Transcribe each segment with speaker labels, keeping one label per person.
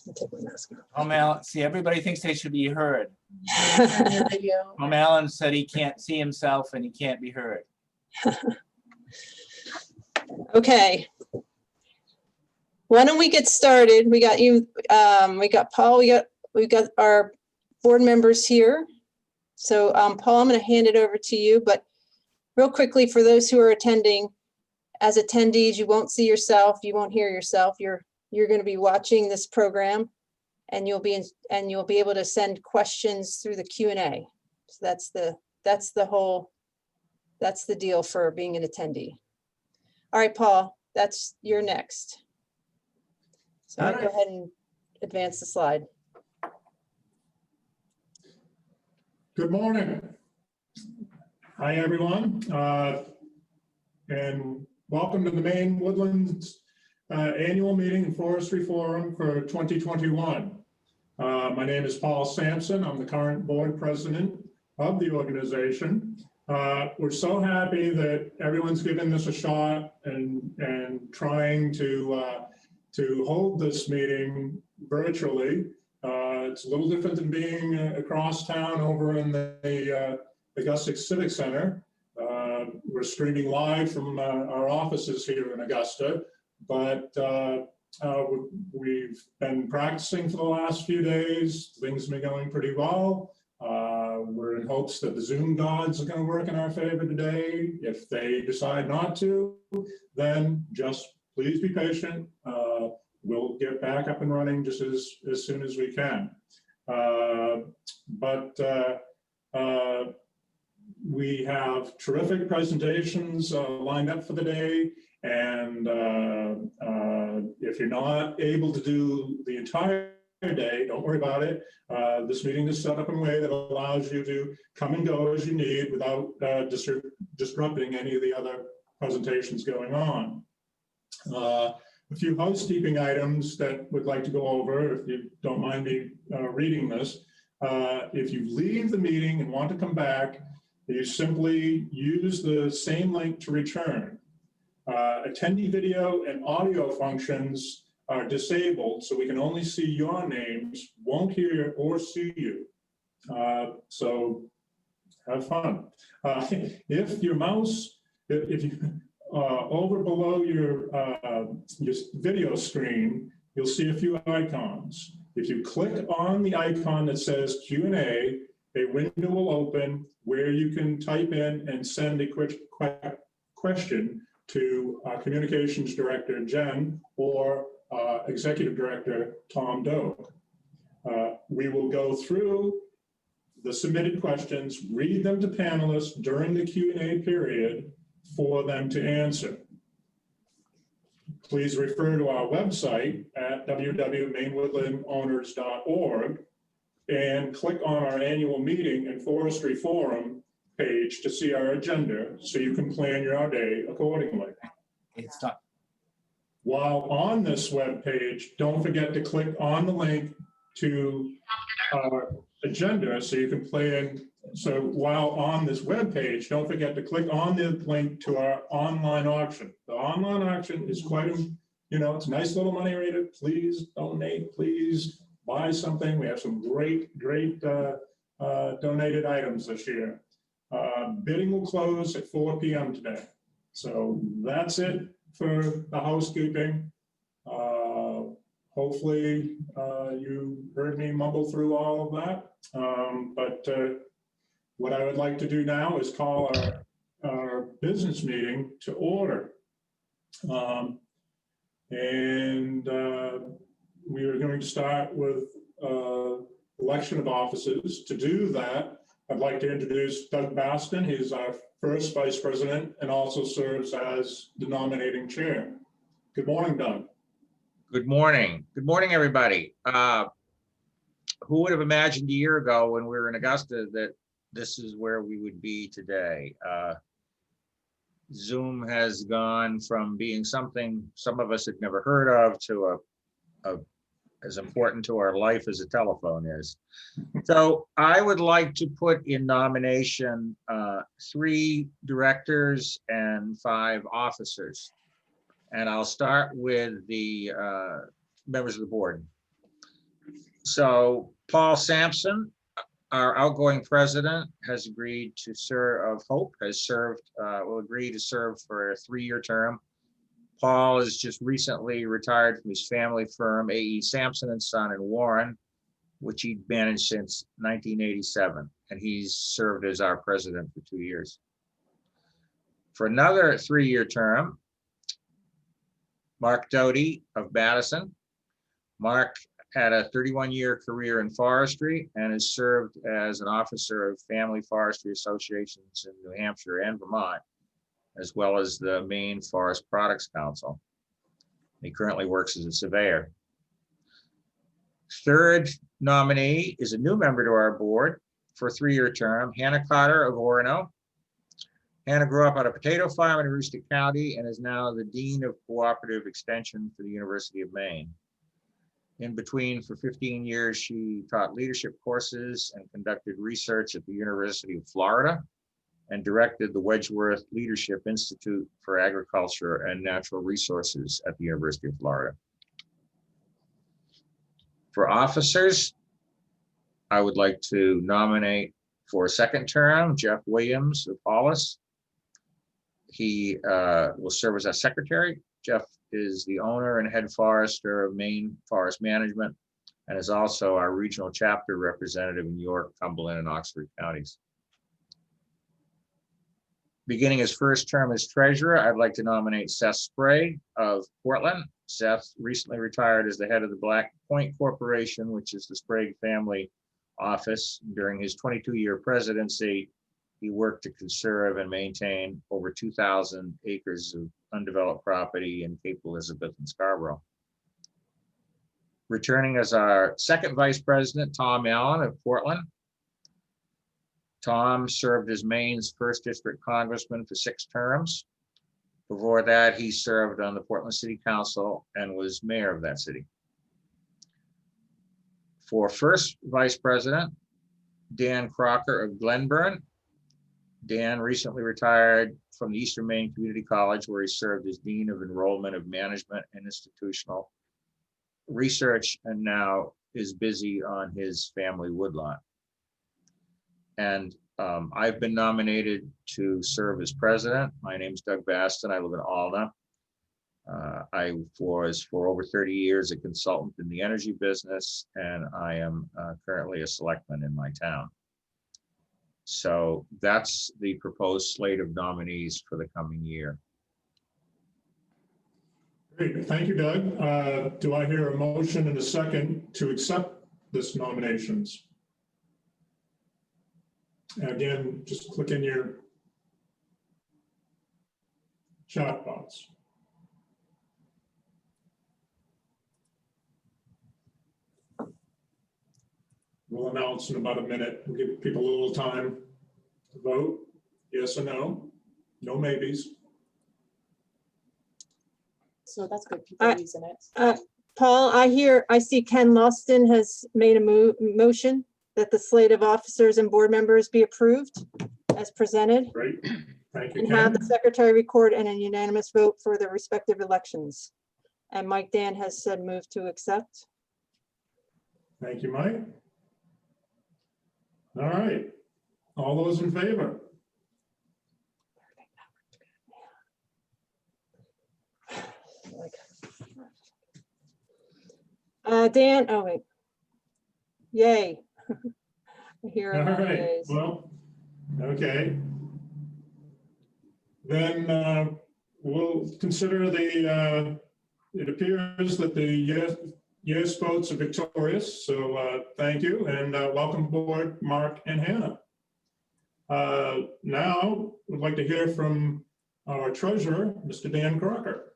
Speaker 1: I'll take my mask off.
Speaker 2: Tom Allen, see, everybody thinks they should be heard.
Speaker 3: Your video.
Speaker 2: Tom Allen said he can't see himself and he can't be heard.
Speaker 1: Okay. Why don't we get started? We got you, we got Paul, we got our board members here. So Paul, I'm going to hand it over to you, but real quickly for those who are attending, as attendees, you won't see yourself, you won't hear yourself. You're going to be watching this program and you'll be able to send questions through the Q&A. So that's the deal for being an attendee. All right, Paul, you're next. So I'll go ahead and advance the slide.
Speaker 4: Good morning. Hi, everyone. And welcome to the Maine Woodland Annual Meeting and Forestry Forum for 2021. My name is Paul Sampson. I'm the current board president of the organization. We're so happy that everyone's given this a shot and trying to hold this meeting virtually. It's a little different than being across town over in the Augusta Civic Center. We're streaming live from our offices here in Augusta, but we've been practicing for the last few days. Things have been going pretty well. We're in hopes that the Zoom gods are going to work in our favor today. If they decide not to, then just please be patient. We'll get back up and running just as soon as we can. We have terrific presentations lined up for the day. And if you're not able to do the entire day, don't worry about it. This meeting is set up in a way that allows you to come and go as you need without disrupting any of the other presentations going on. A few housekeeping items that we'd like to go over, if you don't mind me reading this. If you leave the meeting and want to come back, you simply use the same link to return. Attendee video and audio functions are disabled, so we can only see your names, won't hear or see you. So have fun. If your mouse, if you over below your video screen, you'll see a few icons. If you click on the icon that says Q&A, a window will open where you can type in and send a quick question to Communications Director Jen or Executive Director Tom Doak. We will go through the submitted questions, read them to panelists during the Q&A period for them to answer. Please refer to our website at www.mainewoodlandowners.org and click on our annual meeting and forestry forum page to see our agenda so you can plan your day accordingly.
Speaker 2: It's done.
Speaker 4: While on this web page, don't forget to click on the link to our agenda so you can plan. So while on this web page, don't forget to click on the link to our online auction. The online auction is quite, it's a nice little money raider. Please donate, please buy something. We have some great donated items this year. Bidding will close at 4 p.m. today. So that's it for the housekeeping. Hopefully you heard me mumble through all of that. What I would like to do now is call our business meeting to order. We are going to start with election of officers. To do that, I'd like to introduce Doug Baston. He's our first vice president and also serves as the nominating chair. Good morning, Doug.
Speaker 5: Good morning. Good morning, everybody. Who would have imagined a year ago when we were in Augusta that this is where we would be today? Zoom has gone from being something some of us had never heard of to as important to our life as a telephone is. So I would like to put in nomination 3 directors and 5 officers. And I'll start with the members of the board. So Paul Sampson, our outgoing president, has agreed to serve, of Hope, has served, will agree to serve for a 3-year term. Paul has just recently retired from his family firm, A.E. Sampson and Son in Warren, which he'd managed since 1987, and he's served as our president for 2 years. For another 3-year term, Mark Doty of Madison. Mark had a 31-year career in forestry and has served as an officer of family forestry associations in New Hampshire and Vermont, as well as the Maine Forest Products Council. He currently works as a surveyor. Third nominee is a new member to our board for a 3-year term, Hannah Cotter of Orono. Hannah grew up on a potato farm in Aroostook County and is now the Dean of Cooperative Extension for the University of Maine. In between, for 15 years, she taught leadership courses and conducted research at the University of Florida and directed the Wedgeworth Leadership Institute for Agriculture and Natural Resources at the University of Florida. For officers, I would like to nominate for a 2nd term, Jeff Williams of Hollis. He will serve as our secretary. Jeff is the owner and head forester of Maine Forest Management and is also our regional chapter representative in York, Cumberland, and Oxford counties. Beginning his 1st term as treasurer, I'd like to nominate Seth Spray of Portland. Seth recently retired as the head of the Black Point Corporation, which is the Sprague family office. During his 22-year presidency, he worked to conserve and maintain over 2,000 acres of undeveloped property in Cape Elizabeth and Scarborough. Returning as our 2nd vice president, Tom Allen of Portland. Tom served as Maine's 1st district congressman for 6 terms. Before that, he served on the Portland City Council and was mayor of that city. For 1st vice president, Dan Crocker of Glenburn. Dan recently retired from the Eastern Maine Community College, where he served as Dean of Enrollment of Management and Institutional Research, and now is busy on his family woodlot. And I've been nominated to serve as president. My name's Doug Baston. I live in Alna. I was for over 30 years a consultant in the energy business, and I am currently a selectman in my town. So that's the proposed slate of nominees for the coming year.
Speaker 4: Great, thank you, Doug. Do I hear a motion and a second to accept this nominations? Again, just click in your chat box. We'll announce in about a minute. We'll give people a little time to vote, yes or no. No maybes.
Speaker 3: So that's good, people using it.
Speaker 1: Paul, I see Ken Luston has made a motion that the slate of officers and board members be approved as presented,
Speaker 4: Great, thank you,
Speaker 1: and have
Speaker 4: Ken.
Speaker 1: the secretary record and a unanimous vote for the respective elections. And Mike Dan has said move to accept.
Speaker 4: Thank you, Mike. All right, all those in favor?
Speaker 1: Dan, oh wait. Yay. I hear
Speaker 4: All
Speaker 1: a lot of
Speaker 4: right,
Speaker 1: yays.
Speaker 4: well, okay. Then we'll consider the, it appears that the yes votes are victorious. So thank you, and welcome aboard, Mark and Hannah. Now, we'd like to hear from our treasurer, Mr. Dan Crocker.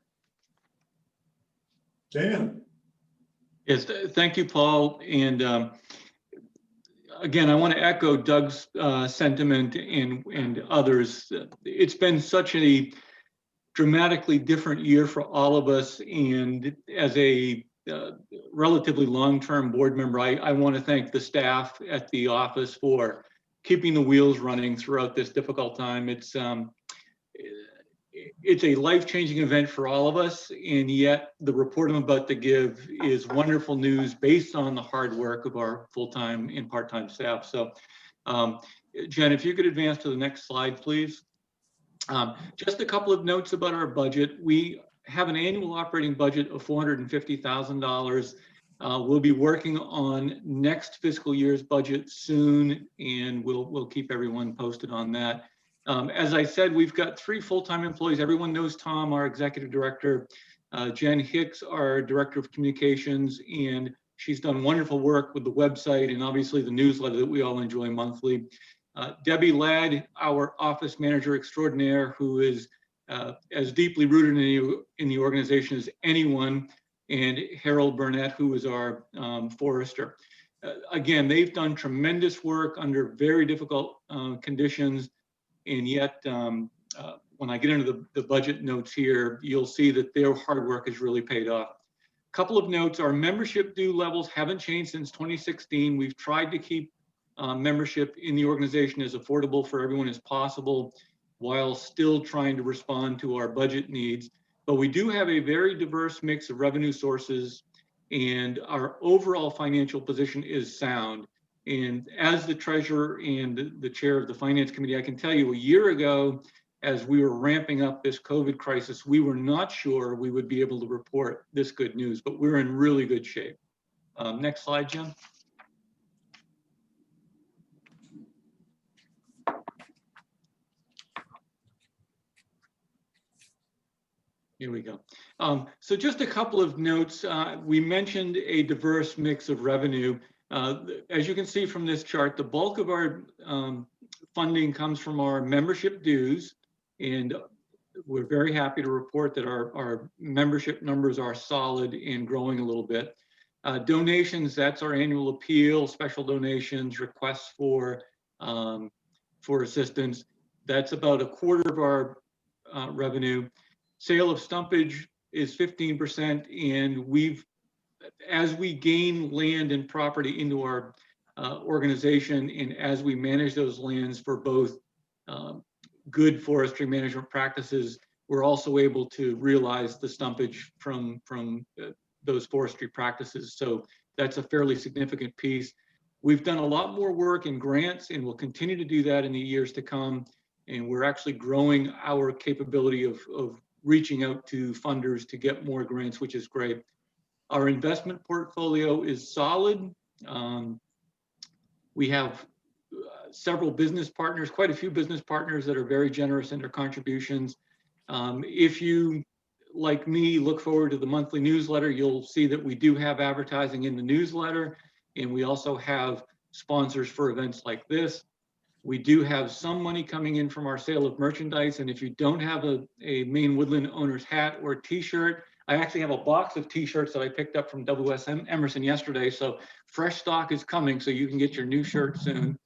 Speaker 4: Dan.
Speaker 6: Yes, thank you, Paul. And again, I want to echo Doug's sentiment and others. It's been such a dramatically different year for all of us. And as a relatively long-term board member, I want to thank the staff at the office for keeping the wheels running throughout this difficult time. it's a life-changing event for all of us, and yet the report I'm about to give is wonderful news based on the hard work of our full-time and part-time staff. So, Jen, if you could advance to the next slide, please. Just a couple of notes about our budget. We have an annual operating budget of $450,000. We'll be working on next fiscal year's budget soon, and we'll keep everyone posted on that. As I said, we've got 3 full-time employees. Everyone knows Tom, our executive director, Jen Hicks, our director of communications, and she's done wonderful work with the website and obviously the newsletter that we all enjoy monthly. Debbie Ladd, our office manager extraordinaire, who is as deeply rooted in the organization as anyone, and Harold Burnett, who is our forester. Again, they've done tremendous work under very difficult conditions. And yet, when I get into the budget notes here, you'll see that their hard work has really paid off. A couple of notes, our membership due levels haven't changed since 2016. We've tried to keep membership in the organization as affordable for everyone as possible, while still trying to respond to our budget needs. But we do have a very diverse mix of revenue sources, and our overall financial position is sound. And as the treasurer and the chair of the finance committee, I can tell you a year ago, as we were ramping up this COVID crisis, we were not sure we would be able to report this good news, but we're in really good shape. Next slide, Jim. Here we go. So just a couple of notes. We mentioned a diverse mix of revenue. As you can see from this chart, the bulk of our funding comes from our membership dues, and we're very happy to report that our membership numbers are solid and growing a little bit. Donations, that's our annual appeal, special donations, requests for assistance. That's about a quarter of our revenue. Sale of stumpage is 15%, and as we gain land and property into our organization, and as we manage those lands for both good forestry management practices, we're also able to realize the stumpage from those forestry practices. So that's a fairly significant piece. We've done a lot more work in grants, and we'll continue to do that in the years to come. And we're actually growing our capability of reaching out to funders to get more grants, which is great. Our investment portfolio is solid. We have several business partners, quite a few business partners that are very generous in their contributions. If you, like me, look forward to the monthly newsletter, you'll see that we do have advertising in the newsletter, and we also have sponsors for events like this. We do have some money coming in from our sale of merchandise, and if you don't have a Maine Woodland Owners hat or t-shirt, I actually have a box of t-shirts that I picked up from W.S. Emerson yesterday, so fresh stock is coming, so you can get your new shirt soon.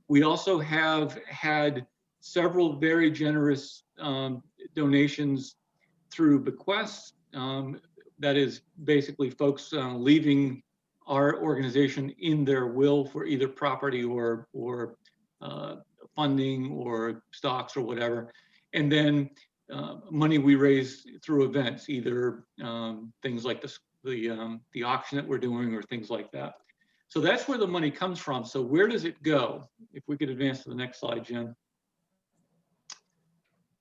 Speaker 6: We also have had several very generous donations through bequests. That is basically folks leaving our organization in their will for either property or funding or stocks or whatever. And then money we raise through events, either things like the auction that we're doing or things like that. So that's where the money comes from. So where does it go? If we could advance to the next slide, Jen.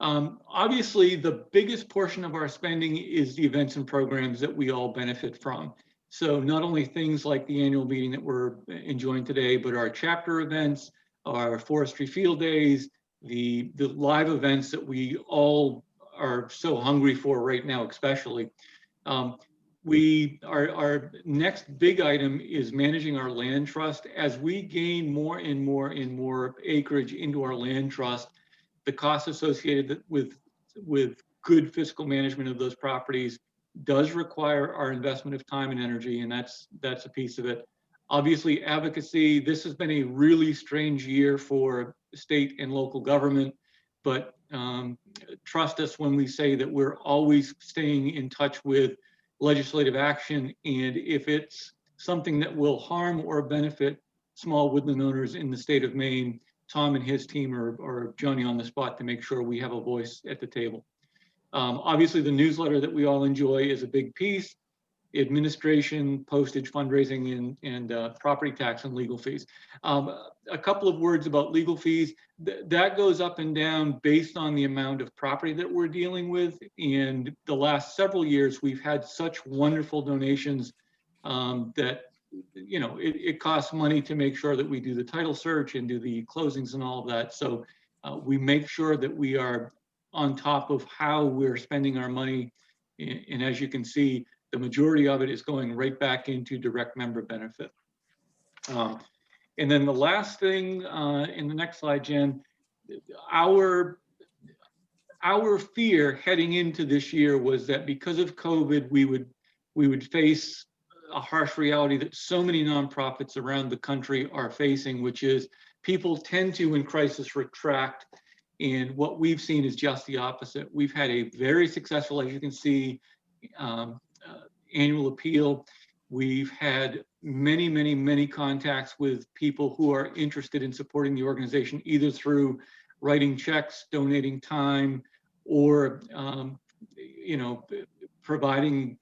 Speaker 6: Obviously, the biggest portion of our spending is the events and programs that we all benefit from. So not only things like the annual meeting that we're enjoying today, but our chapter events, our forestry field days, the live events that we all are so hungry for right now, especially. Our next big item is managing our land trust. As we gain more and more and more acreage into our land trust, the costs associated with good fiscal management of those properties does require our investment of time and energy, and that's a piece of it. Obviously, advocacy, this has been a really strange year for state and local government, but trust us when we say that we're always staying in touch with legislative action, and if it's something that will harm or benefit small woodland owners in the state of Maine, Tom and his team or Johnny on the spot to make sure we have a voice at the table. Obviously, the newsletter that we all enjoy is a big piece. Administration, postage, fundraising, and property tax and legal fees. A couple of words about legal fees. That goes up and down based on the amount of property that we're dealing with. And the last several years, we've had such wonderful donations that, you know, it costs money to make sure that we do the title search and do the closings and all of that. So we make sure that we are on top of how we're spending our money. And as you can see, the majority of it is going right back into direct member benefit. And then the last thing in the next slide, Jen, our fear heading into this year was that because of COVID, we would face a harsh reality that so many nonprofits around the country are facing, which is people tend to, in crisis, retract. And what we've seen is just the opposite. We've had a very successful, as you can see, annual appeal. We've had many contacts with people who are interested in supporting the organization, either through writing checks, donating time, or you know, providing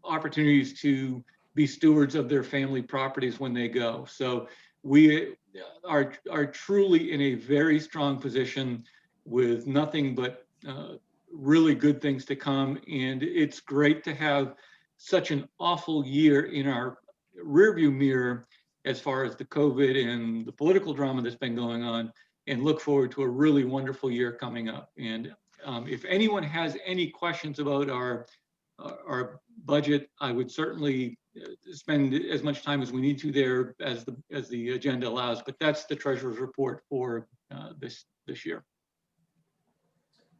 Speaker 6: opportunities to be stewards of their family properties when they go. So we are truly in a very strong position with nothing but really good things to come. And it's great to have such an awful year in our rearview mirror as far as the COVID and the political drama that's been going on, and look forward to a really wonderful year coming up. And if anyone has any questions about our budget, I would certainly spend as much time as we need to there as the agenda allows. But that's the treasurer's report for this year.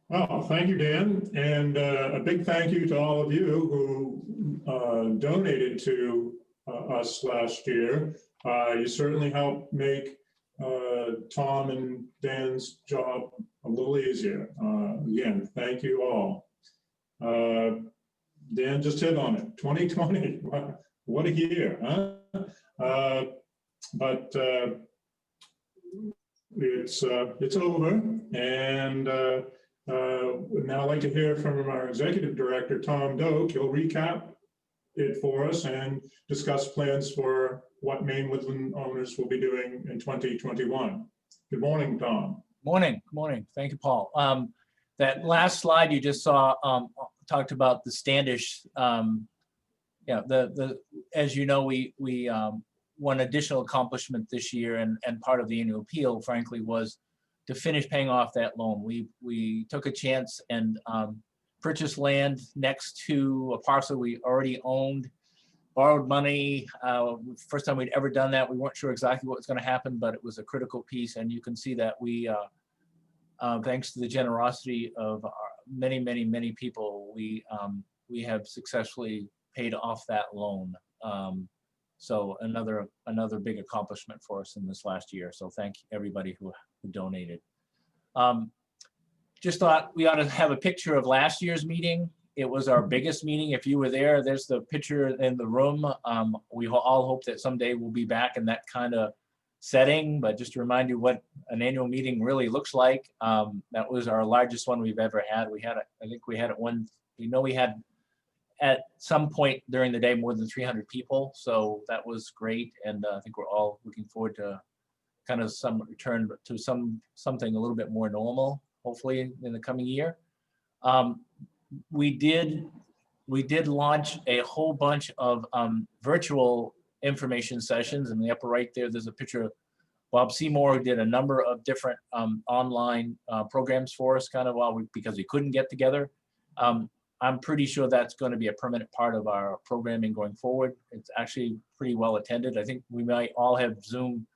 Speaker 4: Well, thank you, Dan. And a big thank you to all of you who donated to us last year. You certainly helped make Tom and Dan's job a little easier. Again, thank you all. Dan just hit on it, 2020, what a year, huh? But it's over, and now I'd like to hear from our executive director, Tom Doak. He'll recap it for us and discuss plans for what Maine Woodland Owners will be doing in 2021. Good morning, Tom.
Speaker 2: Morning, good morning. Thank you, Paul. That last slide you just saw talked about the Standish. Yeah, as you know, we one additional accomplishment this year, and part of the annual appeal, frankly, was to finish paying off that loan. We took a chance and purchased land next to a parcel we already owned, borrowed money. First time we'd ever done that. We weren't sure exactly what was going to happen, but it was a critical piece. And you can see that we, thanks to the generosity of many people, we have successfully paid off that loan. So another big accomplishment for us in this last year. So thank everybody who donated. Just thought we ought to have a picture of last year's meeting. It was our biggest meeting. If you were there, there's the picture in the room. We all hope that someday we'll be back in that kind of setting, but just to remind you what an annual meeting really looks like. That was our largest one we've ever had. I think we had it one, we had at some point during the day more than 300 people. So that was great. And I think we're all looking forward to kind of some return to something a little bit more normal, hopefully in the coming year. We did launch a whole bunch of virtual information sessions. In the upper right there's a picture of Bob Seymour, who did a number of different online programs for us, kind of because we couldn't get together. I'm pretty sure that's going to be a permanent part of our programming going forward. It's actually pretty well attended. I think we might all have Zoom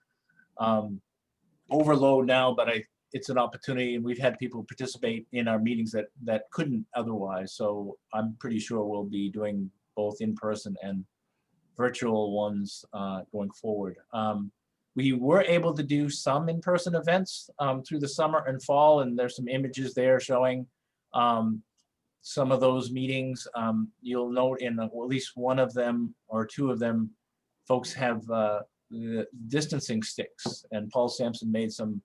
Speaker 2: overload now, but it's an opportunity, and we've had people participate in our meetings that couldn't otherwise. So I'm pretty sure we'll be doing both in-person and virtual ones going forward. We were able to do some in-person events through the summer and fall, and there's some images there showing some of those meetings. You'll note in at least one of them or two of them, folks have the distancing sticks, and Paul Sampson made some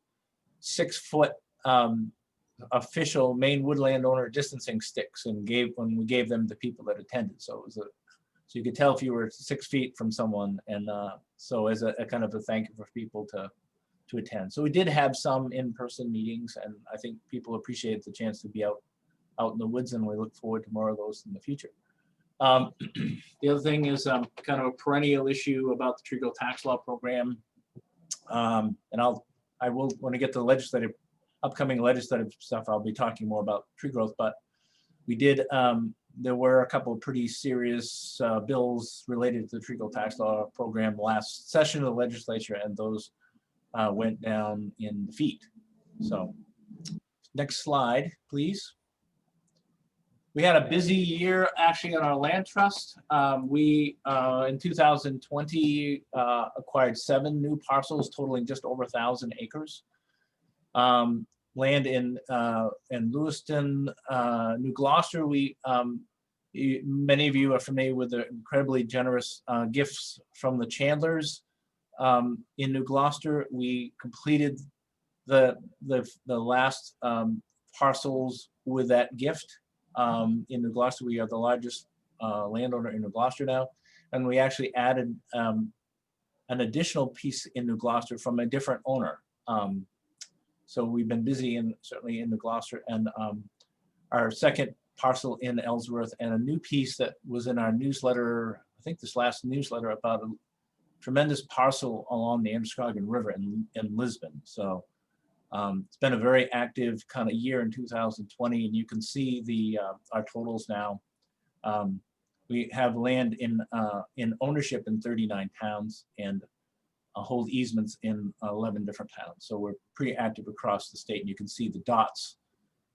Speaker 2: 6-foot official Maine Woodland Owner distancing sticks and when we gave them to people that attended. So it was so you could tell if you were 6 feet from someone, and so as a kind of a thank you for people to attend. So we did have some in-person meetings, and I think people appreciate the chance to be out in the woods, and we look forward to more of those in the future. The other thing is kind of a perennial issue about the tree growth tax law program. And I will, when I get to the upcoming legislative stuff, I'll be talking more about tree growth, but we did, there were a couple of pretty serious bills related to the tree growth tax law program last session of the legislature, and those went down in defeat. So next slide, please. We had a busy year actually on our land trust. We, in 2020, acquired 7 new parcels totaling just over 1,000 acres. Land in Lewiston, New Gloucester. Many of you are familiar with the incredibly generous gifts from the Chandlers in New Gloucester. We completed the last parcels with that gift. In New Gloucester, we are the largest landowner in New Gloucester now, and we actually added an additional piece in New Gloucester from a different owner. So we've been busy certainly in New Gloucester, and our second parcel in Ellsworth, and a new piece that was in our newsletter, I think this last newsletter, about a tremendous parcel along the Androscoggin River in Lisbon. So it's been a very active kind of year in 2020, and you can see our totals now. We have land in ownership in 39 towns, and hold easements in 11 different towns. So we're pretty active across the state, and you can see the dots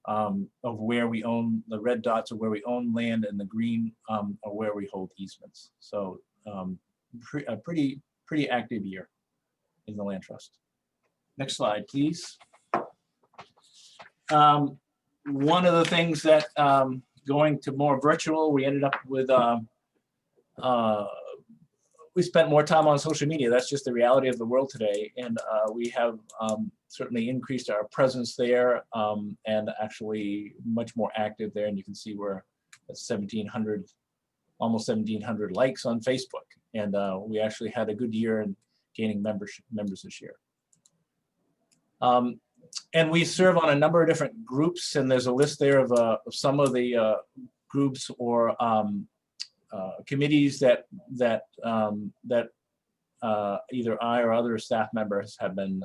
Speaker 2: of where we own, the red dots are where we own land, and the green are where we hold easements. So a pretty active year in the land trust. Next slide, please. One of the things that going to more virtual, we ended up with we spent more time on social media. That's just the reality of the world today, and we have certainly increased our presence there, and actually much more active there. And you can see we're at 1,700, almost 1,700 likes on Facebook, and we actually had a good year in gaining members this year. And we serve on a number of different groups, and there's a list there of some of the groups or committees that either I or other staff members have been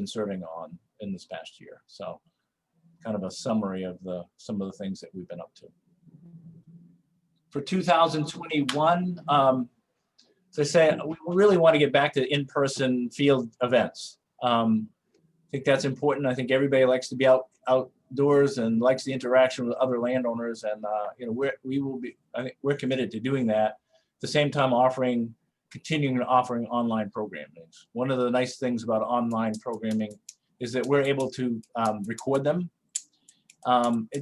Speaker 2: serving on in this past year. So kind of a summary of some of the things that we've been up to. For 2021, as I say, we really want to get back to in-person field events. I think that's important. I think everybody likes to be outdoors and likes the interaction with other landowners, and you know, we will be. I think we're committed to doing that. At the same time, continuing to offering online programming. One of the nice things about online programming is that we're able to record them,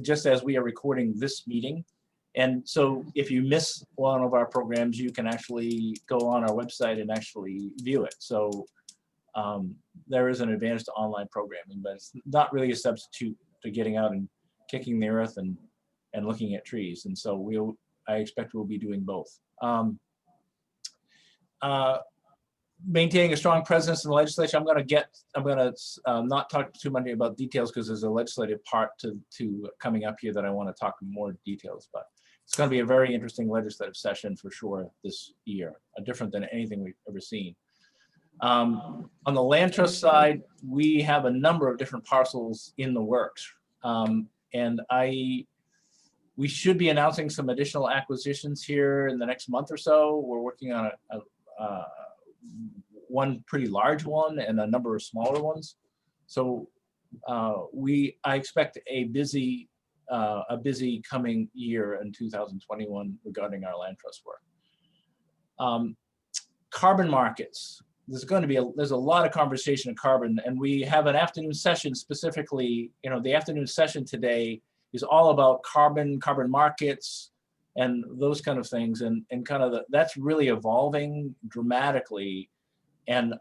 Speaker 2: just as we are recording this meeting. And so if you miss one of our programs, you can actually go on our website and actually view it. So there is an advantage to online programming, but it's not really a substitute to getting out and kicking the earth and looking at trees. And so I expect we'll be doing both. Maintaining a strong presence in the legislature. I'm going to not talk too much about details because there's a legislative part to coming up here that I want to talk more details, but it's going to be a very interesting legislative session for sure this year, different than anything we've ever seen. On the land trust side, we have a number of different parcels in the works, and we should be announcing some additional acquisitions here in the next month or so. We're working on one pretty large one and a number of smaller ones. So I expect a busy coming year in 2021 regarding our land trust work. Carbon markets. There's a lot of conversation of carbon, and we have an afternoon session specifically. You know, the afternoon session today is all about carbon markets, and those kind of things, and kind of that's really evolving dramatically. And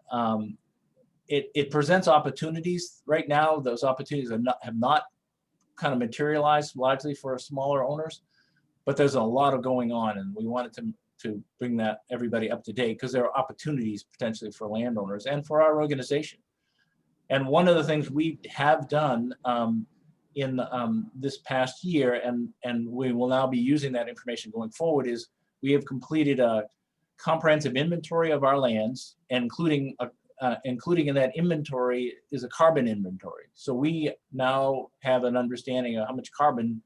Speaker 2: it presents opportunities. Right now, those opportunities have not kind of materialized largely for smaller owners, but there's a lot of going on, and we wanted to bring that everybody up to date because there are opportunities potentially for landowners and for our organization. And one of the things we have done in this past year, and we will now be using that information going forward, is we have completed a comprehensive inventory of our lands, including in that inventory is a carbon inventory. So we now have an understanding of how much carbon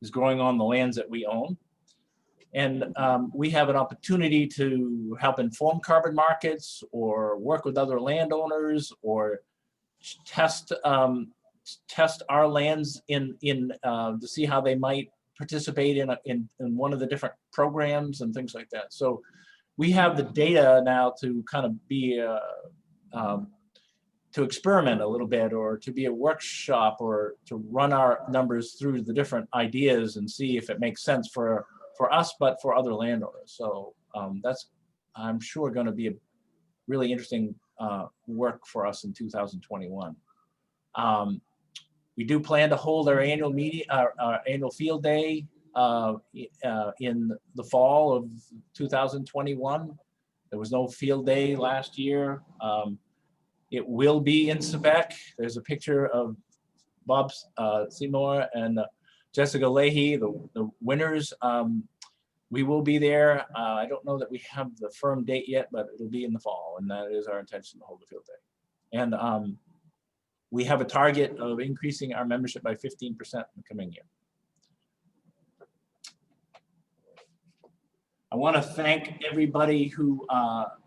Speaker 2: is growing on the lands that we own. And we have an opportunity to help inform carbon markets or work with other landowners or test our lands to see how they might participate in one of the different programs and things like that. So we have the data now to kind of be to experiment a little bit, or to be a workshop, or to run our numbers through the different ideas and see if it makes sense for us, but for other landowners. So that's, I'm sure, going to be a really interesting work for us in 2021. We do plan to hold our annual meeting, our annual field day in the fall of 2021. There was no field day last year. It will be in Quebec. There's a picture of Bob Seymour and Jessica Leahy, the winners. We will be there. I don't know that we have the firm date yet, but it'll be in the fall, and that is our intention to hold the field day. And we have a target of increasing our membership by 15% in the coming year. I want to thank everybody who,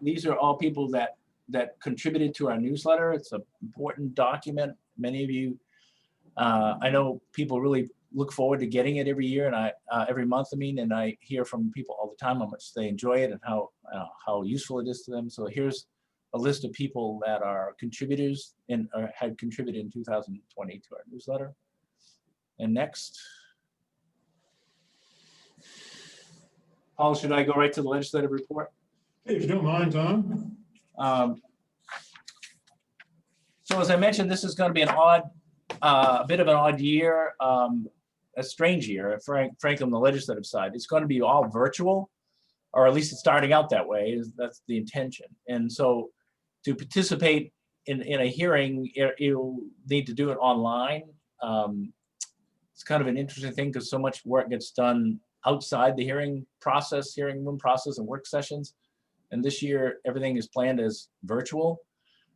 Speaker 2: these are all people that contributed to our newsletter. It's an important document. Many of you, I know people really look forward to getting it every year, and every month, I mean, and I hear from people all the time how much they enjoy it and how useful it is to them. So here's a list of people that are contributors or had contributed in 2020 to our newsletter. And next. Paul, should I go right to the legislative report?
Speaker 4: Hey, if you don't mind, Tom.
Speaker 2: So as I mentioned, this is going to be a bit of an odd year, a strange year, frankly, on the legislative side. It's going to be all virtual, or at least it's starting out that way. That's the intention. And so to participate in a hearing, you'll need to do it online. It's kind of an interesting thing because so much work gets done outside the hearing room process and work sessions. And this year, everything is planned as virtual.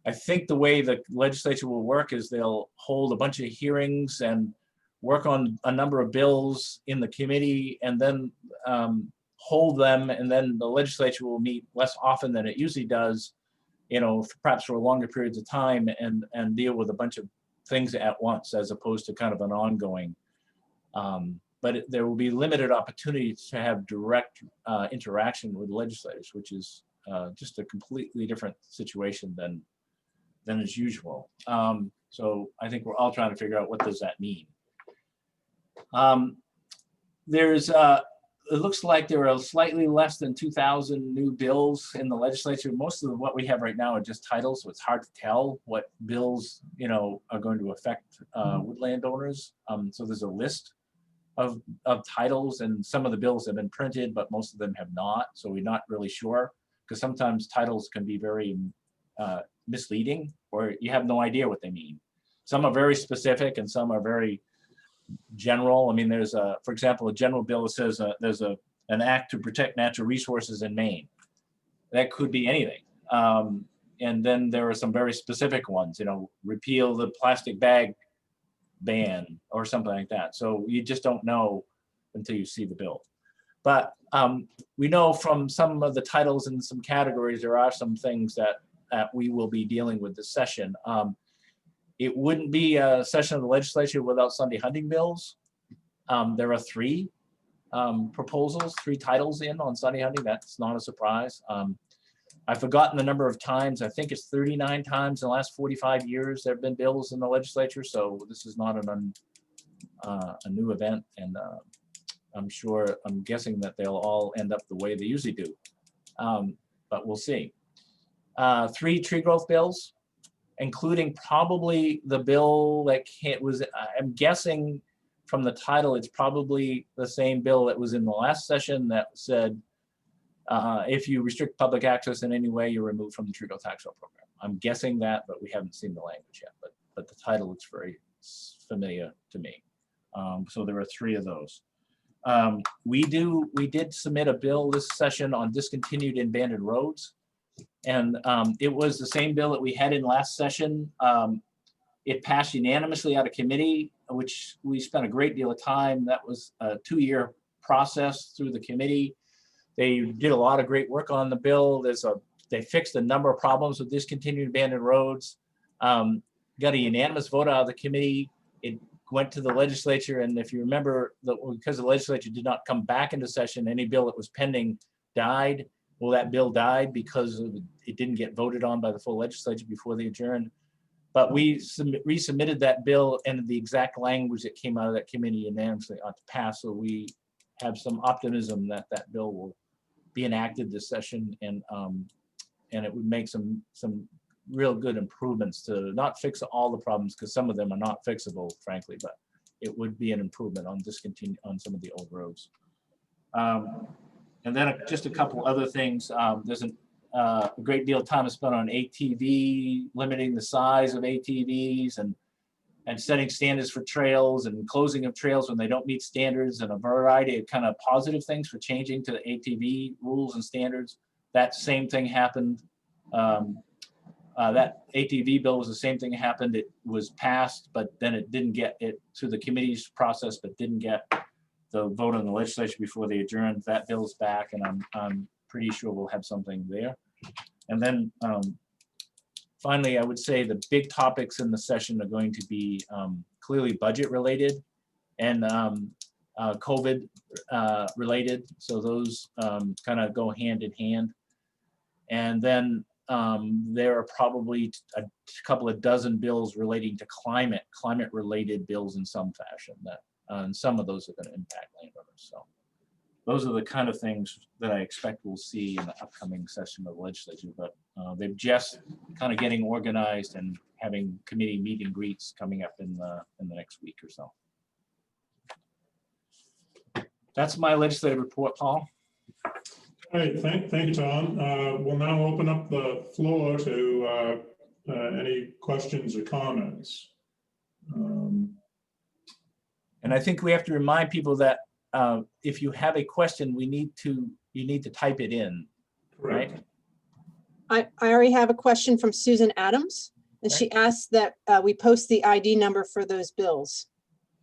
Speaker 2: I think the way the legislature will work is they'll hold a bunch of hearings and work on a number of bills in the committee, and then hold them, and then the legislature will meet less often than it usually does, perhaps for longer periods of time, and deal with a bunch of things at once, as opposed to kind of an ongoing. But there will be limited opportunities to have direct interaction with legislators, which is just a completely different situation than is usual. So I think we're all trying to figure out what does that mean. It looks like there are slightly less than 2,000 new bills in the legislature. Most of what we have right now are just titles, so it's hard to tell what bills are going to affect woodland owners. So there's a list of titles, and some of the bills have been printed, but most of them have not. So we're not really sure, because sometimes titles can be very misleading, or you have no idea what they mean. Some are very specific and some are very general. I mean, there's for example, a general bill that says there's an act to protect natural resources in Maine. That could be anything. And then there are some very specific ones, repeal the plastic bag ban or something like that. So you just don't know until you see the bill. But we know from some of the titles and some categories, there are some things that we will be dealing with this session. It wouldn't be a session of the legislature without Sunday hunting bills. There are 3 proposals, 3 titles on Sunday hunting. That's not a surprise. I've forgotten the number of times. I think it's 39 times in the last 45 years there have been bills in the legislature. So this is not a new event. And I'm guessing that they'll all end up the way they usually do. But we'll see. 3 tree growth bills, including probably the bill that was, I'm guessing from the title, it's probably the same bill that was in the last session that said, if you restrict public access in any way, you're removed from the tree growth tax program. I'm guessing that, but we haven't seen the language yet, but the title looks very familiar to me. So there are 3 of those. We did submit a bill this session on discontinued and abandoned roads. And it was the same bill that we had in last session. It passed unanimously out of committee, which we spent a great deal of time. That was a 2-year process through the committee. They did a lot of great work on the bill. They fixed a number of problems with discontinued abandoned roads. Got a unanimous vote out of the committee. It went to the legislature, and if you remember, because the legislature did not come back into session, any bill that was pending died. Well, that bill died because it didn't get voted on by the full legislature before they adjourned. But we resubmitted that bill, and the exact language that came out of that committee unanimously ought to pass. So we have some optimism that that bill will be enacted this session, and it would make some real good improvements to not fix all the problems, because some of them are not fixable, frankly, but it would be an improvement on some of the old roads. And then just a couple other things. There's a great deal of time is spent on ATV, limiting the size of ATVs, and setting standards for trails and closing of trails when they don't meet standards, and a variety of kind of positive things for changing to the ATV rules and standards. That same thing happened. That ATV bill was the same thing happened. It was passed, but then it didn't get it through the committee's process, but didn't get the vote on the legislature before they adjourned. That bill's back, and I'm pretty sure we'll have something there. And then finally, I would say the big topics in the session are going to be clearly budget related and COVID related. So those kind of go hand in hand. And then there are probably a couple of dozen bills relating to climate related bills in some fashion, that and some of those are going to impact landowners. So those are the kind of things that I expect we'll see in the upcoming session of the legislature, but they're just kind of getting organized and having committee meet and greets coming up in the next week or so. That's my legislative report, Paul.
Speaker 4: All right, thank you, Tom. We'll now open up the floor to any questions or comments.
Speaker 2: And I think we have to remind people that if you have a question, you need to type it in, right?
Speaker 1: I already have a question from Susan Adams, and she asked that we post the ID number for those bills.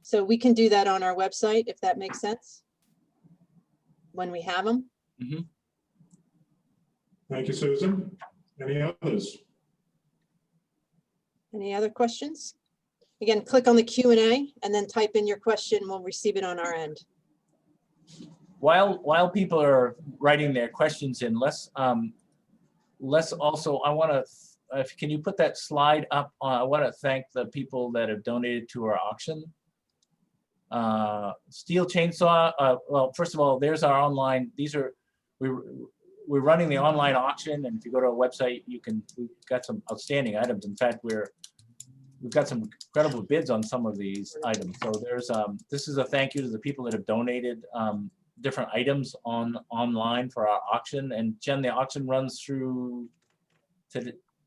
Speaker 1: So we can do that on our website, if that makes sense, when we have them.
Speaker 2: Mm-hmm.
Speaker 4: Thank you, Susan. Any others?
Speaker 1: Any other questions? Again, click on the Q&A and then type in your question. We'll receive it on our end.
Speaker 2: While people are writing their questions in, let's also, I want to, can you put that slide up? I want to thank the people that have donated to our auction. Steel chainsaw, well, first of all, there's our online, we're running the online auction, and if you go to our website, we've got some outstanding items. In fact, we've got some incredible bids on some of these items. So there's this is a thank you to the people that have donated different items online for our auction. And Jen, the auction runs through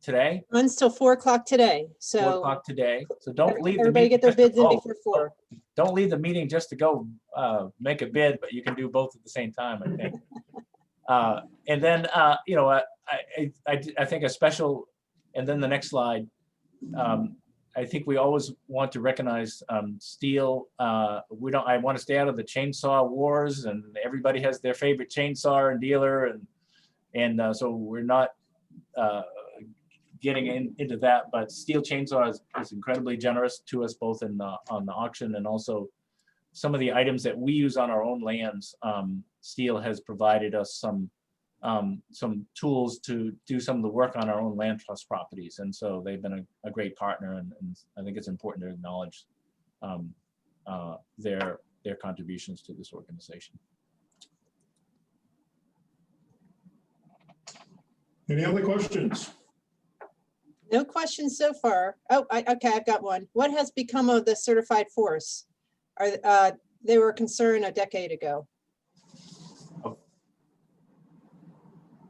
Speaker 2: today.
Speaker 1: Runs till 4 o'clock today. So
Speaker 2: 4 o'clock today. So don't leave.
Speaker 1: Everybody get their bids in before 4.
Speaker 2: Don't leave the meeting just to go make a bid, but you can do both at the same time, I think. And then you know, I think a special, and then the next slide. I think we always want to recognize steel. I want to stay out of the chainsaw wars, and everybody has their favorite chainsaw and dealer, and so we're not getting into that. But steel chainsaw is incredibly generous to us, both on the auction and also some of the items that we use on our own lands. Steel has provided us some tools to do some of the work on our own land trust properties. And so they've been a great partner, and I think it's important to acknowledge their contributions to this organization.
Speaker 4: Any other questions?
Speaker 1: No questions so far. Oh, okay, I've got one. What has become of the certified forests? They were concerned a decade ago.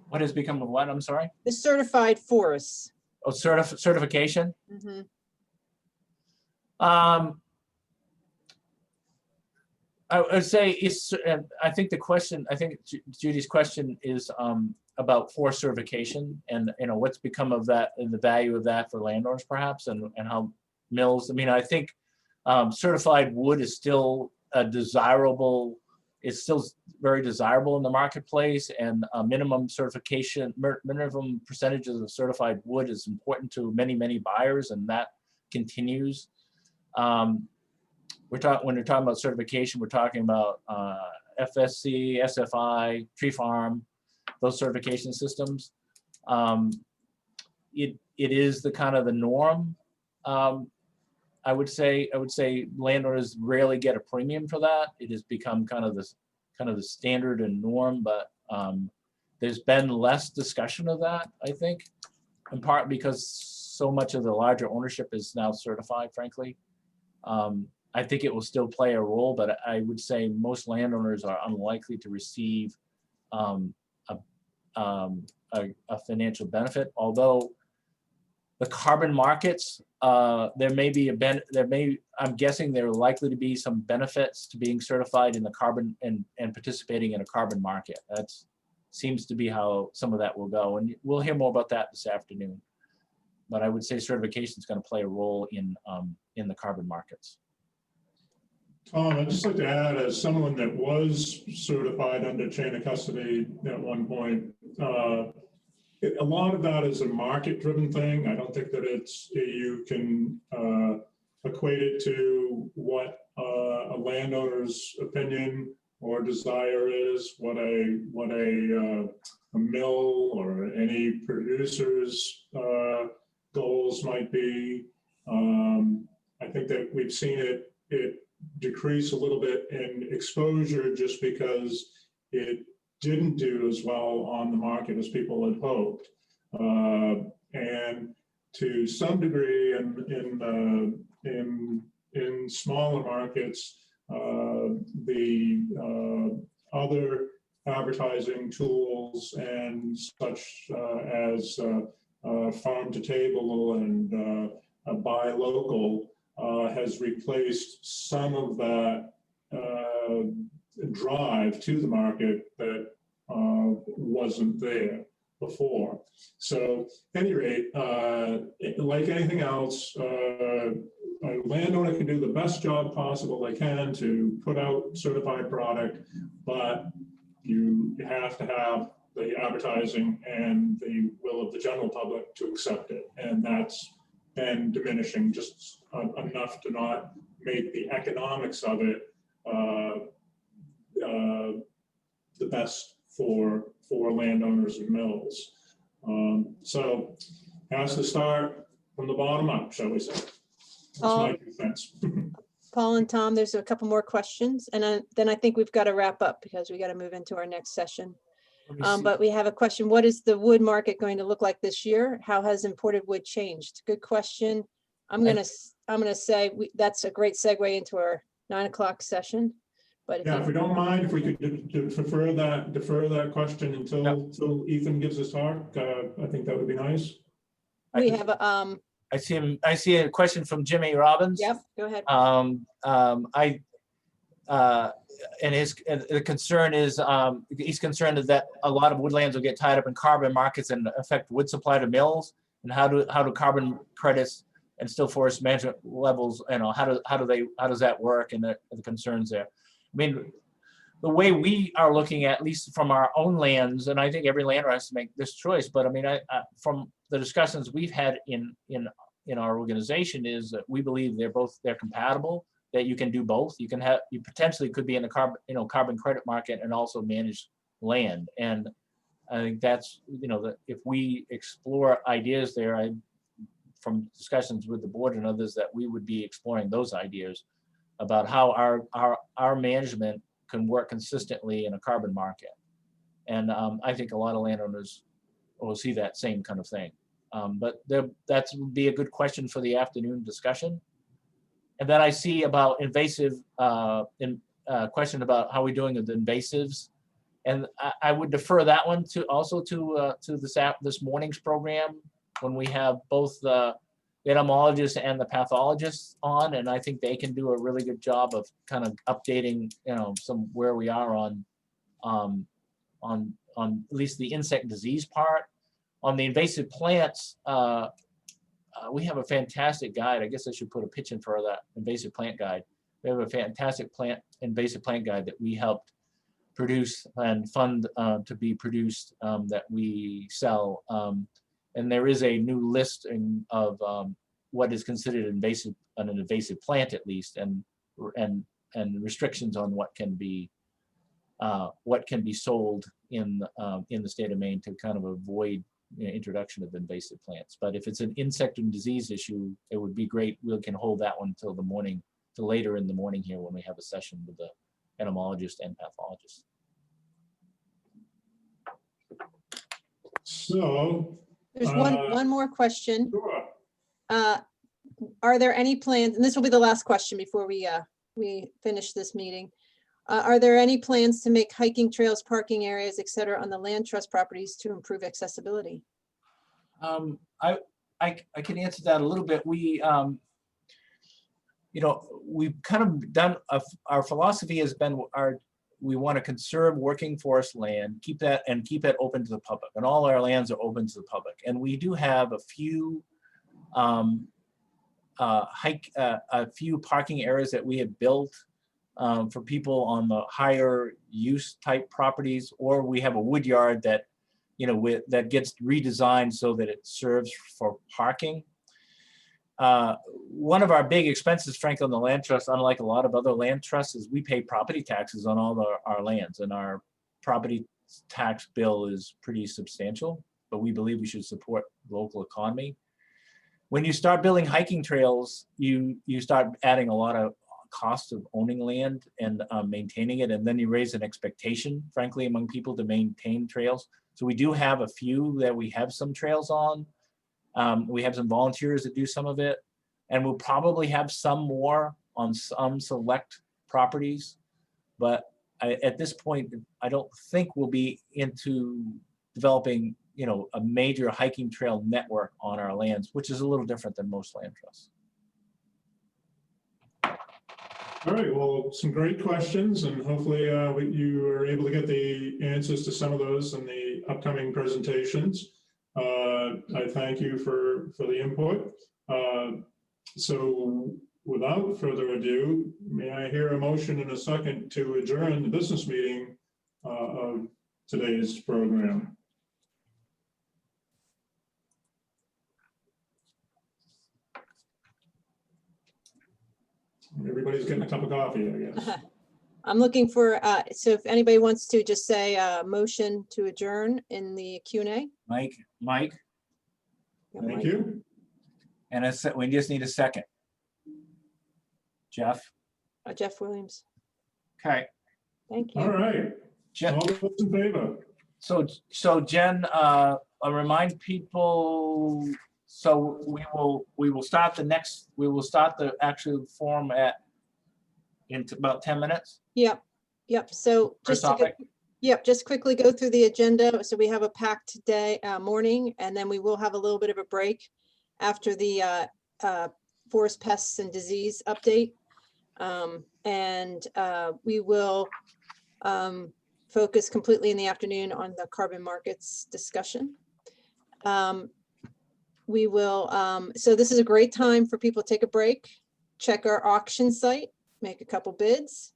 Speaker 2: What has become of what? I'm sorry?
Speaker 1: The certified forests.
Speaker 2: Oh, certification?
Speaker 1: Mhm.
Speaker 2: I would say I think the question, I think Judy's question is about forest certification and, you know, what's become of that and the value of that for landowners perhaps, and how mills, I mean, I think certified wood is still a desirable, it's still very desirable in the marketplace, and a minimum certification, minimum percentages of certified wood is important to many, many buyers, and that continues. When we're talking about certification, we're talking about FSC, SFI, Tree Farm, those certification systems. It is the kind of the norm. I would say landowners rarely get a premium for that. It has become kind of the standard and norm, but there's been less discussion of that, I think, in part because so much of the larger ownership is now certified, frankly. I think it will still play a role, but I would say most landowners are unlikely to receive a financial benefit. Although the carbon markets, I'm guessing there are likely to be some benefits to being certified in the carbon and participating in a carbon market. That seems to be how some of that will go, and we'll hear more about that this afternoon. But I would say certification is going to play a role in the carbon markets.
Speaker 4: Tom, I'd just like to add, as someone that was certified under chain of custody at one point, a lot of that is a market-driven thing. I don't think that you can equate it to what a landowner's opinion or desire is, what a mill or any producer's goals might be. I think that we've seen it decrease a little bit in exposure just because it didn't do as well on the market as people had hoped. And to some degree in smaller markets, the other advertising tools and such as farm to table and buy local has replaced some of that drive to the market that wasn't there before. So at any rate, like anything else, a landowner can do the best job possible they can to put out certified product, but you have to have the advertising and the will of the general public to accept it. And that's been diminishing just enough to not make the economics of it the best for landowners and mills. So it has to start from the bottom up, shall we say. That's my 2 cents.
Speaker 1: Paul and Tom, there's a couple more questions, and then I think we've got to wrap up because we got to move into our next session. But we have a question. What is the wood market going to look like this year? How has imported wood changed? Good question. I'm gonna say that's a great segue into our 9 o'clock session. But
Speaker 4: yeah, if we don't mind, if we could defer that question until Ethan gives his talk, I think that would be nice.
Speaker 1: We have a
Speaker 2: I see a question from Jimmy Robbins.
Speaker 1: Yep, go ahead.
Speaker 2: And the concern is he's concerned that a lot of woodlands will get tied up in carbon markets and affect wood supply to mills. And how do carbon credits and still forest management levels, you know, how does that work, and the concerns there? I mean, the way we are looking at least from our own lands, and I think every landowner has to make this choice, but I mean, from the discussions we've had in our organization is that we believe they're compatible, that you can do both. You potentially could be in a carbon credit market and also manage land. And I think that's, that if we explore ideas there, from discussions with the board and others, that we would be exploring those ideas about how our management can work consistently in a carbon market. And I think a lot of landowners will see that same kind of thing. But that would be a good question for the afternoon discussion. And then I see about invasive, question about how we're doing with invasives. And I would defer that one to also to this morning's program, when we have both the entomologists and the pathologists on, and I think they can do a really good job of kind of updating, some where we are on at least the insect disease part. On the invasive plants, we have a fantastic guide. I guess I should put a pitch in for that invasive plant guide. We have a fantastic invasive plant guide that we helped produce and fund to be produced, that we sell. And there is a new listing of what is considered an invasive plant, at least, and restrictions on what can be sold in the state of Maine to kind of avoid introduction of invasive plants. But if it's an insect and disease issue, it would be great. We can hold that one till the morning, till later in the morning here, when we have a session with the entomologist and pathologist.
Speaker 4: So.
Speaker 1: There's one more question.
Speaker 4: Sure.
Speaker 1: Are there any plans, and this will be the last question before we finish this meeting. Are there any plans to make hiking trails, parking areas, et cetera, on the land trust properties to improve accessibility?
Speaker 2: I can answer that a little bit. We, we've kind of done, our philosophy has been we want to conserve working forest land, keep it open to the public, and all our lands are open to the public. And we do have a few a few parking areas that we have built for people on the higher use type properties, or we have a wood yard that, that gets redesigned so that it serves for parking. One of our big expenses, frankly, on the land trust, unlike a lot of other land trusts, is we pay property taxes on all our lands, and our property tax bill is pretty substantial, but we believe we should support the local economy. When you start building hiking trails, you start adding a lot of cost of owning land and maintaining it, and then you raise an expectation, frankly, among people to maintain trails. So we do have a few that we have some trails on. We have some volunteers that do some of it, and we'll probably have some more on some select properties. But at this point, I don't think we'll be into developing, a major hiking trail network on our lands, which is a little different than most land trusts.
Speaker 4: All right, well, some great questions, and hopefully you are able to get the answers to some of those in the upcoming presentations. I thank you for the input. So without further ado, may I hear a motion in a second to adjourn the business meeting of today's program? Everybody's getting a cup of coffee, I guess.
Speaker 1: I'm looking for, so if anybody wants to just say motion to adjourn in the Q&A.
Speaker 2: Mike,
Speaker 1: Yeah,
Speaker 4: Thank
Speaker 1: Mike.
Speaker 4: you.
Speaker 2: and we just need a second. Jeff.
Speaker 1: Jeff Williams.
Speaker 2: Okay.
Speaker 1: Thank you.
Speaker 4: All right,
Speaker 2: Jen,
Speaker 4: all those in favor?
Speaker 2: so Jen, I'll remind people. So we will start the actual forum in about 10 minutes.
Speaker 1: Yep. So
Speaker 2: First
Speaker 1: just to just quickly go through the agenda. So we have a packed day, morning, and then we will have a little bit of a break after the forest pests and disease update. We will focus completely in the afternoon on the carbon markets discussion. We will, so this is a great time for people to take a break, check our auction site, make a couple bids,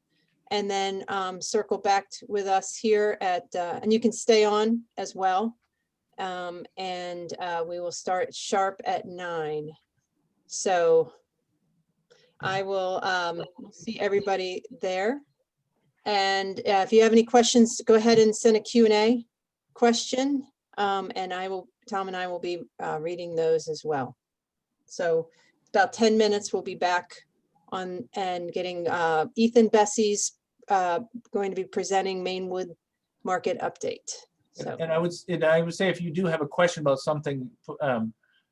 Speaker 1: and then circle back with us here at, and you can stay on as well. We will start sharp at 9. So I will see everybody there. And if you have any questions, go ahead and send a Q&A question, and Tom and I will be reading those as well. So about 10 minutes, we'll be back on and getting Ethan Bessie's going to be presenting Maine Wood Market update. So
Speaker 2: And I would say if you do have a question about something,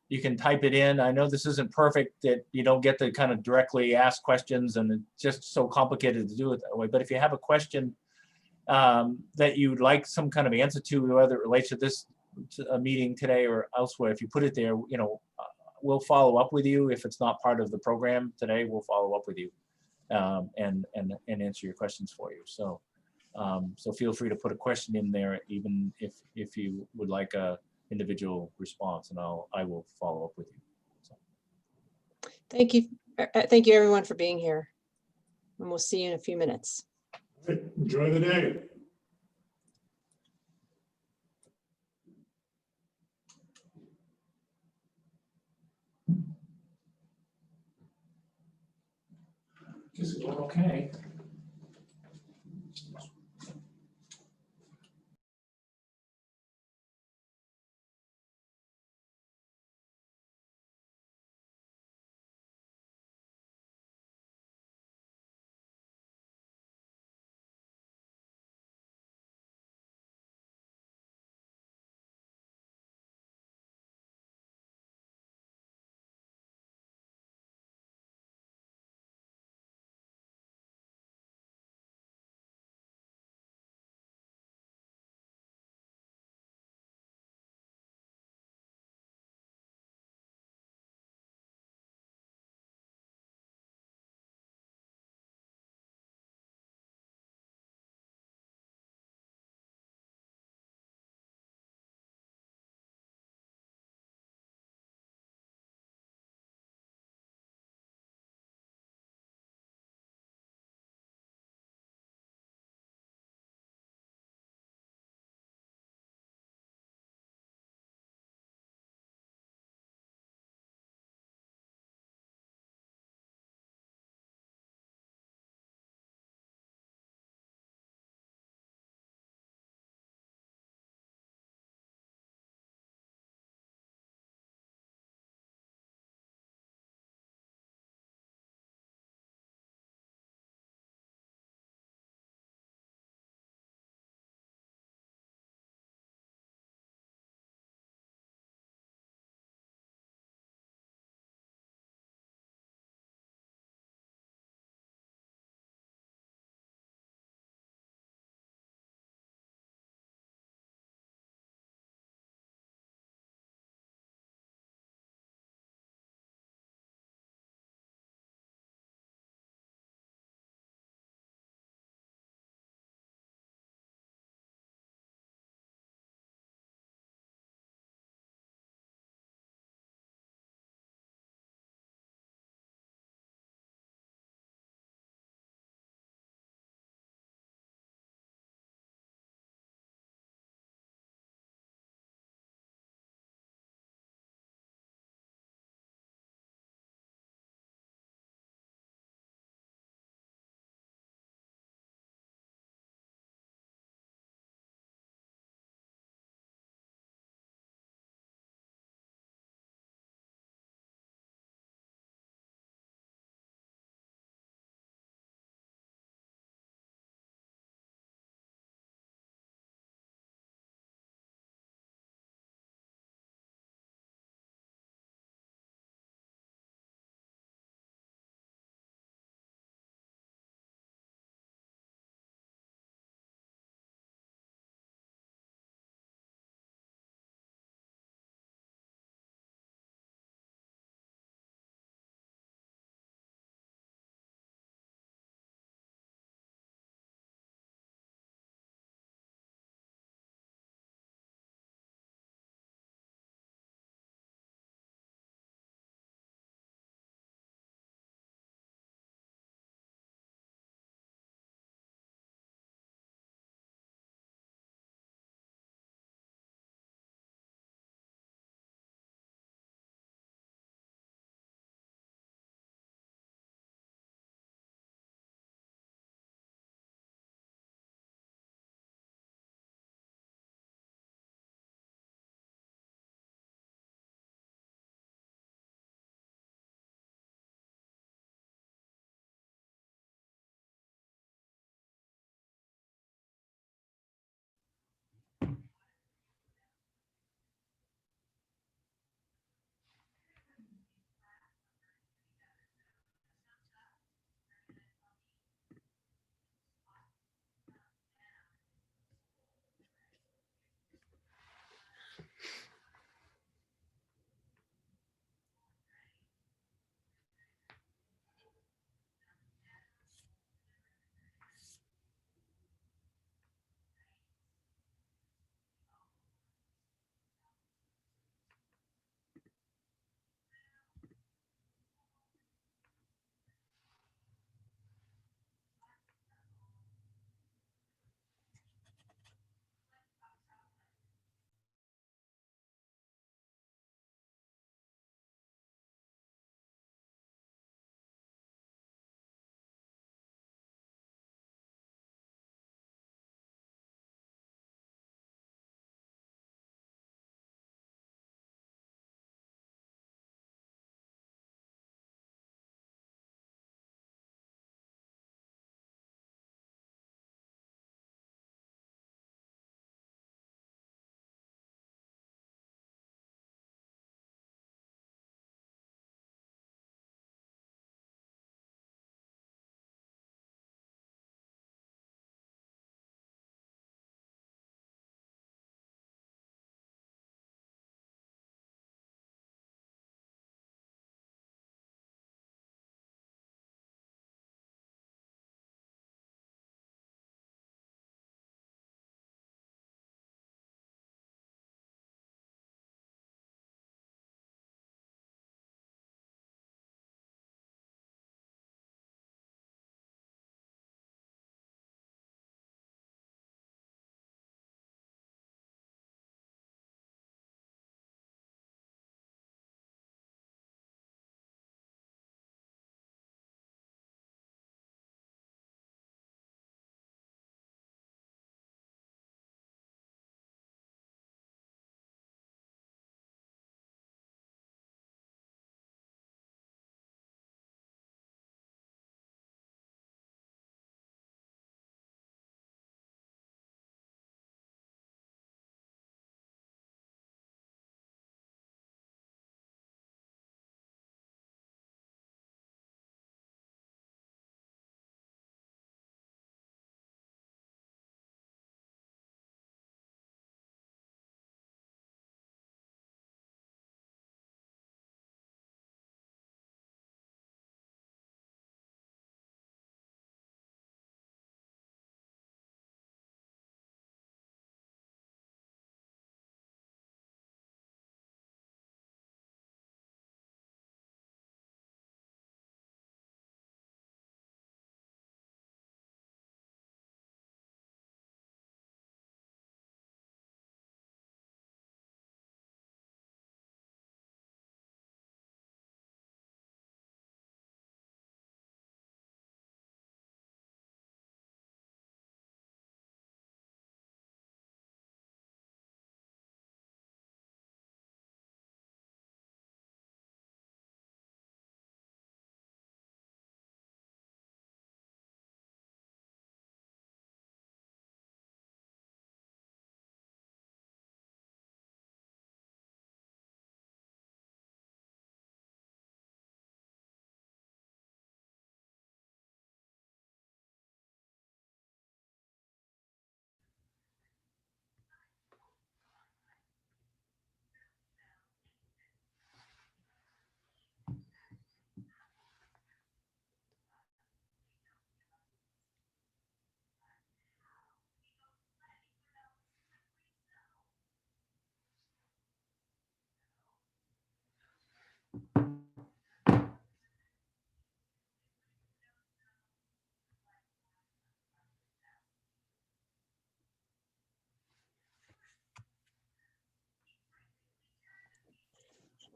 Speaker 2: You can type it in. I know this isn't perfect, that you don't get to kind of directly ask questions, and it's just so complicated to do it that way. But if you have a question that you'd like some kind of answer to, whether it relates to this meeting today or elsewhere, if you put it there, we'll follow up with you. If it's not part of the program today, we'll follow up with you and answer your questions for you. So so feel free to put a question in there, even if you would like a individual response, and I will follow up with you. So.
Speaker 1: Thank you. Thank you everyone for being here. And we'll see you in a few minutes.
Speaker 4: Enjoy the day.
Speaker 2: Is it going okay?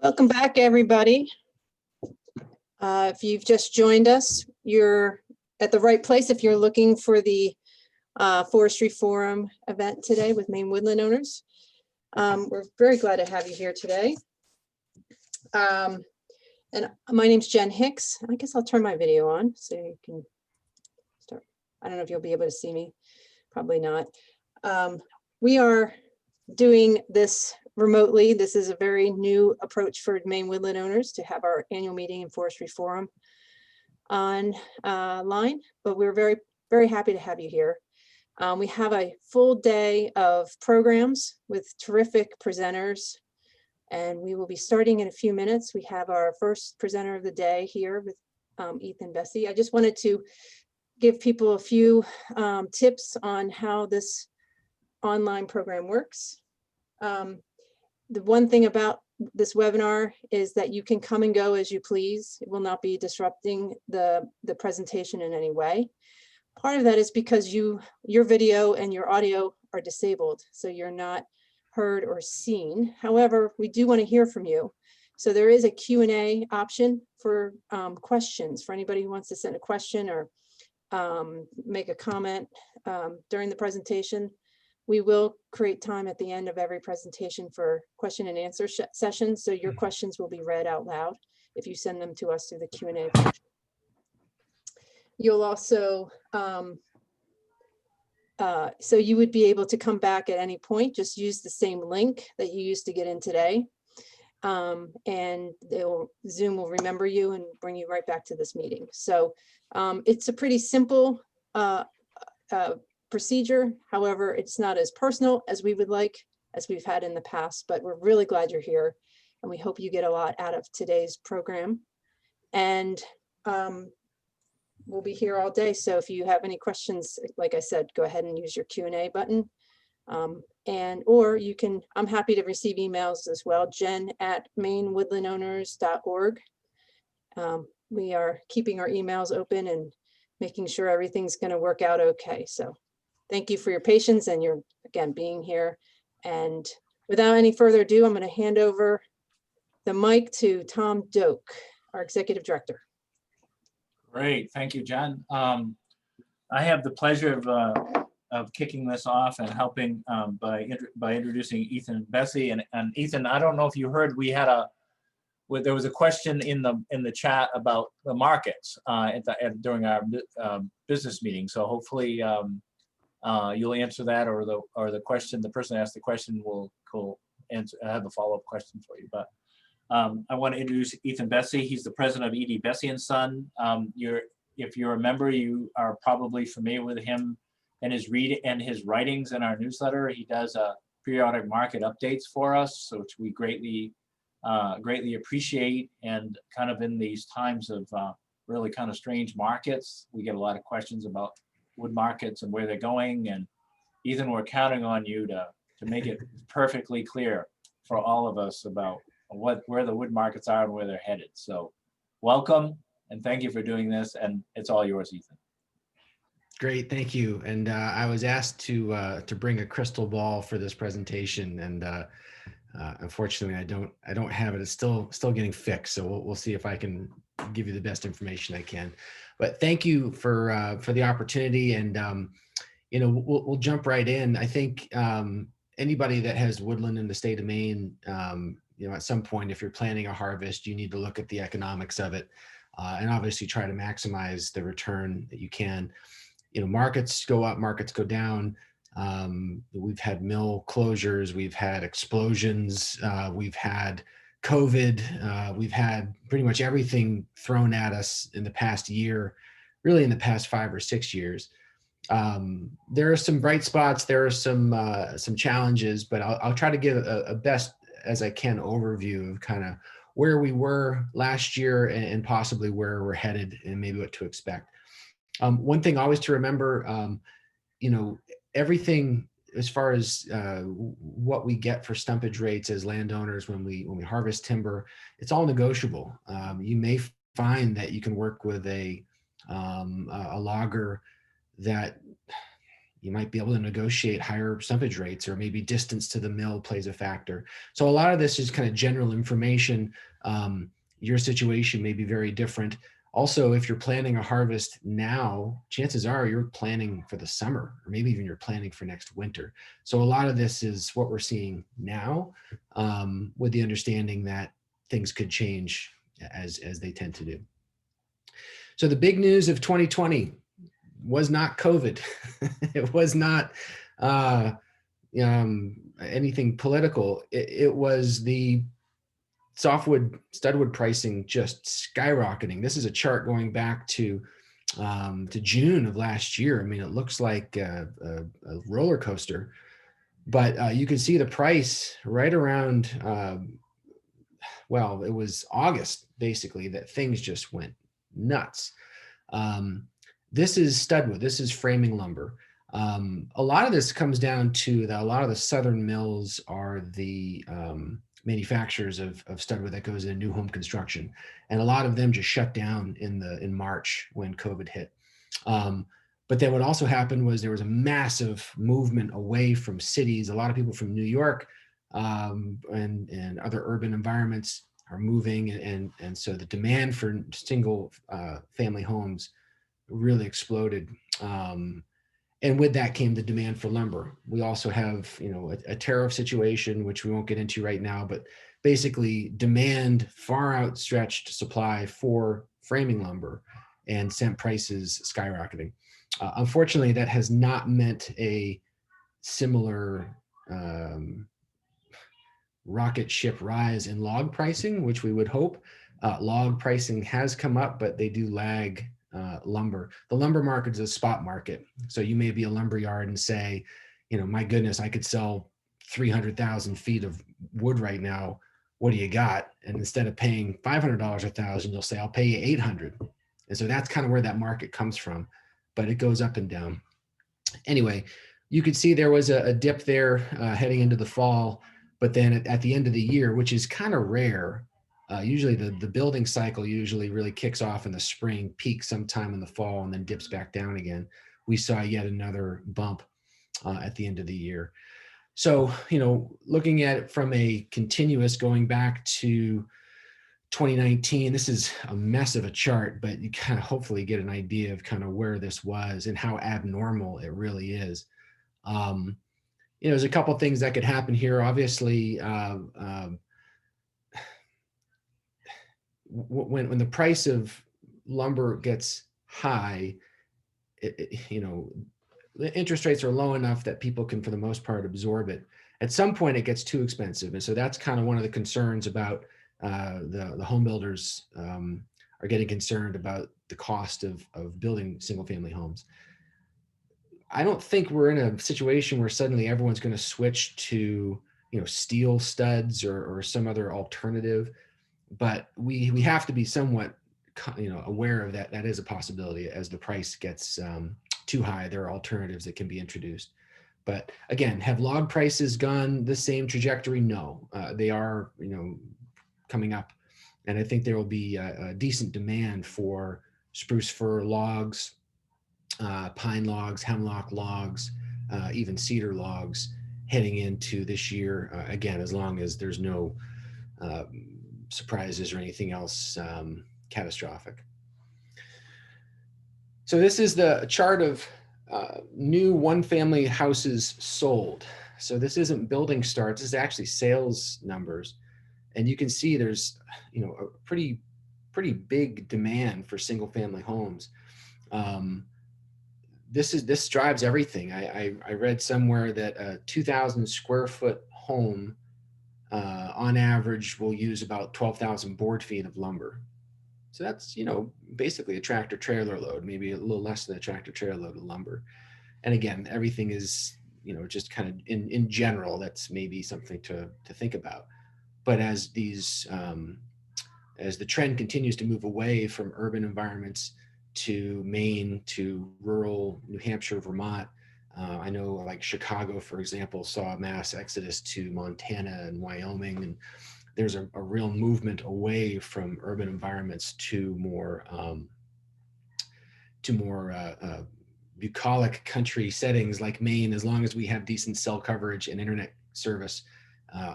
Speaker 1: Welcome back, everybody. If you've just joined us, you're at the right place if you're looking for the Forestry Forum event today with Maine Woodland Owners. We're very glad to have you here today. And my name's Jen Hicks. I guess I'll turn my video on so you can start. I don't know if you'll be able to see me. Probably not. We are doing this remotely. This is a very new approach for Maine Woodland Owners to have our annual meeting in Forestry Forum online, but we're very, very happy to have you here. We have a full day of programs with terrific presenters, and we will be starting in a few minutes. We have our first presenter of the day here with Ethan Bessie. I just wanted to give people a few tips on how this online program works. The one thing about this webinar is that you can come and go as you please. It will not be disrupting the presentation in any way. Part of that is because your video and your audio are disabled, so you're not heard or seen. However, we do want to hear from you. So there is a Q&A option for questions for anybody who wants to send a question or make a comment during the presentation. We will create time at the end of every presentation for question and answer sessions. So your questions will be read out loud if you send them to us through the Q&A function. You'll also, so you would be able to come back at any point, just use the same link that you used to get in today. And Zoom will remember you and bring you right back to this meeting. So it's a pretty simple procedure. However, it's not as personal as we would like, as we've had in the past, but we're really glad you're here. And we hope you get a lot out of today's program. And we'll be here all day. So if you have any questions, like I said, go ahead and use your Q&A button. Or you can, I'm happy to receive emails as well, jen@mainewoodlandowners.org. We are keeping our emails open and making sure everything's going to work out okay. So thank you for your patience and your, again, being here. And without any further ado, I'm going to hand over the mic to Tom Doak, our Executive Director.
Speaker 2: Great, thank you, Jen. I have the pleasure of kicking this off and helping by introducing Ethan Bessie. And Ethan, I don't know if you heard, we had there was a question in the chat about the markets during our business meeting. So hopefully you'll answer that, or the person asked the question will answer. I have a follow-up question for you, but. I want to introduce Ethan Bessie. He's the president of E.D. Bessie & Son. If you're a member, you are probably familiar with him and his writings in our newsletter. He does periodic market updates for us, so which we greatly appreciate. And kind of in these times of really kind of strange markets, we get a lot of questions about wood markets and where they're going. And Ethan, we're counting on you to make it perfectly clear for all of us about where the wood markets are and where they're headed. So welcome and thank you for doing this, and it's all yours, Ethan.
Speaker 7: Great, thank you. And I was asked to bring a crystal ball for this presentation, and unfortunately I don't have it. It's still getting fixed, so we'll see if I can give you the best information I can. But thank you for the opportunity, and we'll jump right in. I think anybody that has woodland in the state of Maine, at some point, if you're planning a harvest, you need to look at the economics of it, and obviously try to maximize the return that you can. Markets go up, markets go down. We've had mill closures, we've had explosions, we've had COVID, we've had pretty much everything thrown at us in the past year, really in the past 5 or 6 years. There are some bright spots, there are some challenges, but I'll try to give a best as I can overview of kind of where we were last year and possibly where we're headed and maybe what to expect. One thing always to remember, everything as far as what we get for stumpage rates as landowners when we harvest timber, it's all negotiable. You may find that you can work with a logger that you might be able to negotiate higher stumpage rates, or maybe distance to the mill plays a factor. So a lot of this is kind of general information. Your situation may be very different. Also, if you're planning a harvest now, chances are you're planning for the summer, or maybe even you're planning for next winter. So a lot of this is what we're seeing now, with the understanding that things could change as they tend to do. So the big news of 2020 was not COVID. It was not anything political. It was the softwood studwood pricing just skyrocketing. This is a chart going back to June of last year. I mean, it looks like a roller coaster, but you can see the price right around, well, it was August, basically, that things just went nuts. This is studwood, this is framing lumber. A lot of this comes down to that a lot of the southern mills are the manufacturers of studwood that goes into new home construction, and a lot of them just shut down in March when COVID hit. But then what also happened was there was a massive movement away from cities. A lot of people from New York and other urban environments are moving, and so the demand for single family homes really exploded. And with that came the demand for lumber. We also have, a tariff situation, which we won't get into right now, but basically demand far outstretched supply for framing lumber and sent prices skyrocketing. Unfortunately, that has not meant a similar rocket ship rise in log pricing, which we would hope. Log pricing has come up, but they do lag lumber. The lumber market is a spot market. So you may be a lumber yard and say, my goodness, I could sell 300,000 feet of wood right now. What do you got? And instead of paying $500 a thousand, you'll say, I'll pay you 800. And so that's kind of where that market comes from, but it goes up and down. Anyway, you could see there was a dip there heading into the fall, but then at the end of the year, which is kind of rare, usually the building cycle usually really kicks off in the spring, peaks sometime in the fall, and then dips back down again. We saw yet another bump at the end of the year. So, looking at it from a continuous going back to 2019, this is a mess of a chart, but you kind of hopefully get an idea of kind of where this was and how abnormal it really is. There's a couple things that could happen here. Obviously, when the price of lumber gets high, the interest rates are low enough that people can, for the most part, absorb it. At some point, it gets too expensive, and so that's kind of one of the concerns about the home builders are getting concerned about the cost of building single-family homes. I don't think we're in a situation where suddenly everyone's going to switch to steel studs or some other alternative. But we have to be somewhat, aware of that. That is a possibility. As the price gets too high, there are alternatives that can be introduced. But again, have log prices gone the same trajectory? No, they are, coming up. And I think there will be a decent demand for spruce fir logs, pine logs, hemlock logs, even cedar logs heading into this year. Again, as long as there's no surprises or anything else catastrophic. So this is the chart of new one-family houses sold. So this isn't building starts, this is actually sales numbers. And you can see there's a pretty big demand for single-family homes. This drives everything. I read somewhere that a 2,000 square foot home on average will use about 12,000 board feet of lumber. So that's, basically a tractor trailer load, maybe a little less than a tractor trailer load of lumber. And again, everything is, just kind of in general, that's maybe something to think about. But as as the trend continues to move away from urban environments to Maine, to rural New Hampshire, Vermont, I know like Chicago, for example, saw a mass exodus to Montana and Wyoming, and there's a real movement away from urban environments to more bucolic country settings like Maine, as long as we have decent cell coverage and internet service,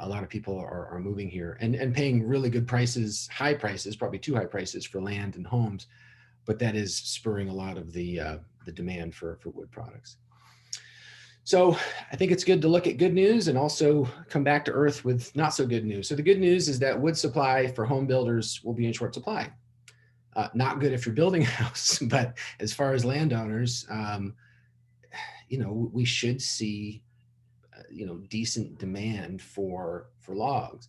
Speaker 7: a lot of people are moving here and paying really good prices, high prices, probably too high prices for land and homes, but that is spurring a lot of the demand for wood products. So I think it's good to look at good news and also come back to earth with not so good news. So the good news is that wood supply for home builders will be in short supply. Not good if you're building a house, but as far as landowners, we should see, decent demand for logs.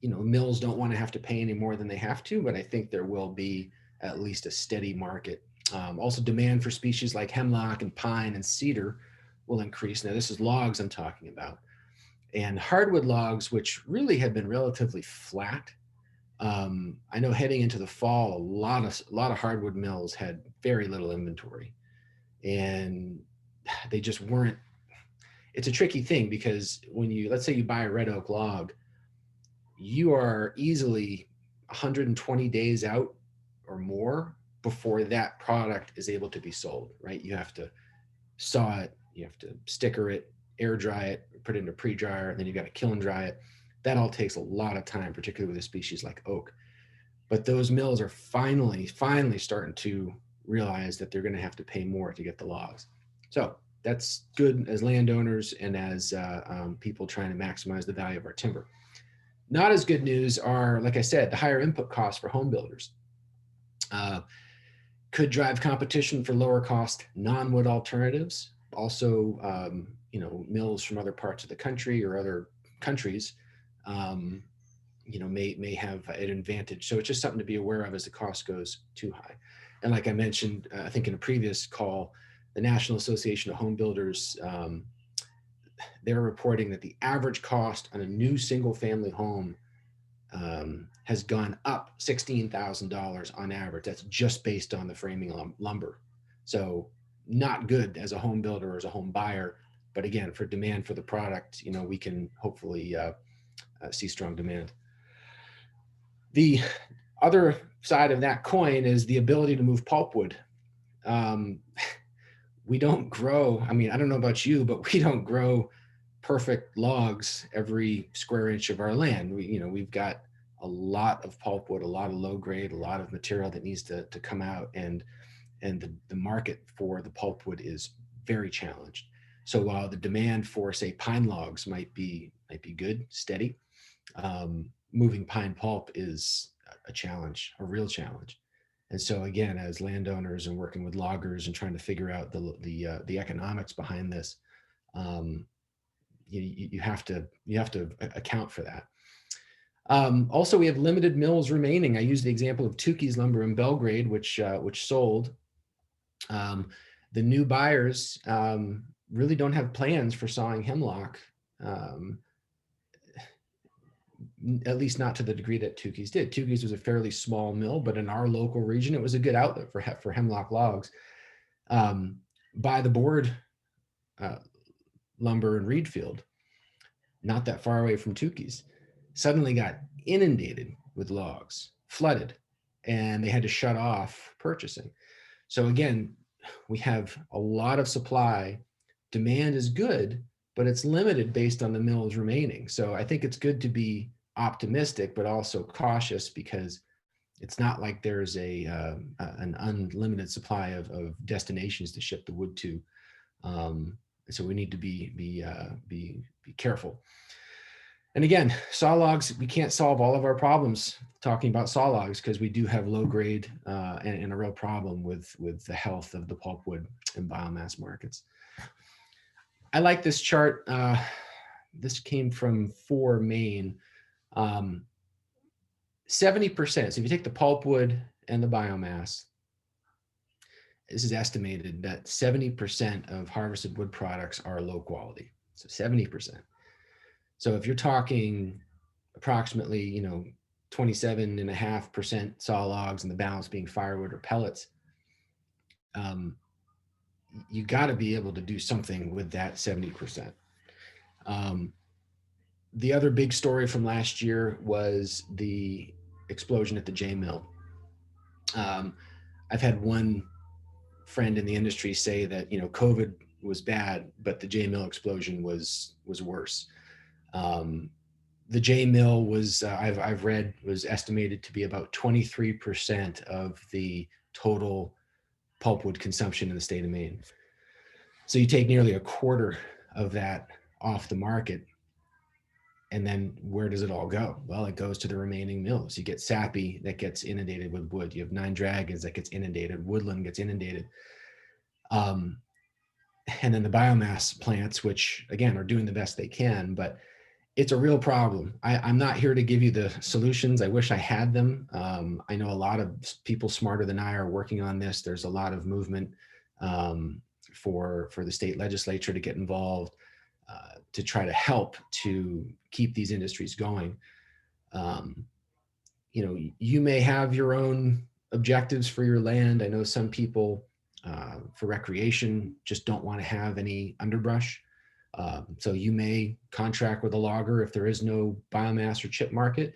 Speaker 7: Mills don't want to have to pay any more than they have to, but I think there will be at least a steady market. Also, demand for species like hemlock and pine and cedar will increase. Now, this is logs I'm talking about. And hardwood logs, which really have been relatively flat. I know heading into the fall, a lot of hardwood mills had very little inventory. And they just weren't. It's a tricky thing because when let's say you buy a red oak log, you are easily 120 days out or more before that product is able to be sold, right? You have to saw it, you have to sticker it, air dry it, put it in a pre-dryer, and then you got to kiln dry it. That all takes a lot of time, particularly with a species like oak. But those mills are finally starting to realize that they're going to have to pay more to get the logs. So that's good as landowners and as people trying to maximize the value of our timber. Not as good news are, like I said, the higher input costs for home builders. Could drive competition for lower cost non-wood alternatives. Also, mills from other parts of the country or other countries, may have an advantage. So it's just something to be aware of as the cost goes too high. And like I mentioned, I think in a previous call, the National Association of Home Builders, they're reporting that the average cost on a new single family home has gone up $16,000 on average. That's just based on the framing lumber. So not good as a home builder or as a home buyer, but again, for demand for the product, we can hopefully see strong demand. The other side of that coin is the ability to move pulpwood. We don't grow, I don't know about you, but we don't grow perfect logs every square inch of our land. We've got a lot of pulpwood, a lot of low grade, a lot of material that needs to come out, and the market for the pulpwood is very challenged. So while the demand for, say, pine logs might be good, steady, moving pine pulp is a challenge, a real challenge. And so again, as landowners and working with loggers and trying to figure out the economics behind this, you have to account for that. Also, we have limited mills remaining. I use the example of Tukey's lumber in Belgrade, which sold. The new buyers really don't have plans for sawing hemlock, at least not to the degree that Tukey's did. Tukey's was a fairly small mill, but in our local region, it was a good outlet for hemlock logs. By the board lumber in Reedfield, not that far away from Tukey's, suddenly got inundated with logs, flooded, and they had to shut off purchasing. So again, we have a lot of supply. Demand is good, but it's limited based on the mills remaining. So I think it's good to be optimistic, but also cautious, because it's not like there's an unlimited supply of destinations to ship the wood to. So we need to be careful. And again, saw logs, we can't solve all of our problems talking about saw logs, because we do have low grade and a real problem with the health of the pulpwood and biomass markets. I like this chart. This came from Maine. 70%. So if you take the pulpwood and the biomass, this is estimated that 70% of harvested wood products are low quality. So 70%. So if you're talking approximately, 27.5% saw logs and the balance being firewood or pellets, you got to be able to do something with that 70%. The other big story from last year was the explosion at the J mill. I've had one friend in the industry say that, COVID was bad, but the J mill explosion was worse. The J mill was, I've read, was estimated to be about 23% of the total pulpwood consumption in the state of Maine. So you take nearly a quarter of that off the market. And then where does it all go? Well, it goes to the remaining mills. You get Sappi that gets inundated with wood. You have Nine Dragons that gets inundated. Woodland gets inundated. And then the biomass plants, which again are doing the best they can, but it's a real problem. I'm not here to give you the solutions. I wish I had them. I know a lot of people smarter than I are working on this. There's a lot of movement for the state legislature to get involved, to try to help to keep these industries going. You may have your own objectives for your land. I know some people for recreation just don't want to have any underbrush. So you may contract with a logger if there is no biomass or chip market.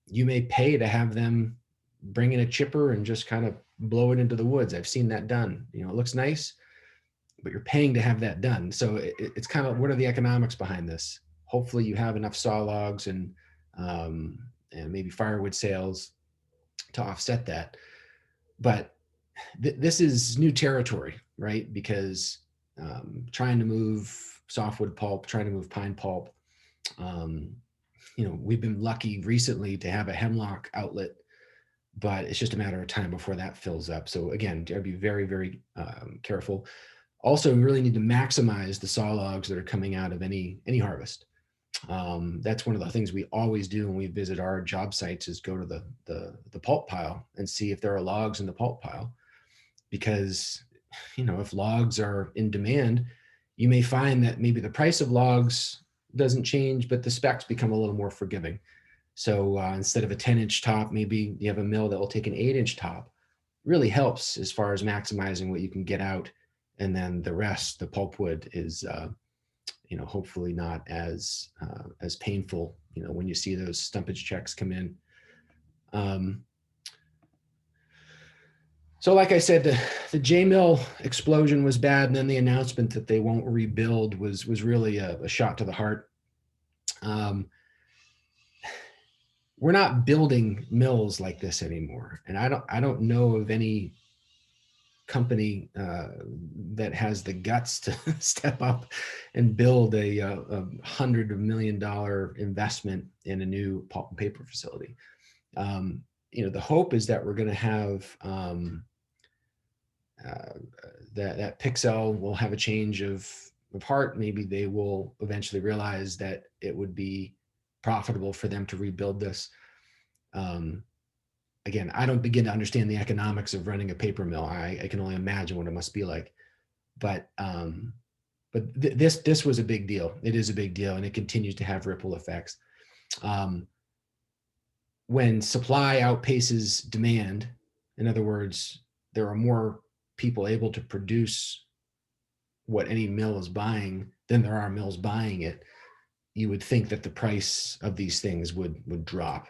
Speaker 7: You may pay to have them bring in a chipper and just kind of blow it into the woods. I've seen that done. It looks nice, but you're paying to have that done. So it's kind of, what are the economics behind this? Hopefully you have enough saw logs and maybe firewood sales to offset that. But this is new territory, right? Because trying to move softwood pulp, trying to move pine pulp. We've been lucky recently to have a hemlock outlet, but it's just a matter of time before that fills up. So again, I'd be very, very careful. Also, we really need to maximize the saw logs that are coming out of any harvest. That's one of the things we always do when we visit our job sites, is go to the pulp pile and see if there are logs in the pulp pile. Because, if logs are in demand, you may find that maybe the price of logs doesn't change, but the specs become a little more forgiving. So instead of a 10-inch top, maybe you have a mill that will take an 8-inch top. Really helps as far as maximizing what you can get out. And then the rest, the pulpwood, is hopefully not as painful, when you see those stumpage checks come in. So like I said, the J mill explosion was bad, and then the announcement that they won't rebuild was really a shot to the heart. We're not building mills like this anymore, and I don't know of any company that has the guts to step up and build a $100 million investment in a new pulp and paper facility. The hope is that we're going to have that Pixel will have a change of heart. Maybe they will eventually realize that it would be profitable for them to rebuild this. Again, I don't begin to understand the economics of running a paper mill. I can only imagine what it must be like. But this was a big deal. It is a big deal, and it continues to have ripple effects. When supply outpaces demand, in other words, there are more people able to produce what any mill is buying than there are mills buying it, you would think that the price of these things would drop.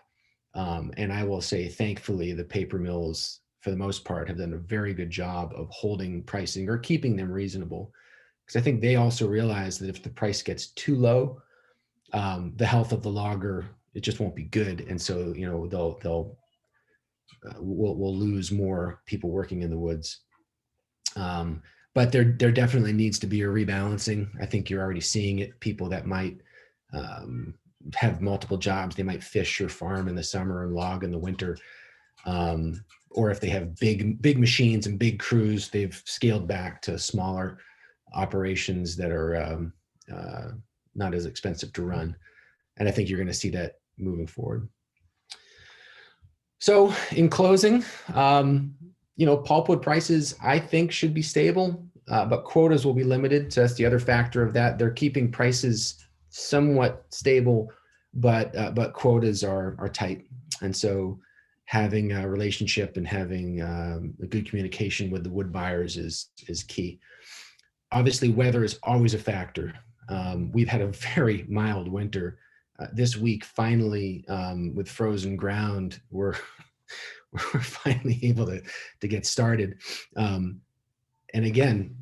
Speaker 7: And I will say, thankfully, the paper mills, for the most part, have done a very good job of holding pricing or keeping them reasonable. Because I think they also realize that if the price gets too low, the health of the logger, it just won't be good. And so, we'll lose more people working in the woods. But there definitely needs to be a rebalancing. I think you're already seeing it. People that might have multiple jobs, they might fish or farm in the summer and log in the winter. Or if they have big machines and big crews, they've scaled back to smaller operations that are not as expensive to run. And I think you're going to see that moving forward. So in closing, pulpwood prices, I think, should be stable, but quotas will be limited. So that's the other factor of that. They're keeping prices somewhat stable, but quotas are tight. And so having a relationship and having a good communication with the wood buyers is key. Obviously, weather is always a factor. We've had a very mild winter. This week, finally, with frozen ground, we're finally able to get started. And again,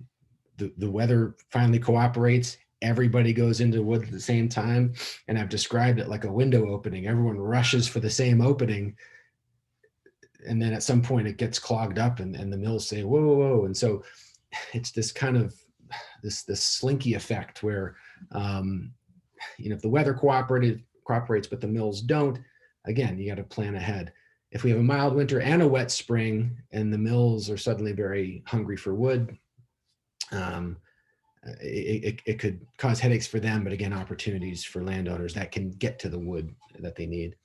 Speaker 7: the weather finally cooperates. Everybody goes into wood at the same time. And I've described it like a window opening. Everyone rushes for the same opening. And then at some point it gets clogged up and the mills say, whoa, whoa, whoa. And so it's this kind of this slinky effect where, if the weather cooperates, but the mills don't, again, you got to plan ahead. If we have a mild winter and a wet spring and the mills are suddenly very hungry for wood, it could cause headaches for them, but again, opportunities for landowners that can get to the wood that they need.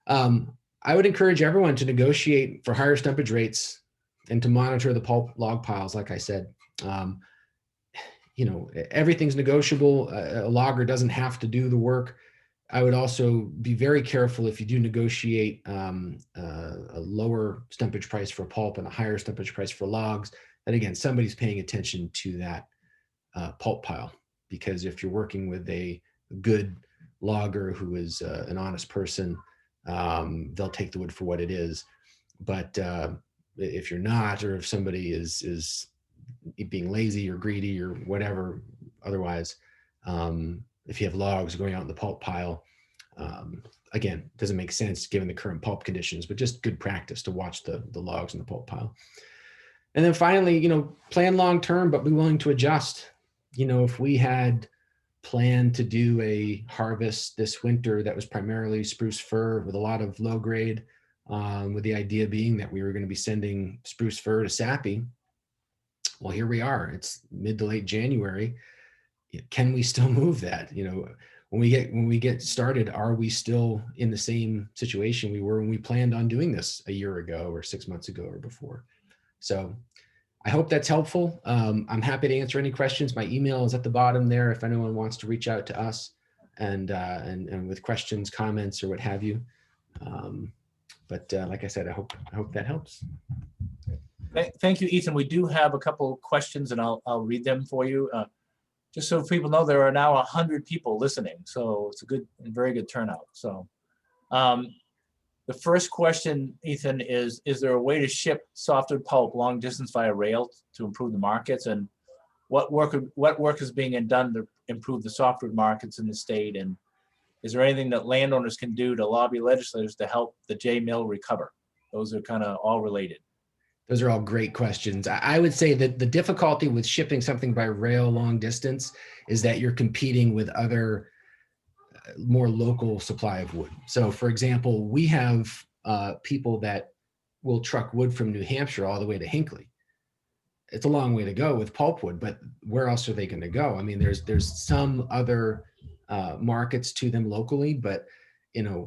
Speaker 7: I would encourage everyone to negotiate for higher stumpage rates and to monitor the pulp log piles, like I said. Everything's negotiable. A logger doesn't have to do the work. I would also be very careful if you do negotiate a lower stumpage price for pulp and a higher stumpage price for logs, that again, somebody's paying attention to that pulp pile. Because if you're working with a good logger who is an honest person, they'll take the wood for what it is. But if you're not, or if somebody is being lazy or greedy or whatever, otherwise, if you have logs going out in the pulp pile, again, doesn't make sense given the current pulp conditions, but just good practice to watch the logs in the pulp pile. And then finally, plan long-term, but be willing to adjust. If we had planned to do a harvest this winter that was primarily spruce fir with a lot of low grade, with the idea being that we were going to be sending spruce fir to Sappi. Well, here we are. It's mid to late January. Can we still move that? When we get started, are we still in the same situation we were when we planned on doing this a year ago or 6 months ago or before? So I hope that's helpful. I'm happy to answer any questions. My email is at the bottom there if anyone wants to reach out to us and with questions, comments, or what have you. But like I said, I hope that helps.
Speaker 2: Thank you, Ethan. We do have a couple of questions and I'll read them for you. Just so people know, there are now 100 people listening. So it's a very good turnout. So the first question, Ethan, is there a way to ship softwood pulp long distance via rail to improve the markets? And what work is being done to improve the softwood markets in the state? And is there anything that landowners can do to lobby legislators to help the J mill recover? Those are kind of all related.
Speaker 7: Those are all great questions. I would say that the difficulty with shipping something by rail long distance is that you're competing with other more local supply of wood. So for example, we have people that will truck wood from New Hampshire all the way to Hinckley. It's a long way to go with pulpwood, but where else are they going to go? I mean, there's some other markets to them locally, but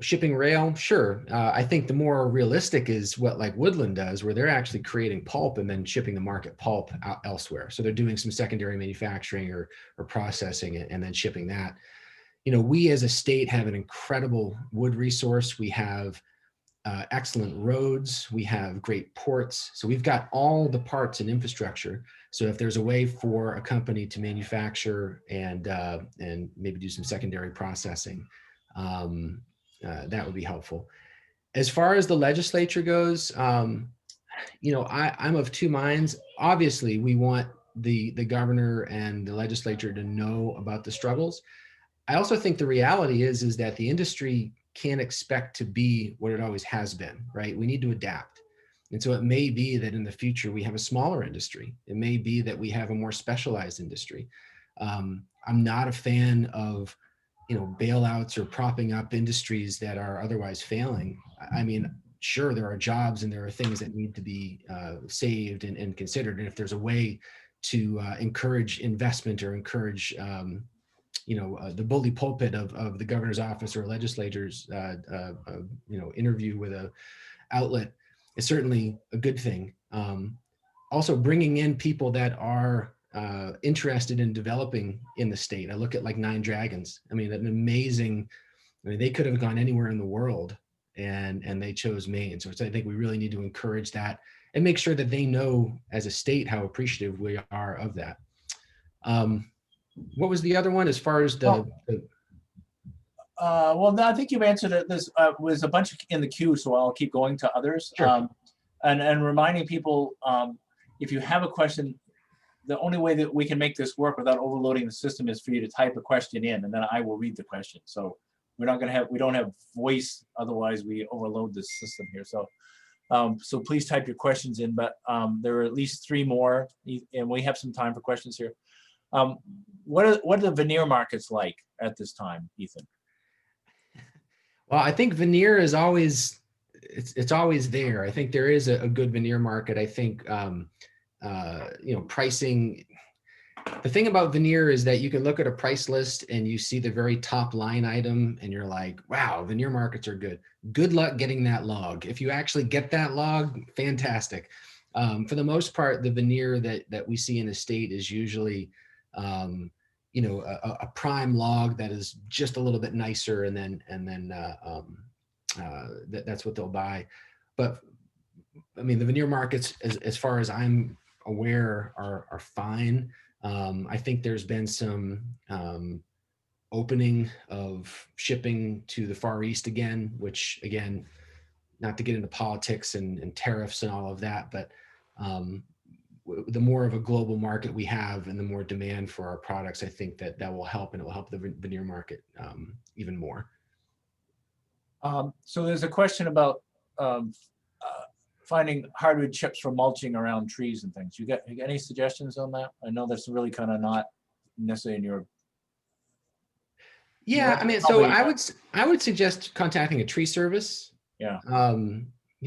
Speaker 7: shipping rail, sure. I think the more realistic is what like Woodland does, where they're actually creating pulp and then shipping the market pulp out elsewhere. So they're doing some secondary manufacturing or processing it and then shipping that. We as a state have an incredible wood resource. We have excellent roads. We have great ports. So we've got all the parts and infrastructure. So if there's a way for a company to manufacture and maybe do some secondary processing, that would be helpful. As far as the legislature goes, I'm of two minds. Obviously, we want the governor and the legislature to know about the struggles. I also think the reality is that the industry can't expect to be what it always has been, right? We need to adapt. And so it may be that in the future we have a smaller industry. It may be that we have a more specialized industry. I'm not a fan of bailouts or propping up industries that are otherwise failing. I mean, sure, there are jobs and there are things that need to be saved and considered. And if there's a way to encourage investment or encourage, the bully pulpit of the governor's office or legislators, interview with a outlet is certainly a good thing. Also, bringing in people that are interested in developing in the state. I look at like Nine Dragons. I mean, they could have gone anywhere in the world and they chose Maine. So I think we really need to encourage that and make sure that they know as a state how appreciative we are of that. What was the other one as far as the
Speaker 2: well, I think you've answered it. There's was a bunch in the queue, so I'll keep going to others.
Speaker 7: Sure.
Speaker 2: And reminding people, if you have a question, the only way that we can make this work without overloading the system is for you to type a question in, and then I will read the question. So we don't have voice, otherwise we overload the system here. So so please type your questions in, but there are at least 3 more, and we have some time for questions here. What are the veneer markets like at this time, Ethan?
Speaker 7: Well, I think veneer is always, it's always there. I think there is a good veneer market. I think, pricing, the thing about veneer is that you can look at a price list and you see the very top line item and you're like, wow, veneer markets are good. Good luck getting that log. If you actually get that log, fantastic. For the most part, the veneer that we see in a state is usually, a prime log that is just a little bit nicer, and then that's what they'll buy. But I mean, the veneer markets, as far as I'm aware, are fine. I think there's been some opening of shipping to the Far East again, which again, not to get into politics and tariffs and all of that, but the more of a global market we have and the more demand for our products, I think that will help, and it will help the veneer market even more.
Speaker 2: So there's a question about finding hardwood chips for mulching around trees and things. You got any suggestions on that? I know that's really kind of not necessarily in your.
Speaker 7: Yeah, I mean, so I would suggest contacting a tree service.
Speaker 2: Yeah.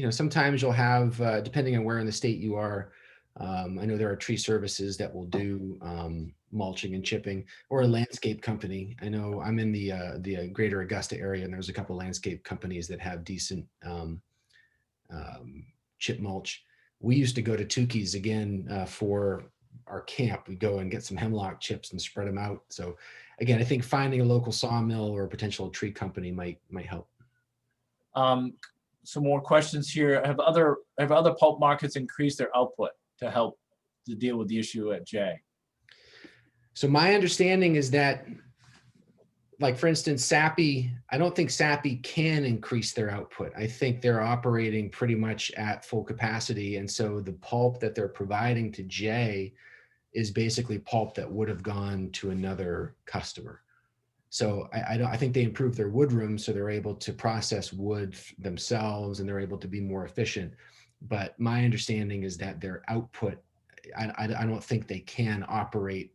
Speaker 7: Sometimes you'll have, depending on where in the state you are, I know there are tree services that will do mulching and chipping, or a landscape company. I know I'm in the greater Augusta area, and there's a couple landscape companies that have decent chip mulch. We used to go to Tukey's again for our camp. We go and get some hemlock chips and spread them out. So again, I think finding a local sawmill or a potential tree company might help.
Speaker 2: Some more questions here. Have other pulp markets increased their output to help to deal with the issue at J?
Speaker 7: So my understanding is that, like for instance, Sappi, I don't think Sappi can increase their output. I think they're operating pretty much at full capacity. And so the pulp that they're providing to J is basically pulp that would have gone to another customer. So I think they improved their wood room, so they're able to process wood themselves and they're able to be more efficient. But my understanding is that their output, I don't think they can operate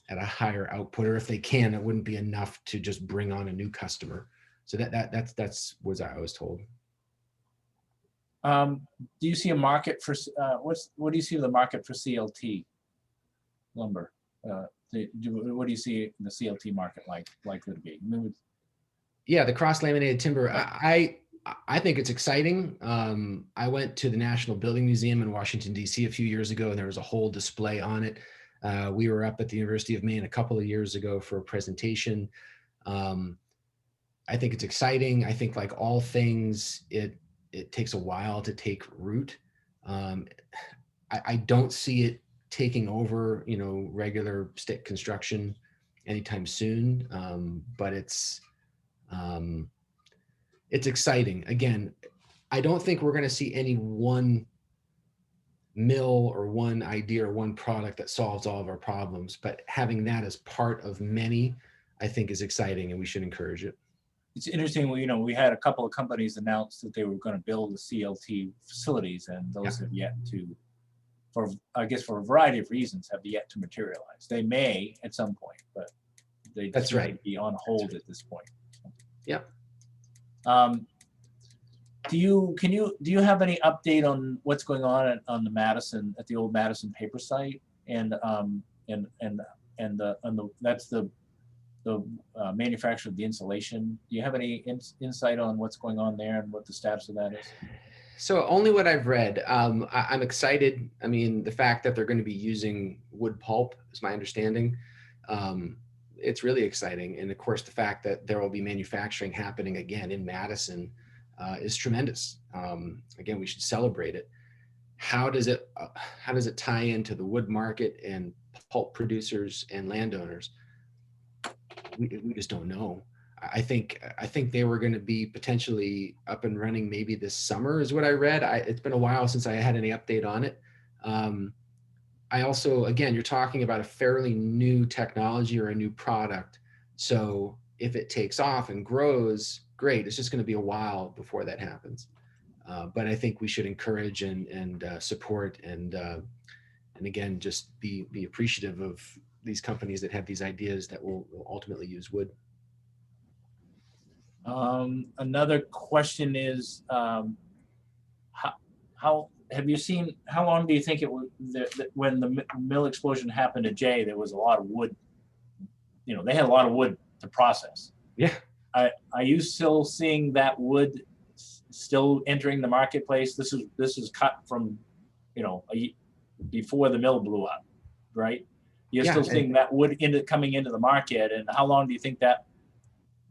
Speaker 7: at a higher output, or if they can, it wouldn't be enough to just bring on a new customer. So that's what I was told.
Speaker 2: Do you see a market for what do you see the market for CLT lumber? What do you see the CLT market likely to be?
Speaker 7: Yeah, the cross-laminated timber. I think it's exciting. I went to the National Building Museum in Washington, D.C. a few years ago, and there was a whole display on it. We were up at the University of Maine a couple of years ago for a presentation. I think it's exciting. I think, like all things, it takes a while to take root. I don't see it taking over, regular stick construction anytime soon. But it's exciting. Again, I don't think we're going to see any one mill or one idea or one product that solves all of our problems, but having that as part of many, I think is exciting, and we should encourage it.
Speaker 2: It's interesting. We had a couple of companies announce that they were going to build the CLT facilities, and those have yet to, for a variety of reasons, have yet to materialize. They may at some point, but they
Speaker 7: That's right.
Speaker 2: Be on hold at this point.
Speaker 7: Yep.
Speaker 2: Do you have any update on what's going on at the old Madison paper site, and that's the manufacturer of the insulation? Do you have any insight on what's going on there and what the status of that is?
Speaker 7: So only what I've read. I'm excited. I mean, the fact that they're going to be using wood pulp is my understanding. It's really exciting. And of course, the fact that there will be manufacturing happening again in Madison is tremendous. Again, we should celebrate it. How does it tie into the wood market and pulp producers and landowners? We just don't know. I think they were going to be potentially up and running maybe this summer is what I read. It's been a while since I had any update on it. I also, again, you're talking about a fairly new technology or a new product. So if it takes off and grows, great. It's just going to be a while before that happens. But I think we should encourage and support and again, just be appreciative of these companies that have these ideas that will ultimately use wood.
Speaker 2: Another question is, how have you seen, how long do you think it was when the mill explosion happened at Jay, there was a lot of wood, they had a lot of wood to process.
Speaker 7: Yeah.
Speaker 2: Are you still seeing that wood still entering the marketplace? This is cut from, before the mill blew up, right? You're
Speaker 7: Yeah,
Speaker 2: still seeing that wood coming into the market, and how long do you think that?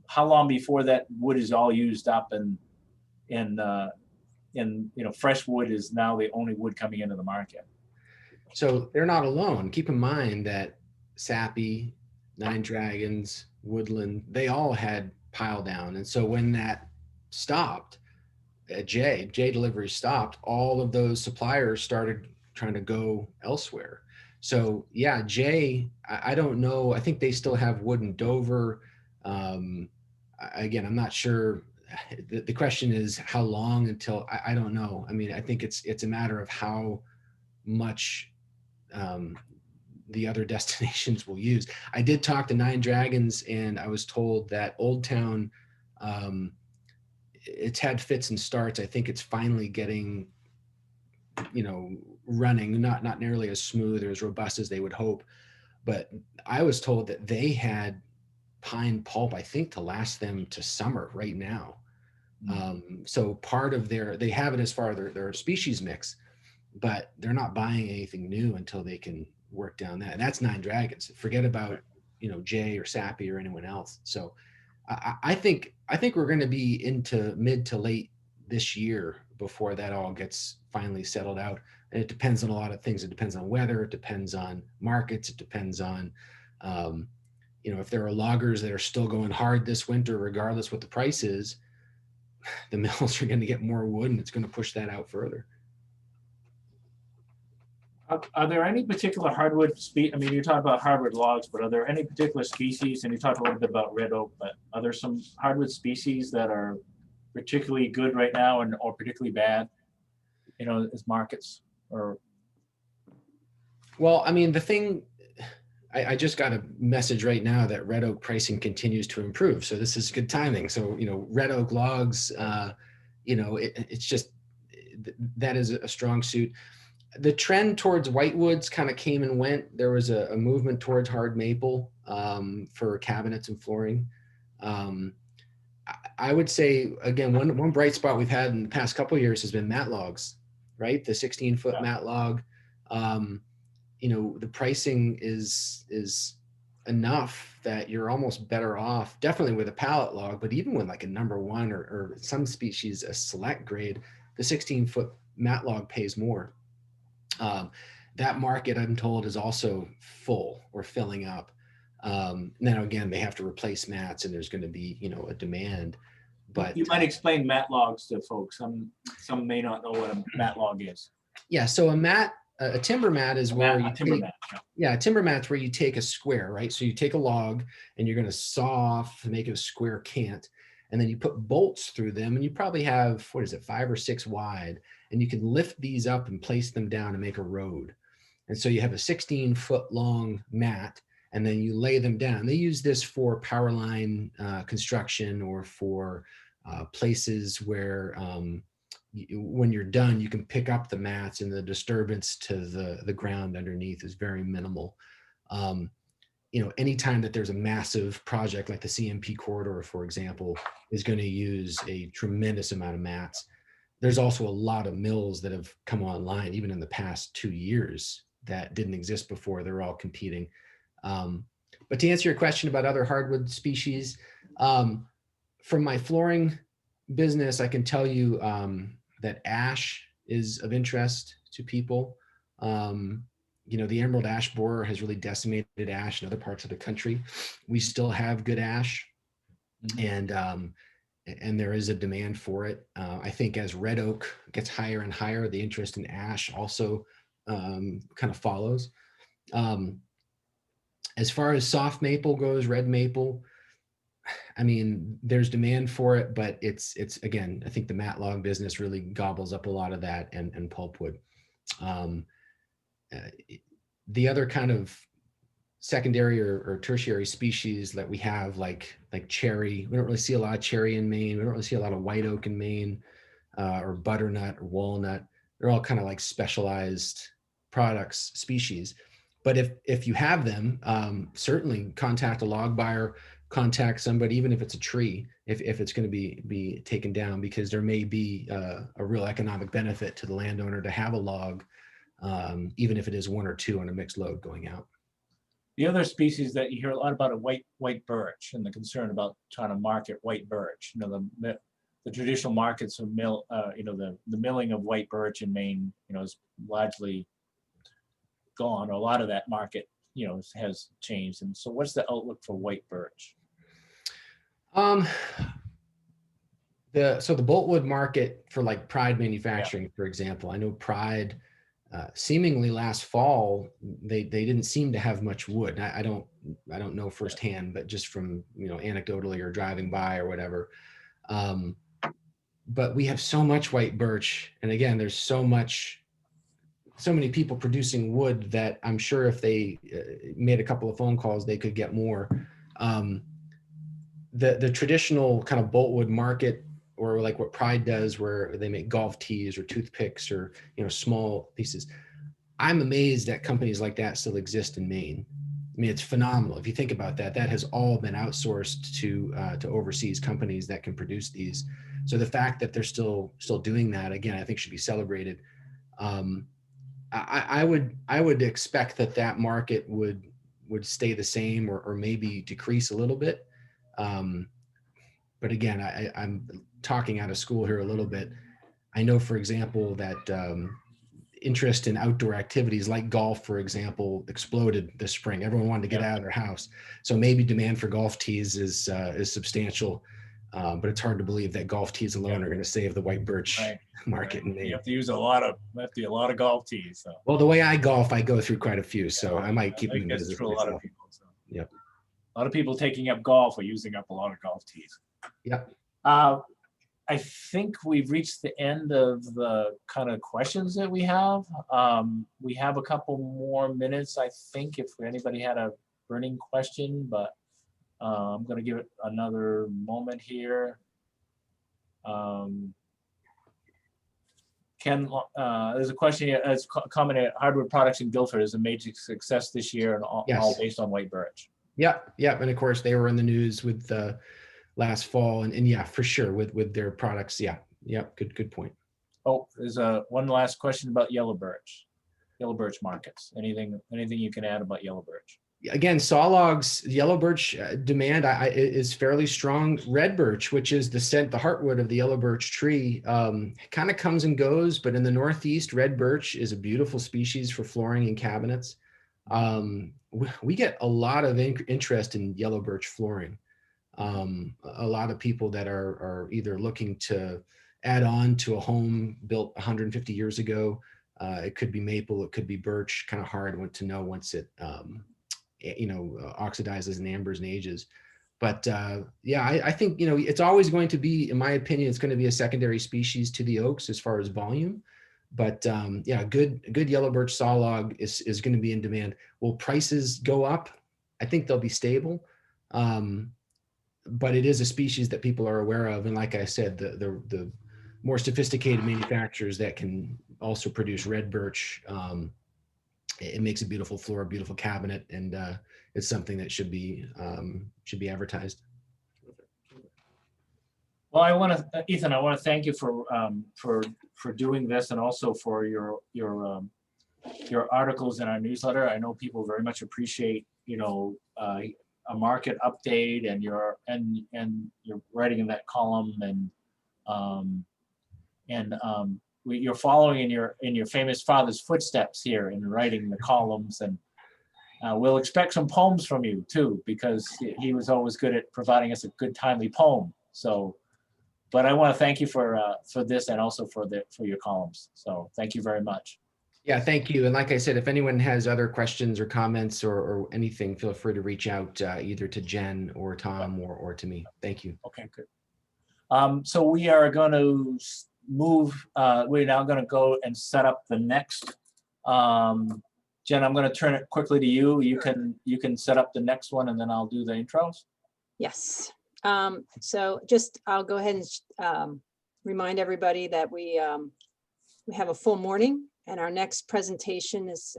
Speaker 2: How long before that wood is all used up and fresh wood is now the only wood coming into the market?
Speaker 7: So they're not alone. Keep in mind that Sappi, Nine Dragons, Woodland, they all had pile down. And so when that stopped, J delivery stopped, all of those suppliers started trying to go elsewhere. So yeah, J, I don't know. I think they still have wood in Dover. Again, I'm not sure. The question is how long until, I don't know. I mean, I think it's a matter of how much the other destinations will use. I did talk to Nine Dragons, and I was told that Old Town, it's had fits and starts. I think it's finally getting, running, not nearly as smooth or as robust as they would hope. But I was told that they had pine pulp, I think, to last them to summer right now. So part of they have it as far as their species mix, but they're not buying anything new until they can work down that. And that's Nine Dragons. Forget about, Jay or Sappi or anyone else. So I think we're going to be into mid to late this year before that all gets finally settled out. And it depends on a lot of things. It depends on weather. It depends on markets. It depends on, if there are loggers that are still going hard this winter, regardless what the price is, the mills are going to get more wood, and it's going to push that out further.
Speaker 2: Are there any particular hardwood I mean, you talk about hardwood logs, but are there any particular species? And you talked a little bit about red oak, but are there some hardwood species that are particularly good right now or particularly bad, as markets? Or
Speaker 7: well, I mean, the thing, I just got a message right now that red oak pricing continues to improve. So this is good timing. So, red oak logs, it's just, that is a strong suit. The trend towards whitewoods kind of came and went. There was a movement towards hard maple for cabinets and flooring. I would say, again, one bright spot we've had in the past couple of years has been mat logs, right? The 16-foot mat log. The pricing is enough that you're almost better off, definitely with a pallet log, but even with like a number one or some species, a select grade, the 16-foot mat log pays more. That market, I'm told, is also full or filling up. Now, again, they have to replace mats, and there's going to be, a demand. But
Speaker 2: you might explain mat logs to folks. Some may not know what a mat log is.
Speaker 7: Yeah, so a timber mat is where you
Speaker 2: timber mat.
Speaker 7: Yeah, a timber mat's where you take a square, right? So you take a log and you're going to saw off to make it a square cant, and then you put bolts through them, and you probably have 5 or 6 wide, and you can lift these up and place them down to make a road. And so you have a 16-foot long mat, and then you lay them down. They use this for power line construction or for places where when you're done, you can pick up the mats, and the disturbance to the ground underneath is very minimal. Anytime that there's a massive project like the CMP corridor, for example, is going to use a tremendous amount of mats. There's also a lot of mills that have come online, even in the past 2 years, that didn't exist before. They're all competing. But to answer your question about other hardwood species, from my flooring business, I can tell you that ash is of interest to people. The emerald ash borer has really decimated ash in other parts of the country. We still have good ash, and there is a demand for it. I think as red oak gets higher and higher, the interest in ash also kind of follows. As far as soft maple goes, red maple, I mean, there's demand for it, but it's again, I think the mat log business really gobbles up a lot of that, and pulpwood. The other kind of secondary or tertiary species that we have, like cherry, we don't really see a lot of cherry in Maine. We don't really see a lot of white oak in Maine, or butternut or walnut. They're all kind of like specialized products, species. But if you have them, certainly contact a log buyer, contact somebody, even if it's a tree, if it's going to be taken down, because there may be a real economic benefit to the landowner to have a log, even if it is one or two on a mixed load going out.
Speaker 2: The other species that you hear a lot about are white birch, and the concern about trying to market white birch. You know, the traditional markets of the milling of white birch in Maine, is largely gone. A lot of that market, has changed. And so what's the outlook for white birch?
Speaker 7: The boltwood market for like Pride manufacturing, for example, I know Pride seemingly last fall, they didn't seem to have much wood. I don't know firsthand, but just from, anecdotally or driving by or whatever. But we have so much white birch. And again, there's so many people producing wood that I'm sure if they made a couple of phone calls, they could get more. The traditional kind of boltwood market, or like what Pride does, where they make golf tees or toothpicks or, small pieces. I'm amazed that companies like that still exist in Maine. I mean, it's phenomenal. If you think about that, that has all been outsourced to overseas companies that can produce these. So the fact that they're still doing that, again, I think should be celebrated. I would expect that market would stay the same or maybe decrease a little bit. But again, I'm talking out of school here a little bit. I know, for example, that interest in outdoor activities like golf, for example, exploded this spring. Everyone wanted to get out of their house. So maybe demand for golf tees is substantial, but it's hard to believe that golf tees alone are going to save the white birch market in Maine.
Speaker 2: You have to use a lot of golf tees. So.
Speaker 7: Well, the way I golf, I go through quite a few, so I might keep them in business.
Speaker 2: A lot of people. So.
Speaker 7: Yep.
Speaker 2: A lot of people taking up golf are using up a lot of golf tees.
Speaker 7: Yep.
Speaker 2: I think we've reached the end of the kind of questions that we have. We have a couple more minutes, I think, if anybody had a burning question, but I'm going to give it another moment here. There's a question here, as commented, hardwood products in Guilford is a major success this year, and all based on white birch.
Speaker 7: Yep. And of course, they were in the news with last fall, and yeah, for sure, with their products. Good point.
Speaker 2: Oh, there's one last question about yellow birch markets. Anything you can add about yellow birch?
Speaker 7: Again, saw logs, yellow birch demand is fairly strong. Red birch, which is the heartwood of the yellow birch tree, kind of comes and goes, but in the Northeast, red birch is a beautiful species for flooring and cabinets. We get a lot of interest in yellow birch flooring. A lot of people that are either looking to add on to a home built 150 years ago. It could be maple, it could be birch, kind of hard to know once it oxidizes and ambers and ages. But I think, it's always going to be, in my opinion, it's going to be a secondary species to the oaks as far as volume. But good yellow birch saw log is going to be in demand. Will prices go up? I think they'll be stable. But it is a species that people are aware of. And like I said, the more sophisticated manufacturers that can also produce red birch, it makes a beautiful floor, a beautiful cabinet, and it's something that should be advertised.
Speaker 2: Well, Ethan, I want to thank you for doing this, and also for your articles in our newsletter. I know people very much appreciate, a market update, and your writing in that column, and you're following in your famous father's footsteps here in writing the columns, and we'll expect some poems from you too, because he was always good at providing us a good timely poem. So, but I want to thank you for this, and also for your columns. So thank you very much.
Speaker 7: Yeah, thank you. And like I said, if anyone has other questions or comments or anything, feel free to reach out either to Jen or Tom or to me. Thank you.
Speaker 2: Okay, good. So we are going to move, we're now going to go and set up the next. Jen, I'm going to turn it quickly to you. You can set up the next one and then I'll do the intros.
Speaker 1: Yes. So I'll go ahead and remind everybody that we have a full morning, and our next presentation is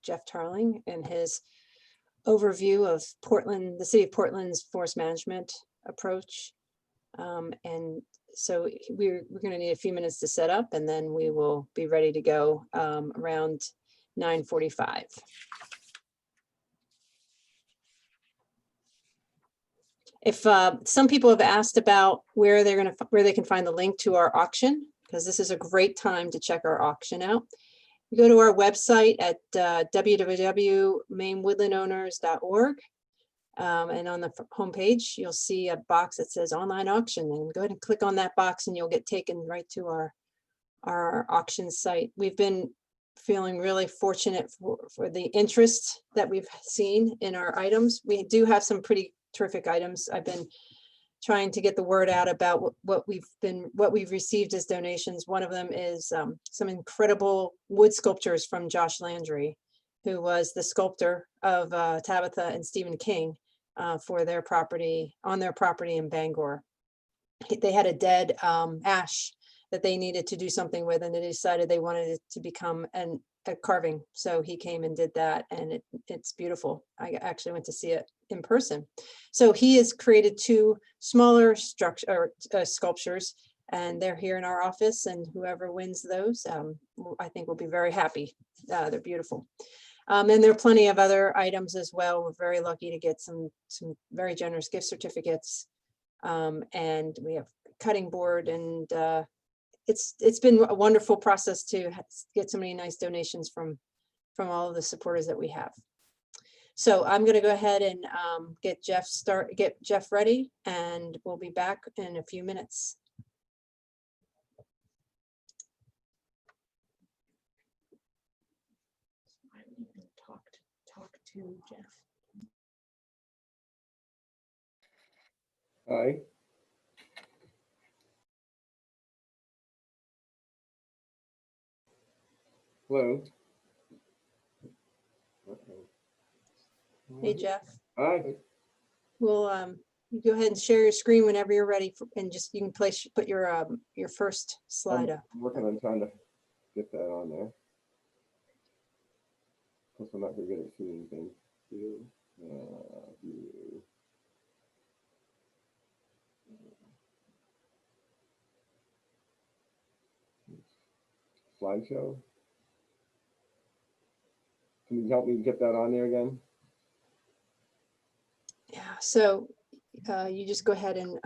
Speaker 1: Jeff Tarling and his overview of Portland, the city of Portland's forest management approach. And so we're going to need a few minutes to set up, and then we will be ready to go around 9:45. If some people have asked about where they can find the link to our auction, because this is a great time to check our auction out. You go to our website at www.mainewoodlandowners.org. And on the homepage, you'll see a box that says online auction, and go ahead and click on that box and you'll get taken right to our auction site. We've been feeling really fortunate for the interest that we've seen in our items. We do have some pretty terrific items. I've been trying to get the word out about what we've received as donations. One of them is some incredible wood sculptures from Josh Landry, who was the sculptor of Tabitha and Stephen King for their property, on their property in Bangor. They had a dead ash that they needed to do something with, and they decided they wanted it to become a carving. So he came and did that, and it's beautiful. I actually went to see it in person. So he has created two smaller sculptures, and they're here in our office, and whoever wins those, I think will be very happy. They're beautiful. And there are plenty of other items as well. We're very lucky to get some very generous gift certificates. And we have cutting board, and it's been a wonderful process to get so many nice donations from all of the supporters that we have. So I'm going to go ahead and get Jeff ready, and we'll be back in a few minutes.
Speaker 3: I don't even talk to Jeff.
Speaker 8: Hi. Hello.
Speaker 1: Hey, Jeff.
Speaker 8: Hi.
Speaker 1: We'll you go ahead and share your screen whenever you're ready, and just you can put your first slide up.
Speaker 8: I'm working on trying to get that on there. Plus, I'm not very good at seeing things. View. View. Slideshow. Can you help me get that on there again?
Speaker 1: Yeah, so you just go ahead and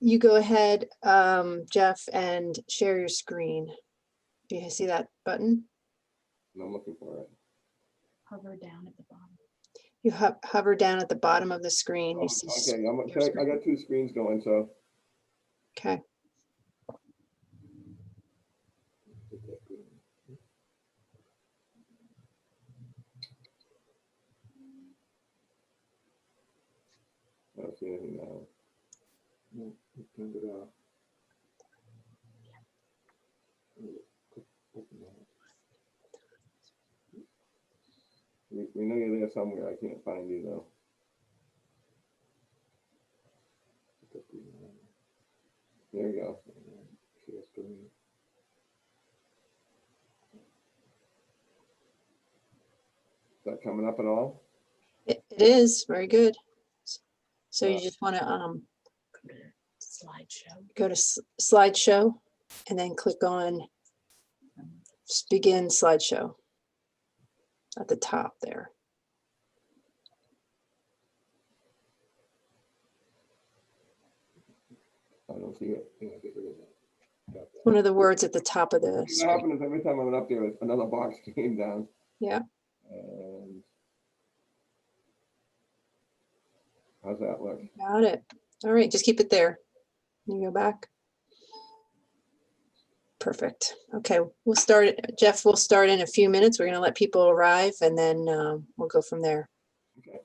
Speaker 1: you go ahead, Jeff, and share your screen. Do you see that button?
Speaker 8: No, I'm looking for it.
Speaker 3: Hover down at the bottom.
Speaker 1: You hover down at the bottom of the screen.
Speaker 8: Oh,
Speaker 1: You see
Speaker 8: okay, I got two screens going, so.
Speaker 1: okay.
Speaker 8: I don't see anything now. No, it turned it off. We know you're there somewhere. I can't find you though. There you go. Share screen. Is that coming up at all?
Speaker 1: It is very good. So you just want to
Speaker 3: Slideshow.
Speaker 1: go to slideshow, and then click on begin slideshow at the top there.
Speaker 8: I don't see it. Yeah, get rid of that.
Speaker 1: One of the words at the top of the
Speaker 8: What
Speaker 1: screen.
Speaker 8: happened is every time I went up there, another box came down.
Speaker 1: Yeah.
Speaker 8: And how's that look?
Speaker 1: Got it. All right, just keep it there. You go back. Perfect. Okay, we'll start, Jeff, we'll start in a few minutes. We're going to let people arrive and then we'll go from there.
Speaker 8: Okay.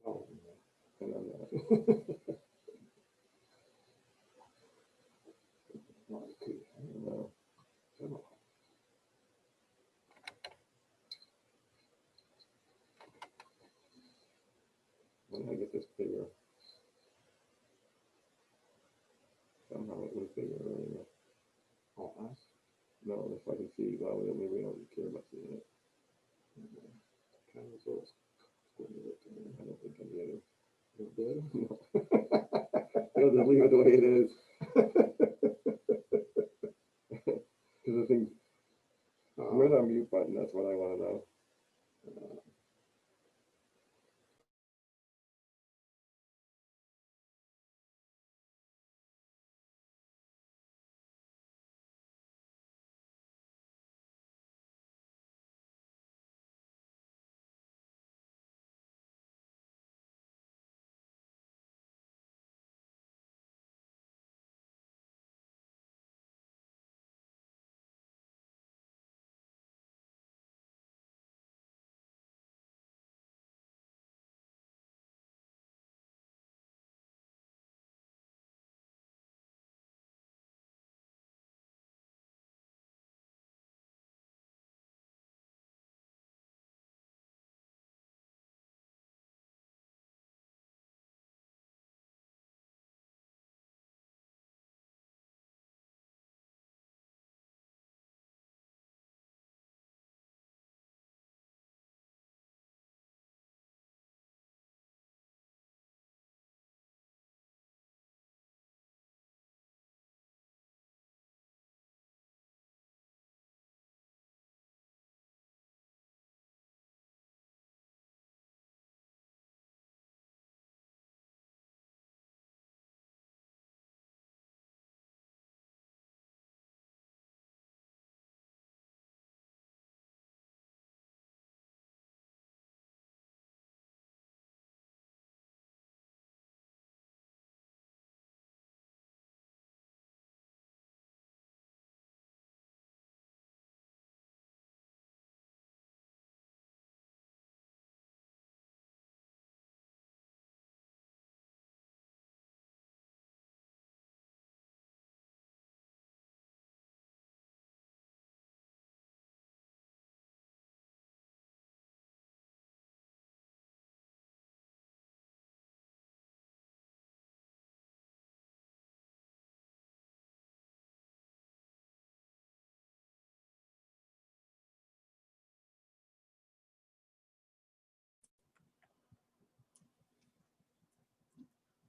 Speaker 8: Oh, no. No. When I get this bigger, somehow it was bigger earlier. Oh, us? No, if I can see, well, maybe we don't care about seeing it. Kind of so I don't think I'm getting it good. I'll just leave it the way it is. Because the thing, where's our mute button? That's what I want to know.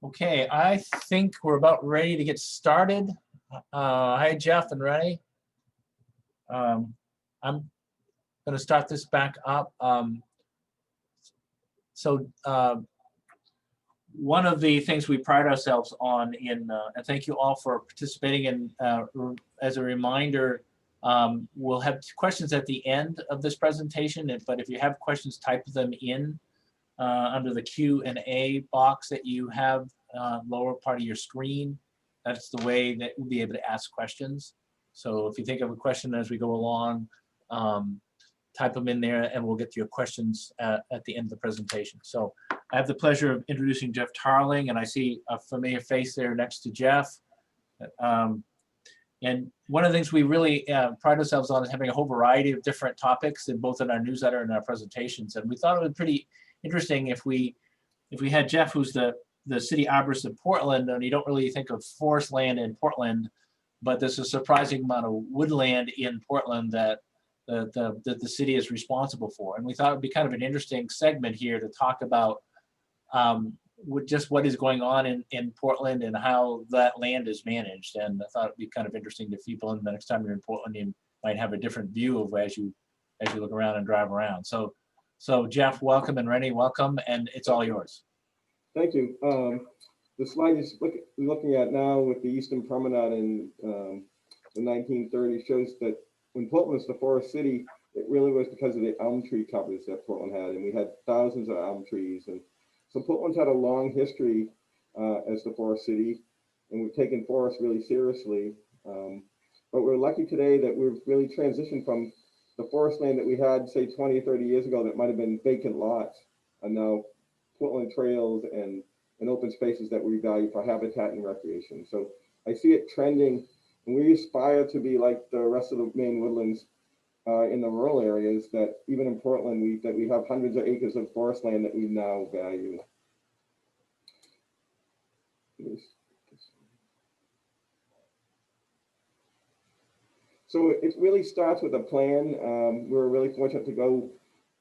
Speaker 2: Okay, I think we're about ready to get started. Hi, Jeff and Rennie. I'm going to start this back up. One of the things we pride ourselves on in, and thank you all for participating in, as a reminder, we'll have questions at the end of this presentation, but if you have questions, type them in under the Q&A box that you have lower part of your screen. That's the way that we'll be able to ask questions. So if you think of a question as we go along, type them in there and we'll get to your questions at the end of the presentation. So I have the pleasure of introducing Jeff Tarling, and I see a familiar face there next to Jeff. And one of the things we really pride ourselves on is having a whole variety of different topics in both in our newsletter and our presentations. And we thought it would be pretty interesting if we had Jeff, who's the city arborist in Portland, and you don't really think of forest land in Portland, but there's a surprising amount of woodland in Portland that the city is responsible for. And we thought it would be kind of an interesting segment here to talk about just what is going on in Portland and how that land is managed. And I thought it'd be kind of interesting to people, and the next time you're in Portland, you might have a different view of as you look around and drive around. So Jeff, welcome, and Rennie, welcome, and it's all yours.
Speaker 8: Thank you. the slide is looking at now with the Eastern Promenade in the 1930s shows that when Portland was the forest city, it really was because of the elm tree covers that Portland had, and we had thousands of elm trees. And so Portland's had a long history as the forest city, and we've taken forests really seriously. But we're lucky today that we've really transitioned from the forest land that we had, say, 20 or 30 years ago that might have been vacant lots, and now Portland trails and open spaces that we value for habitat and recreation. So I see it trending, and we aspire to be like the rest of the Maine woodlands in the rural areas, that even in Portland, we have hundreds of acres of forest land that we now value. So it really starts with a plan. We were really fortunate to go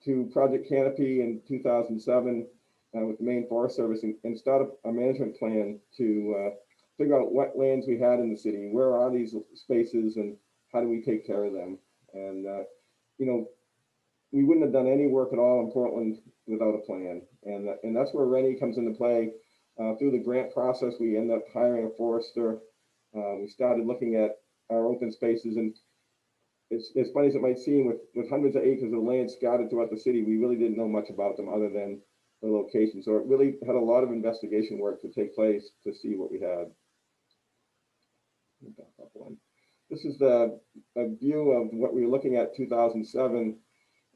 Speaker 8: to Project Canopy in 2007 with the Maine Forest Service and start a management plan to figure out what lands we had in the city, where are these spaces, and how do we take care of them. And you know, we wouldn't have done any work at all in Portland without a plan. And that's where Rennie comes into play. Through the grant process, we end up hiring a forester. We started looking at our open spaces, and it's funny as it might seem, with hundreds of acres of land scattered throughout the city, we really didn't know much about them other than the location. So it really had a lot of investigation work to take place to see what we had. This is a view of what we were looking at 2007.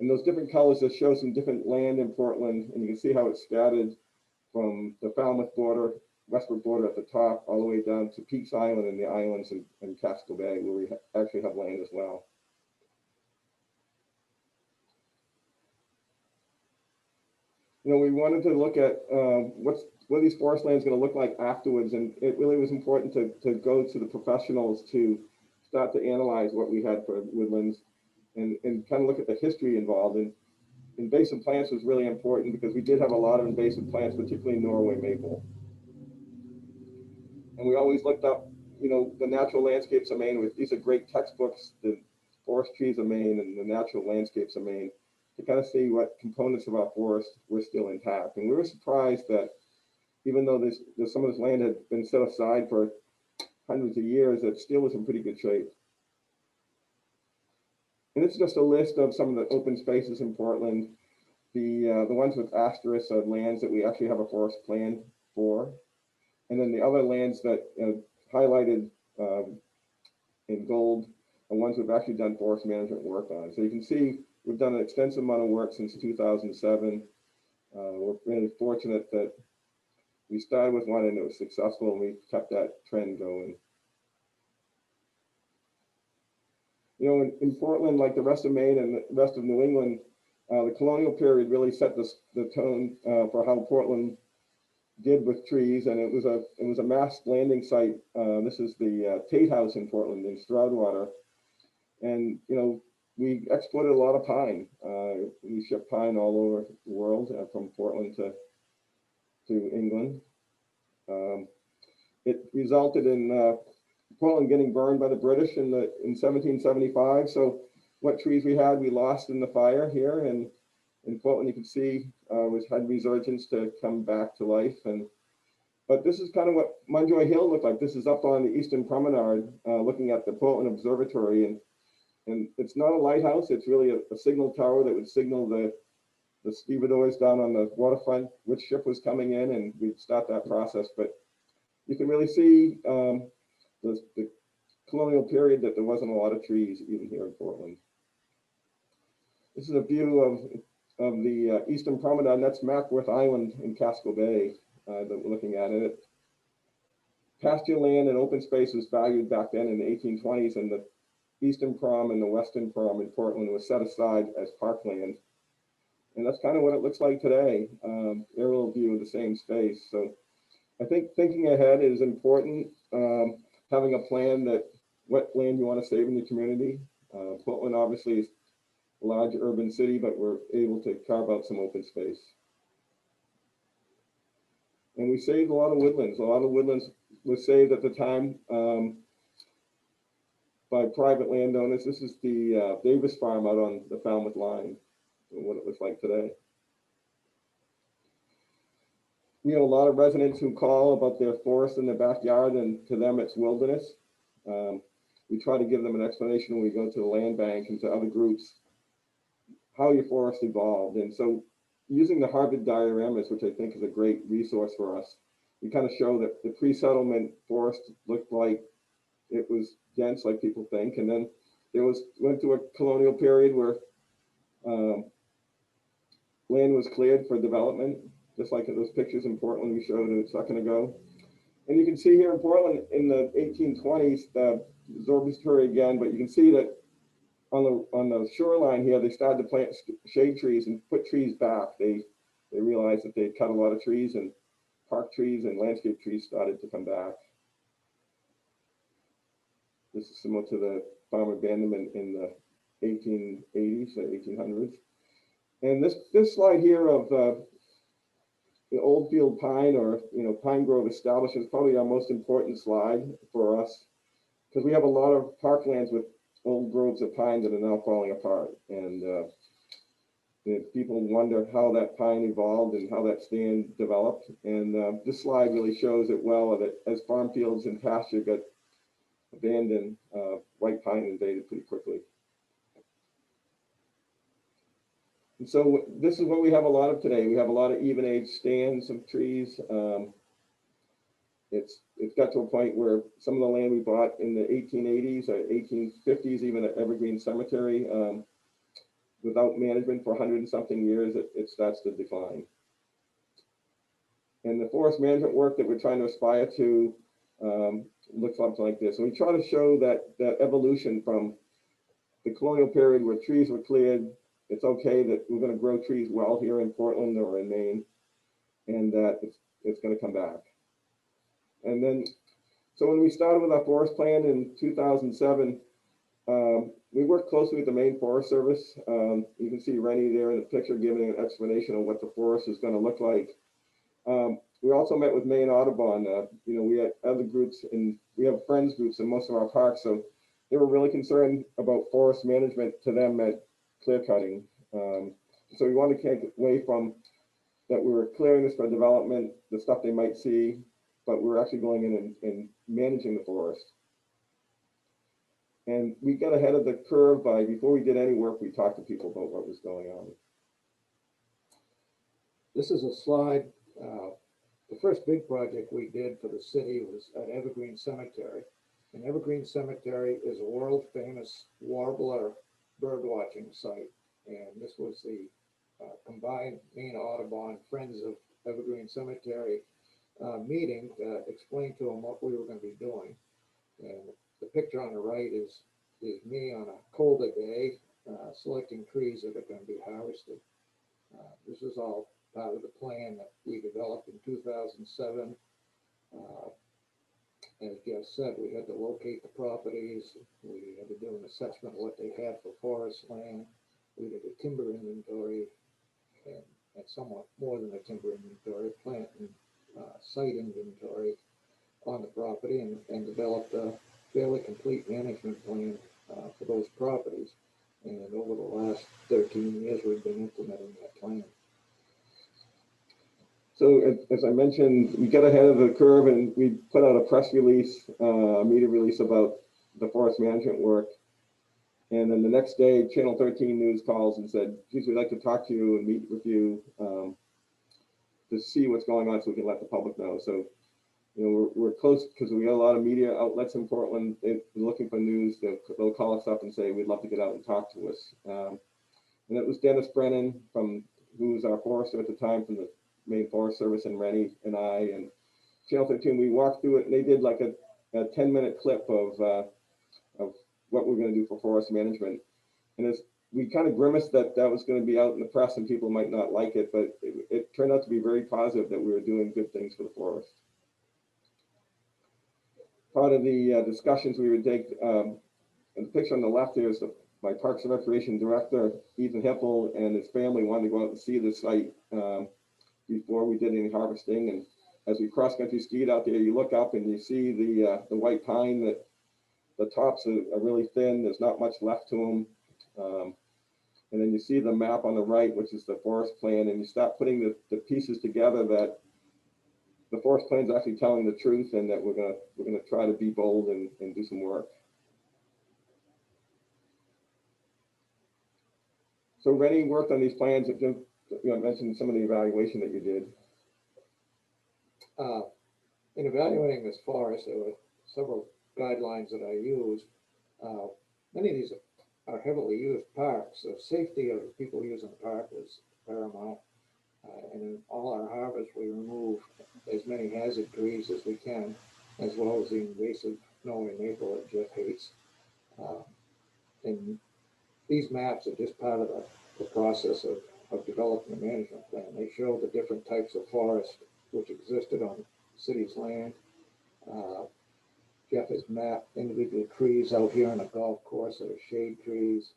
Speaker 8: And those different colors just show some different land in Portland. And you can see how it's scattered from the Falmouth border, westward border at the top, all the way down to Peaks Island and the islands in Casco Bay, where we actually have land as well. You know, we wanted to look at what these forest lands going to look like afterwards. And it really was important to go to the professionals to start to analyze what we had for woodlands and kind of look at the history involved. And invasive plants was really important because we did have a lot of invasive plants, particularly Norway maple. And we always looked up, you know, the natural landscapes of Maine. These are great textbooks, the forest trees of Maine and the natural landscapes of Maine, to kind of see what components of our forest were still intact. And we were surprised that even though some of this land had been set aside for hundreds of years, it still was in pretty good shape. And it's just a list of some of the open spaces in Portland. The ones with asterisks are lands that we actually have a forest plan for. And then the other lands that highlighted in gold are ones we've actually done forest management work on. So you can see we've done an extensive amount of work since 2007. We're really fortunate that we started with one and it was successful, and we kept that trend going. You know, in Portland, like the rest of Maine and the rest of New England, the colonial period really set the tone for how Portland did with trees, and it was a mass landing site. This is the Tate House in Portland in Stroudwater, and you know, we exported a lot of pine. We ship pine all over the world, from Portland to England. It resulted in Portland getting burned by the British in 1775. So what trees we had, we lost in the fire here. And in Portland, you can see had resurgence to come back to life. But this is kind of what Munjoy Hill looked like. This is up on the Eastern Promenade, looking at the Portland Observatory. And it's not a lighthouse. It's really a signal tower that would signal the stevedores down on the waterfront which ship was coming in, and we'd start that process. But you can really see the colonial period that there wasn't a lot of trees even here in Portland. This is a view of the Eastern Promenade, and that's Mackworth Island in Casco Bay that we're looking at. And pasture land and open space was valued back then in the 1820s, and the Eastern Prom and the Western Prom in Portland was set aside as parkland. And that's kind of what it looks like today, aerial view of the same space. So I think thinking ahead is important, having a plan that what land you want to save in the community. Portland obviously is a large urban city, but we're able to carve out some open space. And we saved a lot of woodlands. A lot of woodlands was saved at the time by private landowners. This is the Davis Farm out on the Falmouth line, and what it looks like today. we have a lot of residents who call about their forest in their backyard, and to them it's wilderness. We try to give them an explanation when we go to the land bank and to other groups how your forest evolved. And so using the Harvard dioramas, which I think is a great resource for us, we kind of show that the pre-settlement forest looked like it was dense like people think. And then there went through a colonial period where land was cleared for development, just like in those pictures in Portland we showed a second ago. And you can see here in Portland in the 1820s, the observatory again, but you can see that on the shoreline here, they started to plant shade trees and put trees back. They realized that they cut a lot of trees, and park trees and landscape trees started to come back. This is similar to the farm abandonment in the 1880s, the 1800s. And this slide here of the old field pine, or pine grove establishment, is probably our most important slide for us, because we have a lot of parklands with old groves of pine that are now falling apart. And people wonder how that pine evolved and how that stand developed. And this slide really shows it well, that as farm fields and pasture got abandoned, white pine invaded pretty quickly. And so this is what we have a lot of today. We have a lot of even age stands of trees. It's got to a point where some of the land we bought in the 1880s or 1850s, even at Evergreen Cemetery, without management for 100 and something years, it starts to decline. And the forest management work that we're trying to aspire to looks something like this. And we try to show that evolution from the colonial period where trees were cleared. It's okay that we're going to grow trees well here in Portland or in Maine, and that it's going to come back. And then, so when we started with our forest plan in 2007, we worked closely with the Maine Forest Service. You can see Rennie there in the picture giving an explanation of what the forest is going to look like. We also met with Maine Audubon. We had other groups, and we have friends groups in most of our parks, so they were really concerned about forest management to them at clear cutting. So we wanted to take away from that we were clearing this for development, the stuff they might see, but we're actually going in and managing the forest. And we got ahead of the curve by, before we did any work, we talked to people about what was going on.
Speaker 9: This is a slide. The first big project we did for the city was at Evergreen Cemetery. And Evergreen Cemetery is a world famous warbler bird watching site. And this was the combined Maine Audubon Friends of Evergreen Cemetery meeting to explain to them what we were going to be doing. And the picture on the right is me on a colder day selecting trees that are going to be harvested. This is all part of the plan that we developed in 2007. As Jeff said, we had to locate the properties. We had to do an assessment of what they had for forest land. We did a timber inventory and somewhat more than a timber inventory, plant and site inventory on the property, and developed a fairly complete management plan for those properties. And over the last 13 years, we've been implementing that plan.
Speaker 8: So as I mentioned, we got ahead of the curve and we put out a press release, media release about the forest management work. And then the next day, Channel 13 News calls and said, geez, we'd like to talk to you and meet with you to see what's going on so we can let the public know. So, we're close because we got a lot of media outlets in Portland. They're looking for news. They'll call us up and say, we'd love to get out and talk to us. And it was Dennis Brennan, who was our forester at the time from the Maine Forest Service, and Rennie and I and Channel 13. We walked through it and they did like a 10-minute clip of what we're going to do for forest management. And we kind of grimaced that was going to be out in the press and people might not like it, but it turned out to be very positive that we were doing good things for the forest. Part of the discussions we would take, and the picture on the left here is my Parks and Recreation Director, Ethan Hippel, and his family wanted to go out and see the site before we did any harvesting. And as we cross-country skied out there, you look up and you see the white pine that the tops are really thin. There's not much left to them. And then you see the map on the right, which is the forest plan, and you start putting the pieces together that the forest plan is actually telling the truth, and that we're gonna try to be bold and do some work. So Rennie worked on these plans. You mentioned some of the evaluation that you did.
Speaker 9: In evaluating this forest, there were several guidelines that I used. Many of these are heavily used parks, so safety of the people using the park was paramount. And in all our harvests, we remove as many hazard trees as we can, as well as the invasive Norway maple that Jeff hates. And these maps are just part of the process of developing a management plan. They show the different types of forest which existed on the city's land. Jeff has mapped individual trees out here on the golf course that are shade trees.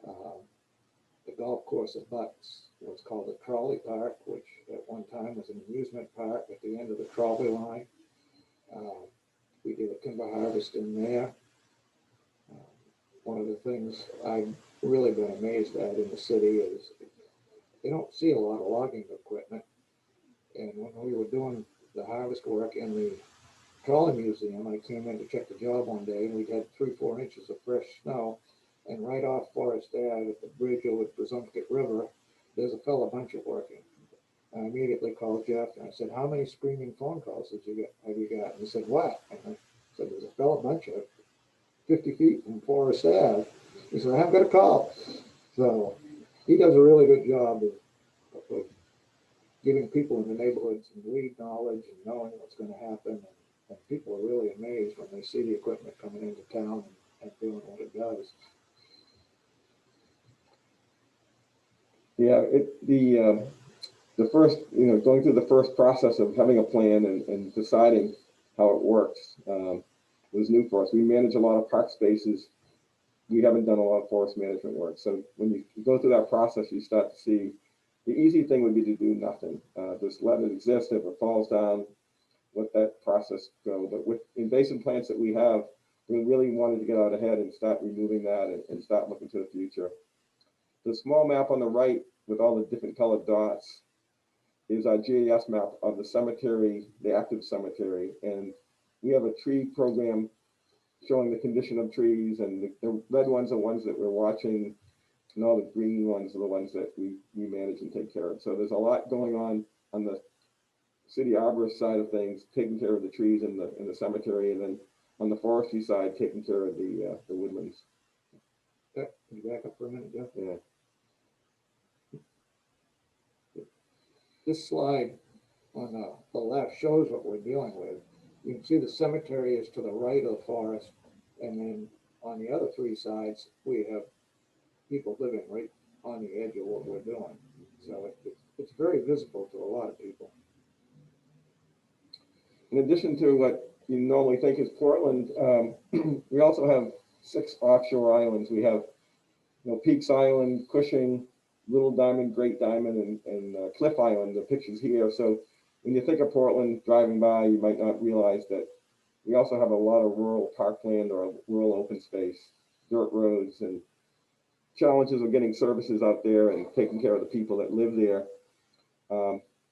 Speaker 9: The golf course abuts what's called the trolley park, which at one time was an amusement park at the end of the trolley line. We did a timber harvest in there. One of the things I've really been amazed at in the city is they don't see a lot of logging equipment. And when we were doing the harvest work in the trolley museum, I came in to check the job one day, and we had 3-4 inches of fresh snow. And right off Forest Ave at the bridge over the Presumptive River, there's a fella bunch of working. I immediately called Jeff and I said, "How many screaming phone calls have you got?" And he said, "What?" And I said, "There's a fella bunch of 50 feet from Forest Ave." He said, "I've got a call." So he does a really good job of giving people in the neighborhood some lead knowledge and knowing what's going to happen. And people are really amazed when they see the equipment coming into town and doing what it does.
Speaker 8: Yeah, the first, going through the first process of having a plan and deciding how it works was new for us. We manage a lot of park spaces. We haven't done a lot of forest management work. So when you go through that process, you start to see the easy thing would be to do nothing. Just let it exist. If it falls down, let that process go. But with invasive plants that we have, we really wanted to get out ahead and start removing that and start looking to the future. The small map on the right with all the different colored dots is our GIS map of the cemetery, the active cemetery. And we have a tree program showing the condition of trees, and the red ones are ones that we're watching, and all the green ones are the ones that we manage and take care of. So there's a lot going on the city arborist side of things, taking care of the trees in the cemetery, and then on the forestry side, taking care of the woodlands.
Speaker 9: Can you back up for a minute, Jeff?
Speaker 8: Yeah.
Speaker 9: This slide on the left shows what we're dealing with. You can see the cemetery is to the right of the forest, and then on the other 3 sides, we have people living right on the edge of what we're doing. So it's very visible to a lot of people.
Speaker 8: In addition to what you normally think is Portland, we also have 6 offshore islands. We have, Peaks Island, Cushing, Little Diamond, Great Diamond, and Cliff Island. The pictures here. So when you think of Portland driving by, you might not realize that we also have a lot of rural parkland or rural open space, dirt roads, and challenges of getting services out there and taking care of the people that live there.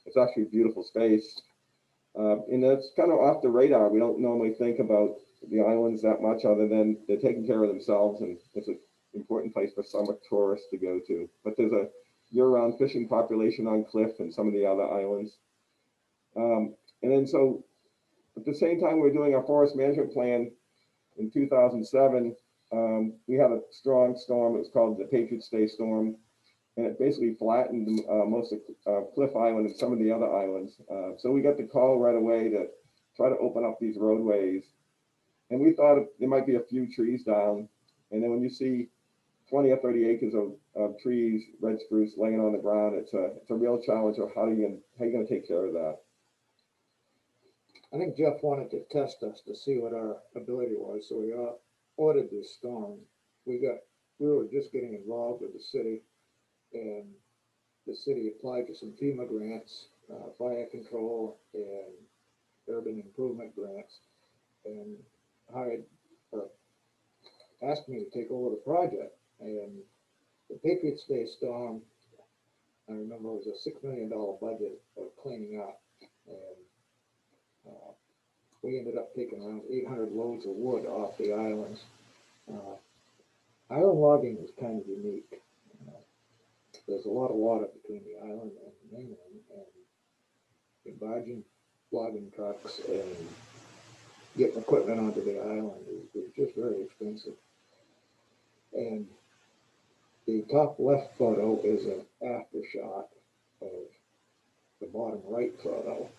Speaker 8: It's actually a beautiful space. And that's kind of off the radar. We don't normally think about the islands that much, other than they're taking care of themselves, and it's an important place for summer tourists to go to. But there's a year-round fishing population on Cliff and some of the other islands. And then so at the same time we're doing our forest management plan in 2007, we had a strong storm. It was called the Patriots Day storm. And it basically flattened most of Cliff Island and some of the other islands. So we got the call right away to try to open up these roadways. And we thought there might be a few trees down. And then when you see 20 or 30 acres of trees, red spruce laying on the ground, it's a real challenge of how are you going to take care of that?
Speaker 9: I think Jeff wanted to test us to see what our ability was. So we ordered this storm. We were just getting involved with the city. And the city applied for some FEMA grants, fire control and urban improvement grants, and asked me to take over the project. And the Patriots Day storm, I remember it was a $6 million budget of cleaning up. And we ended up taking around 800 loads of wood off the islands. Island logging is kind of unique. There's a lot of water between the island and the mainland, and barging logging trucks and getting equipment onto the island is just very expensive. And the top left photo is an after shot of the bottom right photo.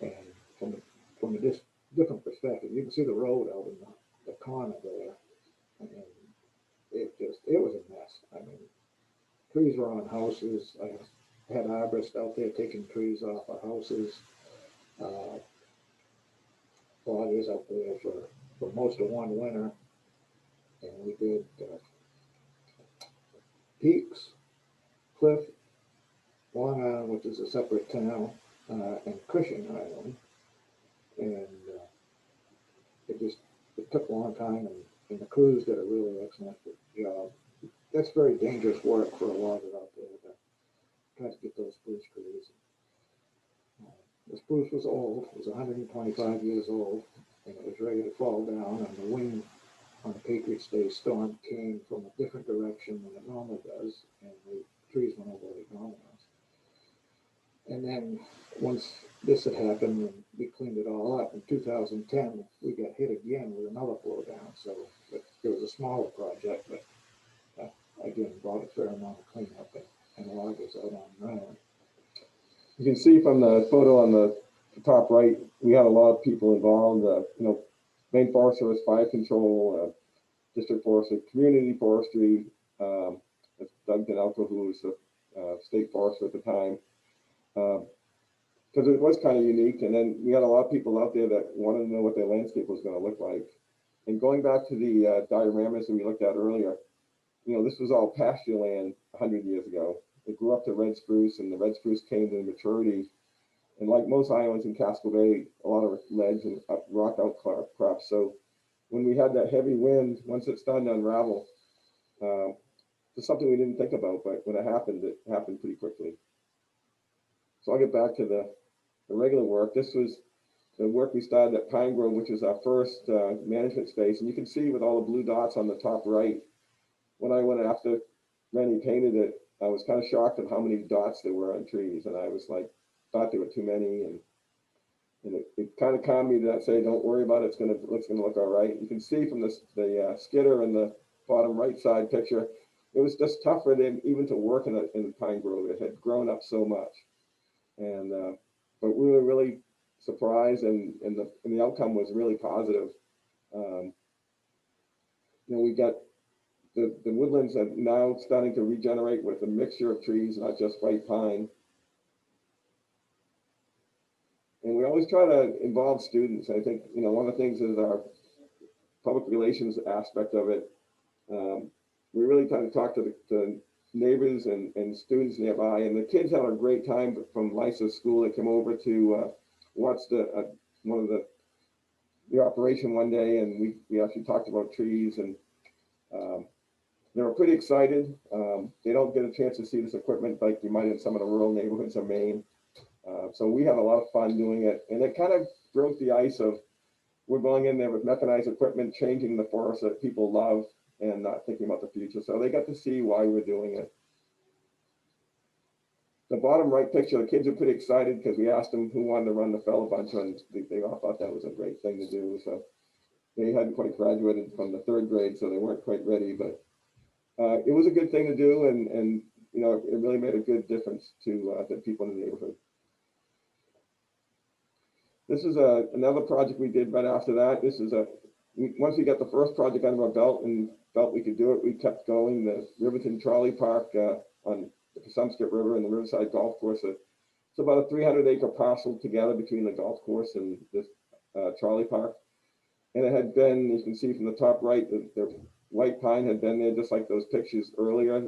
Speaker 9: And from a different perspective, you can see the road out in the corner there. And it was a mess. I mean, trees were on houses. I had arborists out there taking trees off of houses. Loggers out there for most of one winter. And we did Peaks, Cliff, Long Island, which is a separate town, and Cushing Island. And it took a long time, and the crews did a really excellent job. That's very dangerous work for a logger out there to try to get those spruce trees. The spruce was old, it was 125 years old, and it was ready to fall down, and the wind on the Patriots Day storm came from a different direction than it normally does, and the trees went over the dominoes. And then once this had happened and we cleaned it all up, in 2010, we got hit again with another blowdown. So it was a smaller project, but again, brought a fair amount of cleanup and loggers out on the island.
Speaker 8: You can see from the photo on the top right, we had a lot of people involved. Maine Forest Service, Fire Control, District Forestry, Community Forestry. That's Doug Denalco, who was the state forester at the time. Because it was kind of unique, and then we had a lot of people out there that wanted to know what their landscape was going to look like. And going back to the dioramas that we looked at earlier, this was all pasture land 100 years ago. It grew up to red spruce, and the red spruce came to maturity. And like most islands in Casco Bay, a lot of ledge and rock outcrops. So when we had that heavy wind, once it started to unravel, it's something we didn't think about, but when it happened pretty quickly. So I'll get back to the regular work. This was the work we started at Pine Grove, which is our first management space. And you can see with all the blue dots on the top right, when I went after Rennie painted it, I was kind of shocked at how many dots there were on trees. And I was like, thought there were too many. And it kind of calmed me to say, don't worry about it. It's going to look all right. You can see from the skidder in the bottom right side picture, it was just tough for them even to work in Pine Grove. It had grown up so much. And but we were really surprised, and the outcome was really positive. We got the woodlands are now starting to regenerate with a mixture of trees, not just white pine. And we always try to involve students. I think one of the things is our public relations aspect of it. We really try to talk to the neighbors and students nearby, and the kids had a great time from Lysa School. They came over to watch one of the operation one day, and we actually talked about trees, and they were pretty excited. They don't get a chance to see this equipment like you might in some of the rural neighborhoods of Maine. So we had a lot of fun doing it, and it kind of broke the ice of we're going in there with mechanized equipment, changing the forest that people love, and not thinking about the future. So they got to see why we're doing it. The bottom right picture, the kids are pretty excited because we asked them who wanted to run the fella bunch, and they all thought that was a great thing to do. So they hadn't quite graduated from the 3rd grade, so they weren't quite ready, but it was a good thing to do, and it really made a good difference to the people in the neighborhood. This is another project we did right after that. This is once we got the first project under our belt and felt we could do it, we kept going. The Riverton Trolley Park on the Pasumsket River and the Riverside Golf Course. It's about a 300-acre parcel together between the golf course and this trolley park. And it had been, you can see from the top right, the white pine had been there just like those pictures earlier.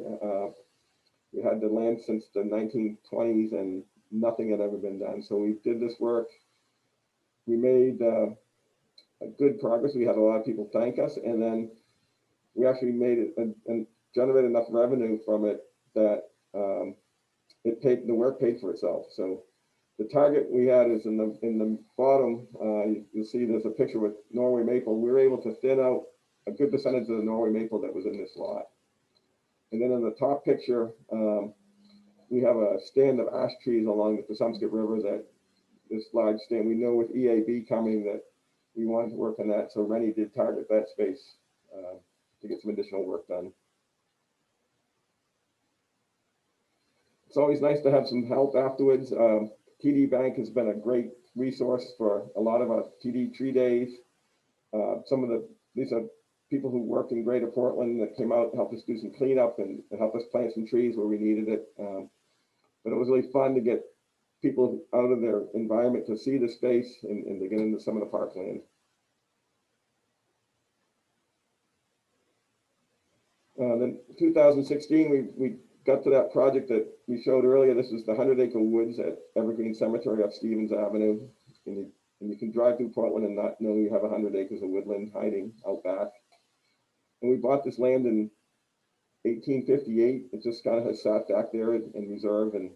Speaker 8: We had the land since the 1920s and nothing had ever been done. So we did this work. We made good progress. We had a lot of people thank us, and then we actually made it and generated enough revenue from it that the work paid for itself. So the target we had is in the bottom. You'll see there's a picture with Norway maple. We were able to thin out a good percentage of the Norway maple that was in this lot. And then in the top picture, we have a stand of ash trees along the Pasumsket River. That this large stand, we know with EAB coming that we wanted to work on that. So Rennie did target that space to get some additional work done. It's always nice to have some help afterwards. TD Bank has been a great resource for a lot of our TD tree days. These are people who worked in Greater Portland that came out and helped us do some cleanup and helped us plant some trees where we needed it. But it was really fun to get people out of their environment to see the space and to get into some of the parkland. Then 2016, we got to that project that we showed earlier. This is the 100-acre woods at Evergreen Cemetery off Stevens Avenue. And you can drive through Portland and not know you have 100 acres of woodland hiding out back. And we bought this land in 1858. It just kind of has sat back there in reserve, and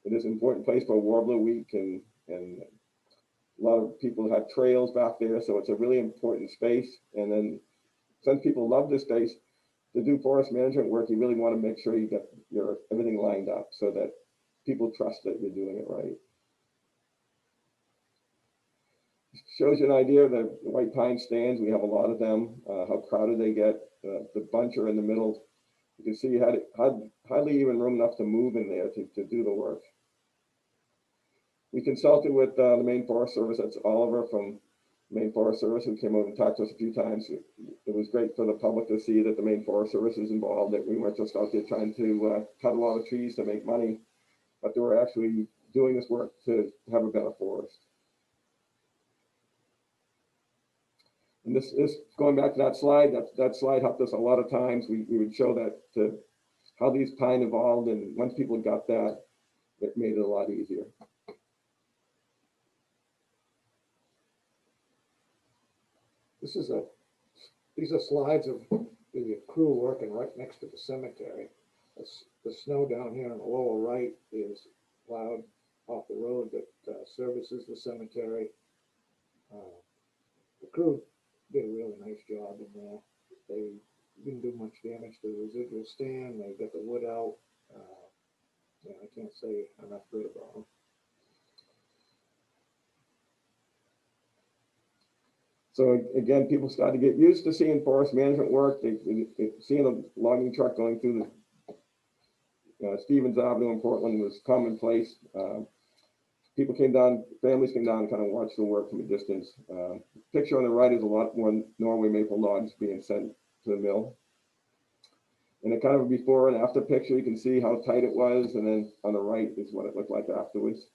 Speaker 8: it is an important place for Warbler Week, and a lot of people have trails back there, so it's a really important space. And then since people love this space, to do forest management work, you really want to make sure you get everything lined up so that people trust that you're doing it right. Shows you an idea of the white pine stands. We have a lot of them, how crowded they get. The bunch are in the middle. You can see you had hardly even room enough to move in there to do the work. We consulted with the Maine Forest Service. That's Oliver from Maine Forest Service, who came over and talked to us a few times. It was great for the public to see that the Maine Forest Service is involved, that we weren't just out there trying to cut a lot of trees to make money, but they were actually doing this work to have a better forest. And this going back to that slide, that slide helped us a lot of times. We would show that how these pine evolved, and once people got that, it made it a lot easier.
Speaker 9: These are slides of the crew working right next to the cemetery. The snow down here on the lower right is plowed off the road that services the cemetery. The crew did a really nice job in there. They didn't do much damage to the residual stand. They got the wood out. Yeah, I can't say enough good about them.
Speaker 8: So again, people started to get used to seeing forest management work. Seeing a logging truck going through the Stevens Avenue in Portland was commonplace. People came down, families came down and kind of watched the work from a distance. Picture on the right is a lot more Norway maple logs being sent to the mill. And a kind of a before and after picture, you can see how tight it was. And then on the right is what it looked like afterwards.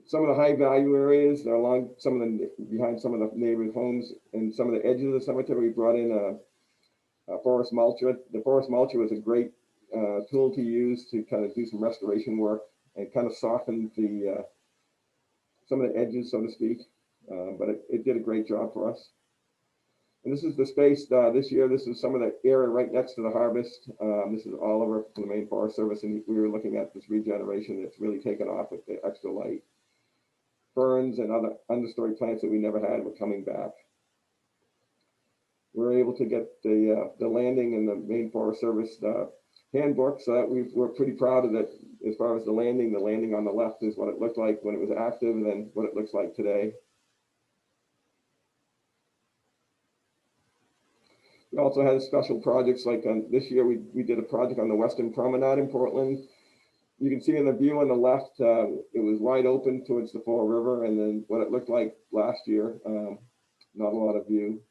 Speaker 8: Some of the high value areas are along behind some of the neighbors' homes and some of the edges of the cemetery. We brought in a forest mulcher. The forest mulcher was a great tool to use to kind of do some restoration work and kind of soften some of the edges, so to speak. But it did a great job for us. And this is the space this year. This is some of the area right next to the harvest. This is Oliver from the Maine Forest Service, and we were looking at this regeneration that's really taken off with the extra light. Ferns and other understory plants that we never had were coming back. We were able to get the landing in the Maine Forest Service handbook, so that we're pretty proud of that. As far as the landing on the left is what it looked like when it was active, and then what it looks like today. We also had special projects like this year we did a project on the Western Promenade in Portland. You can see in the view on the left, it was wide open towards the Fall River, and then what it looked like last year, not a lot of view.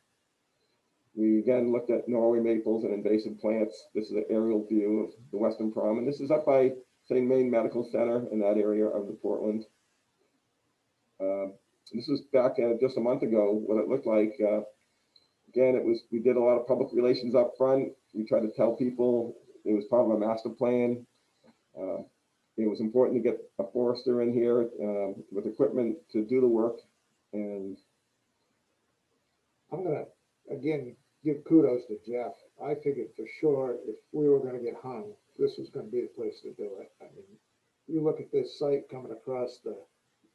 Speaker 8: We again looked at Norway maples and invasive plants. This is an aerial view of the Western Prom, and this is up by St. Maine Medical Center in that area of the Portland. This was back just a month ago, what it looked like. Again, we did a lot of public relations up front. We tried to tell people it was part of a master plan. It was important to get a forester in here with equipment to do the work. And
Speaker 9: I'm gonna, again, give kudos to Jeff. I figured for sure if we were gonna get hung, this was gonna be the place to do it. I mean, you look at this site coming across the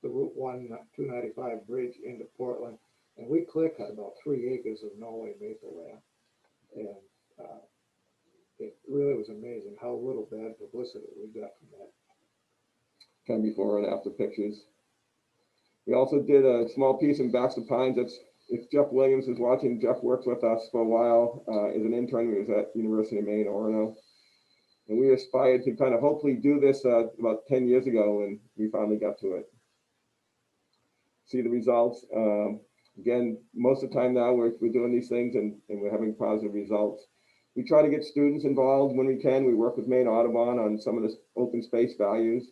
Speaker 9: Route 1 295 bridge into Portland, and we clear cut about 3 acres of Norway maple land. And it really was amazing how little bad publicity we got from that.
Speaker 8: Kind of before and after pictures. We also did a small piece in Baxter Pines. That's, if Jeff Williams is watching, Jeff worked with us for a while as an intern. He was at University of Maine, Orono. And we aspired to kind of hopefully do this about 10 years ago, and we finally got to it. See the results. Again, most of the time now we're doing these things and we're having positive results. We try to get students involved when we can. We work with Maine Audubon on some of the open space values.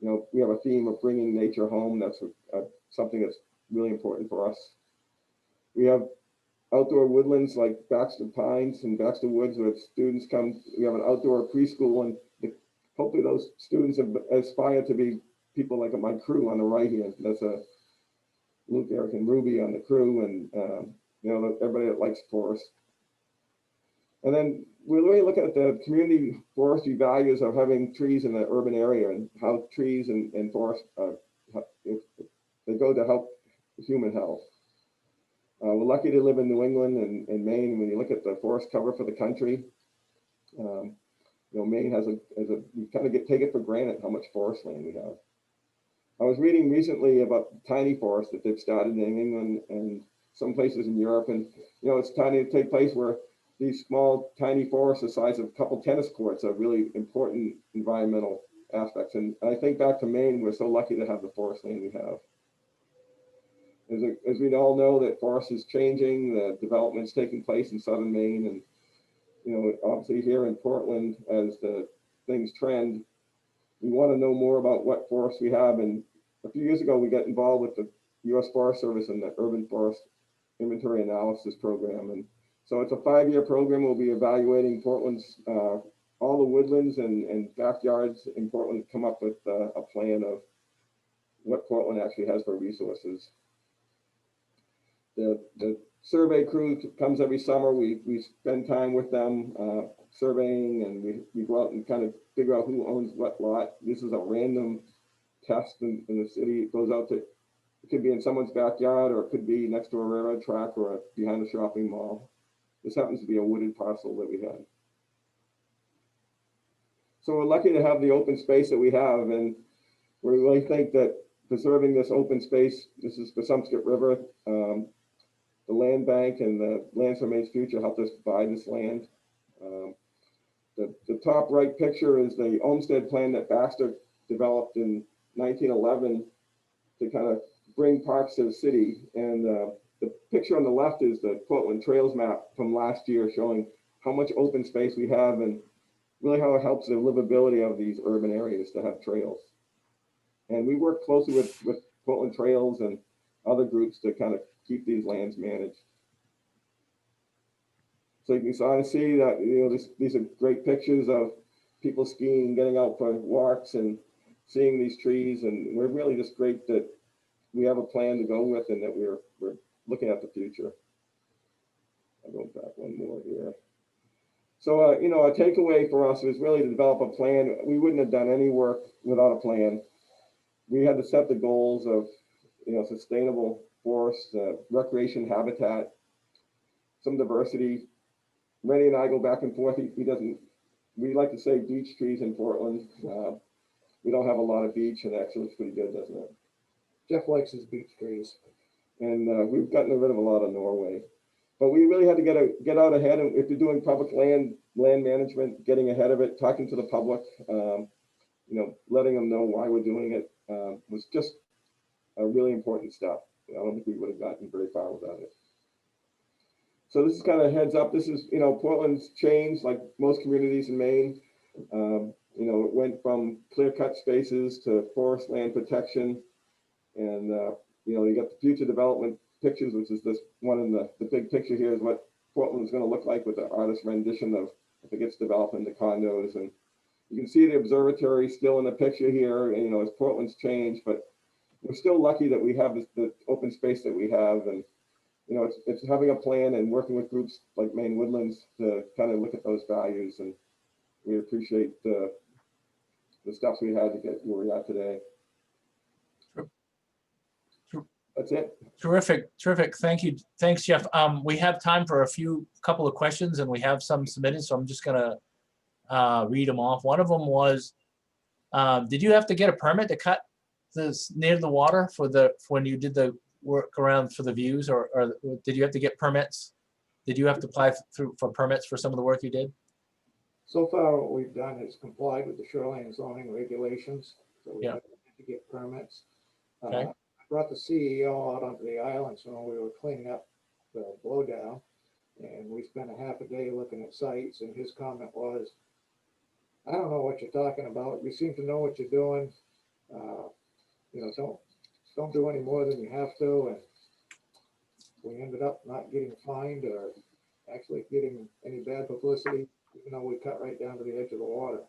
Speaker 8: You know, we have a theme of bringing nature home. That's something that's really important for us. We have outdoor woodlands like Baxter Pines and Baxter Woods where students come. We have an outdoor preschool, and hopefully those students aspire to be people like my crew on the right here. That's Luke, Eric, and Ruby on the crew, and you know, everybody that likes forest. And then we're really looking at the community forestry values of having trees in the urban area and how trees and forest, if they go to help human health. We're lucky to live in New England and Maine. When you look at the forest cover for the country, you know, Maine has we kind of take it for granted how much forest land we have. I was reading recently about tiny forests that they've started in England and some places in Europe, and you know, it's starting to take place where these small, tiny forests the size of a couple tennis courts are really important environmental aspects. And I think back to Maine, we're so lucky to have the forest land we have. As we all know, that forest is changing, the development's taking place in southern Maine, and you know, obviously here in Portland, as the things trend, we want to know more about what forests we have. And a few years ago, we got involved with the U.S. Forest Service and the Urban Forest Inventory Analysis Program. And so it's a 5-year program. We'll be evaluating Portland's, all the woodlands and backyards in Portland, to come up with a plan of what Portland actually has for resources. The survey crew comes every summer. We spend time with them surveying, and we go out and kind of figure out who owns what lot. This is a random test in the city. It goes out to, it could be in someone's backyard, or it could be next to a railroad track or behind a shopping mall. This happens to be a wooded parcel that we had. So we're lucky to have the open space that we have, and we really think that preserving this open space, this is the Passumpsic River, the land bank and the Lands for Maine's Future helped us buy this land. The top right picture is the Olmsted plan that Baxter developed in 1911 to kind of bring parks to the city. And the picture on the left is the Portland Trails map from last year, showing how much open space we have and really how it helps the livability of these urban areas to have trails. And we work closely with Portland Trails and other groups to kind of keep these lands managed. So you can sort of see that, you know, these are great pictures of people skiing, getting out for walks and seeing these trees. And we're really just great that we have a plan to go with and that we're looking at the future. I'll go back one more here. So, you know, a takeaway for us was really to develop a plan. We wouldn't have done any work without a plan. We had to set the goals of, you know, sustainable forests, recreation habitat, some diversity. Rennie and I go back and forth. He doesn't, we like to say beach trees in Portland. We don't have a lot of beach, and actually looks pretty good, doesn't it?
Speaker 9: Jeff likes his beech trees.
Speaker 8: And we've gotten rid of a lot of Norway. But we really had to get out ahead. And if you're doing public land management, getting ahead of it, talking to the public, you know, letting them know why we're doing it was just a really important step. I don't think we would have gotten very far without it. So this is kind of a heads up. This is, you know, Portland's changed like most communities in Maine. You know, it went from clear-cut spaces to forest land protection. And, you know, you got the future development pictures, which is this one in the big picture here is what Portland is going to look like with the artist rendition of if it gets developed into condos. And you can see the observatory still in the picture here, and, you know, as Portland's changed, but we're still lucky that we have the open space that we have. And, you know, it's having a plan and working with groups like Maine Woodlands to kind of look at those values. And we appreciate the steps we had to get where we're at today. That's it.
Speaker 2: Terrific, terrific. Thank you. Thanks, Jeff. We have time for couple of questions, and we have some submitted, so I'm just gonna read them off. One of them was, did you have to get a permit to cut this near the water when you did the work around for the views, or did you have to get permits? Did you have to apply for permits for some of the work you did?
Speaker 9: So far, what we've done is complied with the shoreline zoning regulations, so we
Speaker 2: Yeah.
Speaker 9: haven't had to get permits.
Speaker 2: Okay.
Speaker 9: I brought the CEO out onto the island, so we were cleaning up the blowdown, and we spent a half a day looking at sites, and his comment was, I don't know what you're talking about. You seem to know what you're doing. You know, don't do any more than you have to. And we ended up not getting fined or actually getting any bad publicity, even though we cut right down to the edge of the water.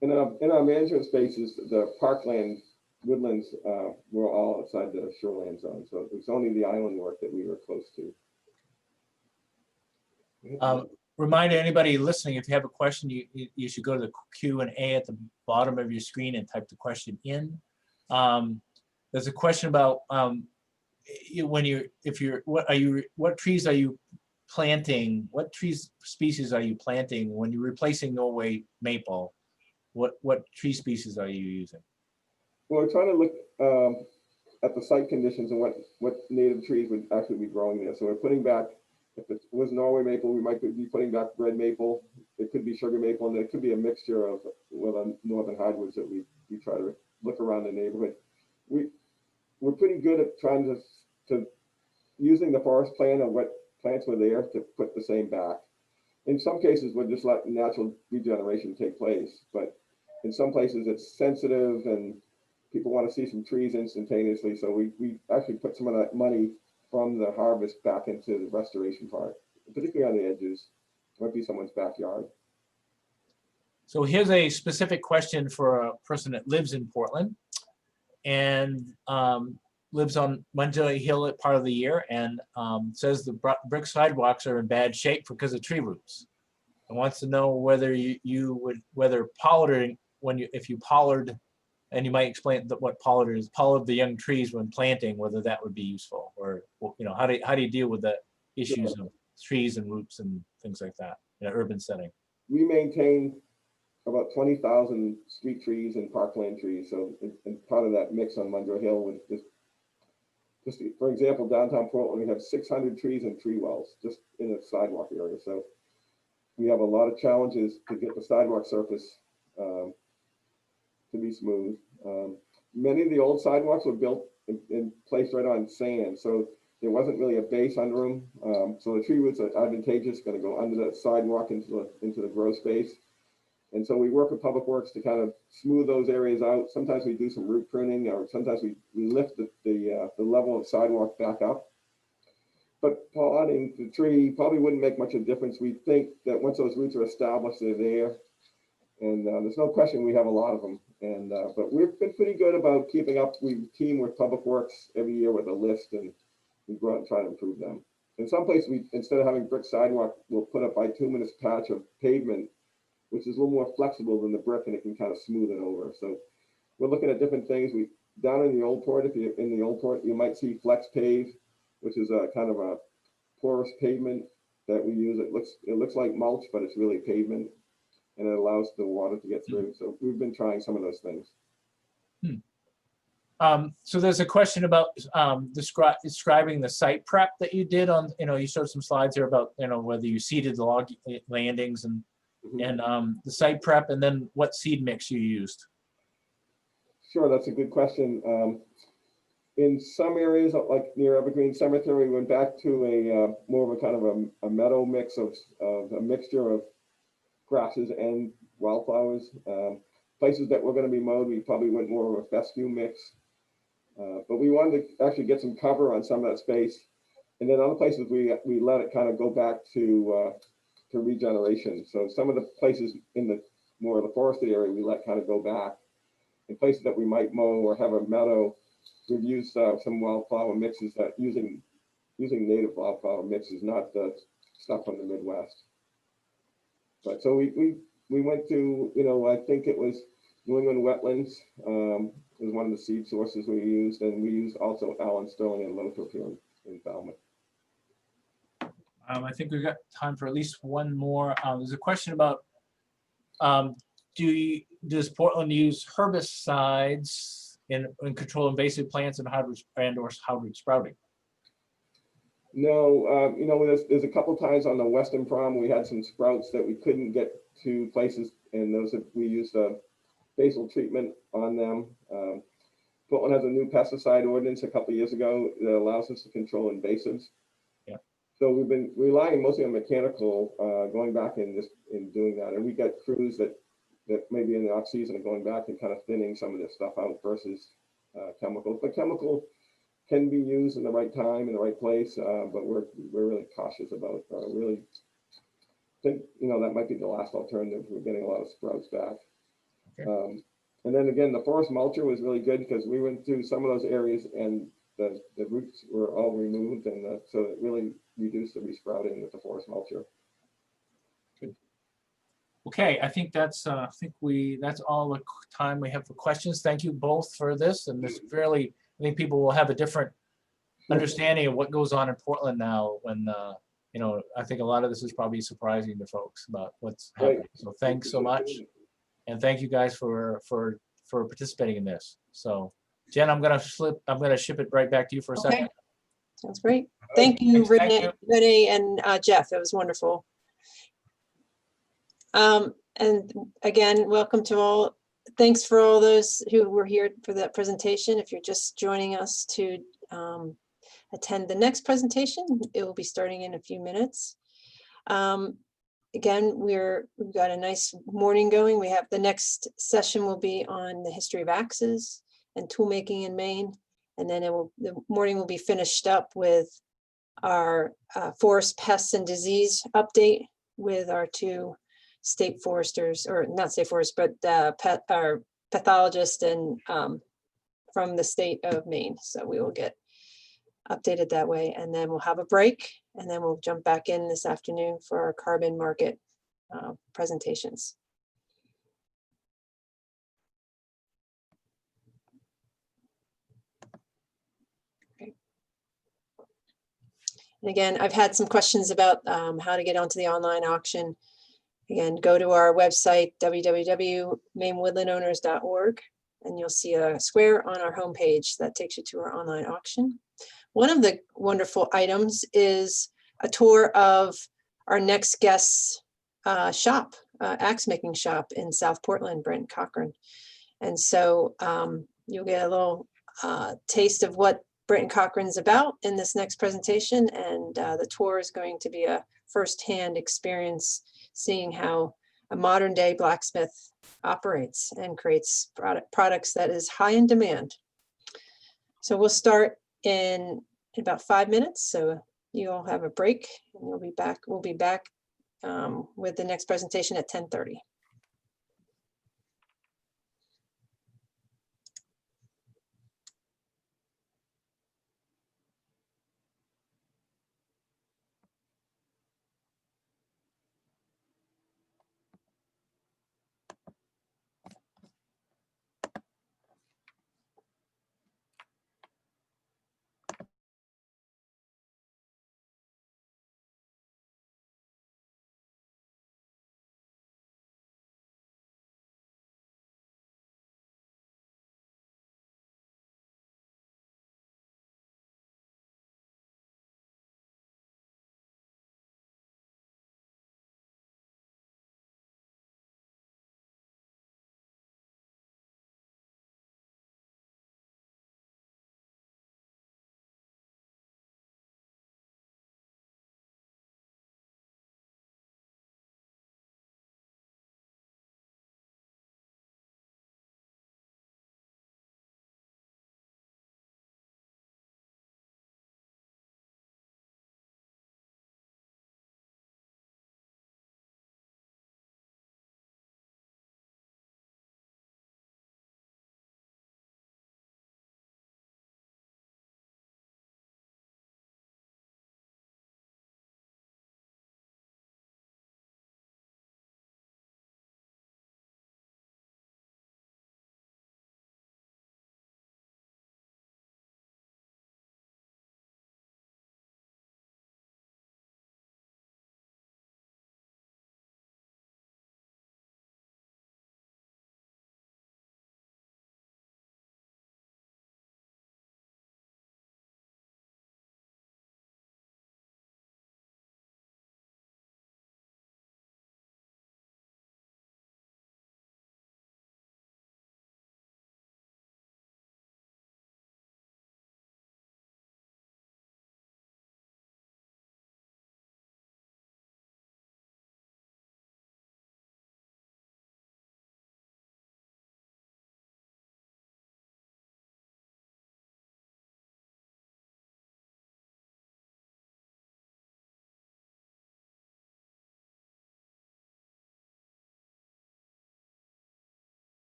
Speaker 8: In our management spaces, the parkland woodlands were all outside the shoreline zone. So it was only the island work that we were close to.
Speaker 2: Remind anybody listening, if you have a question, you should go to the Q&A at the bottom of your screen and type the question in. There's a question about what trees are you planting? What trees species are you planting when you're replacing Norway maple? What tree species are you using?
Speaker 8: Well, we're trying to look at the site conditions and what native trees would actually be growing there. So we're putting back, if it was Norway maple, we might be putting back red maple. It could be sugar maple, and it could be a mixture of northern hardwoods that we try to look around the neighborhood. We're pretty good at trying to using the forest plan of what plants were there to put the same back. In some cases, we're just letting natural regeneration take place, but in some places it's sensitive and people want to see some trees instantaneously. So we actually put some of that money from the harvest back into the restoration part, particularly on the edges. It might be someone's backyard.
Speaker 2: So here's a specific question for a person that lives in Portland and lives on Munjoy Hill at part of the year, and says the brick sidewalks are in bad shape because of tree roots. And wants to know whether whether pollard, if you pollard, and you might explain what pollard is, pollard the young trees when planting, whether that would be useful, or how do you deal with the issues of trees and roots and things like that in an urban setting?
Speaker 8: We maintain about 20,000 street trees and parkland trees. So and part of that mix on Munjoy Hill would just for example, downtown Portland, we have 600 trees and tree wells just in the sidewalk area. So we have a lot of challenges to get the sidewalk surface to be smooth. Many of the old sidewalks were built and placed right on sand, so there wasn't really a base under them. So the tree roots are advantageous, going to go under the sidewalk into the grow space. And so we work with Public Works to kind of smooth those areas out. Sometimes we do some root pruning, or sometimes we lift the level of sidewalk back up. But pollinating the tree probably wouldn't make much of a difference. We think that once those roots are established, they're there. And there's no question we have a lot of them. And but we've been pretty good about keeping up. We team with Public Works every year with a list, and we go out and try to improve them. In some places, instead of having brick sidewalk, we'll put a bituminous patch of pavement, which is a little more flexible than the brick, and it can kind of smooth it over. So we're looking at different things. Down in the Old Port, if you're in the Old Port, you might see flex pave, which is a kind of a porous pavement that we use. It looks like mulch, but it's really pavement, and it allows the water to get through. So we've been trying some of those things.
Speaker 2: So there's a question about describing the site prep that you did on, you showed some slides here about, whether you seeded the log landings and the site prep, and then what seed mix you used.
Speaker 8: Sure, that's a good question. In some areas, like near Evergreen Cemetery, we went back to a more of a kind of a meadow mix of a mixture of grasses and wildflowers. Places that were going to be mowed, we probably went more of a fescue mix. But we wanted to actually get some cover on some of that space. And then other places, we let it kind of go back to regeneration. So some of the places in the more of the forested area, we let kind of go back. In places that we might mow or have a meadow, we've used some wildflower mixes that using native wildflower mixes, not the stuff from the Midwest. But so we went to, I think it was New England Wetlands was one of the seed sources we used, and we used also Allen Sterling and Lothrop here in Falmouth.
Speaker 2: I think we've got time for at least one more. There's a question about, does Portland use herbicides in control invasive plants and or hybrid sprouting?
Speaker 8: No, you know, there's a couple times on the Western Prom, we had some sprouts that we couldn't get to places, and we used a basal treatment on them. Portland has a new pesticide ordinance a couple of years ago that allows us to control invasives.
Speaker 2: Yeah.
Speaker 8: So we've been relying mostly on mechanical, going back and doing that. And we got crews that maybe in the off season are going back and kind of thinning some of this stuff out versus chemicals. But chemical can be used in the right time, in the right place, but we're really cautious about really think, you know, that might be the last alternative. We're getting a lot of sprouts back.
Speaker 2: Okay.
Speaker 8: And then again, the forest mulcher was really good because we went through some of those areas and the roots were all removed, and so it really reduced the resprouting with the forest mulcher.
Speaker 2: Okay, I think that's that's all the time we have for questions. Thank you both for this, and this I think people will have a different understanding of what goes on in Portland now. When you know, I think a lot of this is probably surprising to folks about what's happening. So thanks so much, and thank you guys for participating in this. So Jen, I'm gonna ship it right back to you for a
Speaker 1: Okay.
Speaker 2: second.
Speaker 1: Sounds great. Thank you,
Speaker 2: Thanks, thank you.
Speaker 1: Renee and Jeff. That was wonderful. And again, welcome to all. Thanks for all those who were here for that presentation. If you're just joining us to attend the next presentation, it will be starting in a few minutes. Again, we've got a nice morning going. We have the next session will be on the history of axes and tool making in Maine. And then the morning will be finished up with our forest pests and disease update with our two state foresters, or not state foresters, but our pathologist and from the state of Maine. So we will get updated that way, and then we'll have a break, and then we'll jump back in this afternoon for our carbon market presentations. Okay. And again, I've had some questions about how to get onto the online auction. Again, go to our website, www.mainewoodlandowners.org, and you'll see a square on our homepage that takes you to our online auction. One of the wonderful items is a tour of our next guest's shop, axe making shop in South Portland, Brent Cochran. And so you'll get a little taste of what Brent Cochran's about in this next presentation. And the tour is going to be a firsthand experience seeing how a modern day blacksmith operates and creates products that is high in demand. So we'll start in about 5 minutes. So you all have a break, and we'll be back with the next presentation at 10:30.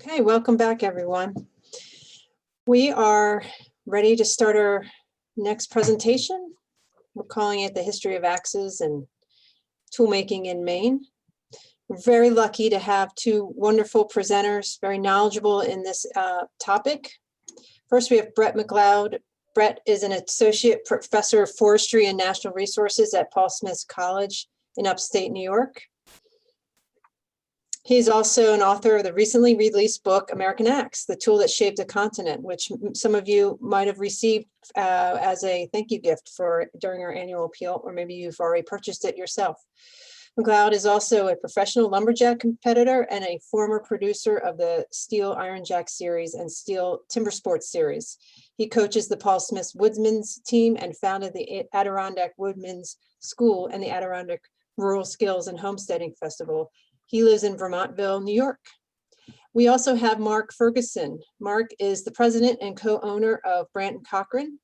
Speaker 1: Okay, welcome back, everyone. We are ready to start our next presentation. We're calling it The History of Axes and Toolmaking in Maine. We're very lucky to have two wonderful presenters, very knowledgeable in this topic. First, we have Brett McLeod. Brett is an associate professor of forestry and national resources at Paul Smith College in upstate New York. He's also an author of the recently released book, American Axe, The Tool That Shaped a Continent, which some of you might have received as a thank you gift during our annual appeal, or maybe you've already purchased it yourself. McLeod is also a professional lumberjack competitor and a former producer of the Steel Iron Jack series and Steel Timber Sports series. He coaches the Paul Smith Woodsman's team and founded the Adirondack Woodman's School and the Adirondack Rural Skills and Homesteading Festival. He lives in Vermontville, New York. We also have Mark Ferguson. Mark is the president and co-owner of Brandt & Cochran.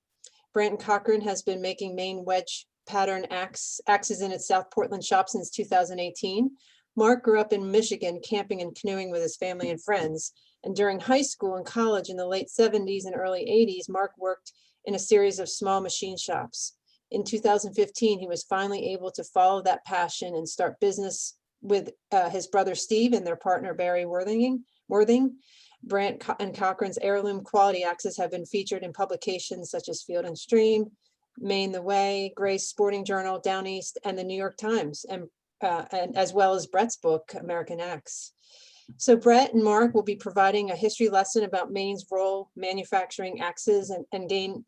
Speaker 1: Brandt & Cochran has been making Maine wedge pattern axes in its South Portland shop since 2018. Mark grew up in Michigan, camping and canoeing with his family and friends. And during high school and college in the late 70s and early 80s, Mark worked in a series of small machine shops. In 2015, he was finally able to follow that passion and start business with his brother Steve and their partner Barry Worthing. Brandt & Cochran's heirloom quality axes have been featured in publications such as Field and Stream, Maine the Way, Gray's Sporting Journal, Down East, and the New York Times, and as well as Brett's book, American Axe. So Brett and Mark will be providing a history lesson about Maine's role manufacturing axes and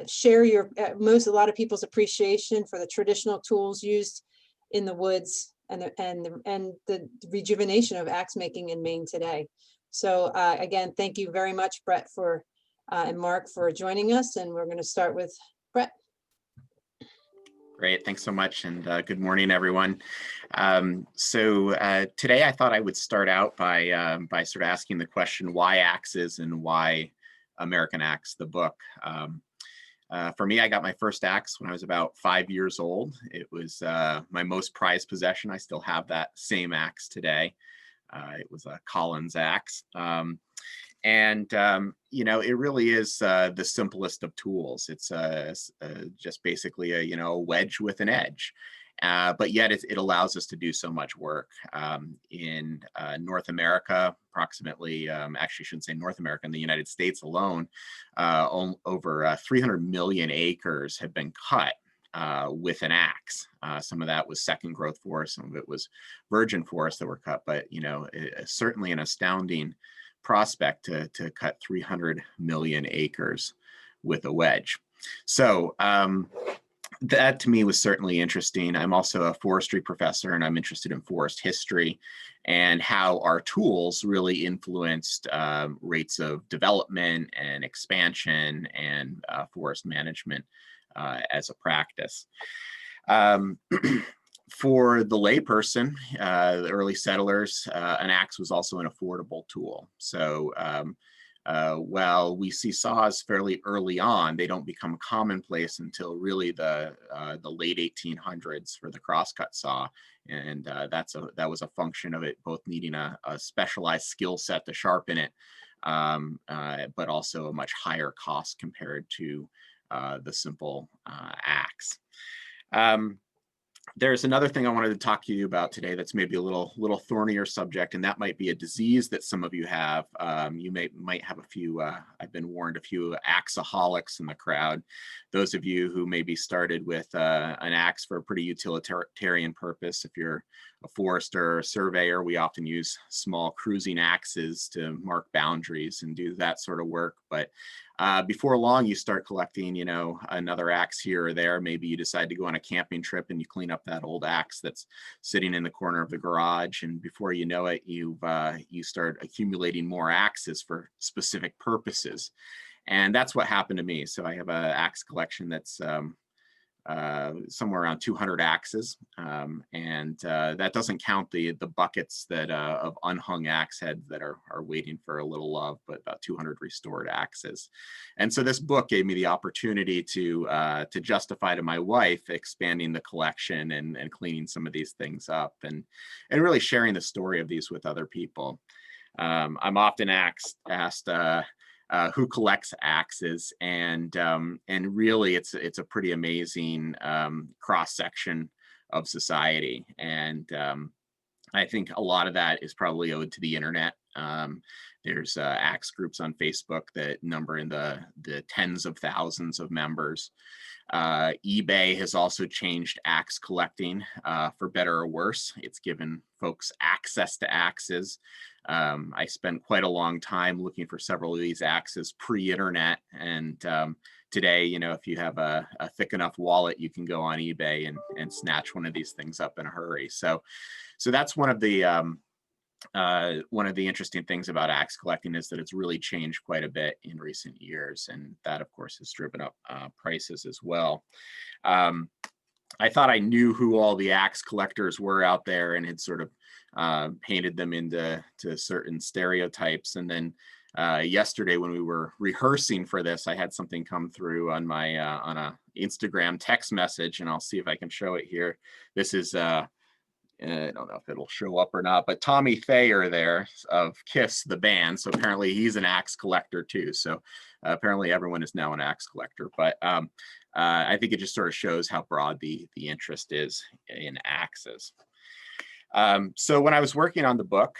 Speaker 1: share a lot of people's appreciation for the traditional tools used in the woods and the rejuvenation of axe making in Maine today. So again, thank you very much, Brett and Mark, for joining us. And we're going to start with Brett.
Speaker 10: Great, thanks so much, and good morning, everyone. Today I thought I would start out by sort of asking the question, why axes and why American Axe, the book? For me, I got my first axe when I was about 5 years old. It was my most prized possession. I still have that same axe today. It was a Collins axe. It really is the simplest of tools. It's just basically a wedge with an edge. But yet it allows us to do so much work. In North America, approximately, actually I shouldn't say North America, in the United States alone, over 300 million acres have been cut with an axe. Some of that was second growth forest, some of it was virgin forest that were cut, but certainly an astounding prospect to cut 300 million acres with a wedge. So that to me was certainly interesting. I'm also a forestry professor, and I'm interested in forest history and how our tools really influenced rates of development and expansion and forest management as a practice. For the layperson, the early settlers, an axe was also an affordable tool. So while we see saws fairly early on, they don't become commonplace until really the late 1800s for the crosscut saw, and that was a function of it both needing a specialized skill set to sharpen it, but also a much higher cost compared to the simple axe. There's another thing I wanted to talk to you about today that's maybe a little thornier subject, and that might be a disease that some of you have. You might have a few, I've been warned, a few axeaholics in the crowd. Those of you who maybe started with an axe for a pretty utilitarian purpose. If you're a forester or a surveyor, we often use small cruising axes to mark boundaries and do that sort of work. But before long, you start collecting, another axe here or there. Maybe you decide to go on a camping trip and you clean up that old axe that's sitting in the corner of the garage. And before you know it, you start accumulating more axes for specific purposes. And that's what happened to me. So I have an axe collection that's somewhere around 200 axes, and that doesn't count the buckets that of unhung axe heads that are waiting for a little love, but about 200 restored axes. And so this book gave me the opportunity to justify to my wife expanding the collection and cleaning some of these things up and really sharing the story of these with other people. I'm often asked who collects axes, and really it's a pretty amazing cross section of society, and I think a lot of that is probably owed to the internet. There's axe groups on Facebook that number in the tens of thousands of members. eBay has also changed axe collecting for better or worse. It's given folks access to axes. I spent quite a long time looking for several of these axes pre-internet, and today, you know, if you have a thick enough wallet, you can go on eBay and snatch one of these things up in a hurry. So that's one of the interesting things about axe collecting, is that it's really changed quite a bit in recent years, and that of course has driven up prices as well. I thought I knew who all the axe collectors were out there and had sort of painted them into certain stereotypes, and then yesterday when we were rehearsing for this, I had something come through on my on a Instagram text message, and I'll see if I can show it here. This is I don't know if it'll show up or not, but Tommy Thayer there of Kiss, the band. So apparently he's an axe collector too. So apparently everyone is now an axe collector, but I think it just sort of shows how broad the interest is in axes. So when I was working on the book,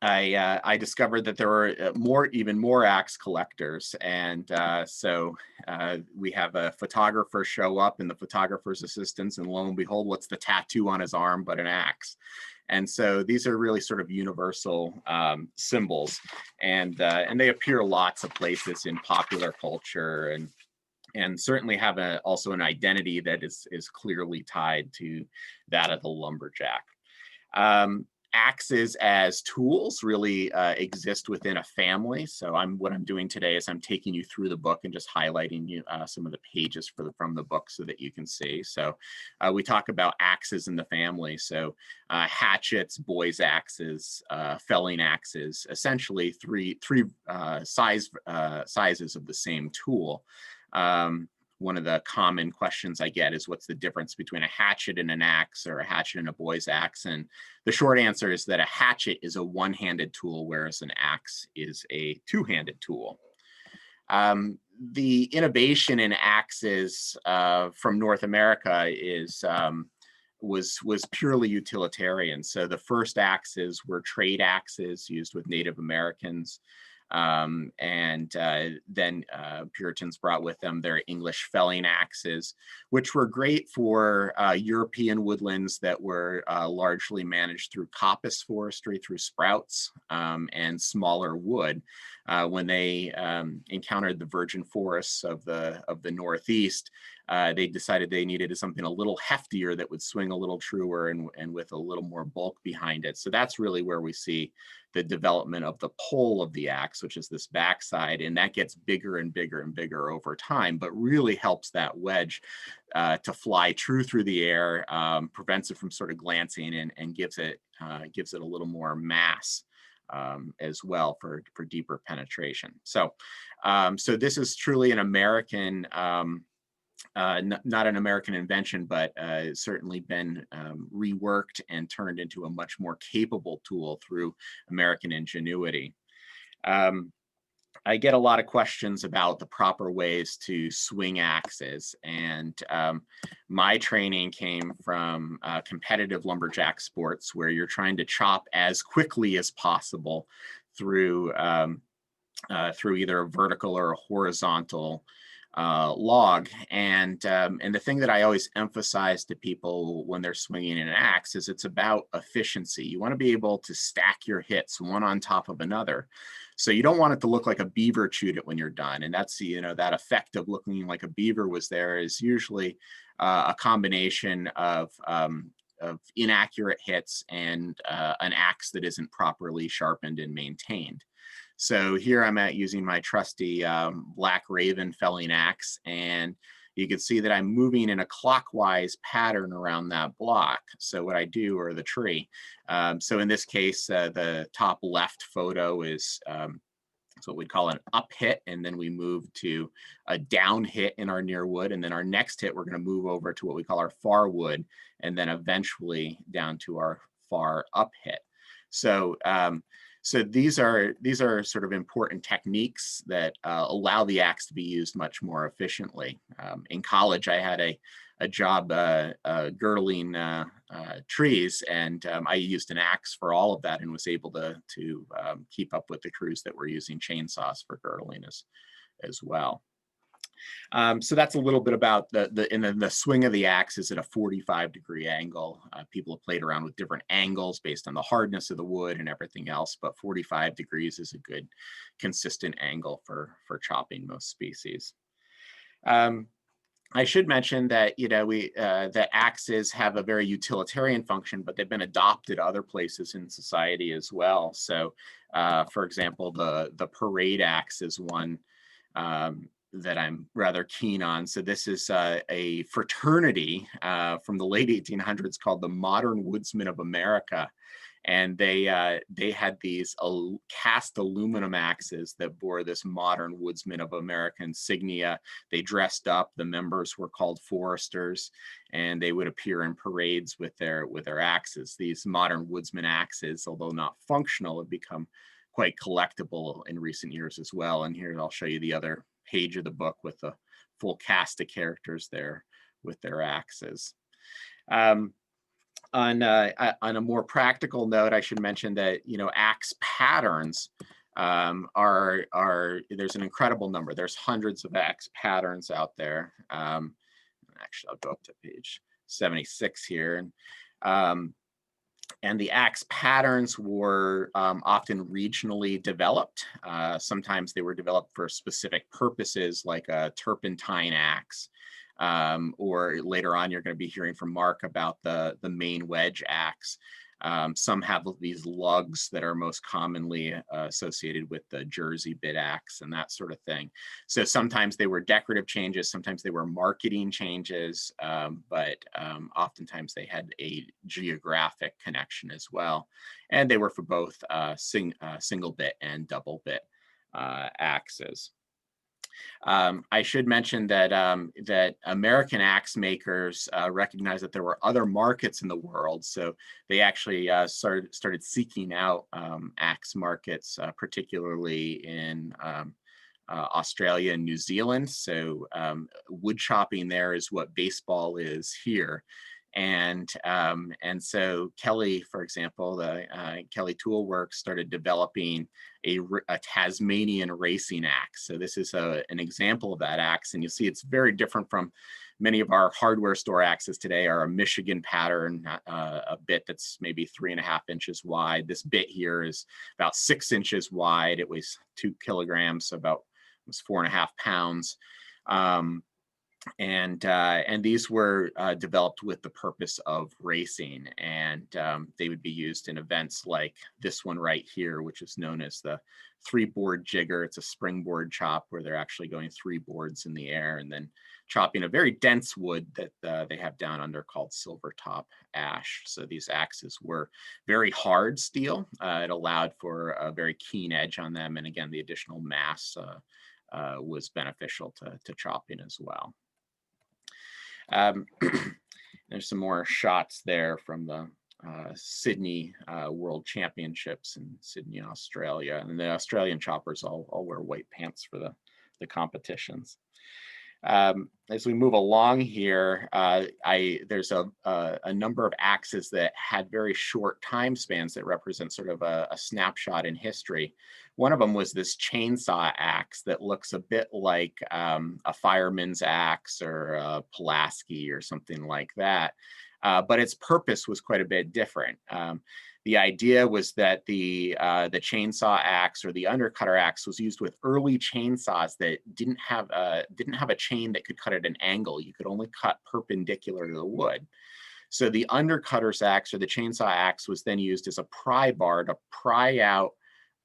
Speaker 10: I discovered that there were even more axe collectors, and so we have a photographer show up and the photographer's assistants, and lo and behold, what's the tattoo on his arm but an axe? And so these are really sort of universal symbols, and they appear lots of places in popular culture, and certainly have also an identity that is clearly tied to that of the lumberjack. Axes as tools really exist within a family. So what I'm doing today is I'm taking you through the book and just highlighting you some of the pages from the book so that you can see. So we talk about axes in the family. So hatchets, boys' axes, felling axes, essentially three sizes of the same tool. One of the common questions I get is, what's the difference between a hatchet and an axe, or a hatchet and a boy's axe? And the short answer is that a hatchet is a one-handed tool, whereas an axe is a two-handed tool. The innovation in axes from North America was purely utilitarian. So the first axes were trade axes used with Native Americans. Then Puritans brought with them their English felling axes, which were great for European woodlands that were largely managed through coppice forestry, through sprouts and smaller wood. When they encountered the virgin forests of the Northeast, they decided they needed something a little heftier that would swing a little truer and with a little more bulk behind it. So that's really where we see the development of the pole of the axe, which is this backside, and that gets bigger and bigger and bigger over time, but really helps that wedge to fly true through the air, prevents it from sort of glancing, and gives it a little more mass as well for deeper penetration. So this is truly an American, not an American invention, but certainly been reworked and turned into a much more capable tool through American ingenuity. I get a lot of questions about the proper ways to swing axes, and my training came from competitive lumberjack sports, where you're trying to chop as quickly as possible through either a vertical or a horizontal log. And the thing that I always emphasize to people when they're swinging an axe is it's about efficiency. You want to be able to stack your hits one on top of another. So you don't want it to look like a beaver chewed it when you're done. And that's, that effect of looking like a beaver was there is usually a combination of inaccurate hits and an axe that isn't properly sharpened and maintained. So here I'm using my trusty Black Raven felling axe, and you can see that I'm moving in a clockwise pattern around that block. So what I do, or the tree. So in this case, the top left photo is what we'd call an up hit, and then we move to a down hit in our near wood, and then our next hit, we're going to move over to what we call our far wood, and then eventually down to our far up hit. So so these are sort of important techniques that allow the axe to be used much more efficiently. In college, I had a job girdling trees, and I used an axe for all of that and was able to keep up with the crews that were using chainsaws for girdling as well. So that's a little bit about the swing of the axe is at a 45-degree angle. People have played around with different angles based on the hardness of the wood and everything else, but 45 degrees is a good consistent angle for chopping most species. I should mention that, you know, that axes have a very utilitarian function, but they've been adopted other places in society as well. So, for example, the parade axe is one that I'm rather keen on. So this is a fraternity from the late 1800s called the Modern Woodsmen of America. And they had these cast aluminum axes that bore this Modern Woodsman of America insignia. They dressed up. The members were called foresters, and they would appear in parades with their axes. These Modern Woodsman axes, although not functional, have become quite collectible in recent years as well. And here I'll show you the other page of the book with a full cast of characters there with their axes. On a more practical note, I should mention that, you know, axe patterns there's an incredible number. There's hundreds of axe patterns out there. Actually, I'll go up to page 76 here. And the axe patterns were often regionally developed. Sometimes they were developed for specific purposes, like a turpentine axe. Or later on, you're going to be hearing from Mark about the Maine wedge axe. Some have these lugs that are most commonly associated with the Jersey bit axe and that sort of thing. So sometimes they were decorative changes, sometimes they were marketing changes, but oftentimes they had a geographic connection as well. And they were for both single bit and double bit axes. I should mention that that American axe makers recognized that there were other markets in the world, so they actually started seeking out axe markets, particularly in Australia and New Zealand. So wood chopping there is what baseball is here. And so Kelly, for example, the Kelly Tool Works started developing a Tasmanian racing axe. So this is an example of that axe, and you'll see it's very different from many of our hardware store axes today. Are a Michigan pattern, a bit that's maybe 3.5 inches wide. This bit here is about 6 inches wide. It weighs 2 kilograms, so about 4.5 pounds. And these were developed with the purpose of racing, and they would be used in events like this one right here, which is known as the 3-board jigger. It's a springboard chop where they're actually going 3 boards in the air and then chopping a very dense wood that they have down under called silver top ash. So these axes were very hard steel. It allowed for a very keen edge on them, and again, the additional mass was beneficial to chopping as well. There's some more shots there from the Sydney World Championships in Sydney, Australia. And the Australian choppers all wear white pants for the competitions. As we move along here, there's a number of axes that had very short time spans that represent sort of a snapshot in history. One of them was this chainsaw axe that looks a bit like a fireman's axe or a Pulaski or something like that. But its purpose was quite a bit different. The idea was that the chainsaw axe or the undercutter axe was used with early chainsaws that didn't have a chain that could cut at an angle. You could only cut perpendicular to the wood. So the undercutter's axe or the chainsaw axe was then used as a pry bar to pry out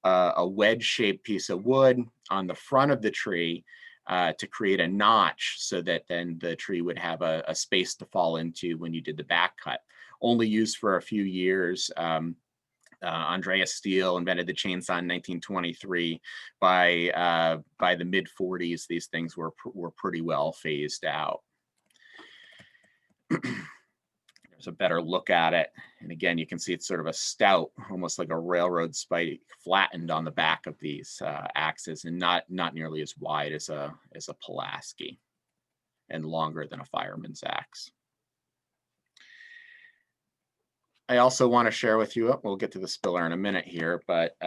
Speaker 10: a wedge-shaped piece of wood on the front of the tree to create a notch, so that then the tree would have a space to fall into when you did the back cut. Only used for a few years. Andreas Steele invented the chainsaw in 1923. By the mid 40s, these things were pretty well phased out. There's There's a better look at it. And again, you can see it's sort of a stout, almost like a railroad spike, flattened on the back of these axes, and not nearly as wide as a Pulaski, and longer than a fireman's axe. I also want to share with you, we'll get to the spiller in a minute here, but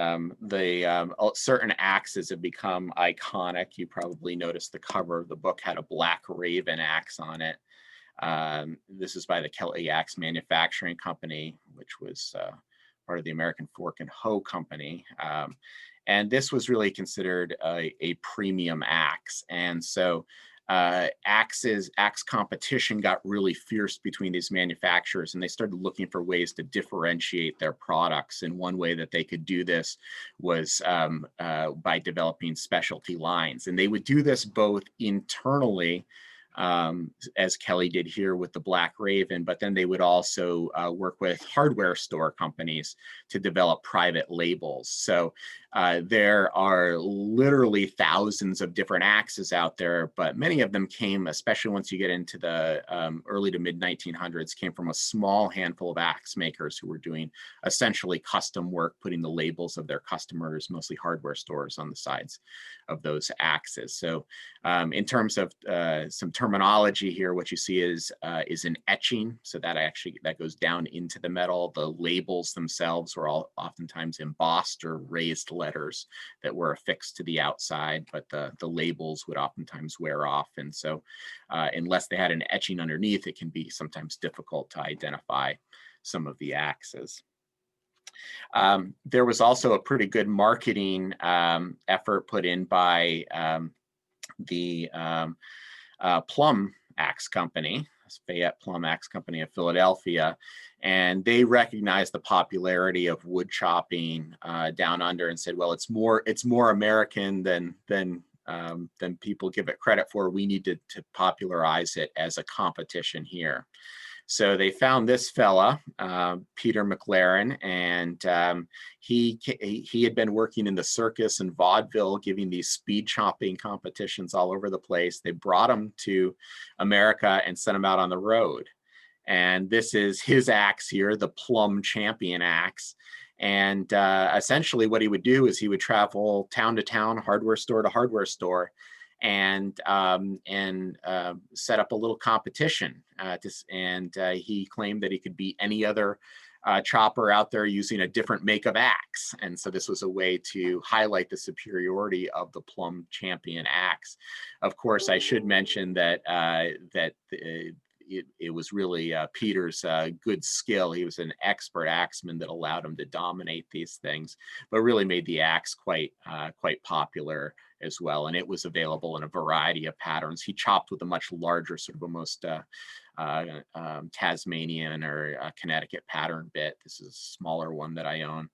Speaker 10: certain axes have become iconic. You probably noticed the cover of the book had a black raven axe on it. This is by the Kelly Axe Manufacturing Company, which was part of the American Fork and Hoe Company. And this was really considered a premium axe. And so axe competition got really fierce between these manufacturers, and they started looking for ways to differentiate their products. And one way that they could do this was by developing specialty lines. And they would do this both internally, as Kelly did here with the Black Raven, but then they would also work with hardware store companies to develop private labels. So there are literally thousands of different axes out there, but many of them came, especially once you get into the early to mid 1900s, came from a small handful of axe makers who were doing essentially custom work, putting the labels of their customers, mostly hardware stores, on the sides of those axes. So in terms of some terminology here, what you see is an etching. So that goes down into the metal. The labels themselves were all oftentimes embossed or raised letters that were affixed to the outside, but the labels would oftentimes wear off. And so unless they had an etching underneath, it can be sometimes difficult to identify some of the axes. There was also a pretty good marketing effort put in by the Plum Axe Company, Fayette Plum Axe Company of Philadelphia, and they recognized the popularity of wood chopping down under and said, well, it's more American than people give it credit for. We need to popularize it as a competition here. So they found this fella, Peter McLaren, and he had been working in the circus and vaudeville, giving these speed chopping competitions all over the place. They brought him to America and sent him out on the road. And this is his axe here, the Plum Champion axe. And essentially what he would do is he would travel town to town, hardware store to hardware store, and set up a little competition. He claimed that he could beat any other chopper out there using a different make of axe. And so this was a way to highlight the superiority of the Plum Champion axe. Of course, I should mention that it was really Peter's good skill. He was an expert axeman that allowed him to dominate these things, but really made the axe quite popular as well. And it was available in a variety of patterns. He chopped with a much larger, sort of almost Tasmanian or Connecticut pattern bit. This is a smaller one that I own.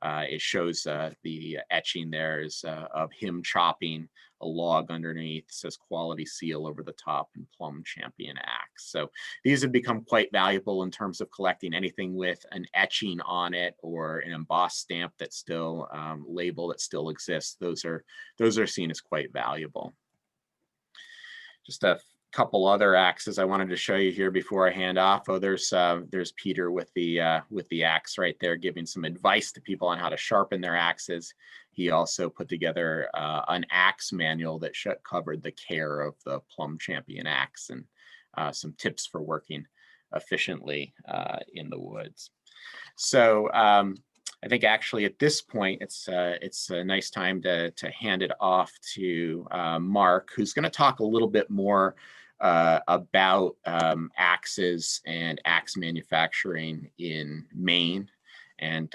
Speaker 10: It shows the etching there is of him chopping a log underneath. It says quality seal over the top and Plum Champion axe. So these have become quite valuable in terms of collecting anything with an etching on it or an embossed stamp that's still label that still exists. Those are seen as quite valuable. Just a couple other axes I wanted to show you here before I hand off. Oh, there's Peter with the axe right there, giving some advice to people on how to sharpen their axes. He also put together an axe manual that covered the care of the Plum Champion axe and some tips for working efficiently in the woods. So I think actually at this point, it's a nice time to hand it off to Mark, who's going to talk a little bit more about axes and axe manufacturing in Maine and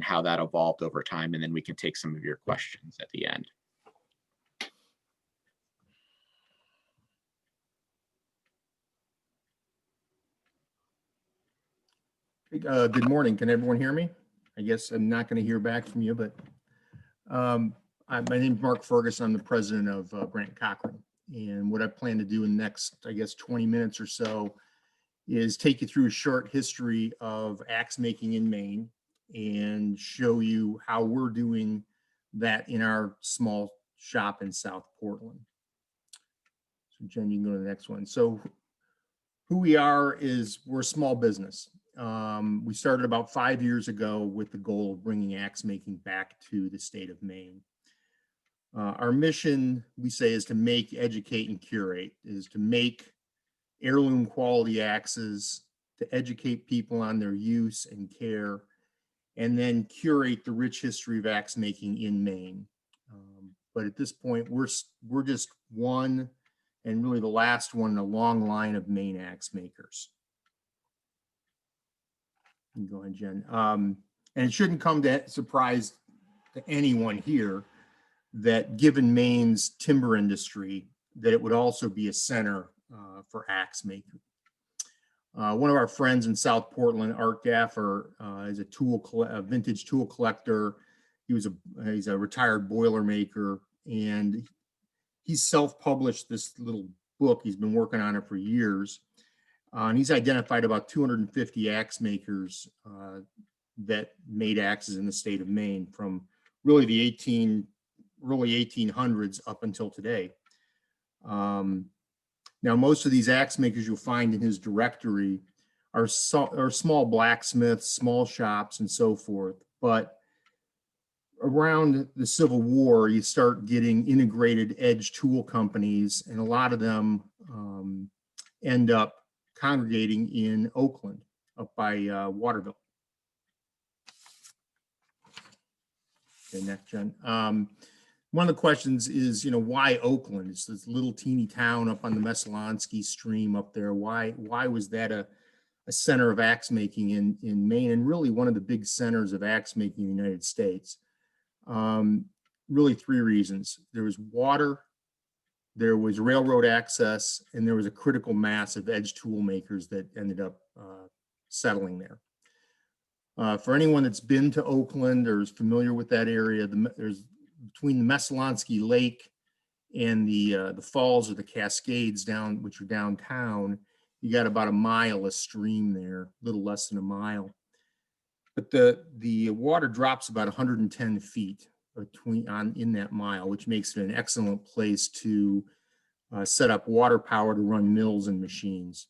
Speaker 10: how that evolved over time. And then we can take some of your questions at the end.
Speaker 11: Good morning. Can everyone hear me? I guess I'm not going to hear back from you, but my name is Mark Ferguson. I'm the president of Brant Cochran. And what I plan to do in the next, I guess, 20 minutes or so is take you through a short history of axe making in Maine and show you how we're doing that in our small shop in South Portland. So Jen, you can go to the next one. So who we are is we're a small business. We started about 5 years ago with the goal of bringing axe making back to the state of Maine. Our mission, we say, is to make, educate, and curate, is to make heirloom quality axes, to educate people on their use and care, and then curate the rich history of axe making in Maine. But at this point, we're just one, and really the last one in a long line of Maine axe makers. Go ahead, Jen. And it shouldn't come to surprise to anyone here that given Maine's timber industry, that it would also be a center for axe making. One of our friends in South Portland, Art Gaffer, is a vintage tool collector. He's a retired boiler maker, and he's self-published this little book. He's been working on it for years. And he's identified about 250 axe makers that made axes in the state of Maine from really the early 1800s up until today. Now, most of these axe makers you'll find in his directory are small blacksmiths, small shops, and so forth. But around the Civil War, you start getting integrated edge tool companies, and a lot of them end up congregating in Oakland, up by Waterville. Okay, next, Jen. One of the questions is, why Oakland? It's this little teeny town up on the Messalonskee stream up there. Why was that a center of axe making in Maine, and really one of the big centers of axe making in the United States? Really 3 reasons. There was water, there was railroad access, and there was a critical mass of edge tool makers that ended up settling there. For anyone that's been to Oakland or is familiar with that area, there's between the Messalonskee Lake and the falls or the Cascades down, which are downtown, you got about a mile of stream there, a little less than a mile. But the water drops about 110 feet in that mile, which makes it an excellent place to set up water power to run mills and machines.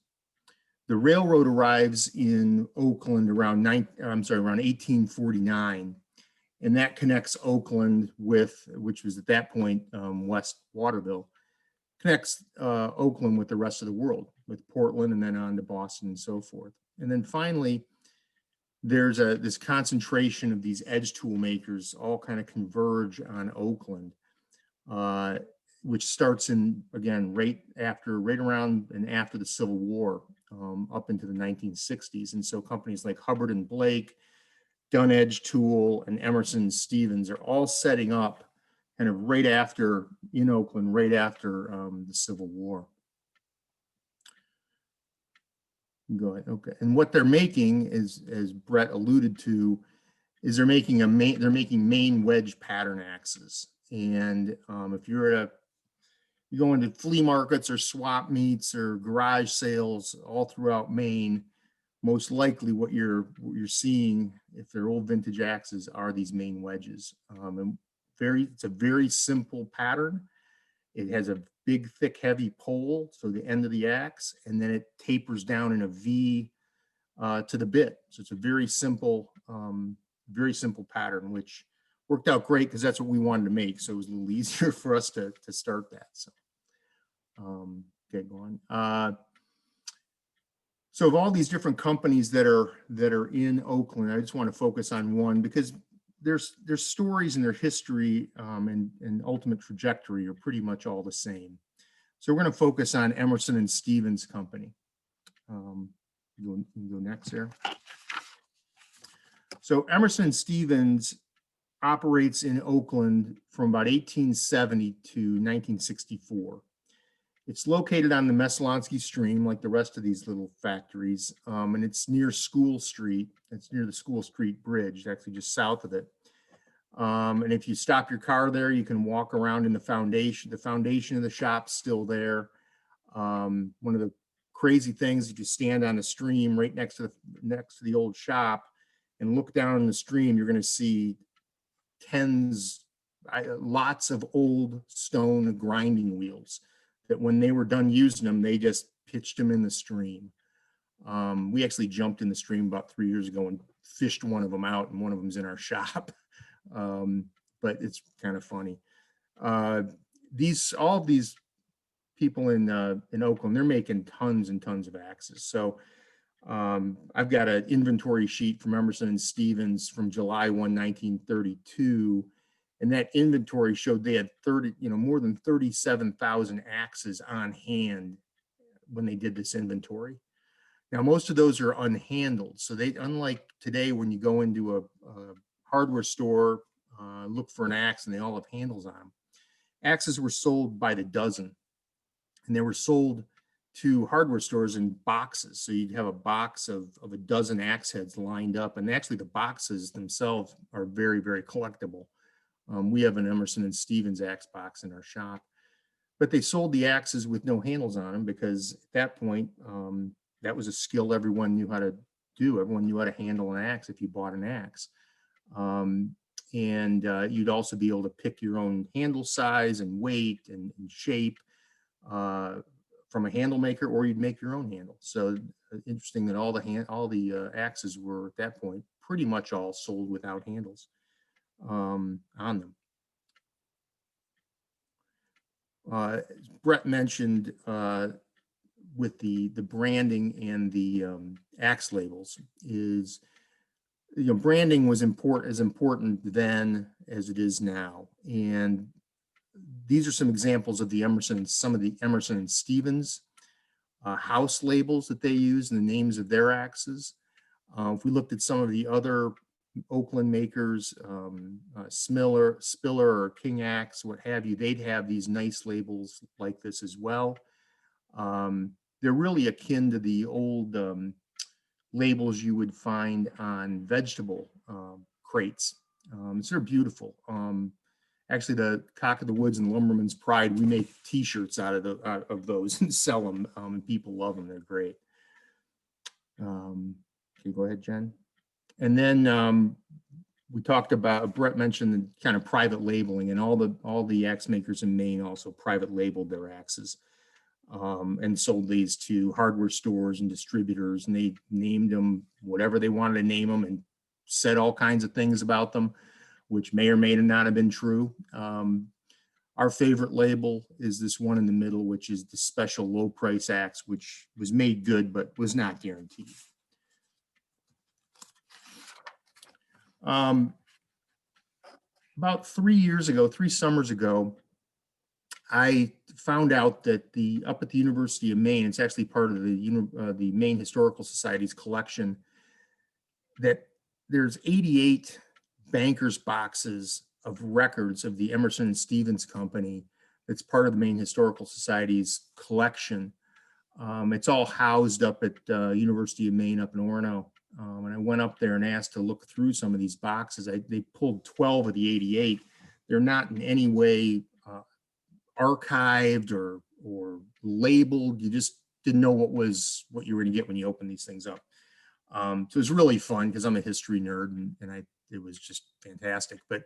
Speaker 11: The railroad arrives in Oakland around 1849. And that connects Oakland with, which was at that point West Waterville, connects Oakland with the rest of the world, with Portland and then on to Boston and so forth. And then finally, there's this concentration of these edge tool makers all kind of converge on Oakland, which starts again, right around and after the Civil War, up into the 1960s. And so companies like Hubbard and Blake, Dunn Edge Tool, and Emerson Stevens are all setting up kind of right after, in Oakland, right after the Civil War. Go ahead. Okay. And what they're making is, as Brett alluded to, is they're making Maine wedge pattern axes. And if you go into flea markets or swap meets or garage sales all throughout Maine, most likely what you're seeing, if they're old vintage axes, are these Maine wedges. And it's a very simple pattern. It has a big, thick, heavy pole, so the end of the axe, and then it tapers down in a V to the bit. So it's a very simple pattern, which worked out great because that's what we wanted to make. So it was a little easier for us to start that. So, okay, go on. So of all these different companies that are in Oakland, I just want to focus on one because their stories and their history and ultimate trajectory are pretty much all the same. So we're going to focus on Emerson and Stevens Company. Go next there. So Emerson and Stevens operates in Oakland from about 1870 to 1964. It's located on the Messalonskee Stream, like the rest of these little factories, and it's near School Street. It's near the School Street Bridge, actually just south of it. And if you stop your car there, you can walk around in the foundation. The foundation of the shop's still there. One of the crazy things, if you stand on the stream right next to the old shop and look down in the stream, you're going to see lots of old stone grinding wheels that when they were done using them, they just pitched them in the stream. We actually jumped in the stream about 3 years ago and fished one of them out, and one of them's in our shop. But it's kind of funny. All of these people in Oakland, they're making tons and tons of axes. So I've got an inventory sheet from Emerson and Stevens from July 1, 1932. And that inventory showed they had more than 37,000 axes on hand when they did this inventory. Now, most of those are unhandled. So unlike today, when you go into a hardware store, look for an axe and they all have handles on them. Axes were sold by the dozen, and they were sold to hardware stores in boxes. So you'd have a box of a dozen axe heads lined up, and actually the boxes themselves are very, very collectible. We have an Emerson and Stevens axe box in our shop, but they sold the axes with no handles on them because at that point, that was a skill everyone knew how to do. Everyone knew how to handle an axe if you bought an axe. And you'd also be able to pick your own handle size and weight and shape from a handle maker, or you'd make your own handle. So interesting that all the axes were at that point pretty much all sold without handles on them. Brett mentioned with the branding and the axe labels is, branding was as important then as it is now. And these are some examples of some of the Emerson and Stevens house labels that they use and the names of their axes. If we looked at some of the other Oakland makers, Spiller or King Axe, what have you, they'd have these nice labels like this as well. They're really akin to the old labels you would find on vegetable crates. So they're beautiful. Actually, the Cock of the Woods and Lumberman's Pride, we make T-shirts out of those and sell them, and people love them. They're great. Okay, go ahead, Jen. And then we talked about, Brett mentioned the kind of private labeling, and all the axe makers in Maine also private labeled their axes and sold these to hardware stores and distributors, and they named them whatever they wanted to name them and said all kinds of things about them, which may or may not have been true. Our favorite label is this one in the middle, which is the special low price axe, which was made good but was not guaranteed. About 3 summers ago, I found out that up at the University of Maine, it's actually part of the Maine Historical Society's collection, that there's 88 bankers boxes of records of the Emerson and Stevens Company that's part of the Maine Historical Society's collection. It's all housed up at University of Maine up in Orono. And I went up there and asked to look through some of these boxes. They pulled 12 of the 88. They're not in any way archived or labeled. You just didn't know what you were going to get when you open these things up. So it was really fun because I'm a history nerd, and it was just fantastic. But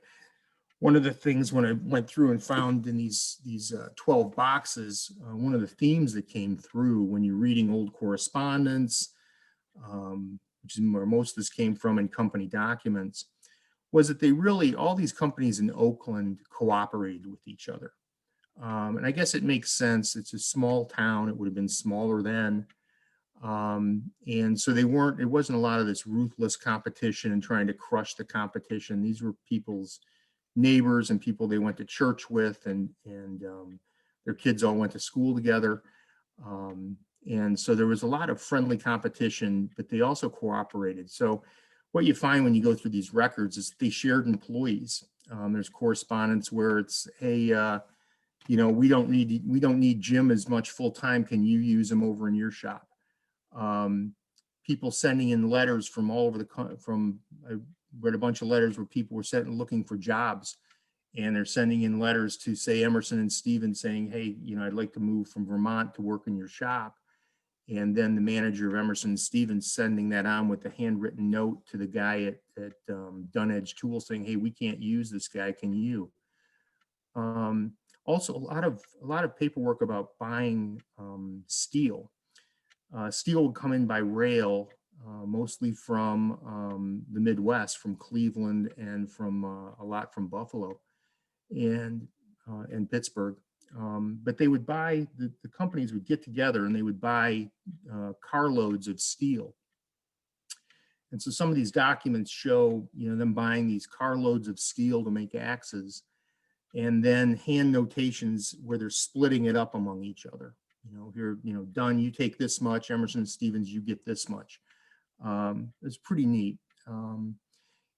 Speaker 11: one of the things when I went through and found in these 12 boxes, one of the themes that came through when you're reading old correspondence, which is where most of this came from in company documents, was that all these companies in Oakland cooperated with each other. And I guess it makes sense. It's a small town. It would have been smaller then. And so it wasn't a lot of this ruthless competition and trying to crush the competition. These were people's neighbors and people they went to church with, and their kids all went to school together. And so there was a lot of friendly competition, but they also cooperated. So what you find when you go through these records is they shared employees. There's correspondence where it's, hey, we don't need Jim as much full time. Can you use him over in your shop? People sending in letters from all over I read a bunch of letters where people were looking for jobs, and they're sending in letters to, say, Emerson and Stevens saying, hey, I'd like to move from Vermont to work in your shop. And then the manager of Emerson and Stevens sending that on with a handwritten note to the guy at Dunedge Tools saying, hey, we can't use this guy, can you? Also, a lot of paperwork about buying steel. Steel would come in by rail, mostly from the Midwest, from Cleveland and from a lot from Buffalo and Pittsburgh. But they would buy, the companies would get together and they would buy carloads of steel. And so some of these documents show, them buying these carloads of steel to make axes, and then hand notations where they're splitting it up among each other. Here, Dunn, you take this much, Emerson and Stevens, you get this much. It's pretty neat. And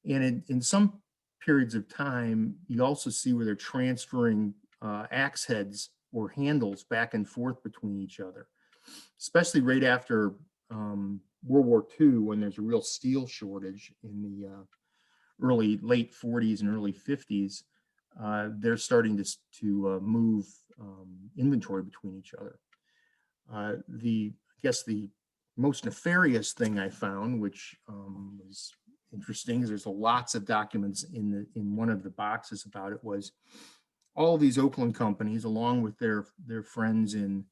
Speaker 11: in some periods of time, you also see where they're transferring axe heads or handles back and forth between each other, especially right after World War II, when there's a real steel shortage in the late 40s and early 50s. They're starting to move inventory between each other. I guess the most nefarious thing I found, which was interesting, is there's lots of documents in one of the boxes about it, was all of these Oakland companies, along with their friends in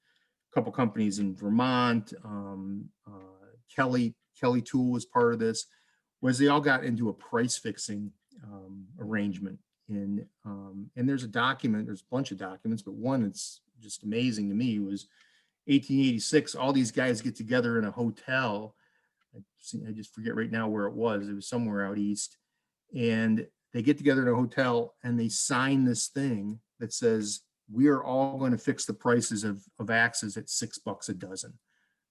Speaker 11: a couple companies in Vermont, Kelly Tool was part of this, was they all got into a price fixing arrangement. And there's a document, there's a bunch of documents, but one that's just amazing to me was 1886. All these guys get together in a hotel. I just forget right now where it was. It was somewhere out east. And they get together in a hotel and they sign this thing that says, we are all going to fix the prices of axes at $6 a dozen.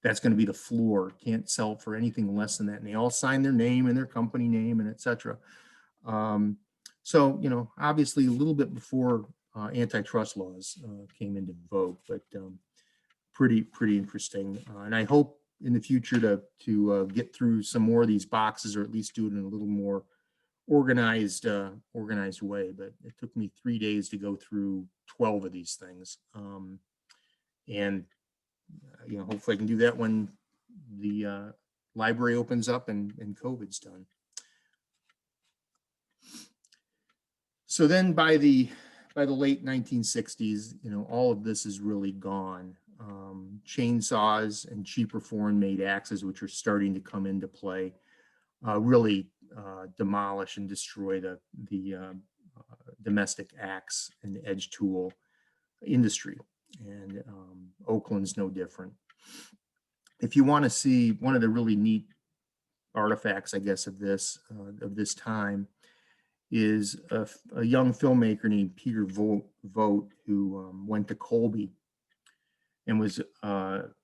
Speaker 11: That's going to be the floor. Can't sell for anything less than that. And they all sign their name and their company name and et cetera. So, obviously a little bit before antitrust laws came into vogue, but pretty interesting. And I hope in the future to get through some more of these boxes, or at least do it in a little more organized way. But it took me 3 days to go through 12 of these things. And hopefully I can do that when the library opens up and COVID's done. So then by the late 1960s, all of this is really gone. Chainsaws and cheaper foreign made axes, which are starting to come into play, really demolish and destroy the domestic axe and edge tool industry. And Oakland's no different. If you want to see one of the really neat artifacts, I guess, of this time, is a young filmmaker named Peter Vogt, who went to Colby and was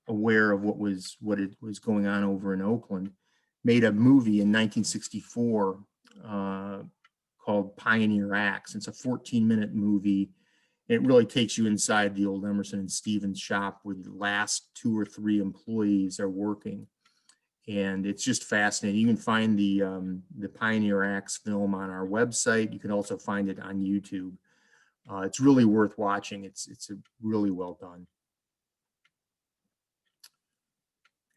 Speaker 11: aware of what was going on over in Oakland, made a movie in 1964 called Pioneer Axe. It's a 14-minute movie. It really takes you inside the old Emerson and Stevens shop where the last 2 or 3 employees are working. And it's just fascinating. You can find the Pioneer Axe film on our website. You can also find it on YouTube. It's really worth watching. It's really well done.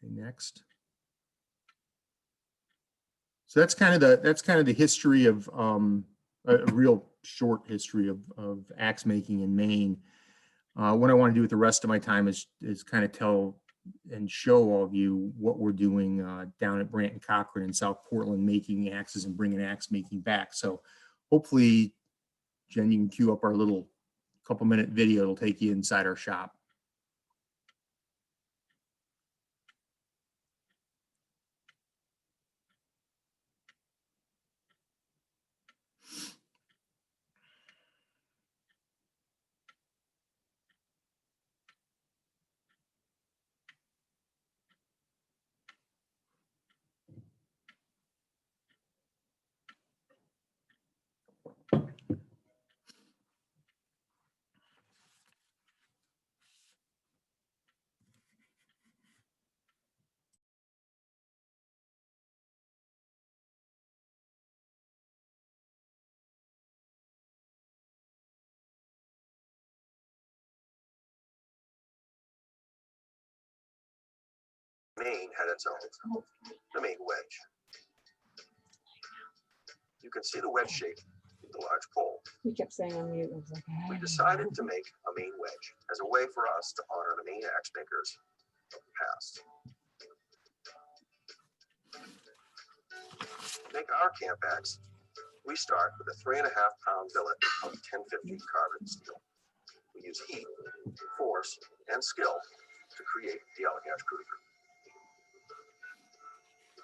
Speaker 11: Okay, next. So that's kind of the history of a real short history of axe making in Maine. What I want to do with the rest of my time is kind of tell and show all of you what we're doing down at Brandt and Cochran in South Portland, making axes and bringing axe making back. So hopefully, Jen, you can cue up our little couple-minute video. It'll take you inside our shop.
Speaker 12: Maine had its own, the Maine wedge. You can see the wedge shape with the large pole.
Speaker 1: He kept saying on mute. I was like,
Speaker 12: We decided to make a Maine wedge as a way for us to honor the Maine axe makers of the past. make our camp axe, we start with a 3.5-pound billet of 1050 carbon steel. We use heat, force, and skill to create the Allagash Cruiser.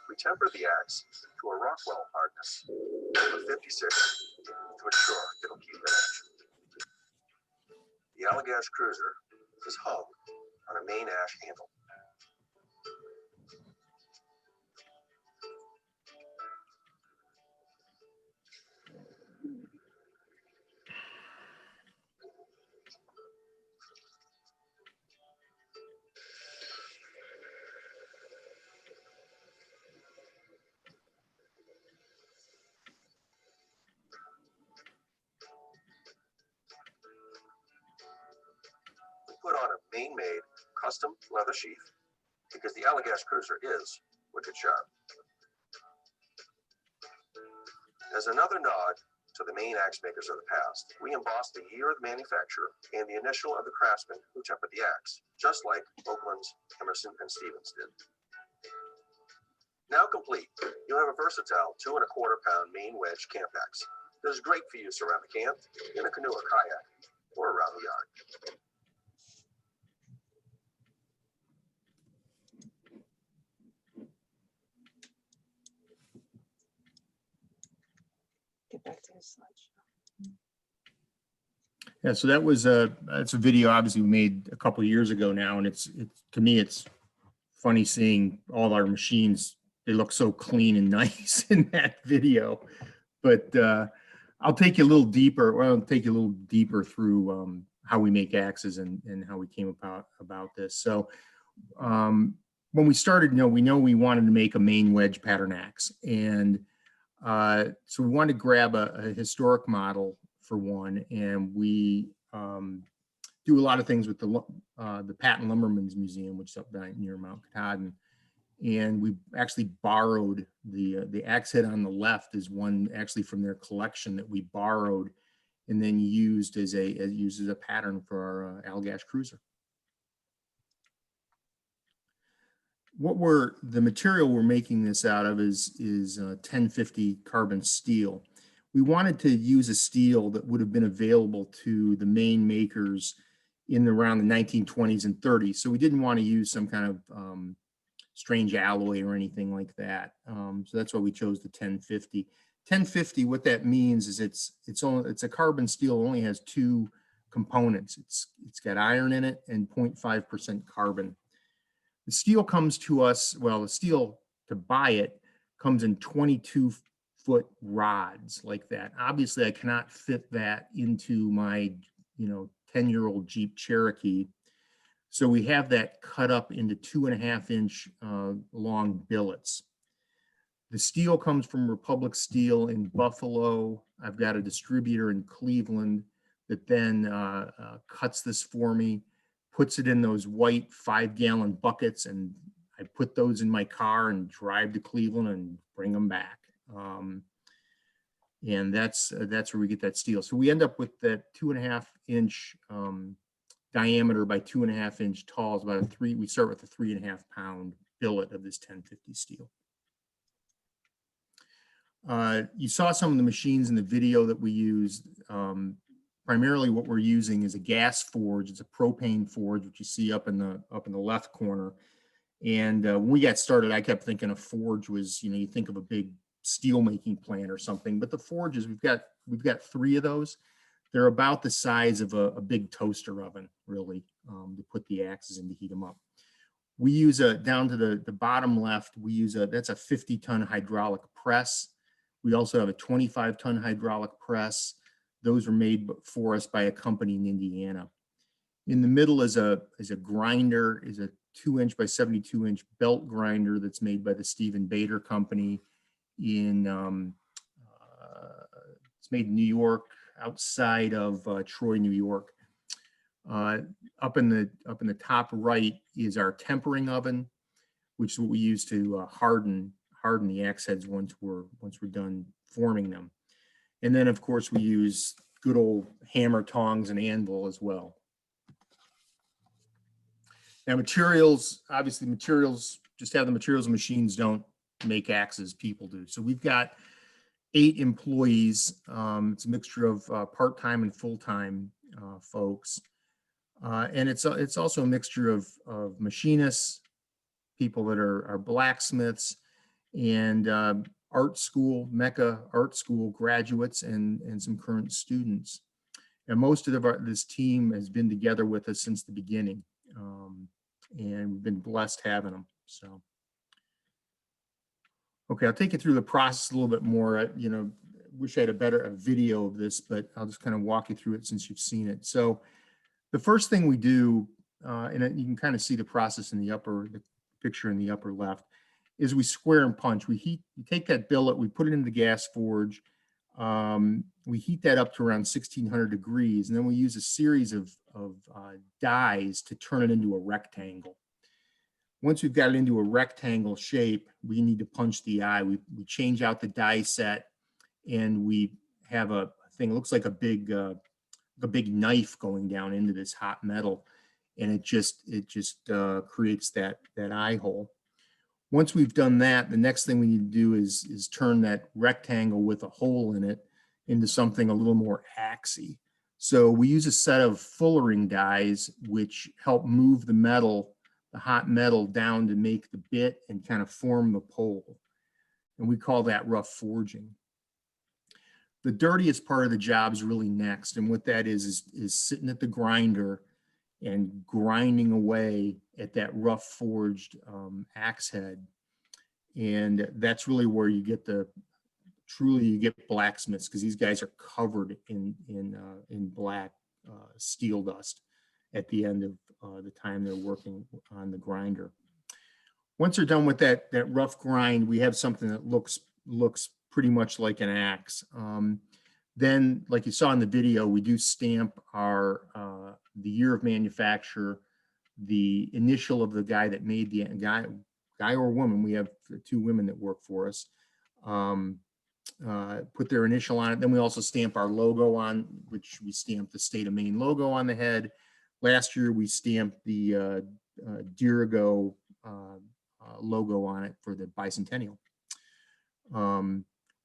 Speaker 12: We temper the axe to a Rockwell hardness of 56 to ensure it'll keep the edge. The Allagash Cruiser is hung on a Maine ash handle. Put on a Maine-made custom leather sheath because the Allagash Cruiser is wicked sharp. As another nod to the Maine axe makers of the past, we embossed the year of the manufacturer and the initial of the craftsman who tempered the axe, just like Oakland's, Emerson, and Stevens did. Now complete, you have a versatile 2.25-pound Maine wedge camp axe that is great for use around the camp, in a canoe or kayak, or around the yard.
Speaker 1: Get back to his slideshow.
Speaker 11: Yeah, so that's a video obviously we made a couple of years ago now, and it's to me it's funny seeing all our machines. They look so clean and nice in that video. But I'll take you a little deeper. Well, I'll take you a little deeper through how we make axes and how we came about this. So when we started, we know we wanted to make a Maine wedge pattern axe, and so we wanted to grab a historic model for one, and we do a lot of things with the Patent Lumberman's Museum, which is up down near Mount Katahdin. And we actually borrowed the axe head on the left is one actually from their collection that we borrowed and then used as a pattern for our Allagash Cruiser. The material we're making this out of is 1050 carbon steel. We wanted to use a steel that would have been available to the Maine makers in around the 1920s and 30s. So we didn't want to use some kind of strange alloy or anything like that. So that's why we chose the 1050. 1050, what that means is it's a carbon steel, only has two components. It's got iron in it and 0.5% carbon. The steel comes to us, well, the steel to buy it comes in 22-foot rods like that. Obviously, I cannot fit that into my 10-year-old Jeep Cherokee. So we have that cut up into 2.5-inch long billets. The steel comes from Republic Steel in Buffalo. I've got a distributor in Cleveland that then cuts this for me, puts it in those white 5-gallon buckets, and I put those in my car and drive to Cleveland and bring them back. And that's where we get that steel. So we end up with that 2.5-inch diameter by 2.5-inch tall. Is about we start with a 3.5-pound billet of this 1050 steel. You saw some of the machines in the video that we used. Primarily what we're using is a gas forge. It's a propane forge, which you see up in the left corner. And when we got started, I kept thinking a forge was, you think of a big steel making plant or something, but the forges, we've got 3 of those. They're about the size of a big toaster oven, really, to put the axes in to heat them up. We use down to the bottom left, that's a 50-ton hydraulic press. We also have a 25-ton hydraulic press. Those were made for us by a company in Indiana. In the middle is a grinder, is a 2-inch by 72-inch belt grinder that's made by the Stephen Bader Company it's made in New York, outside of Troy, New York. Up in the top right is our tempering oven, which is what we use to harden the axe heads once we're done forming them. And then of course we use good old hammer, tongs, and anvil as well. Now materials, obviously materials, just have the materials, machines don't make axes people do. So we've got 8 employees. It's a mixture of part-time and full-time folks. And it's also a mixture of machinists, people that are blacksmiths, and art school, Mecca art school graduates, and some current students. And most of this team has been together with us since the beginning, and we've been blessed having them. So, okay, I'll take you through the process a little bit more. Wish I had a video of this, but I'll just kind of walk you through it since you've seen it. So, the first thing we do, and you can kind of see the process in the picture in the upper left, is we square and punch. We take that billet, we put it in the gas forge. We heat that up to around 1600 degrees, and then we use a series of dies to turn it into a rectangle. Once we've got it into a rectangle shape, we need to punch the eye. We change out the die set, and we have a thing that looks like a big knife going down into this hot metal, and it just creates that eye hole. Once we've done that, the next thing we need to do is turn that rectangle with a hole in it into something a little more axy. So we use a set of fullering dies which help move the metal, the hot metal, down to make the bit and kind of form the pole. And we call that rough forging. The dirtiest part of the job is really next. And what that is sitting at the grinder and grinding away at that rough forged axe head. And that's really where you get you get blacksmiths, because these guys are covered in black steel dust at the end of the time they're working on the grinder. Once they're done with that rough grind, we have something that looks pretty much like an axe. Then, like you saw in the video, we do stamp the year of manufacture, the initial of the guy that made the guy or woman. We have 2 women that work for us. Put their initial on it. Then we also stamp our logo on, which we stamped the state of Maine logo on the head. Last year we stamped the Dirigo logo on it for the bicentennial.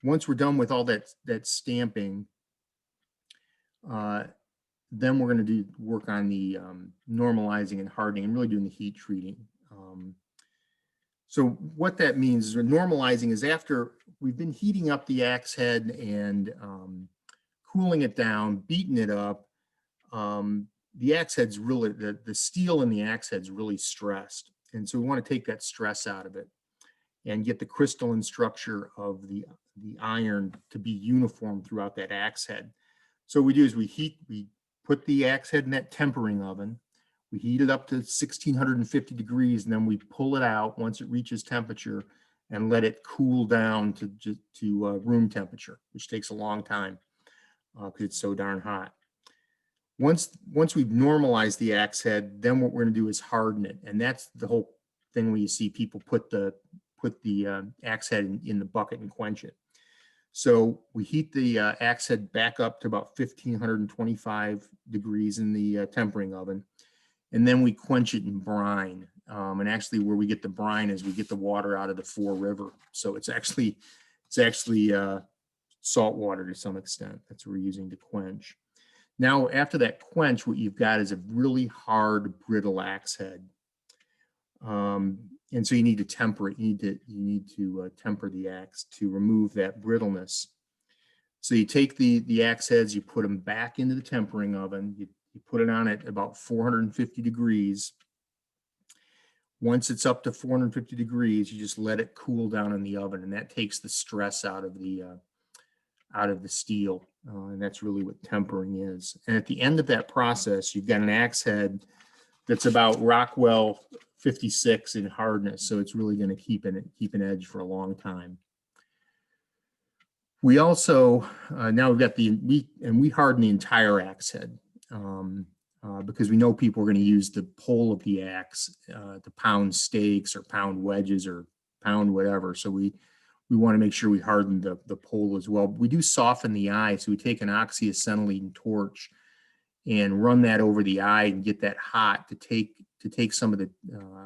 Speaker 11: Once we're done with all that stamping, then we're going to work on the normalizing and hardening and really doing the heat treating. So what that means is normalizing is after we've been heating up the axe head and cooling it down, beating it up, the axe head's really, the steel in the axe head's really stressed. And so we want to take that stress out of it and get the crystalline structure of the iron to be uniform throughout that axe head. So what we do is we put the axe head in that tempering oven. We heat it up to 1650 degrees, and then we pull it out once it reaches temperature and let it cool down to room temperature, which takes a long time because it's so darn hot. Once we've normalized the axe head, then what we're going to do is harden it, and that's the whole thing where you see people put the axe head in the bucket and quench it. So we heat the axe head back up to about 1525 degrees in the tempering oven, and then we quench it in brine. And actually, where we get the brine is we get the water out of the Fore River. So it's actually salt water to some extent. That's what we're using to quench. Now, after that quench, what you've got is a really hard, brittle axe head. And so you need to temper it. You need to temper the axe to remove that brittleness. So you take the axe heads, you put them back into the tempering oven. You put it on at about 450 degrees. Once it's up to 450 degrees, you just let it cool down in the oven, and that takes the stress out of the steel. And that's really what tempering is. And at the end of that process, you've got an axe head that's about Rockwell 56 in hardness. So it's really going to keep an edge for a long time. We also, now we've got we harden the entire axe head because we know people are going to use the pole of the axe to pound steaks or pound wedges or pound whatever. So we want to make sure we harden the pole as well. We do soften the eye. So we take an oxyacetylene torch and run that over the eye and get that hot to take some of the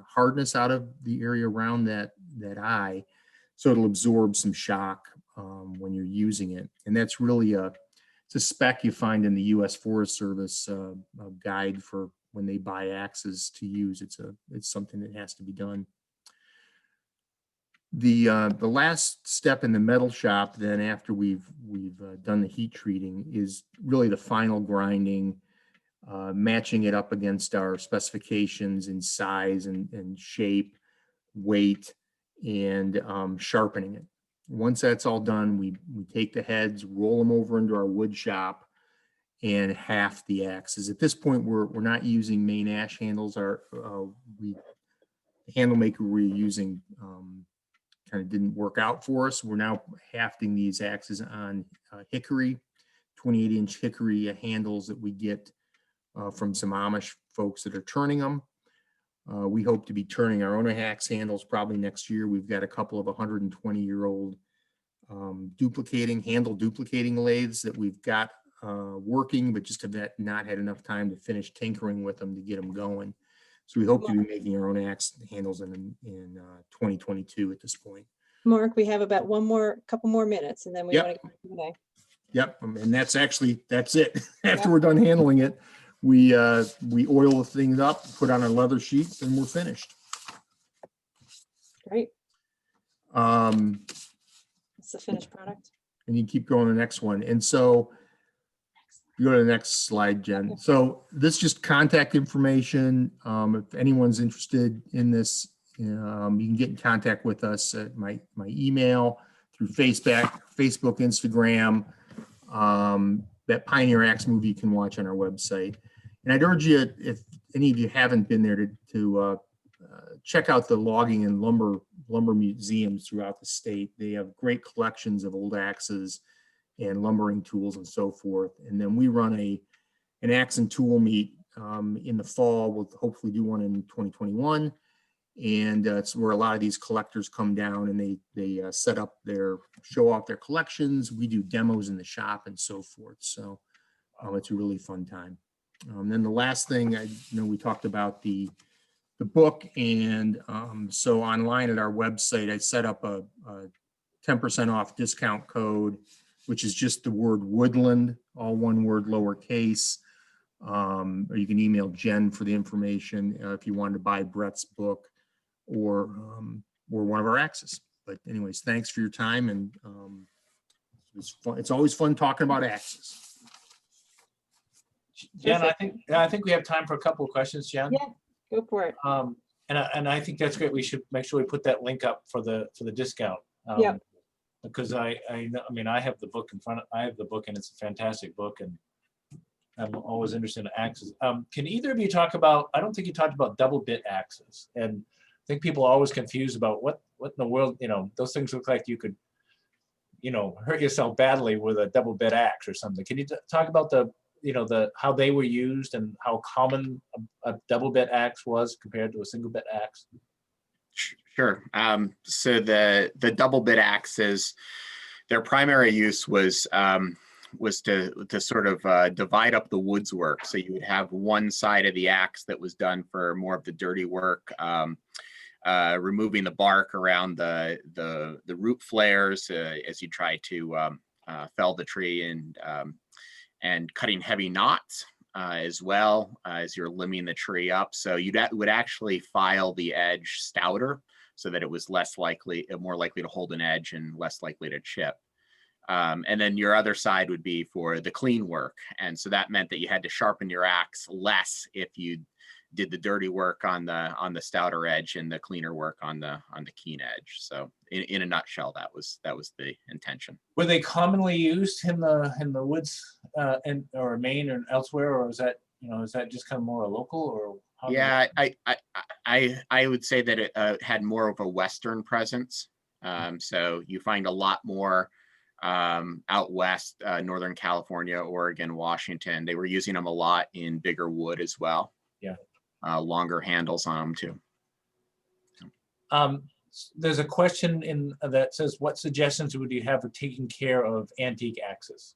Speaker 11: hardness out of the area around that eye, so it'll absorb some shock when you're using it. And that's really it's a spec you find in the U.S. Forest Service guide for when they buy axes to use. It's something that has to be done. The last step in the metal shop, then after we've done the heat treating, is really the final grinding, matching it up against our specifications in size and shape, weight, and sharpening it. Once that's all done, we take the heads, roll them over into our wood shop, and half the axes. At this point, we're not using Maine ash handles. The handle maker we're using kind of didn't work out for us. We're now hafting these axes on hickory, 28-inch hickory handles that we get from some Amish folks that are turning them. We hope to be turning our own axe handles probably next year. We've got a couple of 120-year-old handle duplicating lathes that we've got working, but just have not had enough time to finish tinkering with them to get them going. So we hope to be making our own axe handles in 2022 at this point.
Speaker 1: Mark, we have about couple more minutes, and then we
Speaker 11: Yep.
Speaker 1: want to go today.
Speaker 11: Yep, and that's it. After we're done handling it, we oil the things up, put on our leather sheets, and we're finished.
Speaker 1: Great. It's the finished product.
Speaker 11: And you keep going to the next one. And so you go to the next slide, Jen. So this is just contact information. If anyone's interested in this, you can get in contact with us at my email, through Facebook, Instagram. That Pioneer Axe movie you can watch on our website. And I'd urge you, if any of you haven't been there, to check out the logging and lumber museums throughout the state. They have great collections of old axes and lumbering tools and so forth. And then we run an axe and tool meet in the fall. We'll hopefully do one in 2021. And it's where a lot of these collectors come down and they show off their collections. We do demos in the shop and so forth. So it's a really fun time. Then the last thing, we talked about the book, and so online at our website, I set up a 10% off discount code, which is just the word Woodland, all one word, lowercase. Or you can email Jen for the information if you wanted to buy Brett's book or one of our axes. But anyways, thanks for your time, and it's fun. It's always fun talking about axes.
Speaker 2: Jen, I think we have time for a couple of questions, Jen.
Speaker 1: Yeah, go for it.
Speaker 2: And I think that's great. We should make sure we put that link up for the discount.
Speaker 1: Yeah.
Speaker 2: Because I have the book and it's a fantastic book, and I'm always interested in axes. Can either of you talk about, I don't think you talked about double bit axes, and I think people are always confused about what in the world, those things look like you could, hurt yourself badly with a double bit axe or something. Can you talk about how they were used and how common a double bit axe was compared to a single bit axe?
Speaker 10: Sure. So the double bit axes, their primary use was to sort of divide up the woods work. So you would have one side of the axe that was done for more of the dirty work, removing the bark around the root flares as you try to fell the tree, and cutting heavy knots as well as you're limbing the tree up. So you would actually file the edge stouter so that it was more likely to hold an edge and less likely to chip. And then your other side would be for the clean work. And so that meant that you had to sharpen your axe less if you did the dirty work on the stouter edge and the cleaner work on the keen edge. So in a nutshell, that was the intention.
Speaker 2: Were they commonly used in the woods or Maine or elsewhere, or is that just kind of more a local, or how?
Speaker 10: Yeah, I would say that it had more of a Western presence. So you find a lot more out west, Northern California, Oregon, Washington. They were using them a lot in bigger wood as well.
Speaker 2: Yeah.
Speaker 10: Longer handles on them too.
Speaker 2: There's a question that says, what suggestions would you have for taking care of antique axes?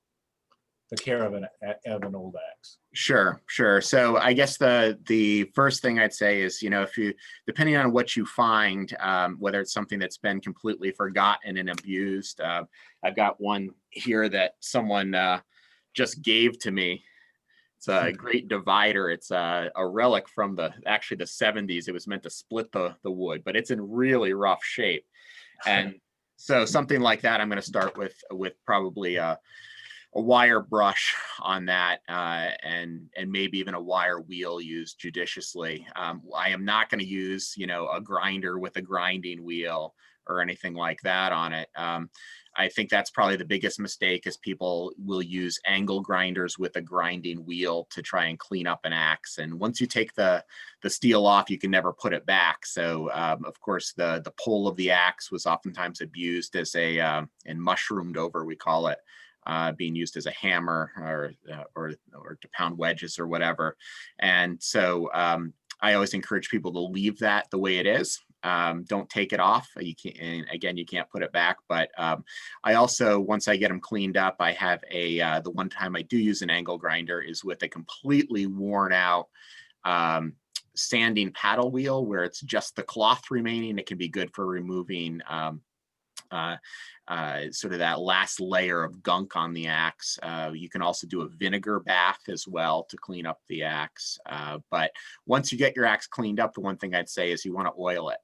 Speaker 2: the care of an old axe?
Speaker 10: Sure, sure. So I guess the first thing I'd say is, if you, depending on what you find, whether it's something that's been completely forgotten and abused, I've got one here that someone just gave to me. It's a great divider. It's a relic from actually the 70s. It was meant to split the wood, but it's in really rough shape. And so something like that, I'm going to start with probably a wire brush on that, and maybe even a wire wheel used judiciously. I am not going to use, a grinder with a grinding wheel or anything like that on it. I think that's probably the biggest mistake, is people will use angle grinders with a grinding wheel to try and clean up an axe. And once you take the steel off, you can never put it back. So of course, the pole of the axe was oftentimes abused as and mushroomed over, we call it, being used as a hammer or to pound wedges or whatever. And so I always encourage people to leave that the way it is. Don't take it off. You can't, and again, you can't put it back. But I also, once I get them cleaned up, I have the one time I do use an angle grinder is with a completely worn out sanding paddle wheel, where it's just the cloth remaining. It can be good for removing sort of that last layer of gunk on the axe. You can also do a vinegar bath as well to clean up the axe. But once you get your axe cleaned up, the one thing I'd say is you want to oil it.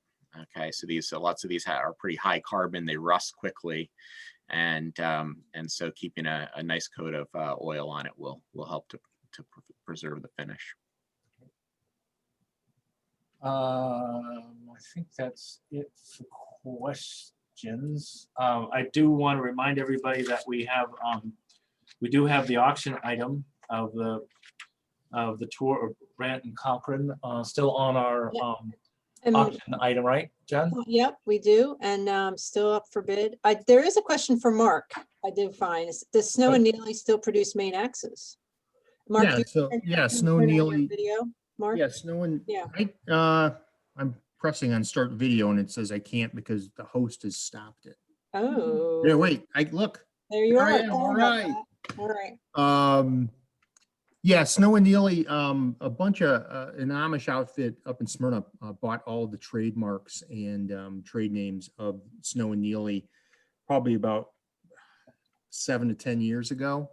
Speaker 10: Okay, so lots of these are pretty high carbon. They rust quickly, and so keeping a nice coat of oil on it will help to preserve the finish.
Speaker 2: I think that's it for questions. I do want to remind everybody that we do have the auction item of the tour of Brant and Cochrane still on our auction item, right, Jen?
Speaker 1: Yep, we do, and still up for bid. There is a question for Mark. I did find, does Snow and Neely still produce Maine axes? Mark,
Speaker 11: Yeah,
Speaker 1: you
Speaker 11: so
Speaker 1: can
Speaker 11: yeah, Snow
Speaker 1: turn
Speaker 11: and
Speaker 1: on your
Speaker 11: Neely.
Speaker 1: video, Mark?
Speaker 11: Yeah, Snow and
Speaker 1: Yeah.
Speaker 11: I'm pressing on start video and it says I can't because the host has stopped it.
Speaker 1: Oh.
Speaker 11: Yeah, wait, look.
Speaker 1: There you
Speaker 11: There
Speaker 1: are.
Speaker 11: I am.
Speaker 1: Sorry
Speaker 11: All
Speaker 1: about
Speaker 11: right.
Speaker 1: that. All right.
Speaker 11: Yeah, Snow and Neely, a bunch of an Amish outfit up in Smyrna bought all of the trademarks and trade names of Snow and Neely probably about 7 to 10 years ago.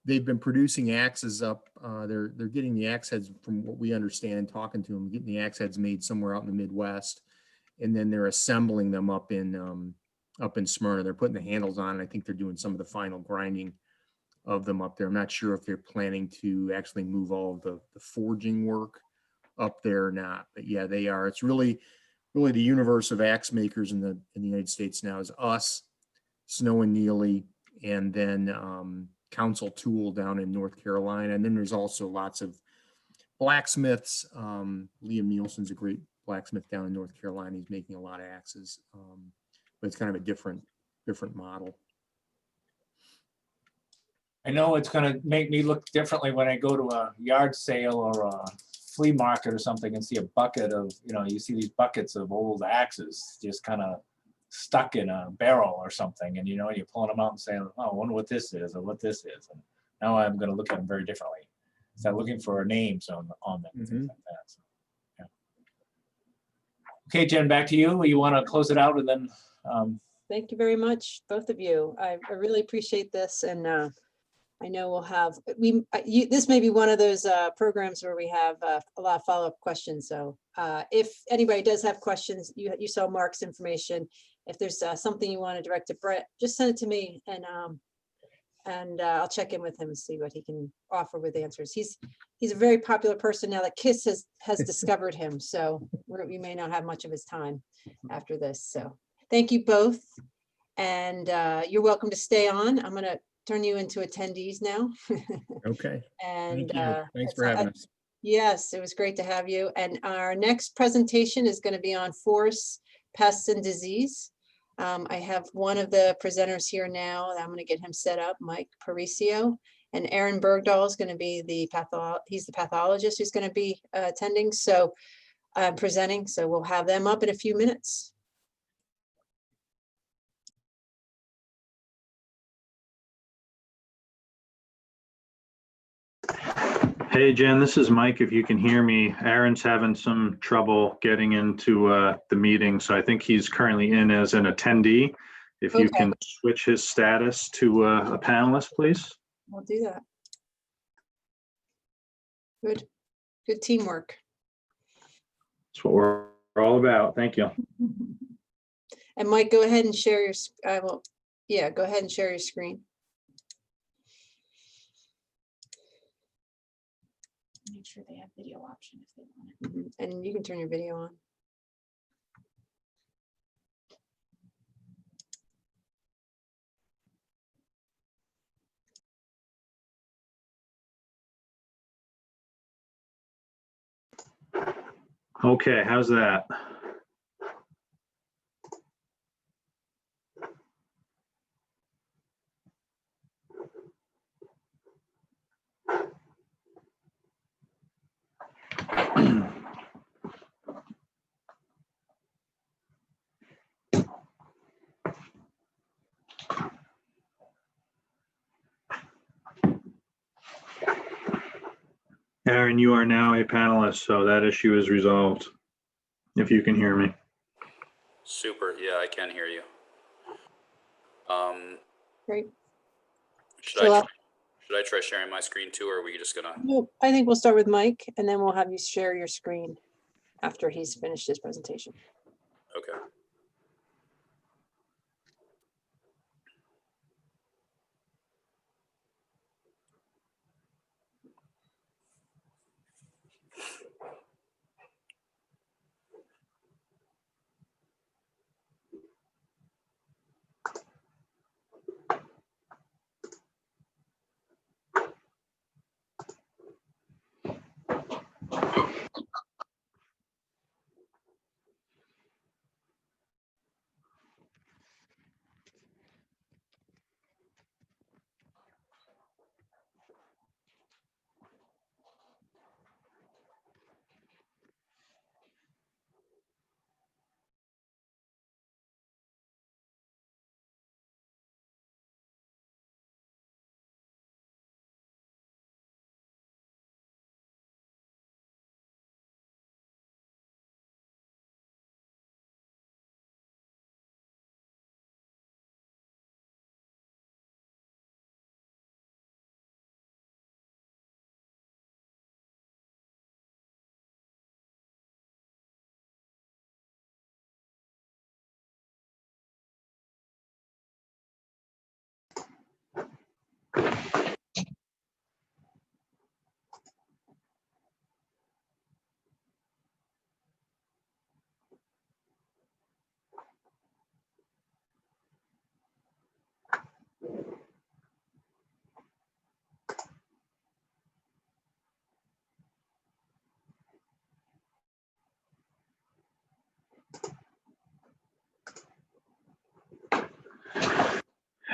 Speaker 11: They've been producing axes up. They're getting the axe heads, from what we understand, talking to them, getting the axe heads made somewhere out in the Midwest, and then they're assembling them up in Smyrna. They're putting the handles on, and I think they're doing some of the final grinding of them up there. I'm not sure if they're planning to actually move all of the forging work up there or not, but yeah, they are. It's really the universe of axe makers in the United States now is us, Snow and Neely, and then Council Tool down in North Carolina. And then there's also lots of blacksmiths. Liam Nielsen's a great blacksmith down in North Carolina. He's making a lot of axes, but it's kind of a different model.
Speaker 2: I know it's going to make me look differently when I go to a yard sale or a flea market or something and see a bucket of, you see these buckets of old axes just kind of stuck in a barrel or something, and you're pulling them out and saying, oh, I wonder what this is or what this is. And now I'm going to look at them very differently. Start looking for names on them and things like that. So, yeah. Okay, Jen, back to you. You want to close it out and then
Speaker 1: Thank you very much, both of you. I really appreciate this, and I know we'll have this may be one of those programs where we have a lot of follow-up questions. So if anybody does have questions, you saw Mark's information. If there's something you want to direct to Brett, just send it to me, and I'll check in with him and see what he can offer with answers. He's a very popular person now that KISS has discovered him. So we may not have much of his time after this. So thank you both, and you're welcome to stay on. I'm going to turn you into attendees now.
Speaker 11: Okay.
Speaker 1: And
Speaker 11: Thank you. Thanks for having us.
Speaker 1: Yes, it was great to have you. And our next presentation is going to be on forests, pests, and disease. I have one of the presenters here now. I'm going to get him set up, Mike Paricio, and Aaron Bergdahl is going to be he's the pathologist who's going to be attending. So presenting. So we'll have them up in a few minutes.
Speaker 13: Hey, Jen, this is Mike. If you can hear me, Aaron's having some trouble getting into the meeting, so I think he's currently in as an attendee. If you
Speaker 1: Okay.
Speaker 13: can switch his status to a panelist, please.
Speaker 1: We'll do that. Good, good teamwork.
Speaker 13: That's what we're all about. Thank you.
Speaker 1: And Mike, go ahead and share your, yeah, go ahead and share your screen.
Speaker 3: Make sure they have video option if they want it.
Speaker 1: And you can turn your video on.
Speaker 13: Okay, how's that? Aaron, you are now a panelist, so that issue is resolved. If you can hear me.
Speaker 14: Super. Yeah, I can hear you.
Speaker 1: Great.
Speaker 14: Should I try sharing my screen too, or are we just gonna?
Speaker 1: No, I think we'll start with Mike and then we'll have you share your screen after he's finished his presentation.
Speaker 14: Okay.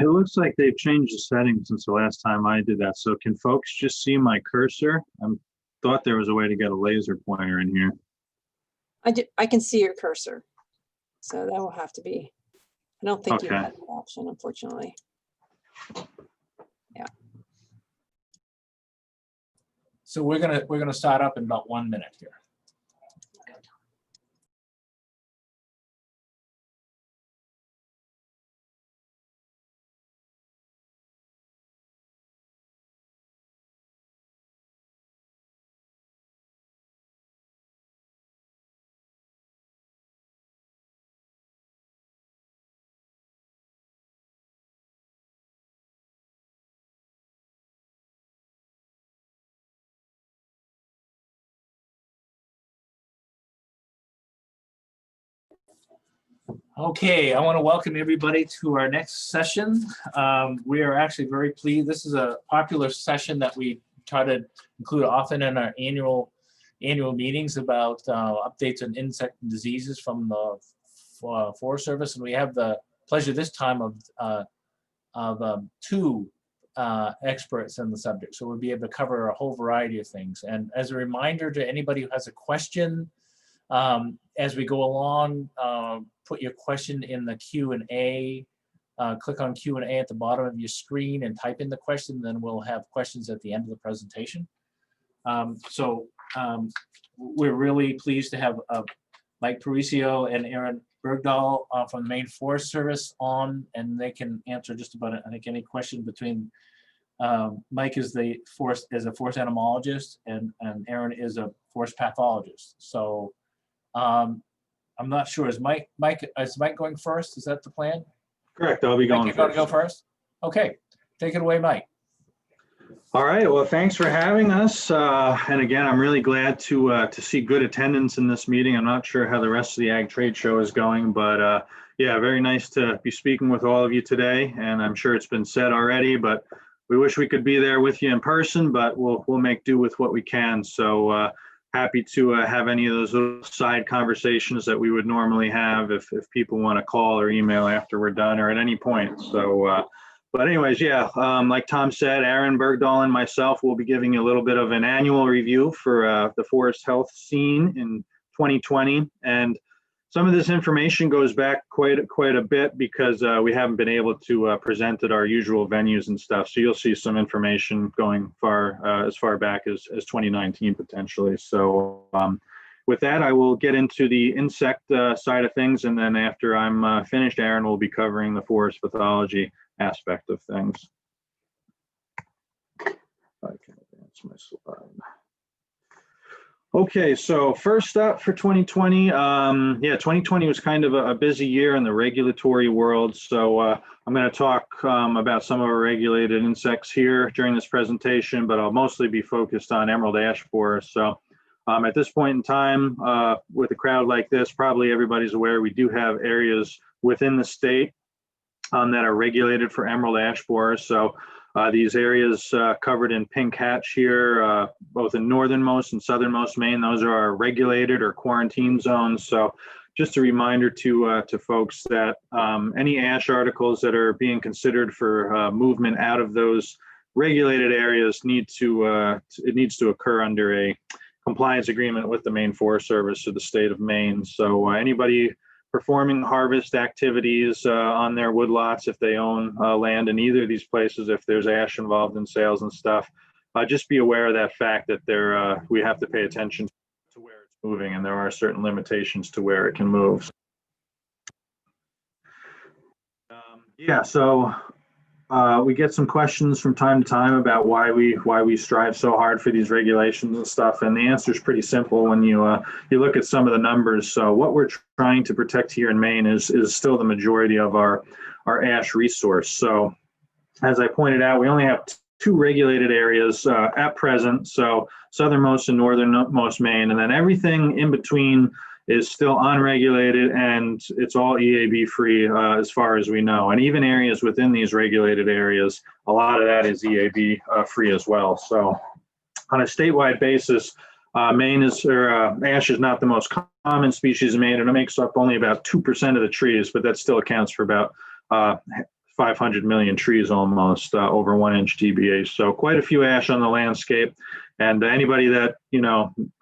Speaker 13: It looks like they've changed the settings since the last time I did that. So can folks just see my cursor? I thought there was a way to get a laser pointer in here.
Speaker 1: I can see your cursor. So that will have to be, I don't think you
Speaker 13: Okay.
Speaker 1: have that option, unfortunately. Yeah.
Speaker 2: So we're gonna start up in about 1 minute here. Okay, I want to welcome everybody to our next session. We are actually very pleased. This is a popular session that we try to include often in our annual meetings about updates on insect diseases from the Forest Service, and we have the pleasure this time of two experts in the subject, so we'll be able to cover a whole variety of things. And as a reminder to anybody who has a question, as we go along, put your question in the Q&A, click on Q&A at the bottom of your screen and type in the question, then we'll have questions at the end of the presentation. We're really pleased to have Mike Parisio and Aaron Bergdahl from the Maine Forest Service on, and they can answer just about, I think, any question between Mike is a forest entomologist, and Aaron is a forest pathologist. So I'm not sure. Is Mike going first? Is that the plan?
Speaker 13: Correct. I'll be
Speaker 2: Mike,
Speaker 13: going
Speaker 2: you're going to go
Speaker 13: first.
Speaker 2: first? Okay, take it away, Mike.
Speaker 13: All right. Well, thanks for having us. And again, I'm really glad to see good attendance in this meeting. I'm not sure how the rest of the Ag Trade Show is going, but yeah, very nice to be speaking with all of you today. And I'm sure it's been said already, but we wish we could be there with you in person, but we'll make do with what we can. So happy to have any of those little side conversations that we would normally have if people want to call or email after we're done or at any point. So but anyways, yeah, like Tom said, Aaron Bergdahl and myself will be giving you a little bit of an annual review for the forest health scene in 2020. And some of this information goes back quite a bit because we haven't been able to present at our usual venues and stuff. So you'll see some information going as far back as 2019 potentially. So with that, I will get into the insect side of things. And then after I'm finished, Aaron will be covering the forest pathology aspect of things. I can advance my slide. Okay, so first up for 2020, yeah, 2020 was kind of a busy year in the regulatory world. So I'm going to talk about some of our regulated insects here during this presentation, but I'll mostly be focused on emerald ash borers. So at this point in time, with a crowd like this, probably everybody's aware we do have areas within the state that are regulated for emerald ash borers. So these areas covered in pink hatch here, both in northernmost and southernmost Maine, those are our regulated or quarantine zones. So just a reminder to folks that any ash articles that are being considered for movement out of those regulated areas needs to occur under a compliance agreement with the Maine Forest Service of the state of Maine. So anybody performing harvest activities on their woodlots, if they own land in either of these places, if there's ash involved in sales and stuff, just be aware of that fact that we have to pay attention to where it's moving, and there are certain limitations to where it can move. Yeah, so we get some questions from time to time about why we strive so hard for these regulations and stuff, and the answer is pretty simple when you look at some of the numbers. So what we're trying to protect here in Maine is still the majority of our ash resource. So as I pointed out, we only have two regulated areas at present, so southernmost and northernmost Maine, and then everything in between is still unregulated, and it's all EAB free as far as we know. And even areas within these regulated areas, a lot of that is EAB free as well. So on a statewide basis, ash is not the most common species in Maine, and it makes up only about 2% of the trees, but that still accounts for about 500 million trees almost, over 1 inch DBH. So quite a few ash on the landscape. And anybody that,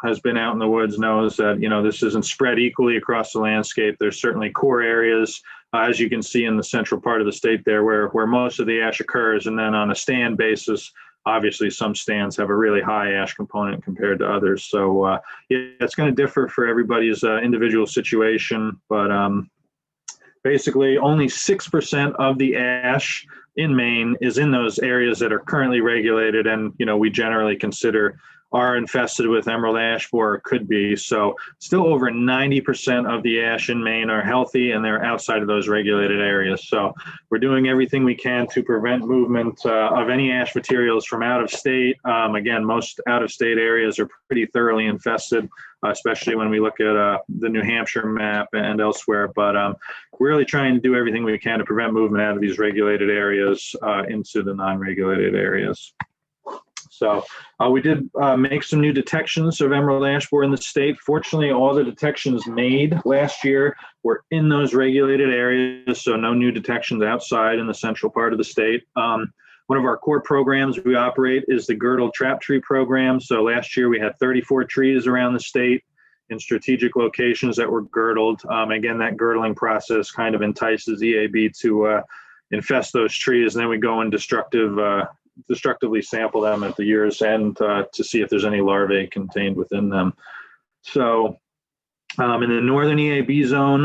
Speaker 13: has been out in the woods knows that, this isn't spread equally across the landscape. There's certainly core areas, as you can see in the central part of the state there, where most of the ash occurs. And then on a stand basis, obviously some stands have a really high ash component compared to others. So yeah, it's going to differ for everybody's individual situation. But basically only 6% of the ash in Maine is in those areas that are currently regulated, and we generally consider are infested with emerald ash borer, could be. So still over 90% of the ash in Maine are healthy, and they're outside of those regulated areas. So we're doing everything we can to prevent movement of any ash materials from out of state. Again, most out of state areas are pretty thoroughly infested, especially when we look at the New Hampshire map and elsewhere. But we're really trying to do everything we can to prevent movement out of these regulated areas into the non-regulated areas. So we did make some new detections of emerald ash borer in the state. Fortunately, all the detections made last year were in those regulated areas, so no new detections outside in the central part of the state. One of our core programs we operate is the girdled trap tree program. So last year we had 34 trees around the state in strategic locations that were girdled. Again, that girdling process kind of entices EAB to infest those trees, and then we go in destructive destructively sample them at the year's end to see if there's any larvae contained within them. So in the northern EAB zone,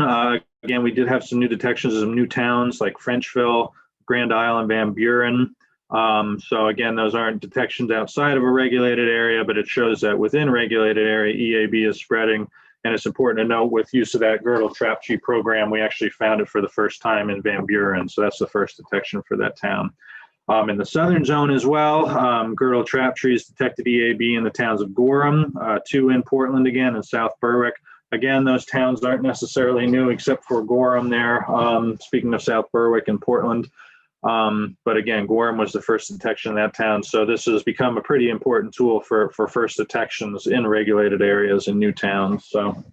Speaker 13: again, we did have some new detections of some new towns like Frenchville, Grand Isle, and Van Buren. So again, those aren't detections outside of a regulated area, but it shows that within regulated area, EAB is spreading. And it's important to note with use of that girdle trap tree program, we actually found it for the first time in Van Buren. So that's the first detection for that town. In the southern zone as well, girdle trap trees detected EAB in the towns of Gorham, 2 in Portland again, and South Berwick. Again, those towns aren't necessarily new except for Gorham there. Speaking of South Berwick and Portland. But again, Gorham was the first detection in that town. So this has become a pretty important tool for first detections in regulated areas in new towns. So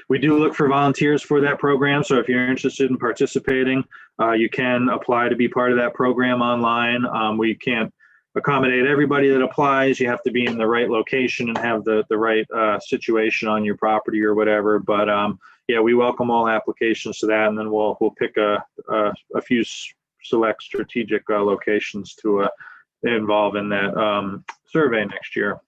Speaker 13: we do look for volunteers for that program. So if you're interested in participating, you can apply to be part of that program online. We can't accommodate everybody that applies. You have to be in the right location and have the right situation on your property or whatever. But yeah, we welcome all applications to that, and then we'll pick a few select strategic locations to involve in that survey next year.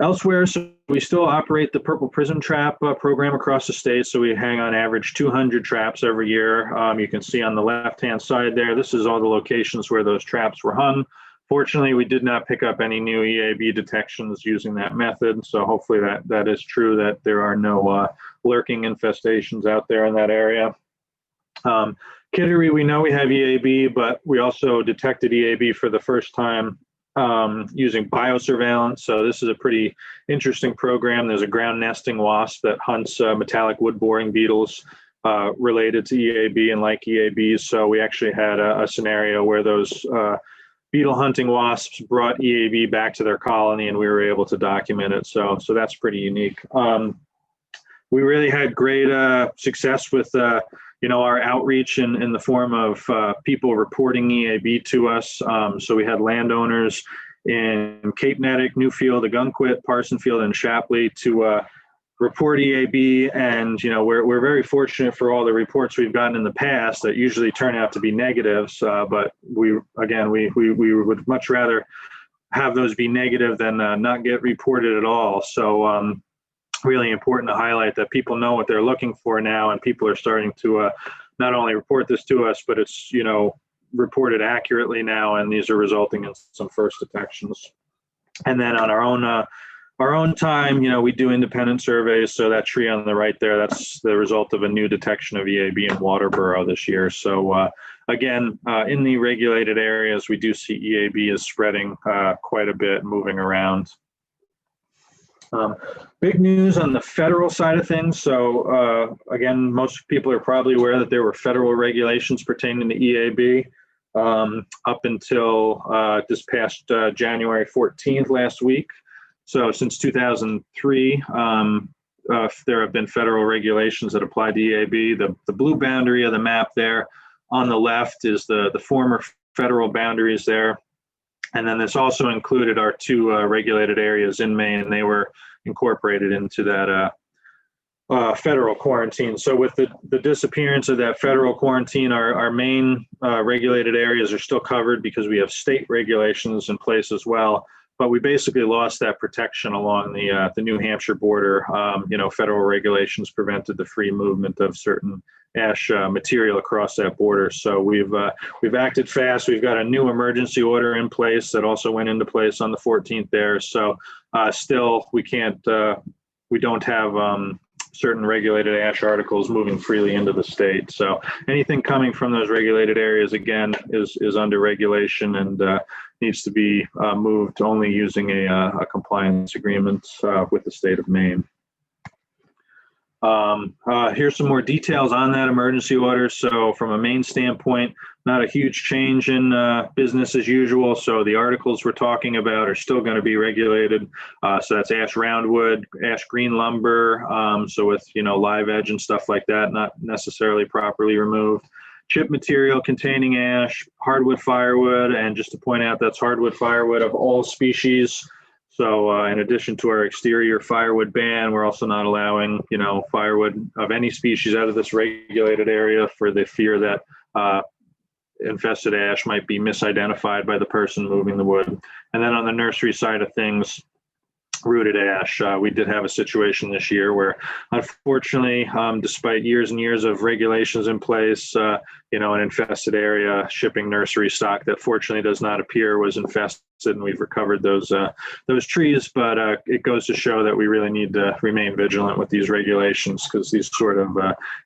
Speaker 13: Elsewhere, so we still operate the Purple Prism Trap program across the state. So we hang on average 200 traps every year. You can see on the left-hand side there, this is all the locations where those traps were hung. Fortunately, we did not pick up any new EAB detections using that method. So hopefully that is true, that there are no lurking infestations out there in that area. Kittery, we know we have EAB, but we also detected EAB for the first time using biosurveillance. So this is a pretty interesting program. There's a ground nesting wasp that hunts metallic wood boring beetles related to EAB and like EABs. So we actually had a scenario where those beetle hunting wasps brought EAB back to their colony, and we were able to document it. So that's pretty unique. We really had great success with our outreach in the form of people reporting EAB to us. So we had landowners in Cape Nettic, Newfield, Agunquit, Parsonfield, and Shapley to report EAB. And we're very fortunate for all the reports we've gotten in the past that usually turn out to be negatives. But we would much rather have those be negative than not get reported at all. So really important to highlight that people know what they're looking for now, and people are starting to not only report this to us, but it's reported accurately now, and these are resulting in some first detections. And then on our own time, we do independent surveys. So that tree on the right there, that's the result of a new detection of EAB in Waterboro this year. So again, in the regulated areas, we do see EAB is spreading quite a bit, moving around. Big news on the federal side of things. So again, most people are probably aware that there were federal regulations pertaining to EAB up until this past January 14th last week. So since 2003, there have been federal regulations that apply to EAB. The blue boundary of the map there on the left is the former federal boundaries there. And then this also included our 2 regulated areas in Maine. They were incorporated into that federal quarantine. So with the disappearance of that federal quarantine, our main regulated areas are still covered because we have state regulations in place as well. But we basically lost that protection along the New Hampshire border. Federal regulations prevented the free movement of certain ash material across that border. So we've acted fast. We've got a new emergency order in place that also went into place on the 14th there. So still, we don't have certain regulated ash articles moving freely into the state. So anything coming from those regulated areas, again, is under regulation and needs to be moved only using a compliance agreement with the state of Maine. Here's some more details on that emergency order. So from a Maine standpoint, not a huge change in business as usual. So the articles we're talking about are still going to be regulated. So that's ash roundwood, ash green lumber. So with, live edge and stuff like that, not necessarily properly removed. Chip material containing ash, hardwood firewood, and just to point out, that's hardwood firewood of all species. So in addition to our exterior firewood ban, we're also not allowing, firewood of any species out of this regulated area for the fear that infested ash might be misidentified by the person moving the wood. And then on the nursery side of things, rooted ash. We did have a situation this year where, unfortunately, despite years and years of regulations in place, an infested area shipping nursery stock that fortunately does not appear was infested, and we've recovered those trees. But it goes to show that we really need to remain vigilant with these regulations, because these sort of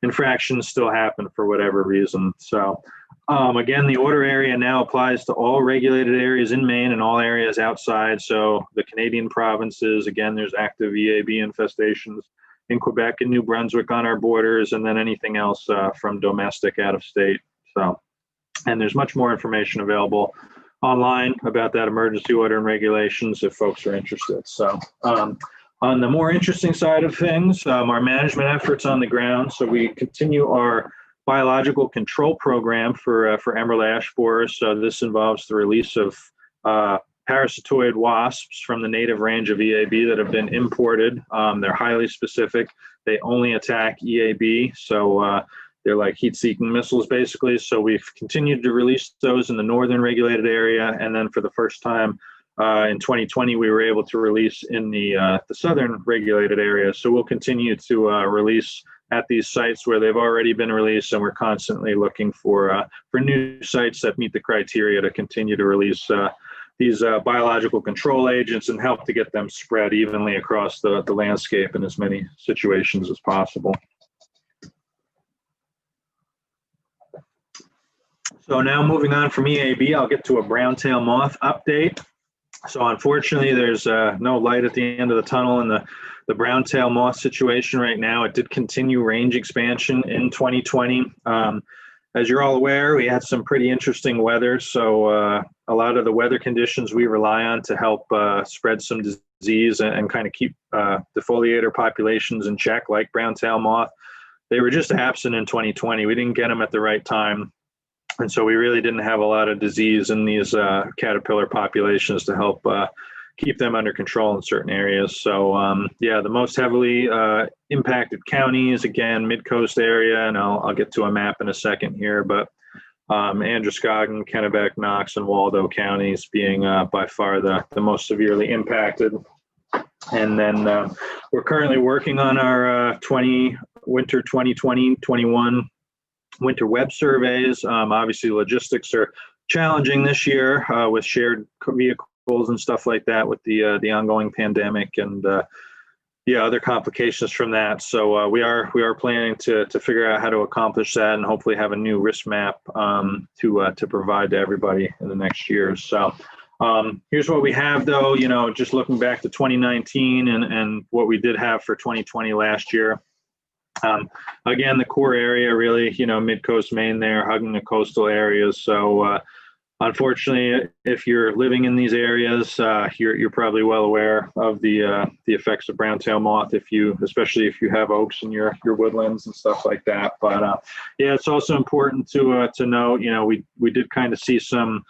Speaker 13: infractions still happen for whatever reason. So. Again, the order area now applies to all regulated areas in Maine and all areas outside. So the Canadian provinces, again, there's active EAB infestations in Quebec and New Brunswick on our borders, and then anything else from domestic out of state. So, and there's much more information available online about that emergency order and regulations if folks are interested. So on the more interesting side of things, our management efforts on the ground. So we continue our biological control program for emerald ash borers. So this involves the release of parasitoid wasps from the native range of EAB that have been imported. They're highly specific. They only attack EAB. So they're like heat-seeking missiles, basically. So we've continued to release those in the northern regulated area. And then for the first time in 2020, we were able to release in the southern regulated area. So we'll continue to release at these sites where they've already been released, and we're constantly looking for new sites that meet the criteria to continue to release these biological control agents and help to get them spread evenly across the landscape in as many situations as possible. So now moving on from EAB, I'll get to a brown-tail moth update. So unfortunately, there's no light at the end of the tunnel in the brown-tail moth situation right now. It did continue range expansion in 2020. As you're all aware, we had some pretty interesting weather. So a lot of the weather conditions we rely on to help spread some disease and kind of keep defoliator populations in check, like brown-tail moth, they were just absent in 2020. We didn't get them at the right time. And so we really didn't have a lot of disease in these caterpillar populations to help keep them under control in certain areas. So yeah, the most heavily impacted counties, again, mid-coast area, and I'll get to a map in a second here, but Androscoggin, Kennebec, Knox, and Waldo counties being by far the most severely impacted. And then we're currently working on our winter 2020-21 winter web surveys. Obviously, logistics are challenging this year with shared vehicles and stuff like that with the ongoing pandemic and other complications from that. So we are planning to figure out how to accomplish that and hopefully have a new risk map to provide to everybody in the next year. So here's what we have, though. Just looking back to 2019 and what we did have for 2020 last year. Again, the core area really, mid-coast Maine there, hugging the coastal areas. So unfortunately, if you're living in these areas, you're probably well aware of the effects of brown-tail moth, especially if you have oaks in your woodlands and stuff like that. But yeah, it's also important to note, we did kind of see some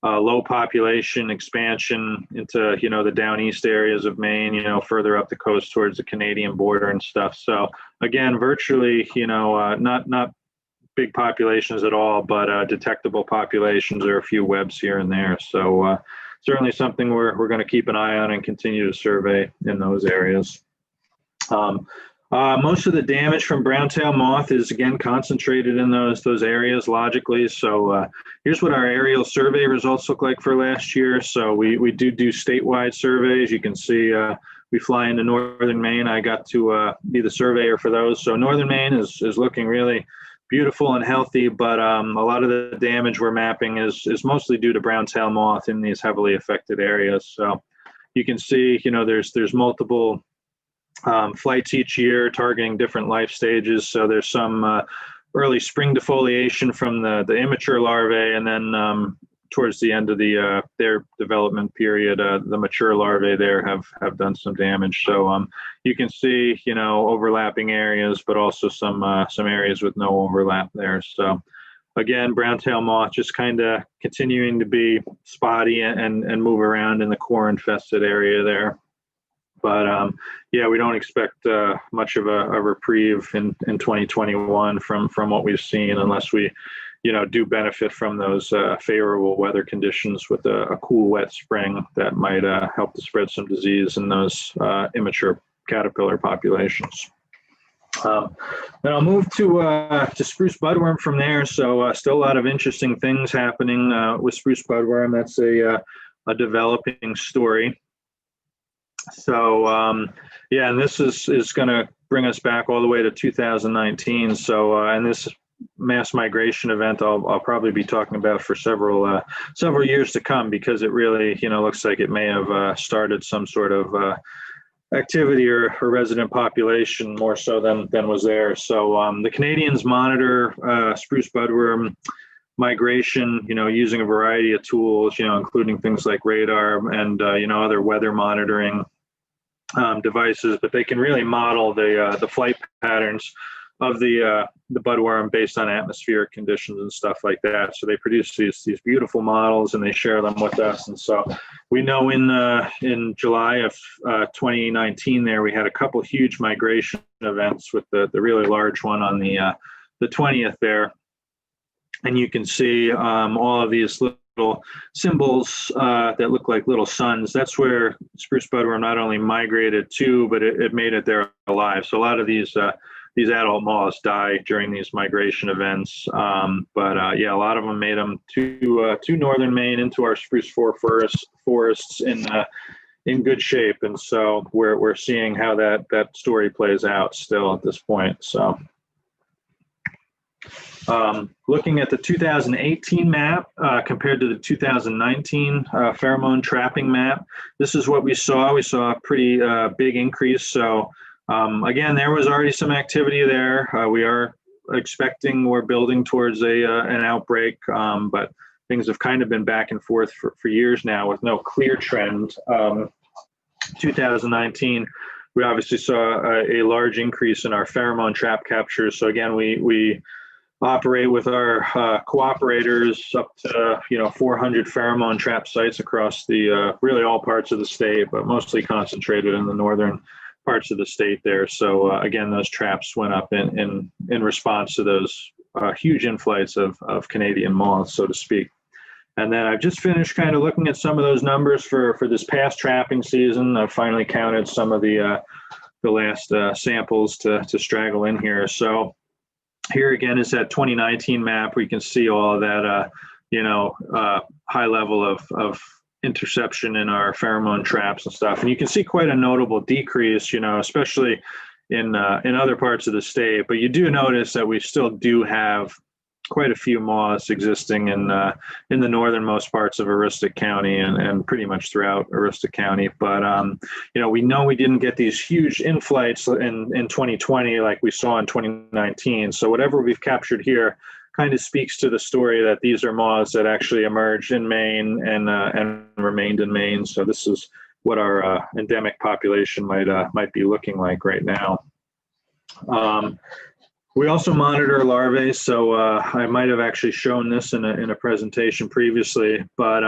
Speaker 13: low population expansion into, the down east areas of Maine, further up the coast towards the Canadian border and stuff. So again, virtually, not big populations at all, but detectable populations. There are a few webs here and there. So certainly something we're going to keep an eye on and continue to survey in those areas. Most of the damage from brown-tail moth is, again, concentrated in those areas logically. So here's what our aerial survey results look like for last year. So we do statewide surveys. You can see we fly into northern Maine. I got to be the surveyor for those. So northern Maine is looking really beautiful and healthy, but a lot of the damage we're mapping is mostly due to brown-tail moth in these heavily affected areas. So you can see, there's multiple flights each year targeting different life stages. So there's some early spring defoliation from the immature larvae, and then towards the end of their development period, the mature larvae there have done some damage. So you can see, overlapping areas, but also some areas with no overlap there. So again, brown-tail moth just kind of continuing to be spotty and move around in the core infested area there. But yeah, we don't expect much of a reprieve in 2021 from what we've seen, unless we, do benefit from those favorable weather conditions with a cool, wet spring that might help to spread some disease in those immature caterpillar populations. Then I'll move to spruce budworm from there. So still a lot of interesting things happening with spruce budworm. That's a developing story. So yeah, and this is going to bring us back all the way to 2019. So and this mass migration event I'll probably be talking about for several years to come, because it really looks like it may have started some sort of activity or resident population more so than was there. So the Canadians monitor spruce budworm migration, using a variety of tools, including things like radar and other weather monitoring devices, but they can really model the flight patterns of the budworm based on atmospheric conditions and stuff like that. So they produce these beautiful models and they share them with us. And so we know in July of 2019 there, we had a couple huge migration events, with the really large one on the 20th there. And you can see all of these little symbols that look like little suns. That's where spruce budworm not only migrated to, but it made it there alive. So a lot of these adult moths die during these migration events. But yeah, a lot of them made them to northern Maine, into our spruce forests in good shape. And so we're seeing how that story plays out still at this point. So looking at the 2018 map compared to the 2019 pheromone trapping map, this is what we saw. We saw a pretty big increase. So again, there was already some activity there. We are expecting, we're building towards an outbreak, but things have kind of been back and forth for years now with no clear trend. 2019, we obviously saw a large increase in our pheromone trap captures. So again, we operate with our cooperators up to 400 pheromone trap sites across the really all parts of the state, but mostly concentrated in the northern parts of the state there. So again, those traps went up in response to those huge inflights of Canadian moths, so to speak. And then I've just finished kind of looking at some of those numbers for this past trapping season. I've finally counted some of the last samples to straggle in here. So here again is that 2019 map. We can see all of that, high level of interception in our pheromone traps and stuff. And you can see quite a notable decrease, especially in other parts of the state. But you do notice that we still do have quite a few moths existing in the northernmost parts of Aroostook County and pretty much throughout Aroostook County. But we know we didn't get these huge inflights in 2020 like we saw in 2019. So whatever we've captured here kind of speaks to the story that these are moths that actually emerged in Maine and remained in Maine. So this is what our endemic population might be looking like right now. We also monitor larvae, so I might have actually shown this in a presentation previously, but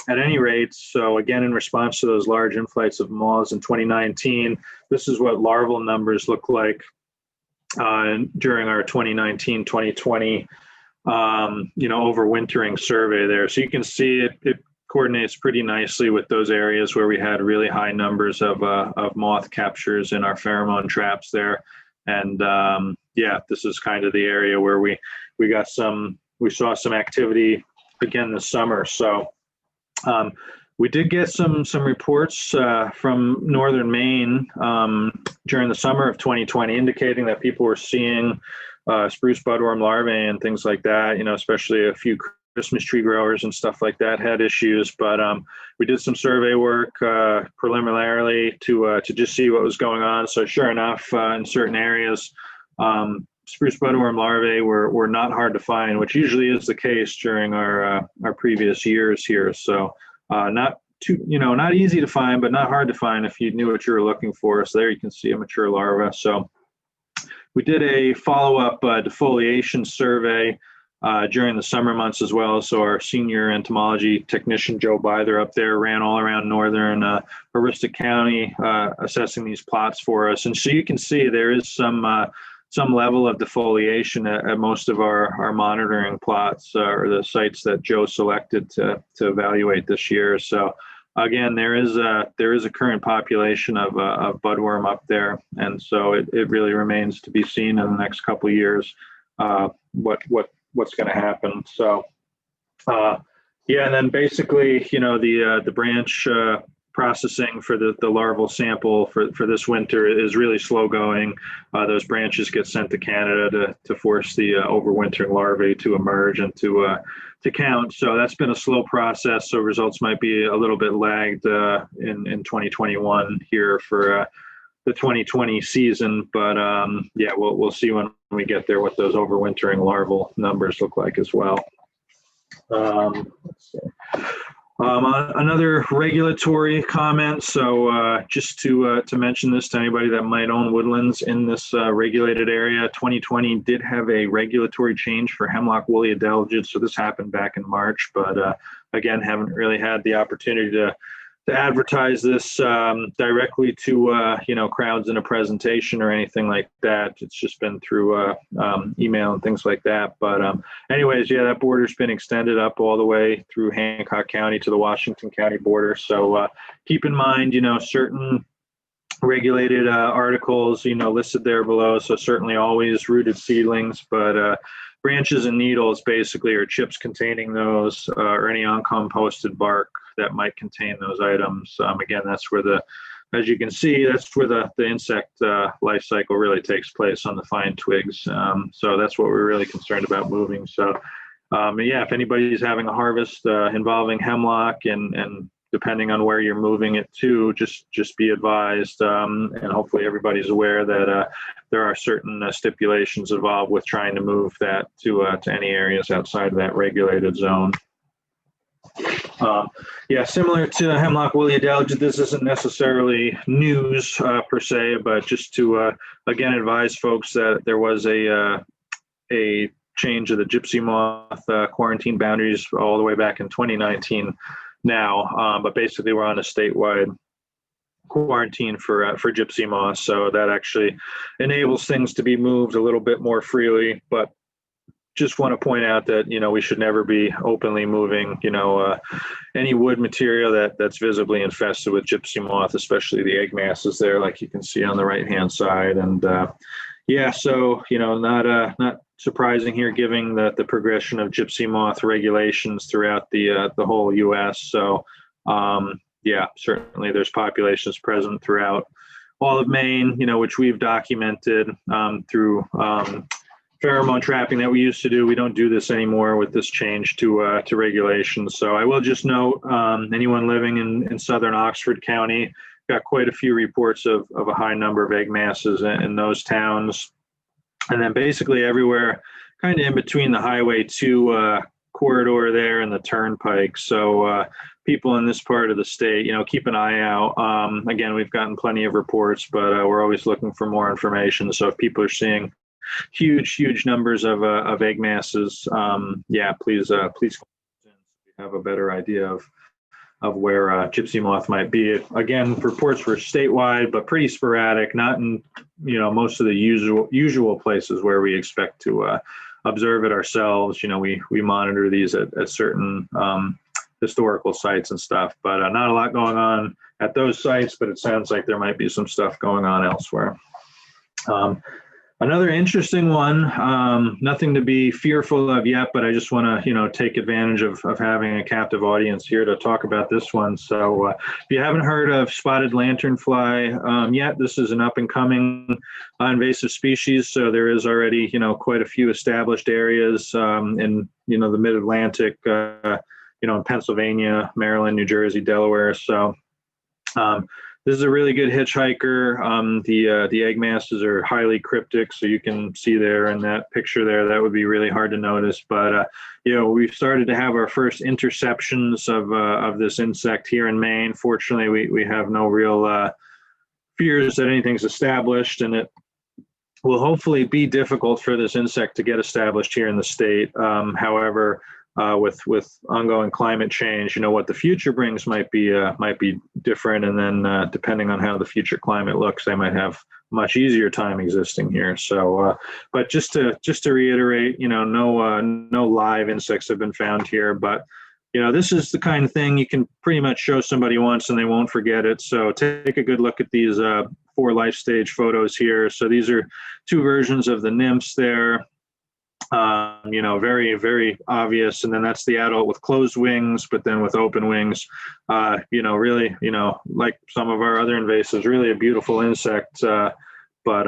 Speaker 13: at any rate, so again, in response to those large inflights of moths in 2019, this is what larval numbers look like during our 2019-2020 overwintering survey there. So you can see it coordinates pretty nicely with those areas where we had really high numbers of moth captures in our pheromone traps there. And yeah, this is kind of the area where we saw some activity again this summer. So we did get some reports from northern Maine during the summer of 2020, indicating that people were seeing spruce budworm larvae and things like that. Especially a few Christmas tree growers and stuff like that had issues. But we did some survey work preliminarily to just see what was going on. So sure enough, in certain areas, spruce budworm larvae were not hard to find, which usually is the case during our previous years here. So not easy to find, but not hard to find if you knew what you were looking for. So there you can see a mature larva. So we did a follow-up defoliation survey during the summer months as well. So our senior entomology technician, Joe Byther, up there ran all around northern Aroostook County assessing these plots for us. And so you can see there is some some level of defoliation at most of our monitoring plots or the sites that Joe selected to evaluate this year. So again, there is a current population of budworm up there, and so it really remains to be seen in the next couple of years what's going to happen. So yeah, and then basically, the branch processing for the larval sample for this winter is really slow going. Those branches get sent to Canada to force the overwintering larvae to emerge and to count. So that's been a slow process. So results might be a little bit lagged in 2021 here for the 2020 season. But yeah, we'll see when we get there what those overwintering larval numbers look like as well. Let's see. Another regulatory comment. So just to mention this to anybody that might own woodlands in this regulated area, 2020 did have a regulatory change for hemlock woolly adelgid. So this happened back in March, but again, haven't really had the opportunity to advertise this directly to crowds in a presentation or anything like that. It's just been through email and things like that. But anyways, yeah, that border's been extended up all the way through Hancock County to the Washington County border. So keep in mind, certain regulated articles, listed there below. So certainly always rooted seedlings, but branches and needles basically are chips containing those or any uncomposted bark that might contain those items. Again, that's where as you can see, that's where the insect life cycle really takes place on the fine twigs. So that's what we're really concerned about moving. So yeah, if anybody's having a harvest involving hemlock and depending on where you're moving it to, just be advised. And hopefully everybody's aware that there are certain stipulations involved with trying to move that to any areas outside of that regulated zone. Yeah, similar to hemlock woolly adelgid, this isn't necessarily news per se, but just to again advise folks that there was a change of the gypsy moth quarantine boundaries all the way back in 2019 now, but basically we're on a statewide quarantine for gypsy moth, so that actually enables things to be moved a little bit more freely. But just want to point out that we should never be openly moving any wood material that's visibly infested with gypsy moth, especially the egg masses there, like you can see on the right hand side. And yeah, so not surprising here, given the progression of gypsy moth regulations throughout the whole U.S. So yeah, certainly there's populations present throughout all of Maine, which we've documented through pheromone trapping that we used to do. We don't do this anymore with this change to regulations. So I will just note, anyone living in southern Oxford County got quite a few reports of a high number of egg masses in those towns. And then basically everywhere kind of in between the Highway 2 corridor there and the turnpike. So people in this part of the state, keep an eye out. Again, we've gotten plenty of reports, but we're always looking for more information. So if people are seeing huge numbers of egg masses, yeah, please have a better idea of where gypsy moth might be. Again, reports were statewide, but pretty sporadic, not in most of the usual places where we expect to observe it ourselves. We monitor these at certain historical sites and stuff, but not a lot going on at those sites, but it sounds like there might be some stuff going on elsewhere. Another interesting one, nothing to be fearful of yet, but I just want to, take advantage of having a captive audience here to talk about this one. So if you haven't heard of spotted lanternfly yet, this is an up and coming invasive species. So there is already, quite a few established areas in, the mid-Atlantic, in Pennsylvania, Maryland, New Jersey, Delaware. So this is a really good hitchhiker. The egg masses are highly cryptic, so you can see there in that picture there, that would be really hard to notice. But we've started to have our first interceptions of this insect here in Maine. Fortunately, we have no real fears that anything's established, and it will hopefully be difficult for this insect to get established here in the state. However, with ongoing climate change, what the future brings might be different. And then depending on how the future climate looks, they might have much easier time existing here. So, but just to reiterate, no live insects have been found here, but this is the kind of thing you can pretty much show somebody once and they won't forget it. So take a good look at these 4 life stage photos here. So these are 2 versions of the nymphs there. Very, very obvious. And then that's the adult with closed wings, but then with open wings, really, like some of our other invasives, really a beautiful insect. But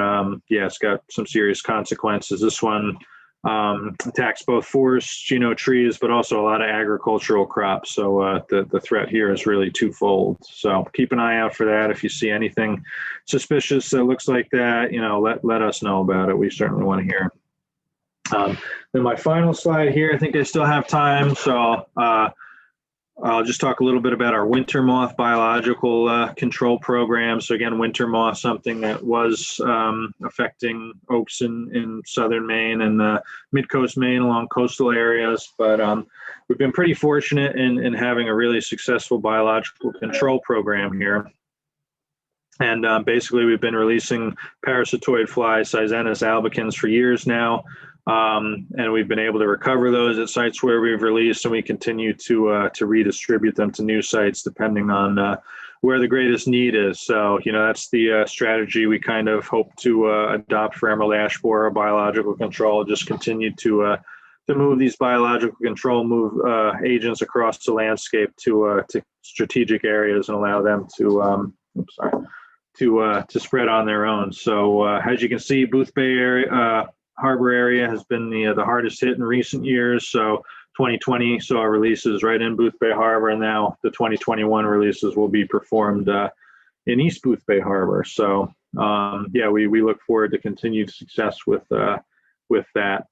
Speaker 13: it's got some serious consequences. This one attacks both forests, trees, but also a lot of agricultural crops. So the threat here is really twofold. So keep an eye out for that. If you see anything suspicious that looks like that, let us know about it. We certainly want to hear. Then my final slide here, I think I still have time. So I'll just talk a little bit about our winter moth biological control program. So again, winter moth, something that was affecting oaks in southern Maine and mid-coast Maine along coastal areas. But we've been pretty fortunate in having a really successful biological control program here. And basically, we've been releasing parasitoid flies, Sizenis albicans, for years now. And we've been able to recover those at sites where we've released, and we continue to redistribute them to new sites depending on where the greatest need is. So, that's the strategy we kind of hope to adopt for emerald ash borer biological control. Just continue to move these biological control agents across the landscape to strategic areas and allow them to to spread on their own. So as you can see, Booth Bay area. Harbor area has been the hardest hit in recent years. So 2020 saw releases right in Booth Bay Harbor, and now the 2021 releases will be performed in East Booth Bay Harbor. So we look forward to continued success with that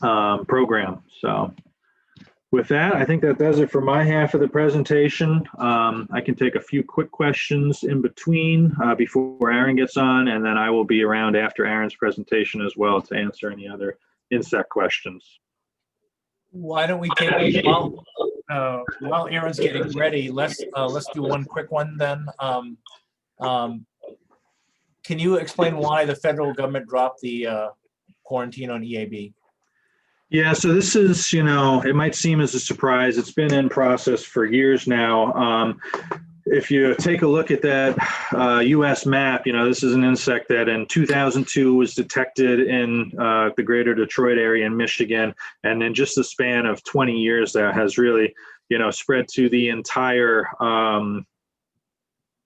Speaker 13: program. So with that, I think that does it for my half of the presentation. I can take a few quick questions in between before Aaron gets on, and then I will be around after Aaron's presentation as well to answer any other insect questions.
Speaker 2: Why don't we take, while Aaron's getting ready, let's do one quick one then. Can you explain why the federal government dropped the quarantine on EAB?
Speaker 13: Yeah, so this is, it might seem as a surprise. It's been in process for years now. If you take a look at that U.S. map, this is an insect that in 2002 was detected in the greater Detroit area in Michigan. And in just the span of 20 years, that has really, spread to the entire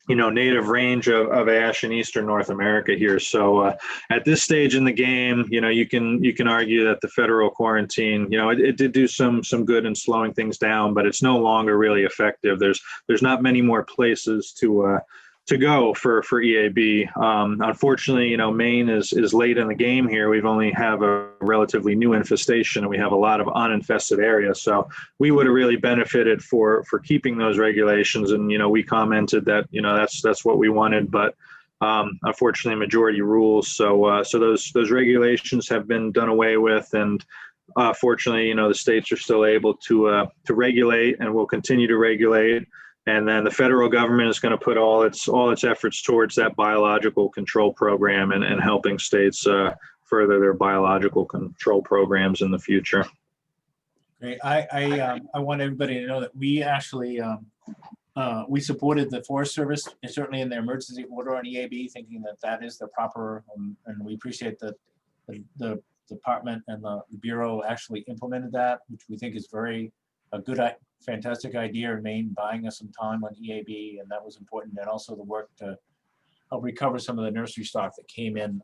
Speaker 13: native range of ash in eastern North America here. So at this stage in the game, you can argue that the federal quarantine, it did do some good in slowing things down, but it's no longer really effective. There's not many more places to go for EAB. Unfortunately, Maine is late in the game here. We've only have a relatively new infestation, and we have a lot of uninfested areas. So we would have really benefited for keeping those regulations. And, we commented that, that's what we wanted, but unfortunately majority rules. So those regulations have been done away with. And fortunately, the states are still able to regulate and will continue to regulate. And then the federal government is going to put all its efforts towards that biological control program and helping states further their biological control programs in the future.
Speaker 2: Great. I want everybody to know that we actually we supported the Forest Service, and certainly in their emergency order on EAB, thinking that is the proper, and we appreciate that the department and the Bureau actually implemented that, which we think is a good, fantastic idea in Maine, buying us some time on EAB, and that was important. And also the work to help recover some of the nursery stock that came in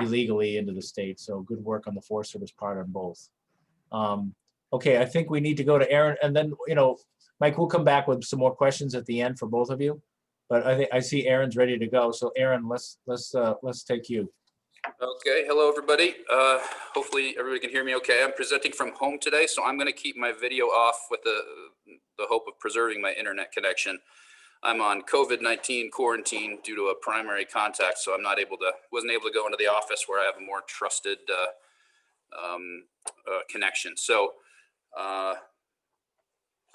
Speaker 2: illegally into the state. So good work on the Forest Service part on both. Okay, I think we need to go to Aaron, and then, Mike, we'll come back with some more questions at the end for both of you. But I see Aaron's ready to go. So Aaron, let's take you.
Speaker 14: Okay, hello everybody. Hopefully everybody can hear me okay. I'm presenting from home today, so I'm going to keep my video off with the hope of preserving my internet connection. I'm on COVID-19 quarantine due to a primary contact, so wasn't able to go into the office where I have a more trusted connection. So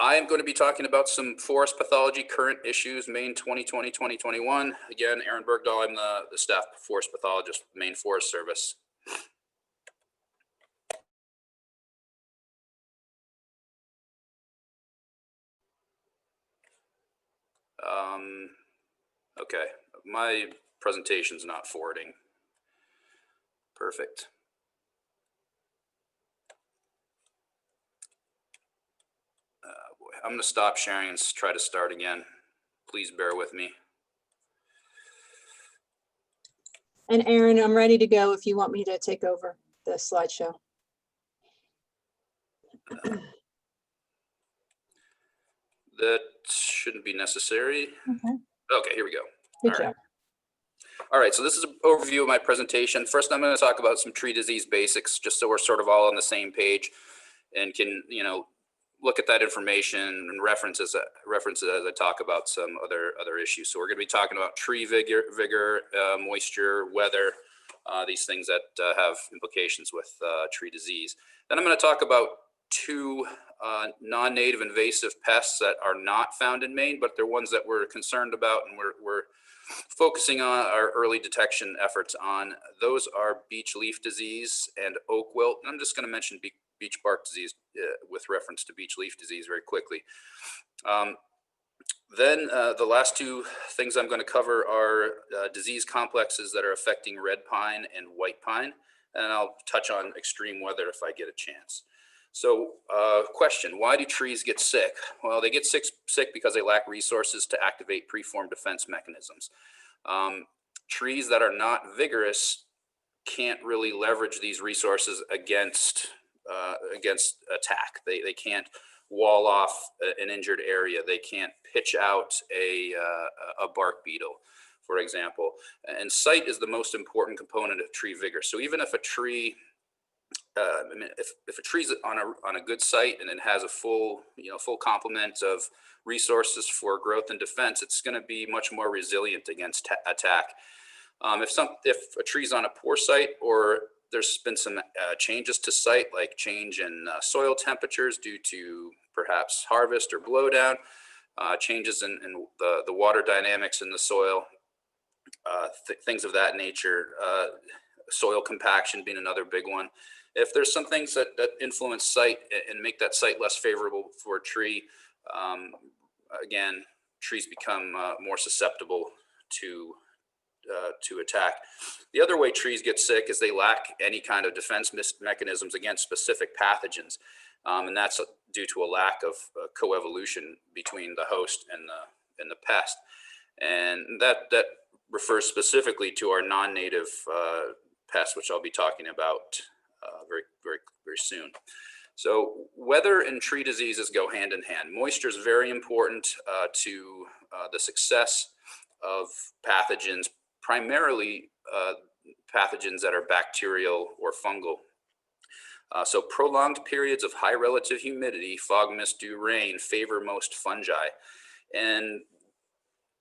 Speaker 14: I am going to be talking about some forest pathology current issues, Maine 2020, 2021. Again, Aaron Bergdahl, I'm the staff forest pathologist, Maine Forest Service. Okay, my presentation's not forwarding. Perfect. Boy, I'm going to stop sharing and try to start again. Please bear with me.
Speaker 1: And Aaron, I'm ready to go if you want me to take over the slideshow.
Speaker 14: That shouldn't be necessary.
Speaker 1: Okay.
Speaker 14: Okay, here we go.
Speaker 1: Good
Speaker 14: All
Speaker 1: job.
Speaker 14: right. All right, so this is an overview of my presentation. First, I'm going to talk about some tree disease basics, just so we're sort of all on the same page and can, you know, look at that information and references as I talk about some other issues. So we're going to be talking about tree vigor, moisture, weather, these things that have implications with tree disease. Then I'm going to talk about two non-native invasive pests that are not found in Maine, but they're ones that we're concerned about and we're focusing on our early detection efforts on. Those are beech leaf disease and oak wilt. And I'm just going to mention beech bark disease with reference to beech leaf disease very quickly. Then the last two things I'm going to cover are disease complexes that are affecting red pine and white pine. And I'll touch on extreme weather if I get a chance. So question, why do trees get sick? Well, they get sick because they lack resources to activate preformed defense mechanisms. Trees that are not vigorous can't really leverage these resources against attack. They can't wall off an injured area. They can't pitch out a bark beetle, for example. And site is the most important component of tree vigor. So even if a tree I mean, if a tree's on a good site and it has a full complement of resources for growth and defense, it's going to be much more resilient against attack. If a tree's on a poor site or there's been some changes to site, like change in soil temperatures due to perhaps harvest or blowdown, changes in the water dynamics in the soil, things of that nature, soil compaction being another big one. If there's some things that influence site and make that site less favorable for a tree, again, trees become more susceptible to attack. The other way trees get sick is they lack any kind of defense mechanisms against specific pathogens, and that's due to a lack of coevolution between the host and the pest, and that refers specifically to our non-native pests, which I'll be talking about very soon. So weather and tree diseases go hand in hand. Moisture is very important to the success of pathogens, primarily pathogens that are bacterial or fungal. So prolonged periods of high relative humidity, fog, mist, dew, rain favor most fungi. And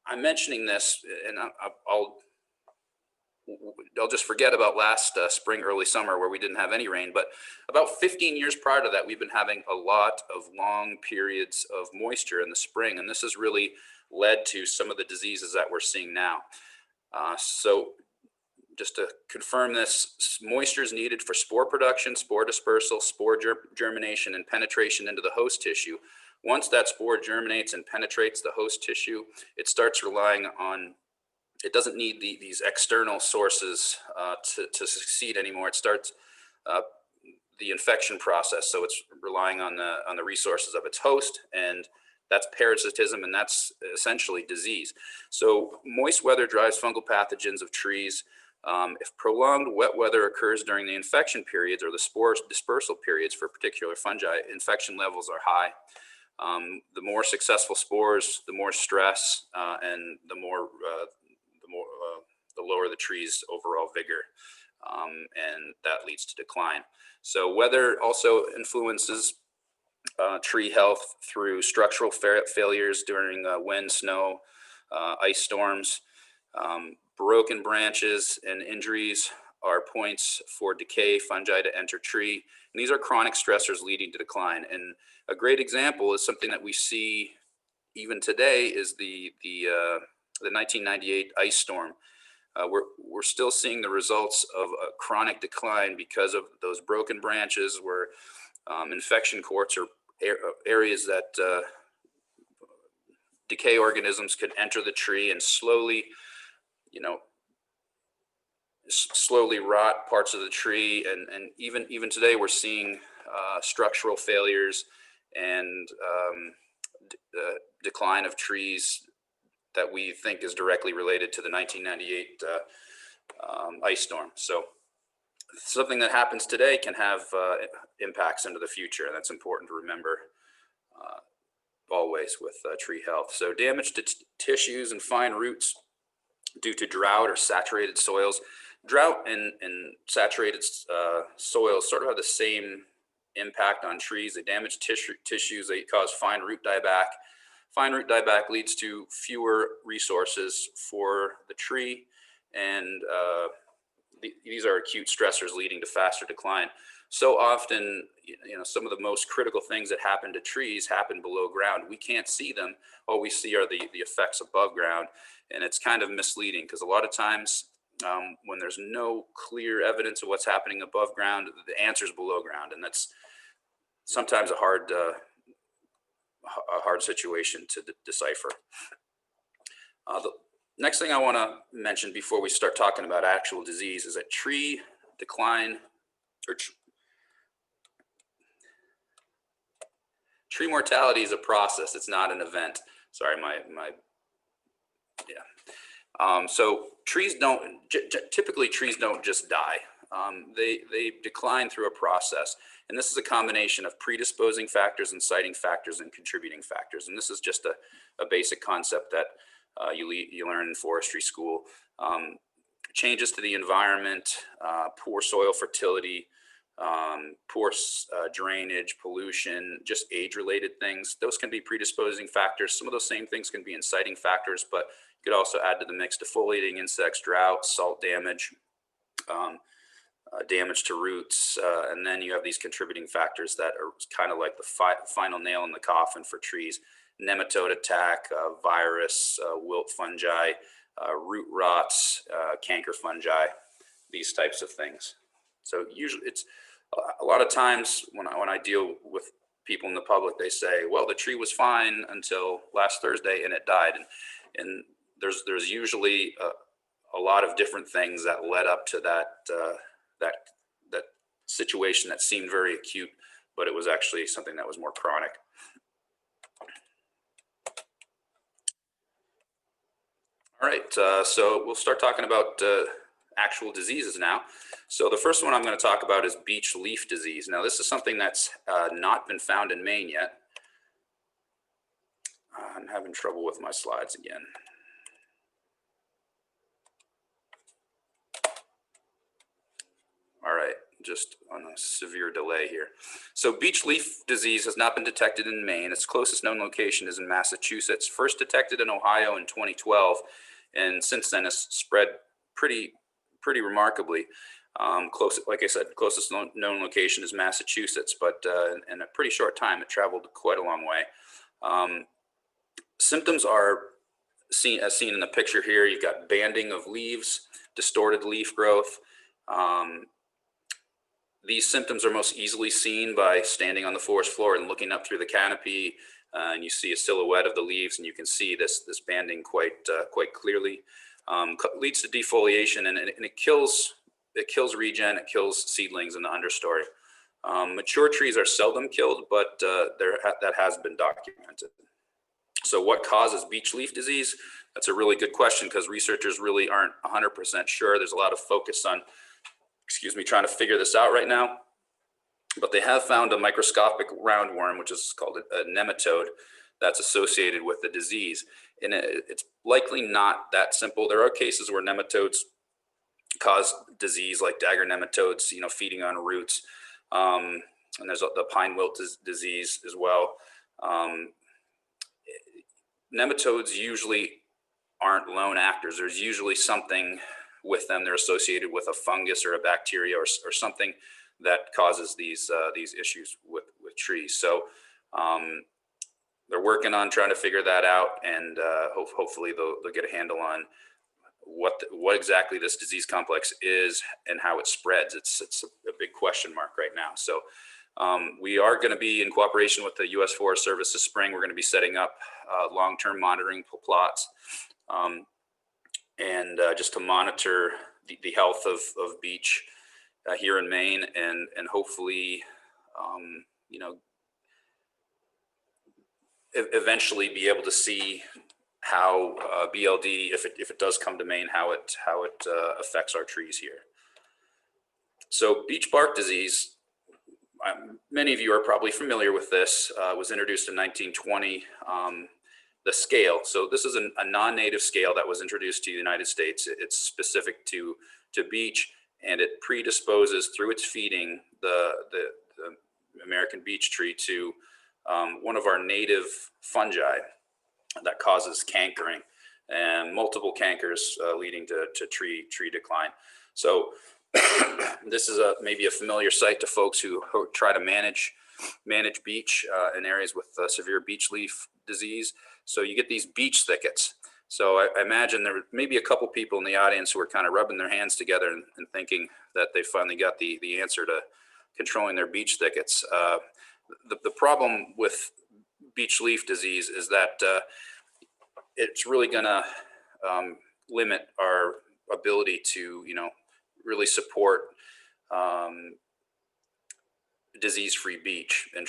Speaker 14: I'm mentioning this, and I'll just forget about last spring, early summer, where we didn't have any rain. But about 15 years prior to that, we've been having a lot of long periods of moisture in the spring. And this has really led to some of the diseases that we're seeing now. So just to confirm this, moisture is needed for spore production, spore dispersal, spore germination, and penetration into the host tissue. Once that spore germinates and penetrates the host tissue, it starts relying on, it doesn't need these external sources to succeed anymore. It starts the infection process. So it's relying on the resources of its host, and that's parasitism, and that's essentially disease. So moist weather drives fungal pathogens of trees. If prolonged wet weather occurs during the infection periods or the spore dispersal periods for particular fungi, infection levels are high. The more successful spores, the more stress, and the lower the tree's overall vigor, and that leads to decline. So weather also influences tree health through structural failures during wind, snow, ice storms, broken branches and injuries are points for decay, fungi to enter tree. And these are chronic stressors leading to decline. And a great example is something that we see even today is the 1998 ice storm. We're still seeing the results of a chronic decline because of those broken branches where infection courts or areas that decay organisms could enter the tree and slowly, slowly rot parts of the tree. And even today we're seeing structural failures and decline of trees that we think is directly related to the 1998 ice storm. So something that happens today can have impacts into the future, and that's important to remember always with tree health. So damage to tissues and fine roots due to drought or saturated soils. Drought and saturated soils sort of have the same impact on trees. They damage tissues, they cause fine root dieback. Fine root dieback leads to fewer resources for the tree, and these are acute stressors leading to faster decline. So often, some of the most critical things that happen to trees happen below ground. We can't see them. All we see are the effects above ground, and it's kind of misleading because a lot of times when there's no clear evidence of what's happening above ground, the answer is below ground, and that's sometimes a hard situation to decipher. The next thing I want to mention before we start talking about actual disease is that tree decline or tree mortality is a process. It's not an event. Sorry, so trees typically trees don't just die. They decline through a process. And this is a combination of predisposing factors, inciting factors, and contributing factors. And this is just a basic concept that you learn in forestry school. Changes to the environment, poor soil fertility, poor drainage, pollution, just age-related things. Those can be predisposing factors. Some of those same things can be inciting factors, but you could also add to the mix defoliating insects, drought, salt damage, damage to roots, and then you have these contributing factors that are kind of like the final nail in the coffin for trees. Nematode attack, virus, wilt fungi, root rots, canker fungi, these types of things. So usually it's a lot of times when I deal with people in the public, they say, well, the tree was fine until last Thursday and it died. And there's usually a lot of different things that led up to that situation that seemed very acute, but it was actually something that was more chronic. All right, so we'll start talking about actual diseases now. So the first one I'm going to talk about is beech leaf disease. Now this is something that's not been found in Maine yet. I'm having trouble with my slides again. All right, just on a severe delay here. So beech leaf disease has not been detected in Maine. Its closest known location is in Massachusetts, first detected in Ohio in 2012. And since then it's spread pretty remarkably. Like I said, closest known location is Massachusetts, but in a pretty short time, it traveled quite a long way. Symptoms are as seen in the picture here. You've got banding of leaves, distorted leaf growth. These symptoms are most easily seen by standing on the forest floor and looking up through the canopy, and you see a silhouette of the leaves, and you can see this banding quite clearly. Leads to defoliation, and it kills regen, it kills seedlings in the understory. Mature trees are seldom killed, but that has been documented. So what causes beech leaf disease? That's a really good question because researchers really aren't 100% sure. There's a lot of focus on, trying to figure this out right now. But they have found a microscopic roundworm, which is called a nematode, that's associated with the disease. And it's likely not that simple. There are cases where nematodes cause disease, like dagger nematodes, feeding on roots. And there's the pine wilt disease as well. Nematodes usually aren't lone actors. There's usually something with them. They're associated with a fungus or a bacteria or something that causes these issues with trees. So they're working on trying to figure that out, and hopefully they'll get a handle on what exactly this disease complex is and how it spreads. It's a big question mark right now. So we are going to be in cooperation with the U.S. Forest Service this spring. We're going to be setting up long-term monitoring plots and just to monitor the health of beech here in Maine, and hopefully, eventually be able to see how BLD, if it does come to Maine, how it affects our trees here. So beech bark disease, many of you are probably familiar with this. Was introduced in 1920. The scale. So this is a non-native scale that was introduced to the United States. It's specific to beech, and it predisposes through its feeding the American beech tree to one of our native fungi that causes cankering and multiple cankers leading to tree decline. So this is maybe a familiar sight to folks who try to manage beech in areas with severe beech leaf disease. So you get these beech thickets. So I imagine there may be a couple people in the audience who are kind of rubbing their hands together and thinking that they finally got the answer to controlling their beech thickets. The problem with beech leaf disease is that it's really going to limit our ability to, really support disease-free beech and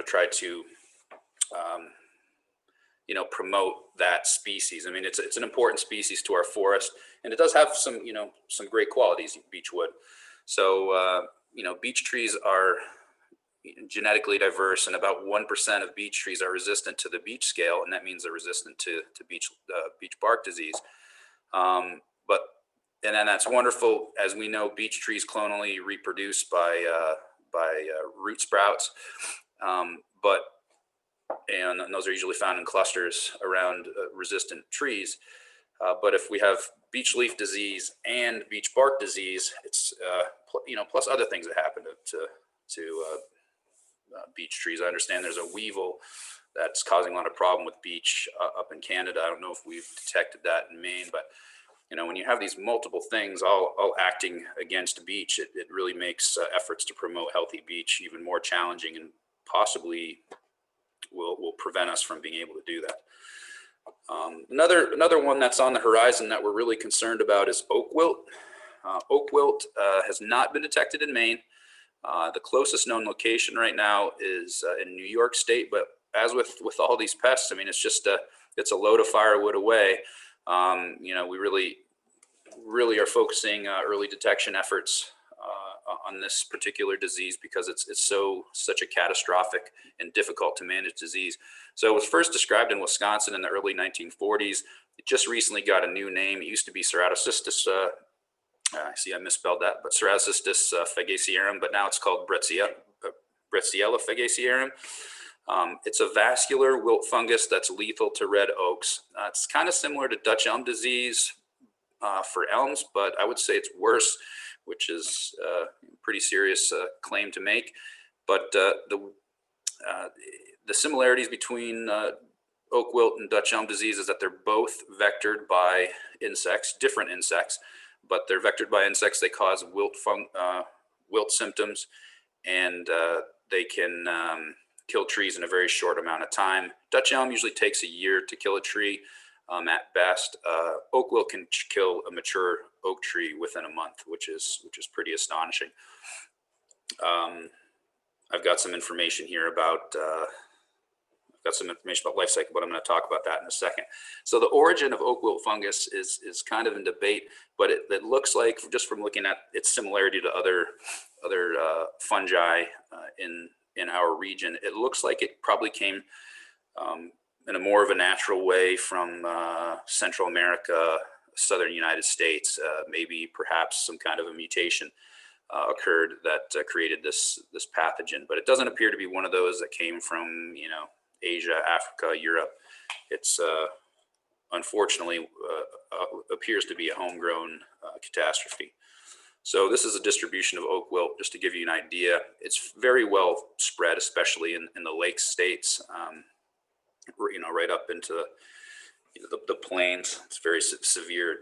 Speaker 14: try to promote that species. I mean, it's an important species to our forest, and it does have some great qualities, beechwood. So beech trees are genetically diverse, and about 1% of beech trees are resistant to the beech scale, and that means they're resistant to beech bark disease. And then that's wonderful. As we know, beech trees clonally reproduce by root sprouts, and those are usually found in clusters around resistant trees. But if we have beech leaf disease and beech bark disease, it's plus other things that happen to beech trees. I understand there's a weevil that's causing a lot of problem with beech up in Canada. I don't know if we've detected that in Maine, but when you have these multiple things all acting against beech, it really makes efforts to promote healthy beech even more challenging, and possibly will prevent us from being able to do that. Another one that's on the horizon that we're really concerned about is oak wilt. Oak wilt has not been detected in Maine. The closest known location right now is in New York State, but as with all these pests, I mean, it's a load of firewood away. We really are focusing early detection efforts on this particular disease because it's such a catastrophic and difficult to manage disease. So it was first described in Wisconsin in the early 1940s. It just recently got a new name. It used to be Ceratocystis. I see I misspelled that, but Ceratocystis fagacearum, but now it's called Bretziella fagacearum. It's a vascular wilt fungus that's lethal to red oaks. It's kind of similar to Dutch elm disease for elms, but I would say it's worse, which is a pretty serious claim to make. But the similarities between oak wilt and Dutch elm disease is that they're both vectored by insects, different insects, but they're vectored by insects. They cause wilt symptoms, and they can kill trees in a very short amount of time. Dutch elm usually takes a year to kill a tree at best. Oak wilt can kill a mature oak tree within a month, which is pretty astonishing. I've got some information here about life cycle, but I'm going to talk about that in a second. So the origin of oak wilt fungus is kind of in debate, but it looks like, just from looking at its similarity to other fungi in our region, it looks like it probably came in a more of a natural way from Central America, southern United States. Maybe perhaps some kind of a mutation occurred that created this pathogen, but it doesn't appear to be one of those that came from Asia, Africa, Europe. It's unfortunately appears to be a homegrown catastrophe. So this is a distribution of oak wilt, just to give you an idea. It's very well spread, especially in the lake states, right up into the plains. It's very severe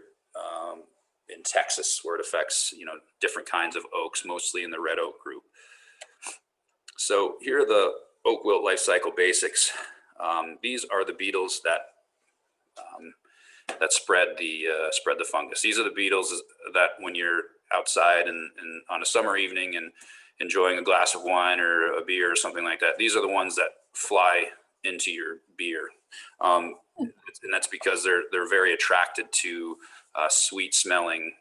Speaker 14: in Texas, where it affects, different kinds of oaks, mostly in the red oak group. So here are the oak wilt life cycle basics. These are the beetles that spread the fungus. These are the beetles that when you're outside and on a summer evening and enjoying a glass of wine or a beer or something like that, these are the ones that fly into your beer. And that's because they're very attracted to sweet smelling,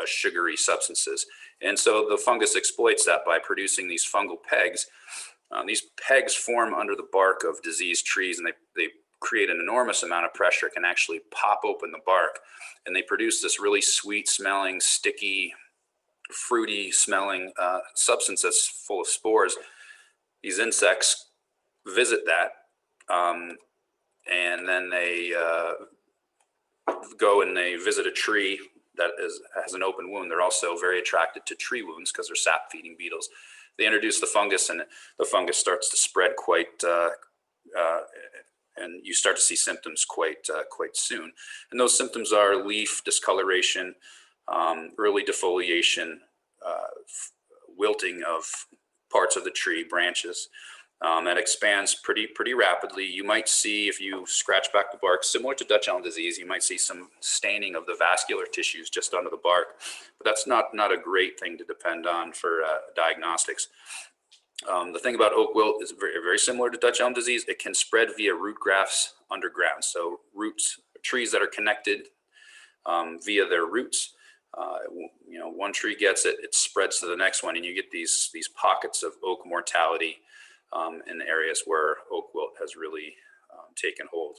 Speaker 14: sugary substances. And so the fungus exploits that by producing these fungal pegs. These pegs form under the bark of diseased trees, and they create an enormous amount of pressure, can actually pop open the bark, and they produce this really sweet smelling, sticky, fruity smelling substance that's full of spores. These insects visit that, and then they go and they visit a tree that has an open wound. They're also very attracted to tree wounds because they're sap feeding beetles. They introduce the fungus, and the fungus starts to spread quite, and you start to see symptoms quite soon. And those symptoms are leaf discoloration, early defoliation, wilting of parts of the tree branches. That expands pretty rapidly. You might see, if you scratch back the bark, similar to Dutch elm disease, you might see some staining of the vascular tissues just under the bark, but that's not a great thing to depend on for diagnostics. The thing about oak wilt is very similar to Dutch elm disease. It can spread via root grafts underground. So roots, trees that are connected via their roots. One tree gets it, it spreads to the next one, and you get these pockets of oak mortality in areas where oak wilt has really taken hold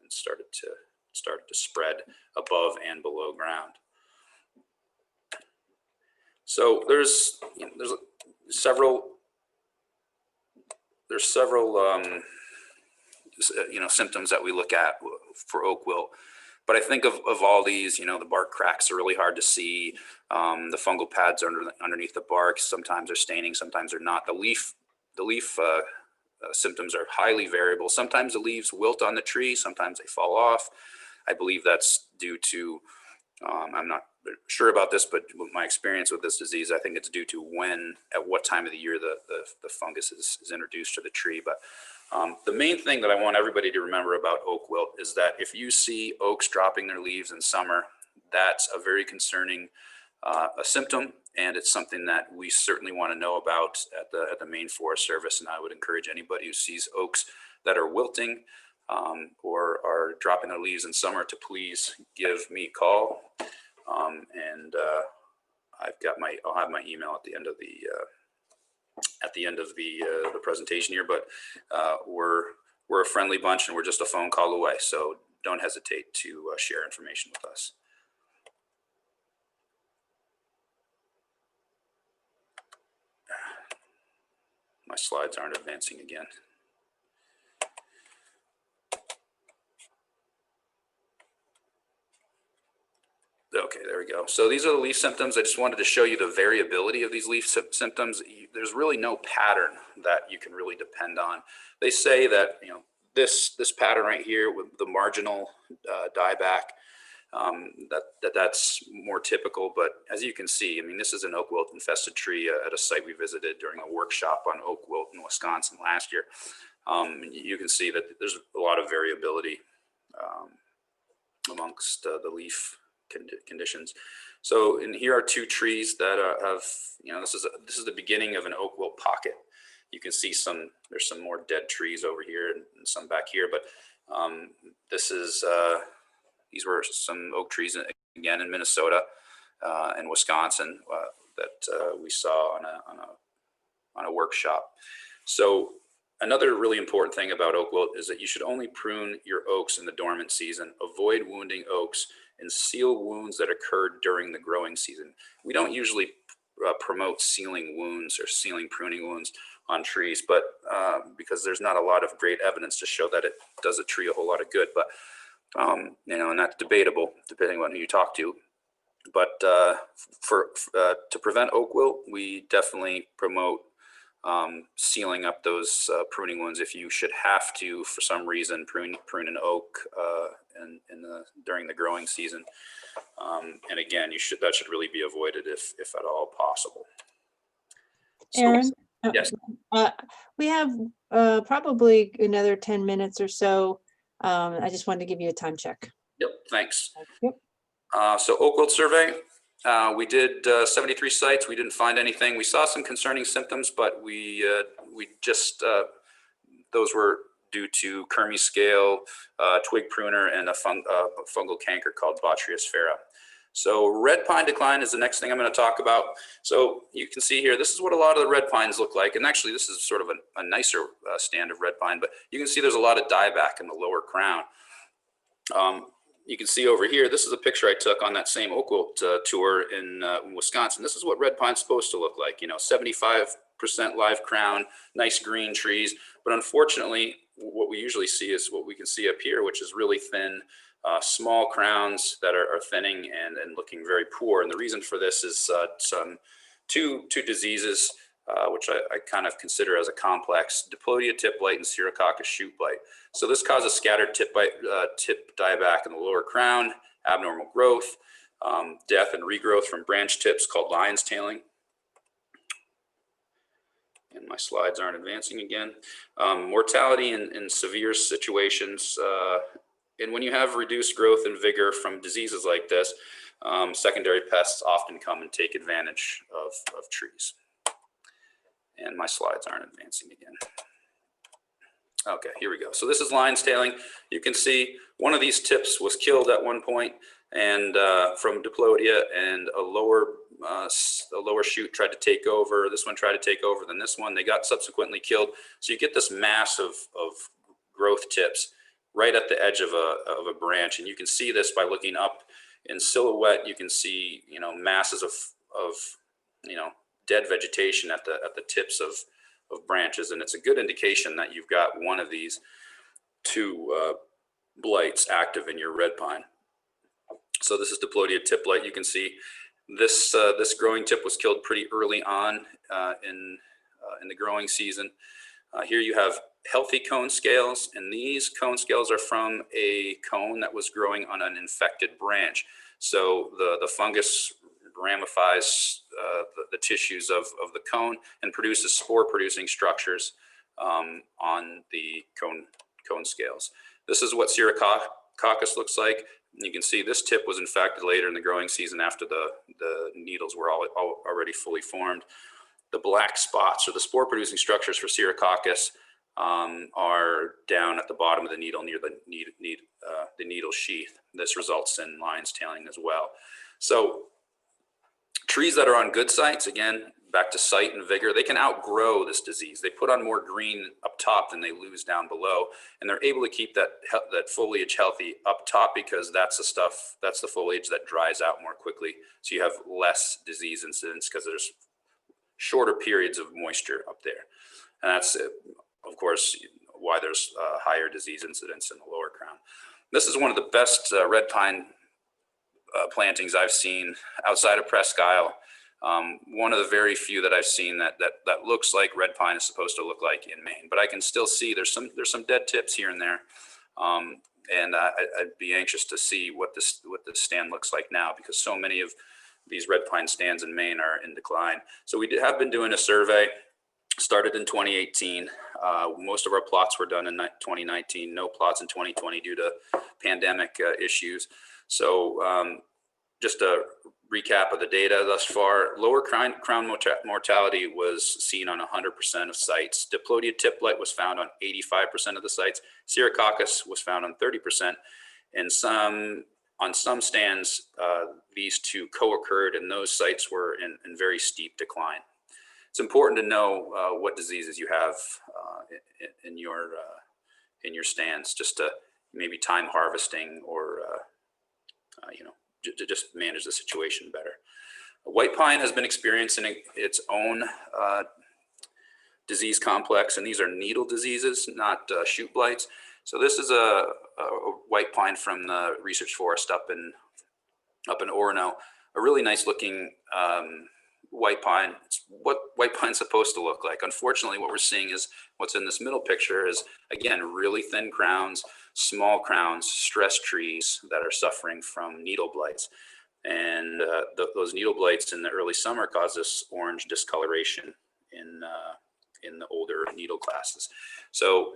Speaker 14: and started to spread above and below ground. So there's several symptoms that we look at for oak wilt. But I think of all these, the bark cracks are really hard to see. The fungal pads underneath the bark, sometimes they're staining, sometimes they're not. The leaf symptoms are highly variable. Sometimes the leaves wilt on the tree, sometimes they fall off. I believe that's due to, I'm not sure about this, but with my experience with this disease, I think it's due to at what time of the year the fungus is introduced to the tree. But the main thing that I want everybody to remember about oak wilt is that if you see oaks dropping their leaves in summer, that's a very concerning a symptom, and it's something that we certainly want to know about at the Maine Forest Service. And I would encourage anybody who sees oaks that are wilting or are dropping their leaves in summer to please give me a call. And I'll have my email at the end of the presentation here, but we're a friendly bunch, and we're just a phone call away. So don't hesitate to share information with us. My slides aren't advancing again. Okay, there we go. So these are the leaf symptoms. I just wanted to show you the variability of these leaf symptoms. There's really no pattern that you can really depend on. They say that, this pattern right here with the marginal dieback, that's more typical. But as you can see, this is an oak wilt infested tree at a site we visited during a workshop on oak wilt in Wisconsin last year. You can see that there's a lot of variability amongst the leaf conditions. So, and here are two trees that have, this is the beginning of an oak wilt pocket. You can see there's some more dead trees over here and some back here, but these were some oak trees again in Minnesota and Wisconsin that we saw on a workshop. So another really important thing about oak wilt is that you should only prune your oaks in the dormant season. Avoid wounding oaks and seal wounds that occurred during the growing season. We don't usually promote sealing wounds or sealing pruning wounds on trees, but because there's not a lot of great evidence to show that it does a tree a whole lot of good. But And that's debatable depending on who you talk to. But to prevent oak wilt, we definitely promote sealing up those pruning wounds if you should have to, for some reason, prune an oak during the growing season. And again, that should really be avoided if at all possible. So,
Speaker 1: Aaron?
Speaker 14: yes.
Speaker 1: We have probably another 10 minutes or so. I just wanted to give you a time check.
Speaker 14: Yep, thanks.
Speaker 1: Yep.
Speaker 14: So oak wilt survey, we did 73 sites. We didn't find anything. We saw some concerning symptoms, but we just, those were due to Kermes scale, twig pruner, and a fungal canker called Botrytis. So red pine decline is the next thing I'm going to talk about. So you can see here, this is what a lot of the red pines look like. And actually, this is sort of a nicer stand of red pine, but you can see there's a lot of dieback in the lower crown. You can see over here, this is a picture I took on that same oak wilt tour in Wisconsin. This is what red pine's supposed to look like, 75% live crown, nice green trees. But unfortunately, what we usually see is what we can see up here, which is really thin, small crowns that are thinning and looking very poor. And the reason for this is two diseases, which I kind of consider as a complex: Diplodia tip blight and Serococcus shoot blight. So this causes scattered tip dieback in the lower crown, abnormal growth, death and regrowth from branch tips called lion's tailing. And my slides aren't advancing again. Mortality in severe situations. And when you have reduced growth and vigor from diseases like this, secondary pests often come and take advantage of trees. And my slides aren't advancing again. Okay, here we go. So this is lion's tailing. You can see one of these tips was killed at one point, and from Diplodia, and a lower shoot tried to take over. This one tried to take over, then this one. They got subsequently killed. So you get this mass of growth tips right at the edge of a branch, and you can see this by looking up in silhouette. You can see masses of dead vegetation at the tips of branches, and it's a good indication that you've got one of these two blights active in your red pine. So this is Diplodia tip blight. You can see this growing tip was killed pretty early on in the growing season. Here you have healthy cone scales, and these cone scales are from a cone that was growing on an infected branch. So the fungus ramifies the tissues of the cone and produces spore-producing structures on the cone scales. This is what Serococcus looks like. You can see this tip was infected later in the growing season after the needles were already fully formed. The black spots, or the spore-producing structures for Serococcus, are down at the bottom of the needle near the needle sheath. This results in lion's tailing as well. So trees that are on good sites, again, back to site and vigor, they can outgrow this disease. They put on more green up top than they lose down below, and they're able to keep that foliage healthy up top, because that's the foliage that dries out more quickly. So you have less disease incidence because there's shorter periods of moisture up there. And that's, of course, why there's higher disease incidence in the lower crown. This is one of the best red pine plantings I've seen outside of Presque Isle. One of the very few that I've seen that looks like red pine is supposed to look like in Maine. But I can still see there's some dead tips here and there, and I'd be anxious to see what this stand looks like now, because so many of these red pine stands in Maine are in decline. So we have been doing a survey. Started in 2018. Most of our plots were done in 2019. No plots in 2020 due to pandemic issues. So just a recap of the data thus far. Lower crown mortality was seen on 100% of sites. Diplodia tip blight was found on 85% of the sites. Serococcus was found on 30%. And on some stands, these two co-occurred, and those sites were in very steep decline. It's important to know what diseases you have in your stands, just to maybe time harvesting, or to just manage the situation better. White pine has been experiencing its own disease complex, and these are needle diseases, not shoot blights. So this is white pine from the research forest up in Orono, a really nice looking white pine. It's what white pine's supposed to look like. Unfortunately, what we're seeing is what's in this middle picture is, again, really thin crowns, small crowns, stress trees that are suffering from needle blights. And those needle blights in the early summer cause this orange discoloration in the older needle classes. So,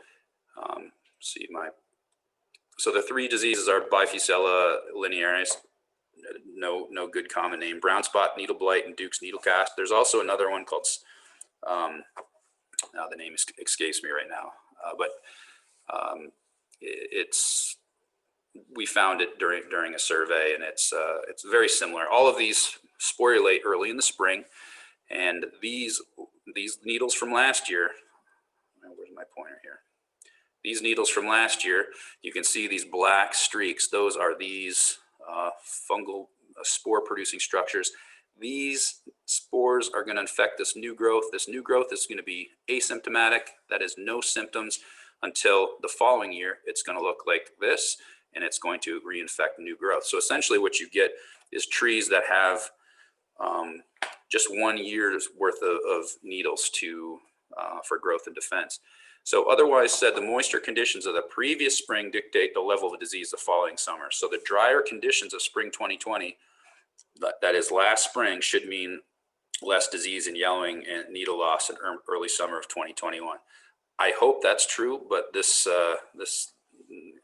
Speaker 14: so the three diseases are Bifusella linearis, no good common name, brown spot needle blight, and Duke's needle cast. There's also another one called, now the name escapes me right now, but we found it during a survey, and it's very similar. All of these sporulate early in the spring, and these needles from last year, where's my pointer here? These needles from last year, you can see these black streaks. Those are these fungal spore-producing structures. These spores are going to infect this new growth. This new growth is going to be asymptomatic. That is no symptoms until the following year. It's going to look like this, and it's going to reinfect new growth. So essentially what you get is trees that have just 1 year's worth of needles for growth and defense. So otherwise said, the moisture conditions of the previous spring dictate the level of disease the following summer. So the drier conditions of spring 2020, that is last spring, should mean less disease and yellowing and needle loss in early summer of 2021. I hope that's true, but this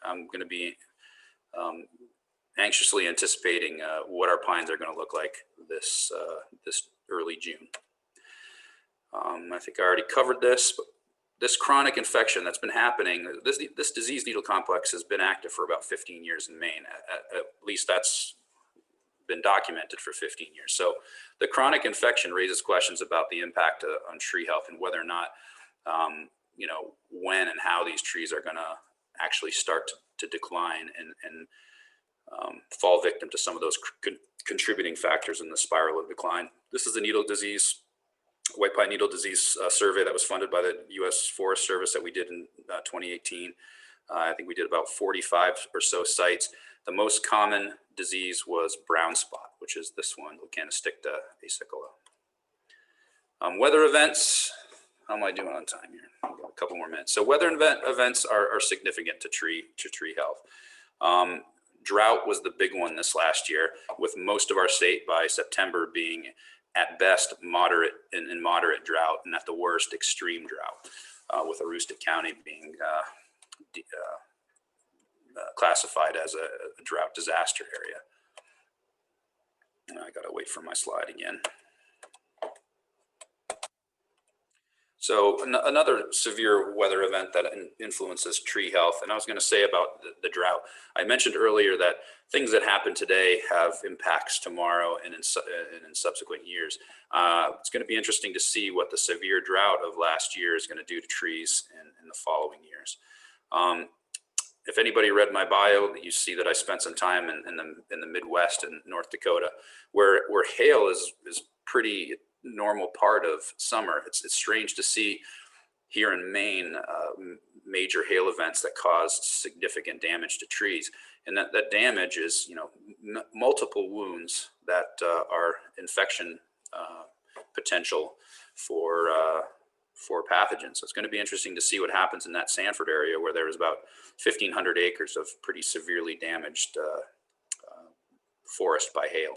Speaker 14: I'm going to be anxiously anticipating what our pines are going to look like this early June. I think I already covered this, but this chronic infection that's been happening, this disease needle complex has been active for about 15 years in Maine. At least that's been documented for 15 years. So the chronic infection raises questions about the impact on tree health and whether or not, when and how these trees are going to actually start to decline and fall victim to some of those contributing factors in the spiral of decline. This is the needle disease, white pine needle disease survey that was funded by the U.S. Forest Service that we did in 2018. I think we did about 45 or so sites. The most common disease was brown spot, which is this one, Leucanosticta acicula. Weather events, how am I doing on time here? I've got a couple more minutes. So weather events are significant to tree health. Drought was the big one this last year, with most of our state by September being at best moderate and moderate drought, and at the worst extreme drought, with Aroostook County being classified as a drought disaster area. I gotta wait for my slide again. So another severe weather event that influences tree health, and I was going to say about the drought. I mentioned earlier that things that happen today have impacts tomorrow and in subsequent years. It's going to be interesting to see what the severe drought of last year is going to do to trees in the following years. If anybody read my bio, you see that I spent some time in the Midwest and North Dakota, where hail is pretty normal part of summer. It's strange to see here in Maine major hail events that cause significant damage to trees, and that damage is multiple wounds that are infection potential for pathogens. So it's going to be interesting to see what happens in that Sanford area, where there was about 1,500 acres of pretty severely damaged forest by hail.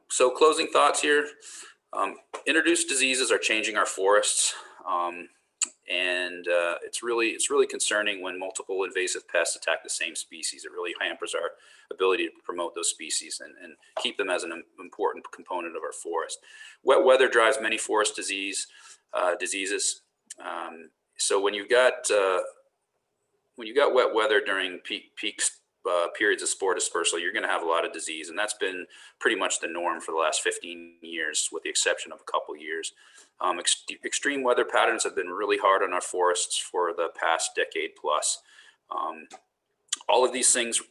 Speaker 14: So closing thoughts here, introduced diseases are changing our forests, and it's really concerning when multiple invasive pests attack the same species. It really hampers our ability to promote those species and keep them as an important component of our forest. Wet weather drives many forest diseases. So when you've got wet weather during peak periods of spore dispersal, you're going to have a lot of disease, and that's been pretty much the norm for the last 15 years, with the exception of a couple years. Extreme weather patterns have been really hard on our forests for the past decade plus. All of these things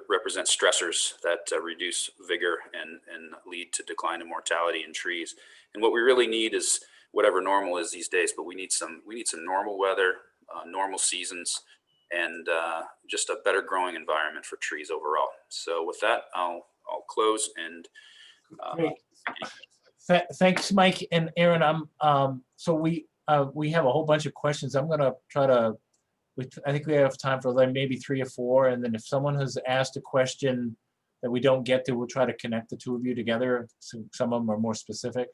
Speaker 14: represent stressors that reduce vigor and lead to decline in mortality in trees. And what we really need is whatever normal is these days, but we need some normal weather, normal seasons, and just a better growing environment for trees overall. So with that, I'll close and.
Speaker 2: Great. Thanks, Mike and Aaron. So we have a whole bunch of questions. I'm gonna try to. I think we have time for like maybe 3 or 4, and then if someone has asked a question that we don't get to, we'll try to connect the 2 of you together. So some of them are more specific,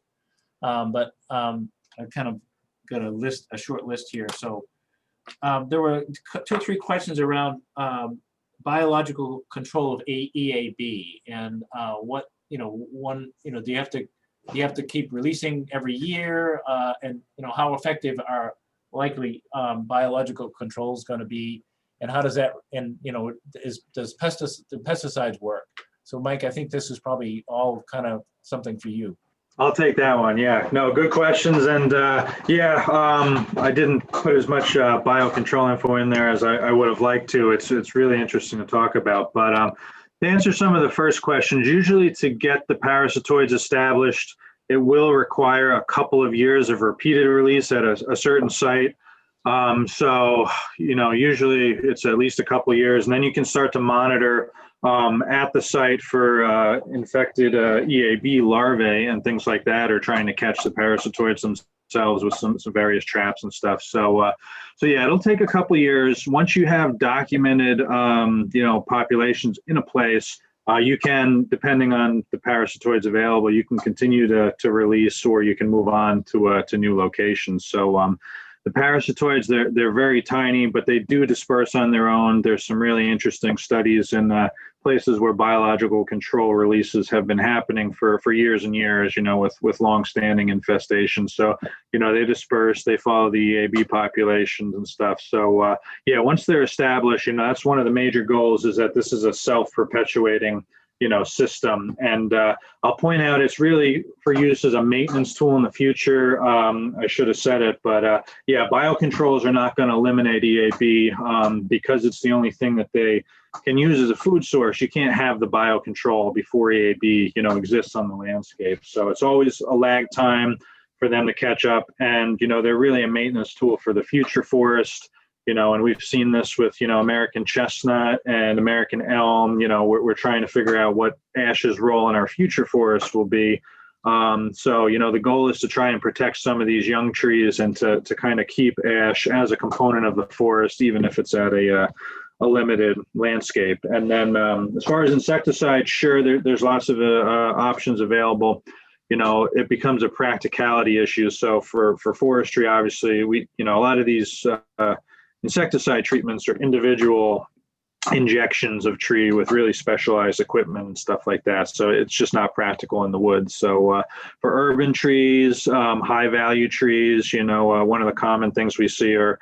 Speaker 2: but I kind of got a short list here. So there were 2 or 3 questions around biological control of EAB, and what one do you have to keep releasing every year, and how effective are likely biological controls going to be, and how does that, and does pesticides work? So Mike, I think this is probably all kind of something for you.
Speaker 13: I'll take that one. Yeah, no, good questions. And I didn't put as much biocontrol info in there as I would have liked to. It's really interesting to talk about. But to answer some of the first questions, usually to get the parasitoids established, it will require a couple of years of repeated release at a certain site. So, usually it's at least a couple of years, and then you can start to monitor at the site for infected EAB larvae and things like that, or trying to catch the parasitoids themselves with some various traps and stuff. So yeah, it'll take a couple of years. Once you have documented, populations in a place, you can, depending on the parasitoids available, you can continue to release, or you can move on to new locations. So the parasitoids, they're very tiny, but they do disperse on their own. There's some really interesting studies in places where biological control releases have been happening for years and years, with long-standing infestations. So, they disperse, they follow the EAB populations and stuff. So, yeah, once they're established, that's one of the major goals, is that this is a self-perpetuating system. And I'll point out, it's really for use as a maintenance tool in the future. I should have said it, but yeah, biocontrols are not going to eliminate EAB because it's the only thing that they can use as a food source. You can't have the biocontrol before EAB, exists on the landscape. So it's always a lag time for them to catch up. And, they're really a maintenance tool for the future forest. And we've seen this with, American chestnut and American elm. We're trying to figure out what ash's role in our future forests will be. So, the goal is to try and protect some of these young trees and to kind of keep ash as a component of the forest, even if it's at a limited landscape. And then as far as insecticides, sure, there's lots of options available. It becomes a practicality issue. So for forestry, obviously, a lot of these insecticide treatments are individual injections of tree with really specialized equipment and stuff like that. So it's just not practical in the woods. So for urban trees, high value trees, one of the common things we see are,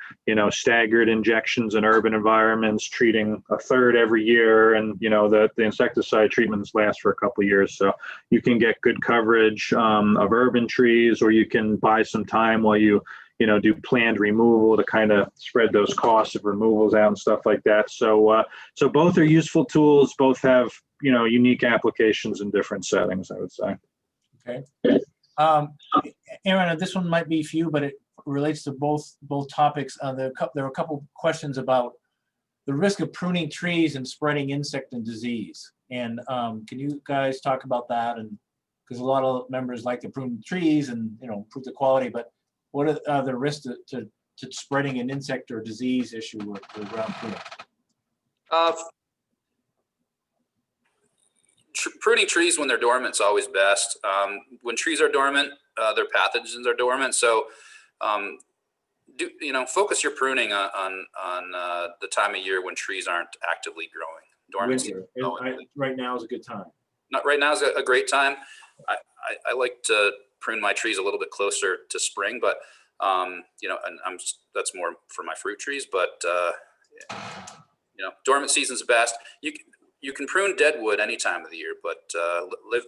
Speaker 13: staggered injections in urban environments, treating a third every year. And, the insecticide treatments last for a couple of years. So you can get good coverage of urban trees, or you can buy some time while you do planned removal to kind of spread those costs of removals out and stuff like that. So both are useful tools. Both have, unique applications in different settings, I would say.
Speaker 2: Okay. Aaron, this one might be for you, but it relates to both topics. There are a couple questions about the risk of pruning trees and spreading insect and disease. And can you guys talk about that? And because a lot of members like to prune trees and, improve the quality, but what are the risks to spreading an insect or disease issue with ground pruning?
Speaker 14: Pruning trees when they're dormant is always best. When trees are dormant, their pathogens are dormant. So, focus your pruning on the time of year when trees aren't actively growing.
Speaker 2: Winter. Right now is a good time.
Speaker 14: Not right now is a great time. I like to prune my trees a little bit closer to spring, but and that's more for my fruit trees. But dormant season's best. You can prune dead wood any time of the year, but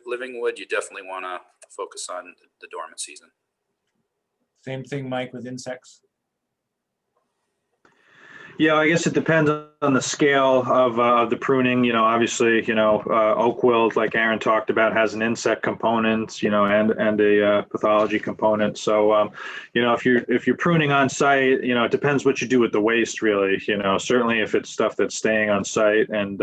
Speaker 14: living wood, you definitely want to focus on the dormant season.
Speaker 2: Same thing, Mike, with insects.
Speaker 13: Yeah, I guess it depends on the scale of the pruning. Obviously, oak wilt, like Aaron talked about, has an insect component, and a pathology component. So, if you're pruning on site, it depends what you do with the waste, really. Certainly if it's stuff that's staying on site, and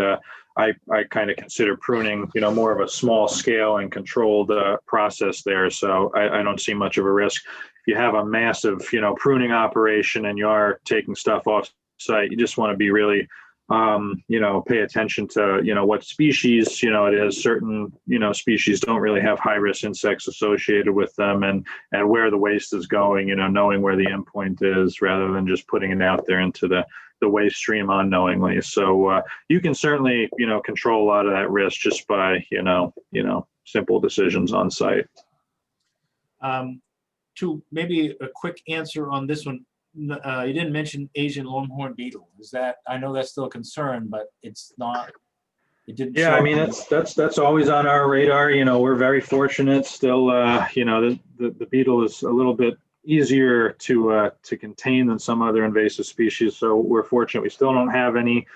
Speaker 13: I kind of consider pruning, more of a small scale and controlled process there. So I don't see much of a risk. If you have a massive, pruning operation and you are taking stuff off site, you just want to be really, pay attention to, what species, it is. Certain, species don't really have high risk insects associated with them, and where the waste is going, knowing where the endpoint is rather than just putting it out there into the waste stream unknowingly. So you can certainly, control a lot of that risk just by, simple decisions on site.
Speaker 2: To maybe a quick answer on this one. You didn't mention Asian longhorn beetle. Is that, I know that's still a concern, but it's not, it didn't.
Speaker 13: Yeah,
Speaker 2: show
Speaker 13: I mean,
Speaker 2: up.
Speaker 13: that's always on our radar. We're very fortunate still, the beetle is a little bit easier to contain than some other invasive species. So we're fortunate. We still don't have any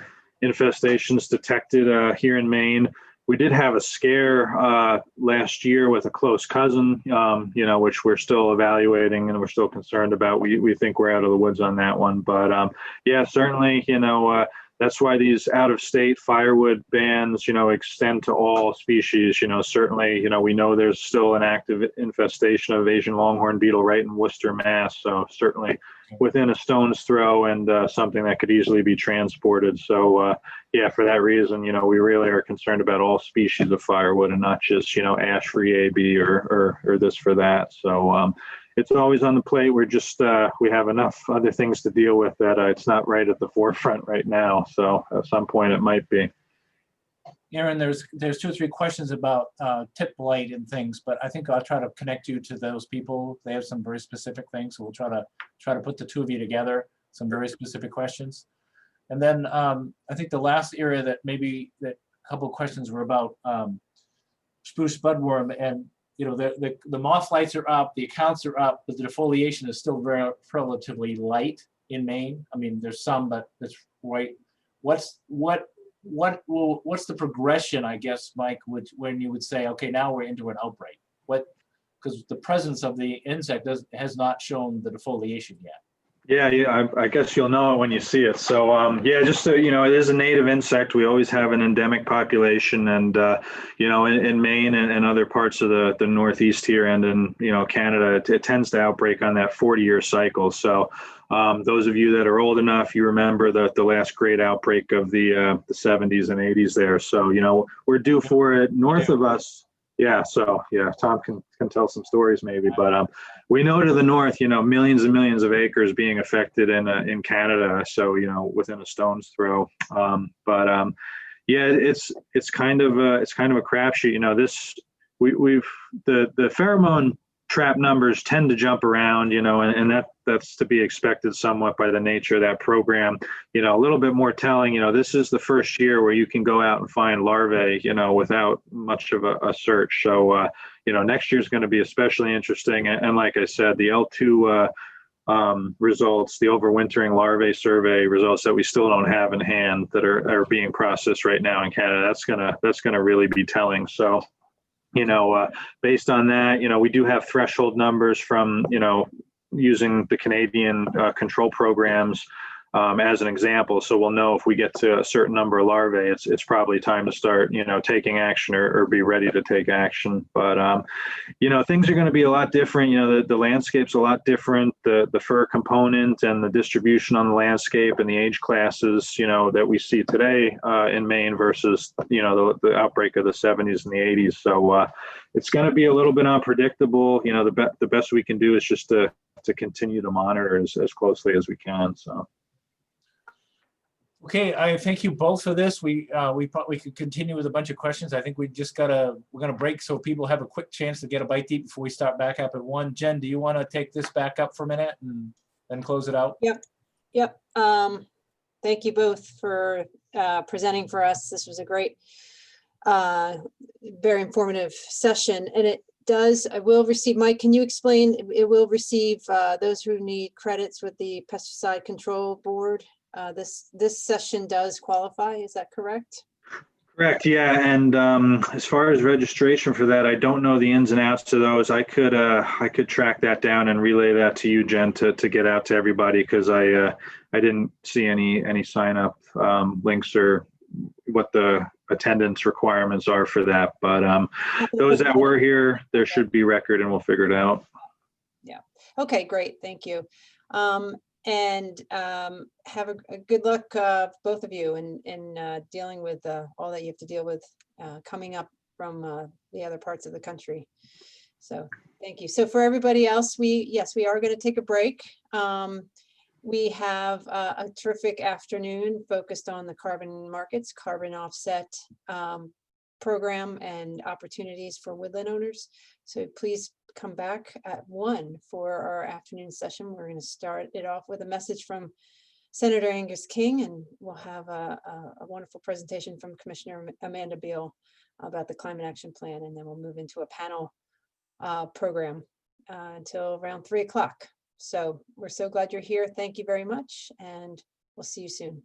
Speaker 13: infestations detected here in Maine. We did have a scare last year with a close cousin, which we're still evaluating and we're still concerned about. We think we're out of the woods on that one. But yeah, certainly, that's why these out-of-state firewood bans, extend to all species. Certainly, we know there's still an active infestation of Asian longhorn beetle right in Worcester, Mass. So certainly within a stone's throw, and something that could easily be transported. So yeah, for that reason, we really are concerned about all species of firewood and not just, ash for EAB or this for that. So it's always on the plate. We're just, we have enough other things to deal with that it's not right at the forefront right now. So at some point it might be.
Speaker 2: Aaron, there's 2 or 3 questions about tip blight and things, but I think I'll try to connect you to those people. They have some very specific things, so we'll try to put the 2 of you together, some very specific questions. And then I think the last area that a couple of questions were about spruce budworm, and the moth lights are up, the accounts are up, but the defoliation is still very relatively light in Maine. I mean, there's some, but it's right. What's the progression, I guess, Mike, when you would say, okay, now we're into an outbreak? Because the presence of the insect has not shown the defoliation yet.
Speaker 13: Yeah, I guess you'll know it when you see it. So yeah, just so it is a native insect. We always have an endemic population, and in Maine and other parts of the Northeast here, and in Canada, it tends to outbreak on that 40-year cycle. So those of you that are old enough, you remember the last great outbreak of the 70s and 80s there. So we're due for it north of us. Yeah, so yeah, Tom can tell some stories maybe, but we know to the north, millions and millions of acres being affected in Canada. So within a stone's throw. Yeah, it's kind of a crapshoot. The pheromone trap numbers tend to jump around, and that's to be expected somewhat by the nature of that program. A little bit more telling, this is the first year where you can go out and find larvae, without much of a search. So, next year is going to be especially interesting. And like I said, the L2 results, the overwintering larvae survey results that we still don't have in hand that are being processed right now in Canada, that's gonna really be telling. So, based on that, we do have threshold numbers from, using the Canadian control programs as an example. So we'll know if we get to a certain number of larvae, it's probably time to start, taking action or be ready to take action. But, things are going to be a lot different. The landscape's a lot different. The fur component and the distribution on the landscape and the age classes, that we see today in Maine versus, the outbreak of the 70s and the 80s. So it's going to be a little bit unpredictable. The best we can do is just to continue to monitor as closely as we can. So.
Speaker 2: Okay, I thank you both for this. We could continue with a bunch of questions. I think we're gonna break so people have a quick chance to get a bite to eat before we start back up at 1. Jen, do you want to take this back up for a minute and then close it out?
Speaker 1: Yep. Thank you both for presenting for us. This was a great, very informative session, and I will receive, Mike, can you explain, it will receive those who need credits with the pesticide control board? this session does qualify, is that correct?
Speaker 13: Correct, yeah, and as far as registration for that, I don't know the ins and outs to those. I could track that down and relay that to you, Jen, to get out to everybody, because I didn't see any sign up links or what the attendance requirements are for that. But those that were here, there should be record, and we'll figure it out.
Speaker 1: Yeah. Okay, great. Thank you. And have a good luck, both of you, in dealing with all that you have to deal with coming up from the other parts of the country. So thank you. So for everybody else, yes, we are going to take a break. We have a terrific afternoon focused on the carbon markets, carbon offset program and opportunities for woodland owners. So please come back at 1 for our afternoon session. We're going to start it off with a message from Senator Angus King, and we'll have a wonderful presentation from Commissioner Amanda Beal about the Climate Action Plan, and then we'll move into a panel program until around 3 o'clock. So we're so glad you're here. Thank you very much, and we'll see you soon.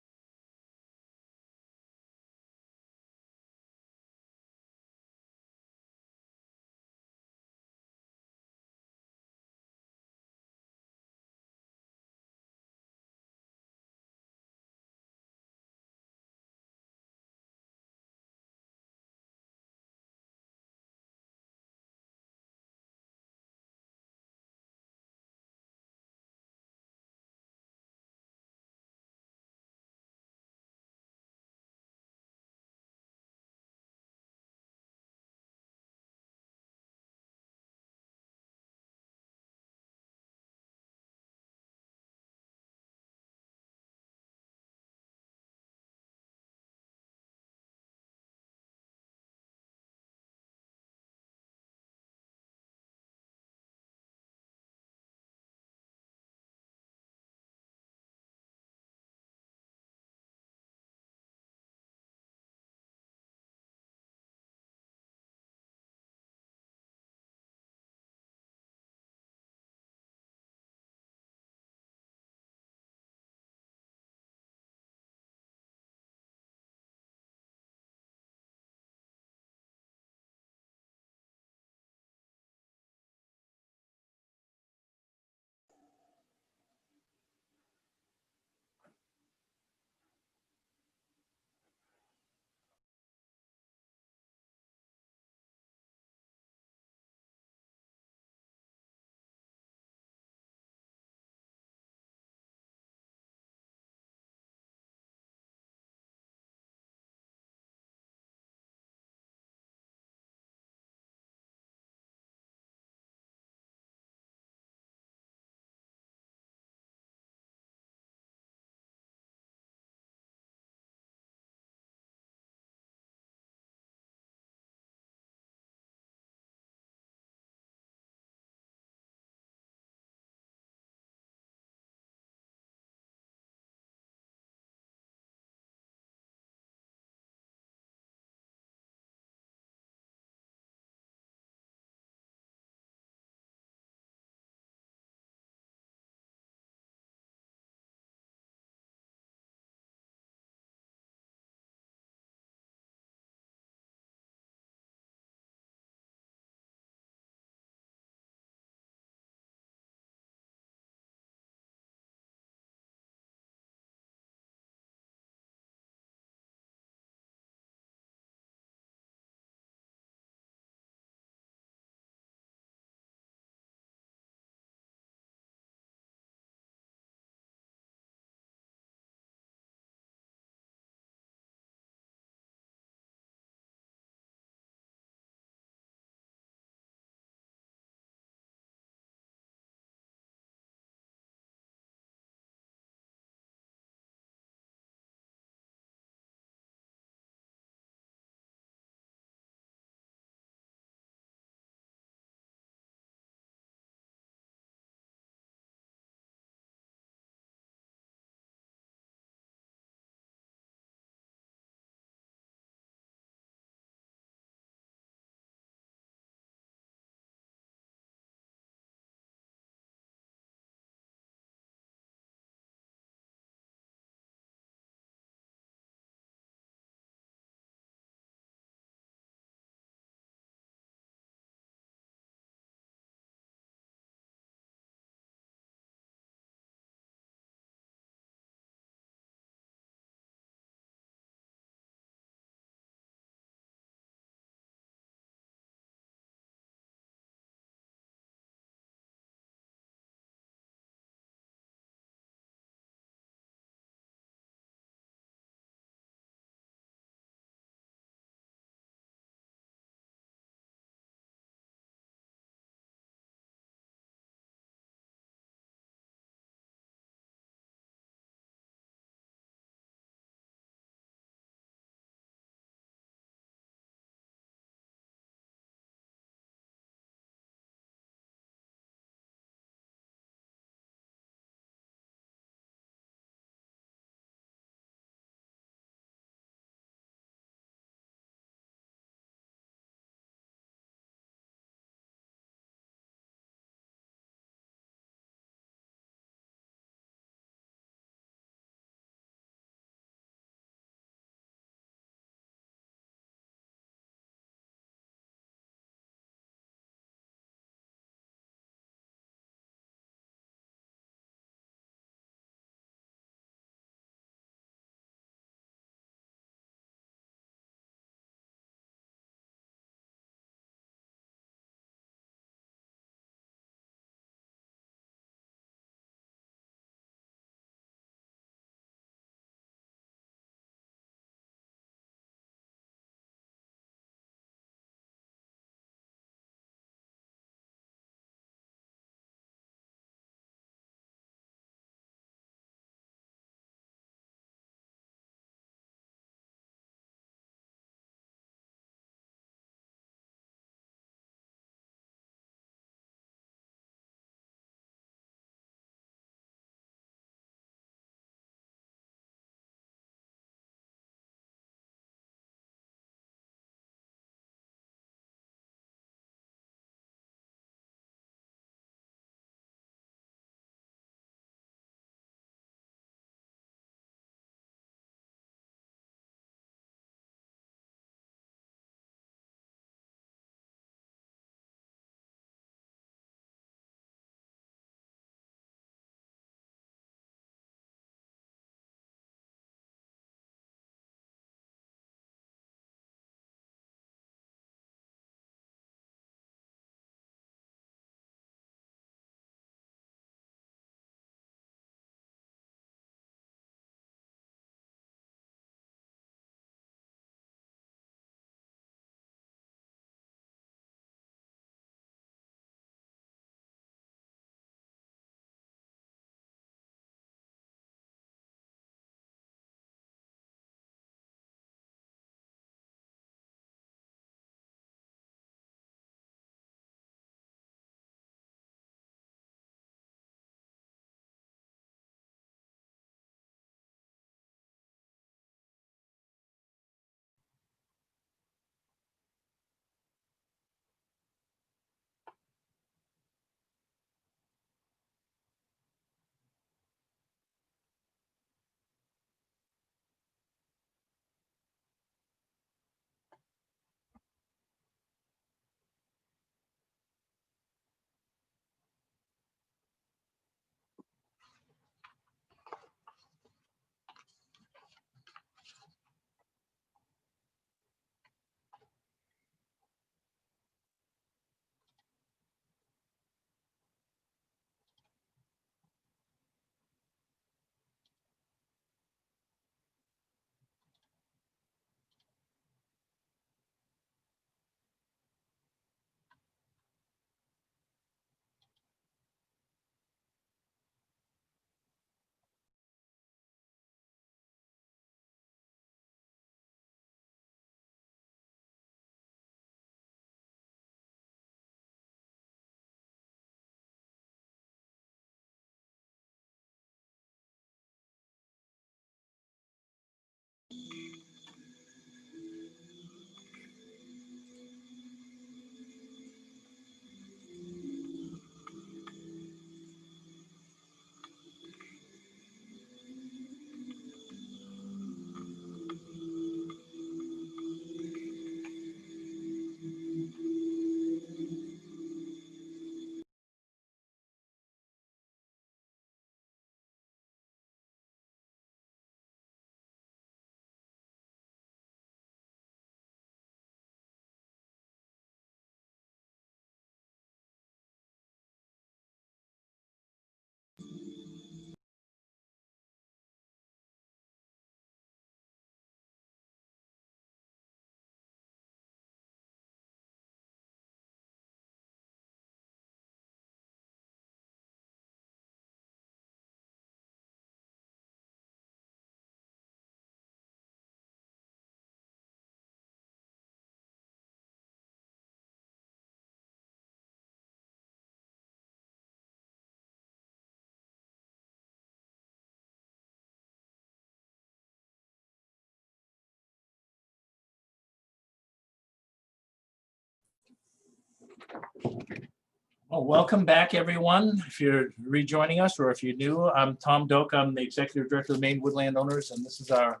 Speaker 2: Well, welcome back, everyone. If you're rejoining us or if you're new, I'm Tom Doak. I'm the Executive Director of Maine Woodland Owners, and this is our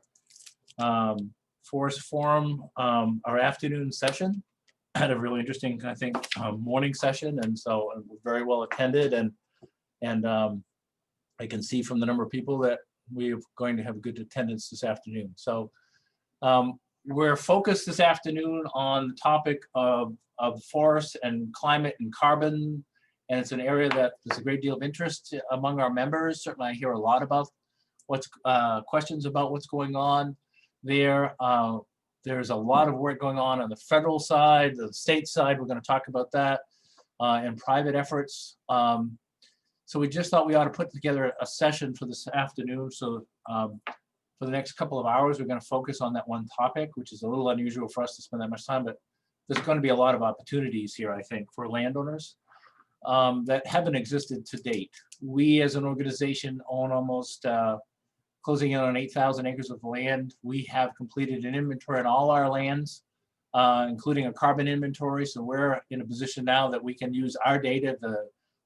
Speaker 2: Forest Forum, our afternoon session. Had a really interesting, I think, morning session, and so very well attended. And I can see from the number of people that we're going to have good attendance this afternoon. So we're focused this afternoon on the topic of forests and climate and carbon. And it's an area that there's a great deal of interest among our members. Certainly I hear a lot about what's questions about what's going on there. There's a lot of work going on the federal side, the state side. We're going to talk about that and private efforts. So we just thought we ought to put together a session for this afternoon. So for the next couple of hours, we're going to focus on that one topic, which is a little unusual for us to spend that much time, but there's going to be a lot of opportunities here, I think, for landowners that haven't existed to date. We as an organization own almost closing in on 8,000 acres of land. We have completed an inventory on all our lands, including a carbon inventory. So we're in a position now that we can use our data to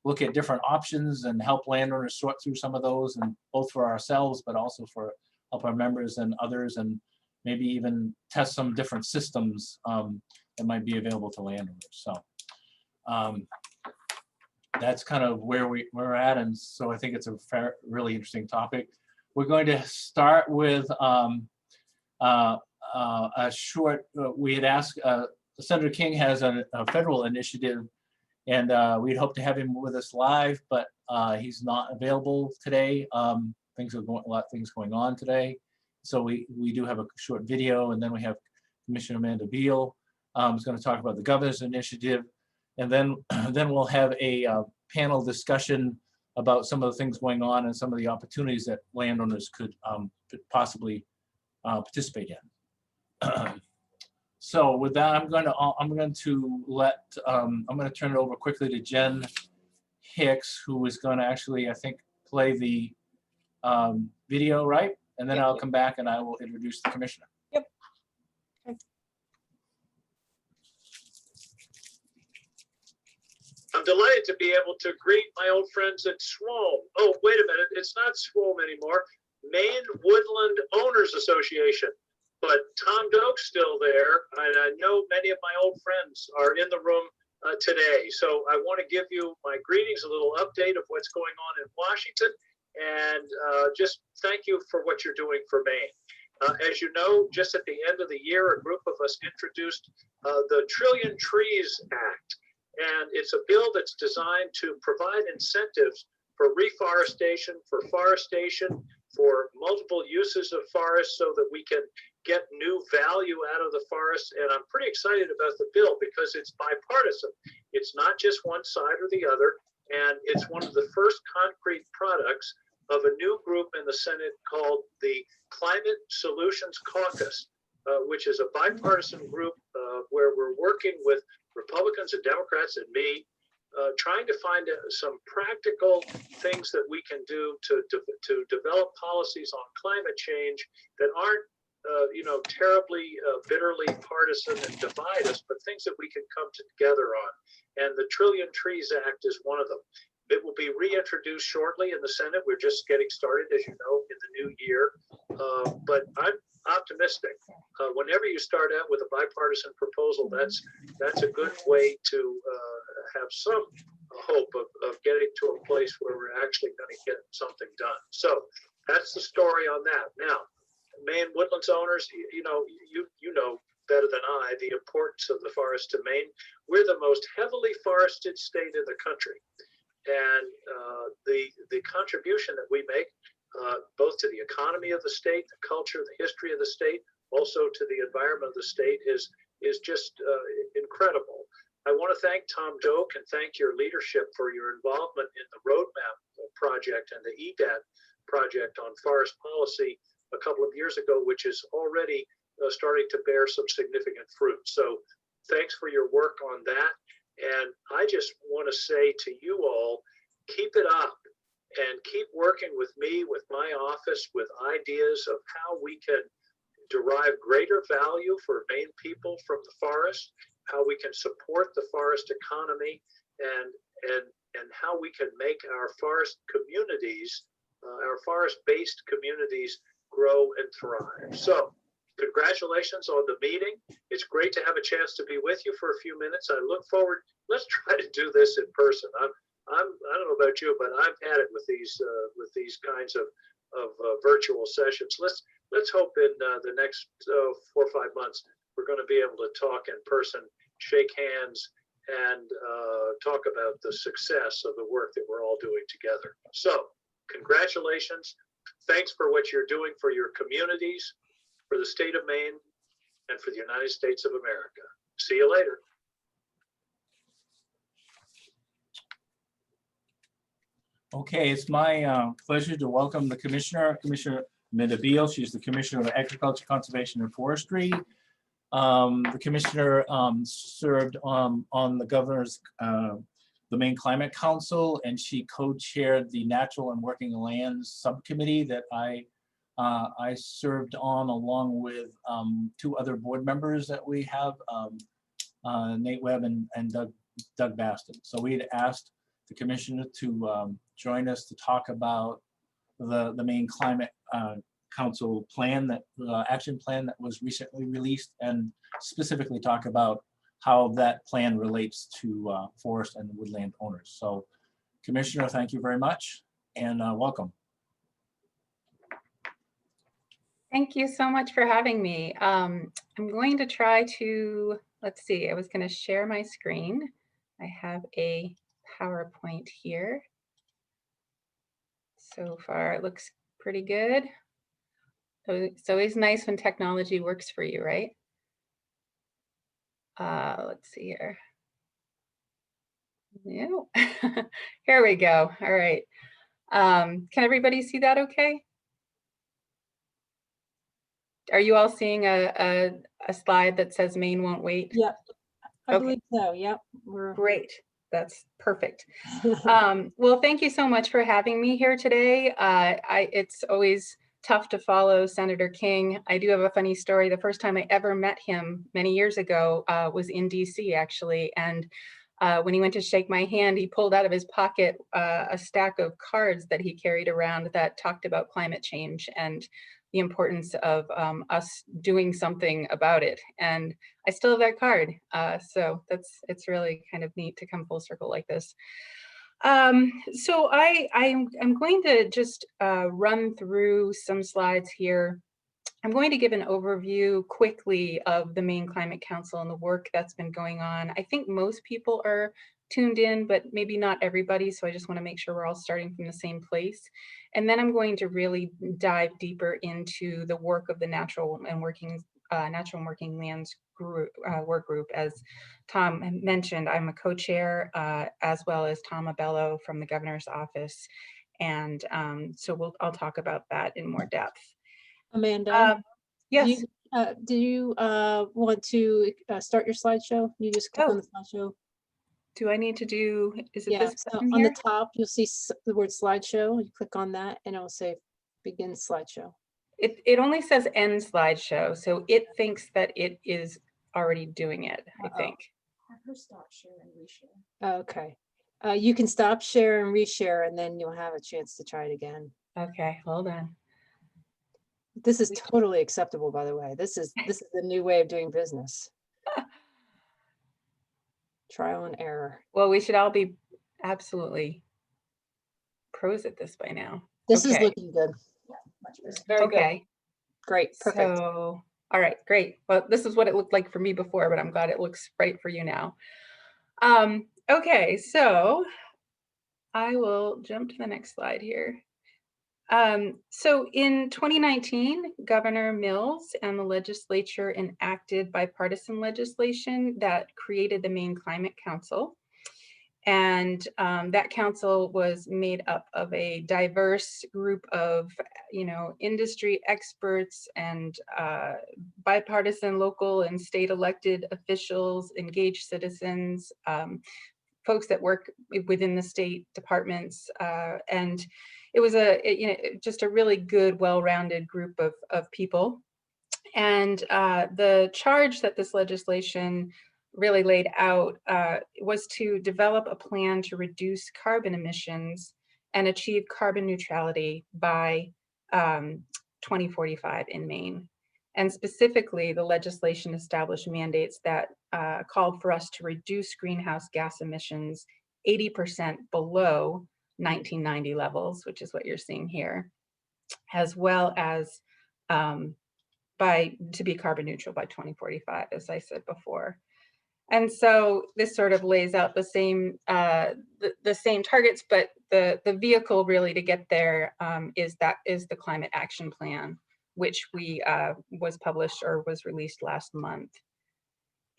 Speaker 2: look at different options and help landowners sort through some of those, and both for ourselves, but also for help our members and others, and maybe even test some different systems that might be available to landowners. So that's kind of where we're at. And so I think it's a really interesting topic. We're going to start with a short, we had asked, Senator King has a federal initiative, and we'd hope to have him with us live, but he's not available today. Things are going, a lot of things going on today. So we do have a short video, and then we have Commissioner Amanda Beal who's going to talk about the governor's initiative. And then we'll have a panel discussion about some of the things going on and some of the opportunities that landowners could possibly participate in. So with that, I'm going to turn it over quickly to Jen Hicks, who is going to actually, I think, play the video, right? And then I'll come back and I will introduce the commissioner.
Speaker 1: Yep.
Speaker 15: I'm delighted to be able to greet my old friends at SWOM. Oh, wait a minute, it's not SWOM anymore. Maine Woodland Owners Association. But Tom Doak's still there, and I know many of my old friends are in the room today. So I want to give you my greetings, a little update of what's going on in Washington, and just thank you for what you're doing for Maine. As you know, just at the end of the year, a group of us introduced the Trillion Trees Act. And it's a bill that's designed to provide incentives for reforestation, for forestation, for multiple uses of forests so that we can get new value out of the forest. And I'm pretty excited about the bill because it's bipartisan. It's not just one side or the other. And it's one of the first concrete products of a new group in the Senate called the Climate Solutions Caucus, which is a bipartisan group where we're working with Republicans and Democrats and me, trying to find some practical things that we can do to develop policies on climate change that aren't, terribly bitterly partisan and divide us, but things that we can come together on. And the Trillion Trees Act is one of them. It will be reintroduced shortly in the Senate. We're just getting started, as you know, in the new year. But I'm optimistic. Whenever you start out with a bipartisan proposal, that's a good way to have some hope of getting to a place where we're actually going to get something done. So that's the story on that. Now, Maine Woodlands Owners, you know better than I the importance of the forest to Maine. We're the most heavily forested state in the country, and the contribution that we make, both to the economy of the state, the culture, the history of the state, also to the environment of the state, is just incredible. I want to thank Tom Doak and thank your leadership for your involvement in the roadmap project and the EDAT project on forest policy a couple of years ago, which is already starting to bear some significant fruit. So thanks for your work on that. And I just want to say to you all, keep it up and keep working with me, with my office, with ideas of how we can derive greater value for Maine people from the forest, how we can support the forest economy, and how we can make our forest communities, our forest-based communities, grow and thrive. So, congratulations on the meeting. It's great to have a chance to be with you for a few minutes. I look forward. Let's try to do this in person. I don't know about you, but I've had it with these kinds of virtual sessions. Let's hope in the next 4 or 5 months we're going to be able to talk in person, shake hands, and talk about the success of the work that we're all doing together. So, congratulations. Thanks for what you're doing for your communities, for the state of Maine, and for the United States of America. See you later.
Speaker 2: Okay, it's my pleasure to welcome the Commissioner Medaville. She's the Commissioner of Agriculture, Conservation, and Forestry. The Commissioner served on the Governor's, the Maine Climate Council, and she co-chaired the Natural and Working Lands Subcommittee that I served on, along with 2 other board members that we have, Nate Webb and Doug Baston. So we had asked the Commissioner to join us to talk about the Maine Climate Council plan, that action plan that was recently released, and specifically talk about how that plan relates to forest and woodland owners. So, Commissioner, thank you very much, and welcome.
Speaker 16: Thank you so much for having me. I'm going to try to, let's see, I was going to share my screen. I have a PowerPoint here. So far, it looks pretty good. It's always nice when technology works for you, right? Let's see here. Yeah. Here we go. All right. Can everybody see that okay? Are you all seeing a slide that says Maine won't wait?
Speaker 1: Yep, I
Speaker 16: Okay.
Speaker 1: believe so. Yep, we're
Speaker 16: Great. That's perfect. Well, thank you so much for having me here today. It's always tough to follow Senator King. I do have a funny story. The first time I ever met him many years ago was in DC, actually. And when he went to shake my hand, he pulled out of his pocket a stack of cards that he carried around that talked about climate change and the importance of us doing something about it. And I still have that card. So it's really kind of neat to come full circle like this. So I'm going to just run through some slides here. I'm going to give an overview quickly of the Maine Climate Council and the work that's been going on. I think most people are tuned in, but maybe not everybody. So I just want to make sure we're all starting from the same place. And then I'm going to really dive deeper into the work of the Natural and Working Lands group, work group. As Tom mentioned, I'm a co-chair, as well as Tom Abello from the Governor's office. And so I'll talk about that in more depth.
Speaker 1: Amanda.
Speaker 16: Yes.
Speaker 1: Do you want to start your slideshow? You just click on the slideshow.
Speaker 16: Do I need to do, is it
Speaker 1: Yeah,
Speaker 16: this
Speaker 1: so
Speaker 16: button
Speaker 1: on
Speaker 16: here?
Speaker 1: the top, you'll see the word slideshow. You click on that and it'll say begin slideshow.
Speaker 16: It only says end slideshow, so it thinks that it is already doing it, I think.
Speaker 3: Have her stop share and reshare.
Speaker 1: Okay. You can stop share and reshare, and then you'll have a chance to try it again.
Speaker 16: Okay, hold on.
Speaker 1: This is totally acceptable, by the way. This is the new way of doing business. Trial and error.
Speaker 16: Well, we should all be absolutely pros at this by now.
Speaker 1: This is looking good.
Speaker 3: Yeah, much better.
Speaker 1: Very
Speaker 16: Okay.
Speaker 1: good. Great. Perfect.
Speaker 16: So, all right, great. Well, this is what it looked like for me before, but I'm glad it looks right for you now. Okay, so I will jump to the next slide here. So in 2019, Governor Mills and the legislature enacted bipartisan legislation that created the Maine Climate Council. And that council was made up of a diverse group of, industry experts and bipartisan local and state elected officials, engaged citizens, folks that work within the state departments, and it was just a really good, well-rounded group of people. And the charge that this legislation really laid out was to develop a plan to reduce carbon emissions and achieve carbon neutrality by 2045 in Maine. And specifically, the legislation established mandates that called for us to reduce greenhouse gas emissions 80% below 1990 levels, which is what you're seeing here, as well as to be carbon neutral by 2045, as I said before. And so this sort of lays out the same targets, but the vehicle really to get there is the Climate Action Plan, which was published or was released last month.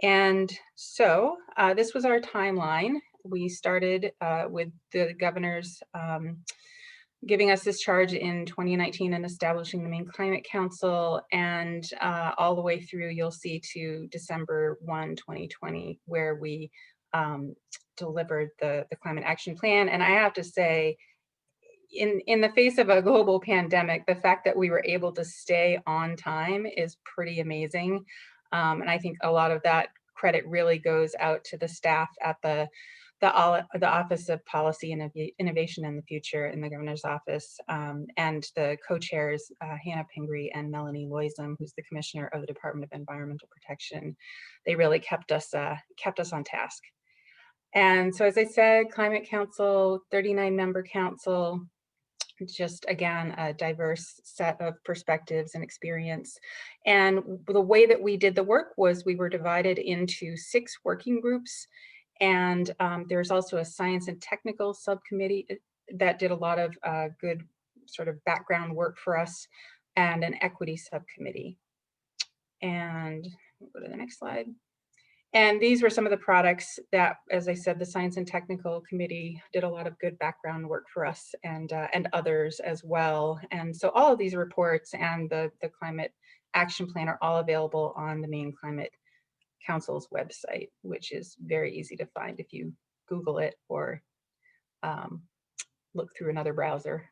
Speaker 16: And so this was our timeline. We started with the governor's giving us this charge in 2019 and establishing the Maine Climate Council, and all the way through, you'll see, to December 1, 2020, where we delivered the Climate Action Plan. And I have to say, in the face of a global pandemic, the fact that we were able to stay on time is pretty amazing. And I think a lot of that credit really goes out to the staff at the Office of Policy and Innovation in the Future in the governor's office, and the co-chairs, Hannah Pingree and Melanie Loisem, who's the commissioner of the Department of Environmental Protection. They really kept us on task. And so, as I said, Climate Council, 39-member council, just again, a diverse set of perspectives and experience. And the way that we did the work was we were divided into 6 working groups. And there's also a science and technical subcommittee that did a lot of good sort of background work for us, and an equity subcommittee. And we'll go to the next slide. And these were some of the products that, as I said, the Science and Technical Committee did a lot of good background work for us, and others as well. And so all of these reports and the Climate Action Plan are all available on the Maine Climate Council's website, which is very easy to find if you Google it or look through another browser.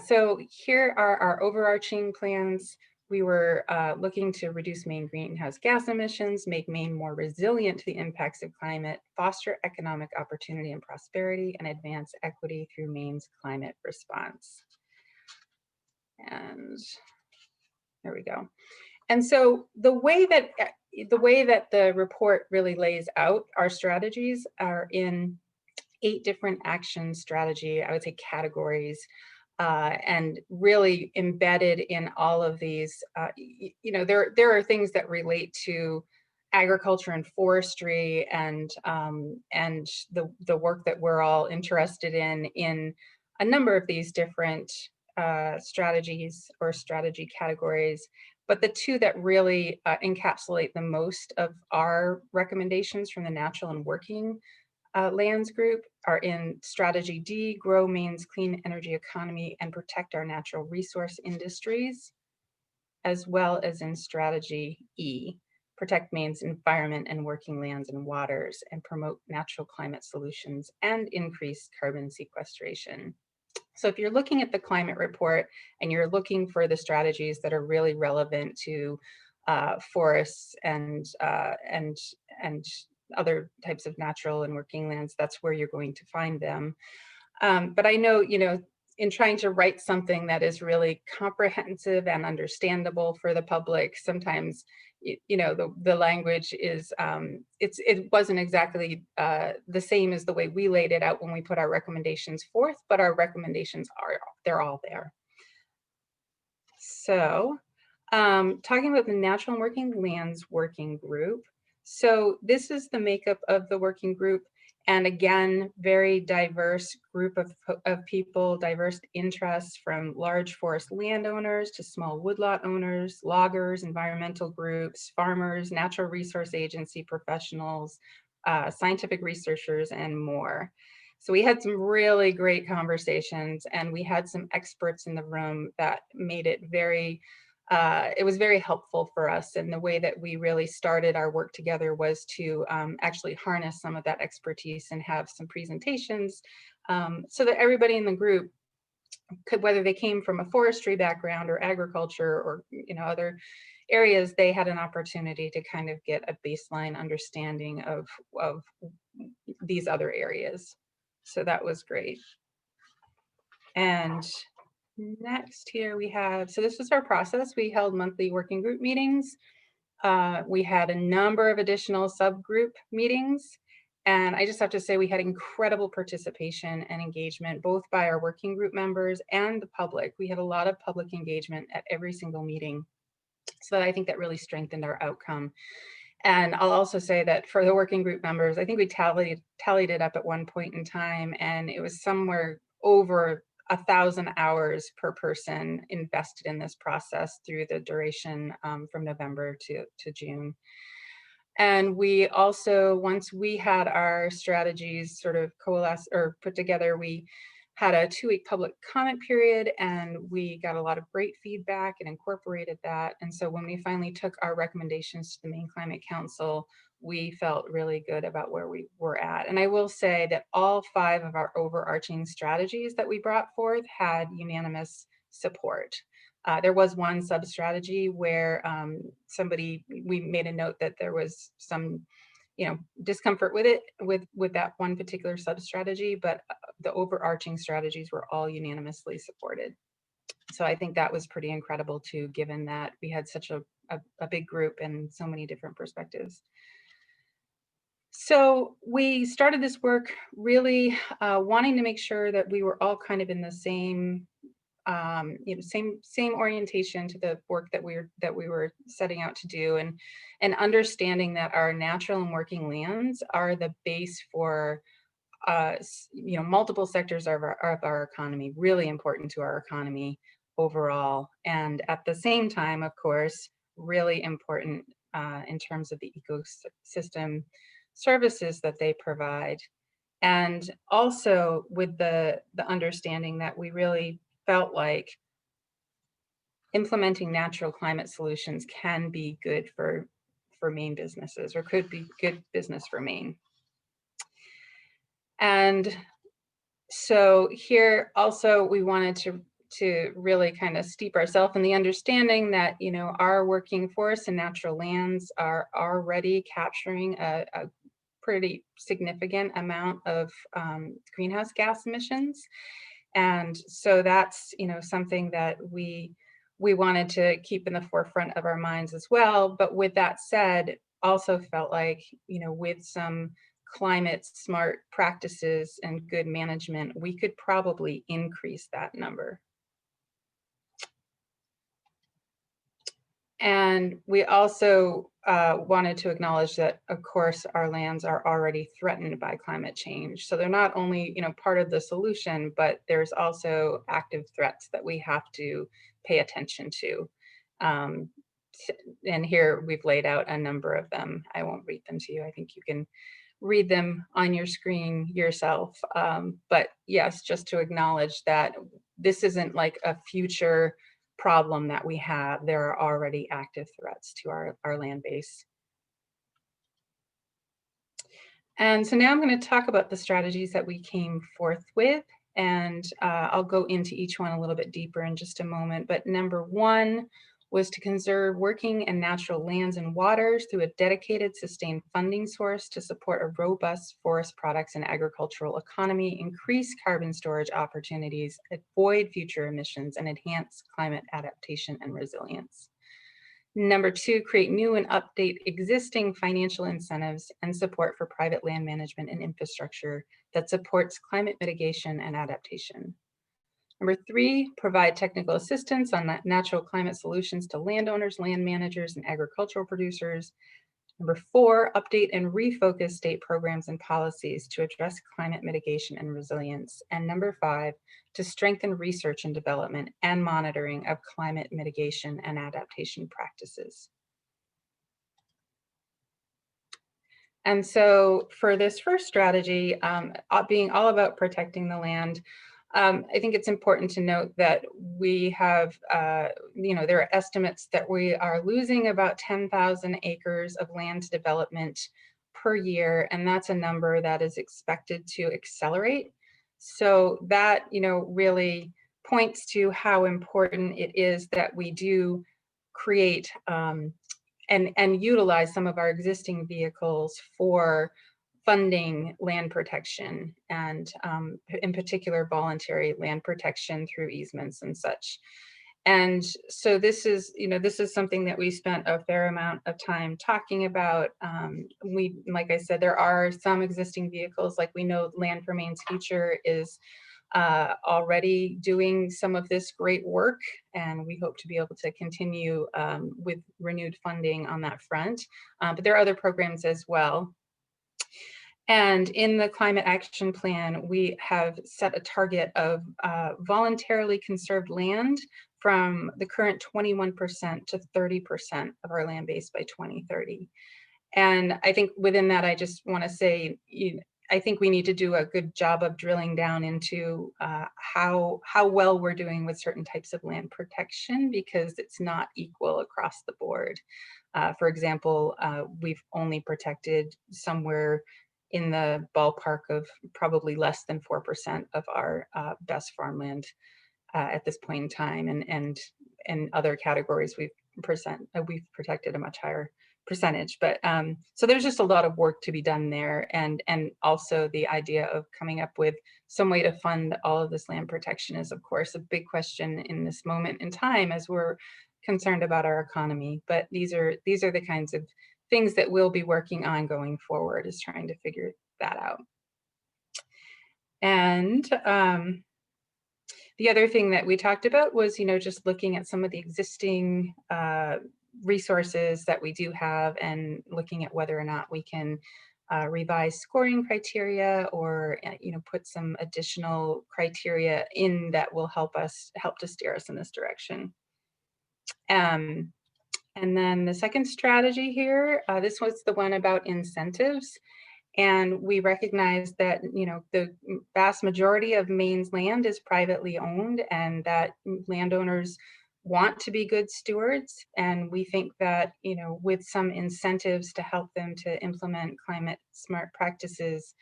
Speaker 16: So here are our overarching plans. We were looking to reduce Maine greenhouse gas emissions, make Maine more resilient to the impacts of climate, foster economic opportunity and prosperity, and advance equity through Maine's climate response. And there we go. And so the way that the report really lays out our strategies are in 8 different action strategy, I would say, categories. And really embedded in all of these, there are things that relate to agriculture and forestry, and the work that we're all interested in a number of these different strategies or strategy categories. But the 2 that really encapsulate the most of our recommendations from the natural and working lands group are in strategy D, grow Maine's clean energy economy and protect our natural resource industries, as well as in strategy E, protect Maine's environment and working lands and waters, and promote natural climate solutions and increase carbon sequestration. So if you're looking at the climate report and you're looking for the strategies that are really relevant to forests and other types of natural and working lands, that's where you're going to find them. But I know, in trying to write something that is really comprehensive and understandable for the public, sometimes, the language is, it wasn't exactly the same as the way we laid it out when we put our recommendations forth, but our recommendations they're all there. So talking about the natural and working lands working group. So this is the makeup of the working group. And again, very diverse group of people, diverse interests, from large forest landowners to small woodlot owners, loggers, environmental groups, farmers, natural resource agency professionals, scientific researchers, and more. So we had some really great conversations, and we had some experts in the room that made it it was very helpful for us. And the way that we really started our work together was to actually harness some of that expertise and have some presentations so that everybody in the group could, whether they came from a forestry background or agriculture or other areas, they had an opportunity to kind of get a baseline understanding of these other areas. So that was great. And next here we have, so this was our process. We held monthly working group meetings. We had a number of additional subgroup meetings. And I just have to say we had incredible participation and engagement, both by our working group members and the public. We had a lot of public engagement at every single meeting. So I think that really strengthened our outcome. And I'll also say that for the working group members, I think we tallied it up at one point in time, and it was somewhere over 1,000 hours per person invested in this process through the duration from November to June. And we also, once we had our strategies sort of coalesce or put together, we had a 2-week public comment period, and we got a lot of great feedback and incorporated that. And so when we finally took our recommendations to the Maine Climate Council, we felt really good about where we were at. And I will say that all 5 of our overarching strategies that we brought forth had unanimous support. There was one sub-strategy where we made a note that there was some, discomfort with it, with that one particular sub-strategy, but the overarching strategies were all unanimously supported. So I think that was pretty incredible too, given that we had such a big group and so many different perspectives. So we started this work really wanting to make sure that we were all kind of in the same same orientation to the work that we were setting out to do, and understanding that our natural and working lands are the base for multiple sectors of our economy, really important to our economy overall, and at the same time, of course, really important in terms of the ecosystem services that they provide, and also with the understanding that we really felt like implementing natural climate solutions can be good for Maine businesses, or could be good business for Maine. And so here also we wanted to really kind of steep ourselves in the understanding that, our working forests and natural lands are already capturing a pretty significant amount of greenhouse gas emissions. And so that's, something that we wanted to keep in the forefront of our minds as well. But with that said, also felt like, with some climate smart practices and good management, we could probably increase that number. And we also wanted to acknowledge that, of course, our lands are already threatened by climate change. So they're not only, part of the solution, but there's also active threats that we have to pay attention to. And here we've laid out a number of them. I won't read them to you. I think you can read them on your screen yourself. But yes, just to acknowledge that this isn't like a future problem that we have. There are already active threats to our land base. And so now I'm going to talk about the strategies that we came forth with, and I'll go into each one a little bit deeper in just a moment. But number 1 was to conserve working and natural lands and waters through a dedicated, sustained funding source to support a robust forest products and agricultural economy, increase carbon storage opportunities, avoid future emissions, and enhance climate adaptation and resilience. Number 2, create new and update existing financial incentives and support for private land management and infrastructure that supports climate mitigation and adaptation. Number 3, provide technical assistance on natural climate solutions to landowners, land managers, and agricultural producers. Number 4, update and refocus state programs and policies to address climate mitigation and resilience. And number 5, to strengthen research and development and monitoring of climate mitigation and adaptation practices. And so for this first strategy, being all about protecting the land, I think it's important to note that we have, there are estimates that we are losing about 10,000 acres of land development per year, and that's a number that is expected to accelerate. So that, really points to how important it is that we do create and utilize some of our existing vehicles for funding land protection and in particular voluntary land protection through easements and such. And so this is, this is something that we spent a fair amount of time talking about. Like I said, there are some existing vehicles, like we know Land for Maine's Future is already doing some of this great work, and we hope to be able to continue with renewed funding on that front. But there are other programs as well. And in the climate action plan, we have set a target of voluntarily conserved land from the current 21% to 30% of our land base by 2030. And I think within that, I just want to say, I think we need to do a good job of drilling down into how well we're doing with certain types of land protection, because it's not equal across the board. For example, we've only protected somewhere in the ballpark of probably less than 4% of our best farmland at this point in time, and other categories we've protected a much higher percentage. But so there's just a lot of work to be done there, and also the idea of coming up with some way to fund all of this land protection is, of course, a big question in this moment in time as we're concerned about our economy. But these are the kinds of things that we'll be working on going forward, is trying to figure that out. And the other thing that we talked about was, just looking at some of the existing resources that we do have, and looking at whether or not we can revise scoring criteria, or put some additional criteria in that will help to steer us in this direction. And then the second strategy here, this was the one about incentives. And we recognize that, the vast majority of Maine's land is privately owned, and that landowners want to be good stewards. And we think that, with some incentives to help them to implement climate smart practices,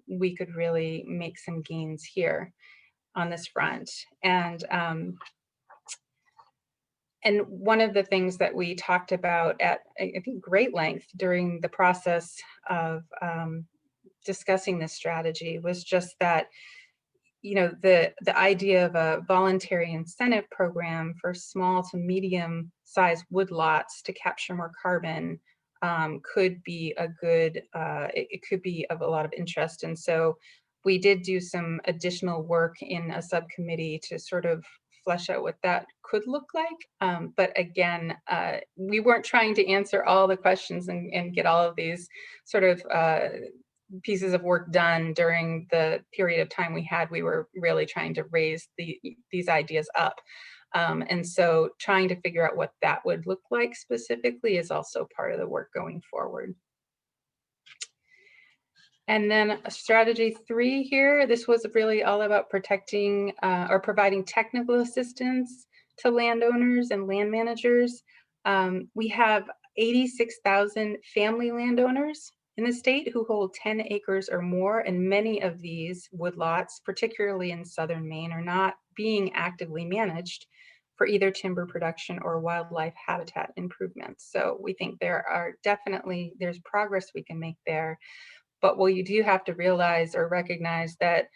Speaker 16: we could really make some gains here on this front. And one of the things that we talked about at, I think, great length during the process of discussing this strategy was just that, the idea of a voluntary incentive program for small to medium sized woodlots to capture more carbon could be a good, it could be of a lot of interest. And so we did do some additional work in a subcommittee to sort of flesh out what that could look like. But again, we weren't trying to answer all the questions and get all of these sort of pieces of work done during the period of time we had. We were really trying to raise these ideas up. And so trying to figure out what that would look like specifically is also part of the work going forward. And then strategy 3 here, this was really all about protecting or providing technical assistance to landowners and land managers. We have 86,000 family landowners in the state who hold 10 acres or more, and many of these woodlots, particularly in southern Maine, are not being actively managed for either timber production or wildlife habitat improvements. So we think there's progress we can make there. But what you do have to realize or recognize that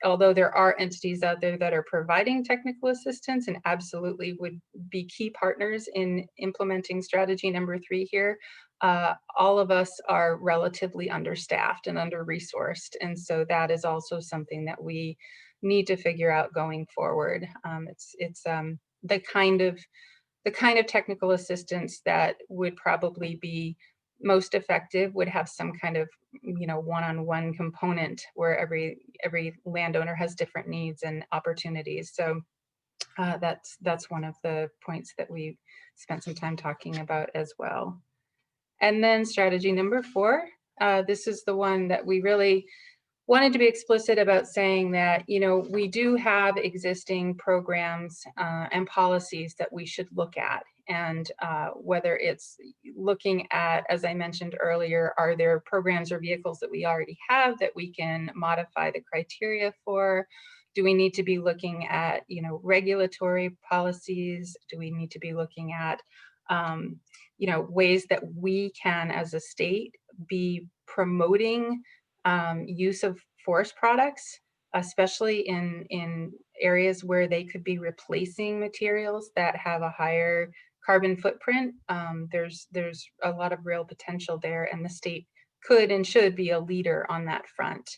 Speaker 16: although there are entities out there that are providing technical assistance and absolutely would be key partners in implementing strategy number 3 here, all of us are relatively understaffed and under-resourced. And so that is also something that we need to figure out going forward. It's the kind of technical assistance that would probably be most effective would have some kind of one-on-one component where every landowner has different needs and opportunities. So that's one of the points that we spent some time talking about as well. And then strategy number 4, this is the one that we really wanted to be explicit about, saying that, we do have existing programs and policies that we should look at. And whether it's looking at, as I mentioned earlier, are there programs or vehicles that we already have that we can modify the criteria for? Do we need to be looking at, you know, regulatory policies? Do we need to be looking at, you know, ways that we can, as a state, be promoting use of forest products, especially in areas where they could be replacing materials that have a higher carbon footprint? There's a lot of real potential there, and the state could and should be a leader on that front.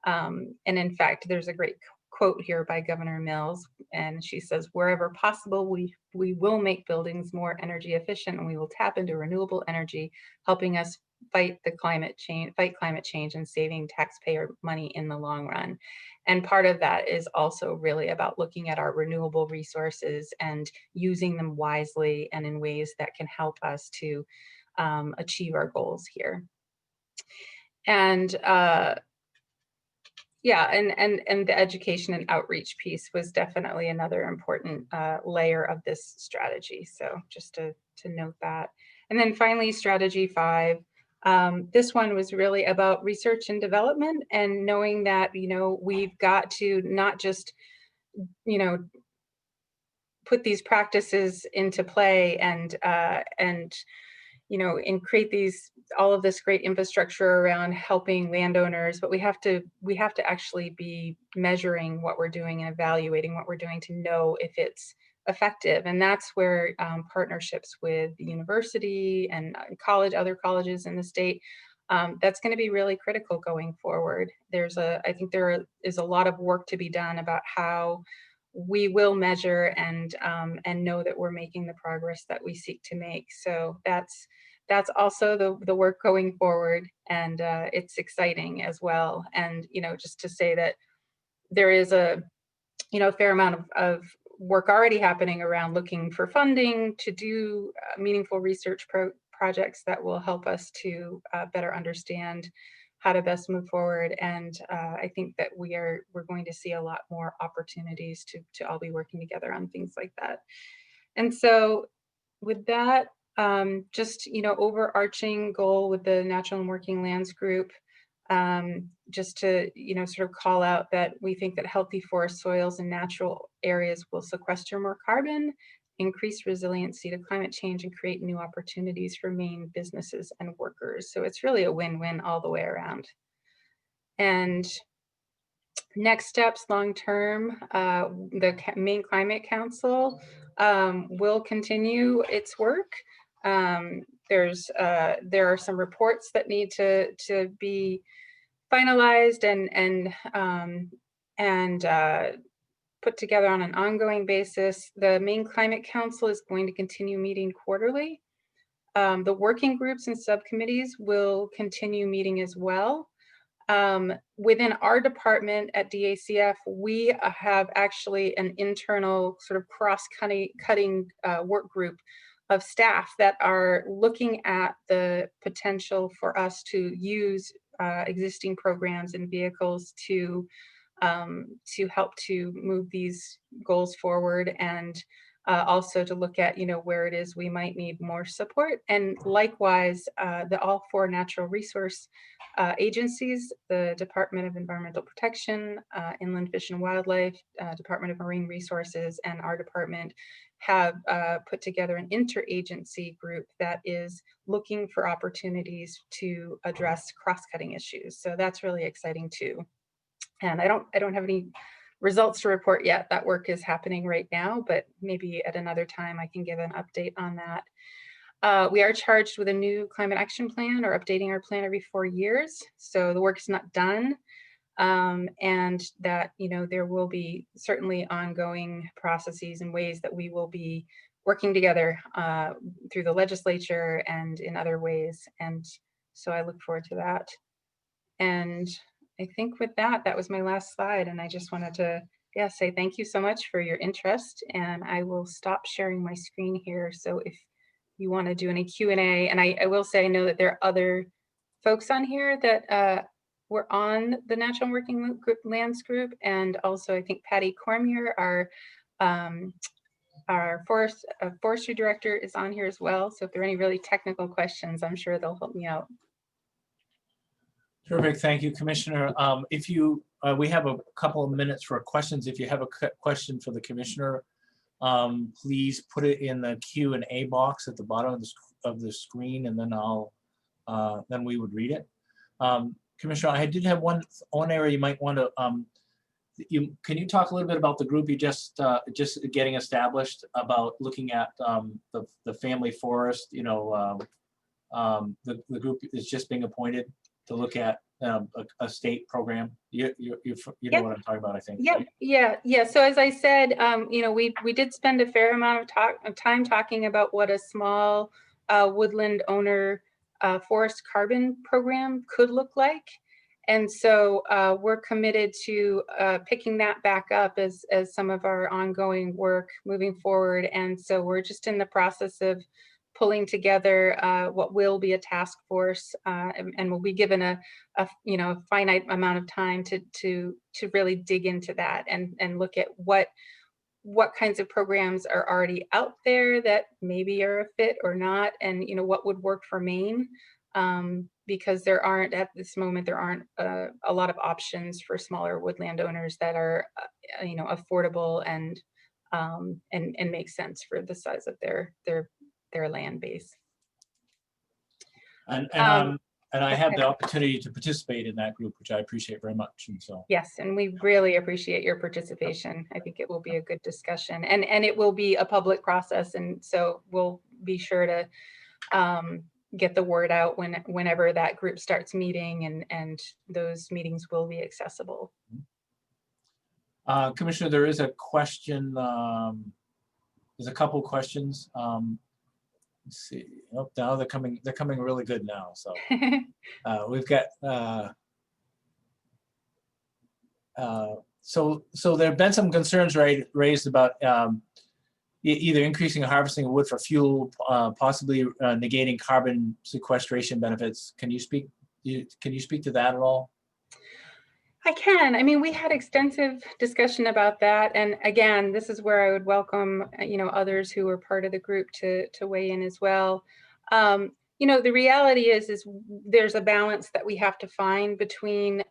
Speaker 16: And in fact, there's a great quote here by Governor Mills, and she says, "Wherever possible, we will make buildings more energy efficient, and we will tap into renewable energy, helping us fight climate change and saving taxpayer money in the long run." And part of that is also really about looking at our renewable resources and using them wisely and in ways that can help us to achieve our goals here. And yeah, and the education and outreach piece was definitely another important layer of this strategy. So just to note that. And then finally, strategy 5. This one was really about research and development, and knowing that, you know, we've got to not just, you know, put these practices into play and you know, and create all of this great infrastructure around helping landowners, but we have to actually be measuring what we're doing and evaluating what we're doing to know if it's effective. And that's where partnerships with the university and other colleges in the state, that's going to be really critical going forward. I think there is a lot of work to be done about how we will measure and know that we're making the progress that we seek to make. So that's also the work going forward, and it's exciting as well. And, you know, just to say that there is a, you know, fair amount of work already happening around looking for funding to do meaningful research projects that will help us to better understand how to best move forward. And I think that we're going to see a lot more opportunities to all be working together on things like that. And so with that, just, you know, overarching goal with the Natural and Working Lands Group, just to, you know, sort of call out that we think that healthy forest soils and natural areas will sequester more carbon, increase resiliency to climate change, and create new opportunities for Maine businesses and workers. So it's really a win-win all the way around. And next steps long-term, the Maine Climate Council will continue its work. There are some reports that need to be finalized and put together on an ongoing basis. The Maine Climate Council is going to continue meeting quarterly. The working groups and subcommittees will continue meeting as well. Within our department at DACF, we have actually an internal sort of cross-cutting work group of staff that are looking at the potential for us to use existing programs and vehicles to help to move these goals forward, and also to look at, you know, where it is we might need more support. And likewise, all 4 natural resource agencies, the Department of Environmental Protection, Inland Fish and Wildlife, Department of Marine Resources, and our department have put together an interagency group that is looking for opportunities to address cross-cutting issues. So that's really exciting too. And I don't have any results to report yet. That work is happening right now, but maybe at another time I can give an update on that. We are charged with a new climate action plan, or updating our plan every 4 years. So the work is not done. And that, you know, there will be certainly ongoing processes and ways that we will be working together through the legislature and in other ways. And so I look forward to that. And I think with that, that was my last slide. And I just wanted to, say thank you so much for your interest. And I will stop sharing my screen here. So if you want to do any Q&A, and I will say, I know that there are other folks on here that were on the Natural Working Lands Group. And also, I think Patty Cormier, our forestry director, is on here as well. So if there are any really technical questions, I'm sure they'll help me out.
Speaker 2: Terrific, thank you, Commissioner. If you we have a couple of minutes for questions. If you have a question for the commissioner, please put it in the Q&A box at the bottom of the screen, and then then we would read it. Commissioner, I did have one area you might want to, can you talk a little bit about the group you just getting established, about looking at the family forest, the group is just being appointed to look at a state program. You know what I'm talking about, I think.
Speaker 16: Yep.
Speaker 2: Right?
Speaker 16: Yeah. So as I said, we did spend a fair amount of time talking about what a small woodland owner forest carbon program could look like. And so we're committed to picking that back up as some of our ongoing work moving forward. And so we're just in the process of pulling together what will be a task force, and we'll be given a finite amount of time to really dig into that and look at what kinds of programs are already out there that maybe are a fit or not, and what would work for Maine, because there aren't at this moment a lot of options for smaller woodland owners that are affordable and make sense for the size of their land base.
Speaker 2: And I have the opportunity to participate in that group, which I appreciate very much. And so
Speaker 16: yes, and we really appreciate your participation. I think it will be a good discussion, and it will be a public process, and so we'll be sure to get the word out whenever that group starts meeting, and those meetings will be accessible.
Speaker 2: Commissioner, there is a question. There's a couple questions. Let's see. Oh, now they're coming really good now. So we've got so there have been some concerns raised about either increasing harvesting of wood for fuel, possibly negating carbon sequestration benefits. Can you speak to that at all?
Speaker 16: I can. I mean, we had extensive discussion about that. And again, this is where I would welcome, others who were part of the group to weigh in as well. The reality is there's a balance that we have to find between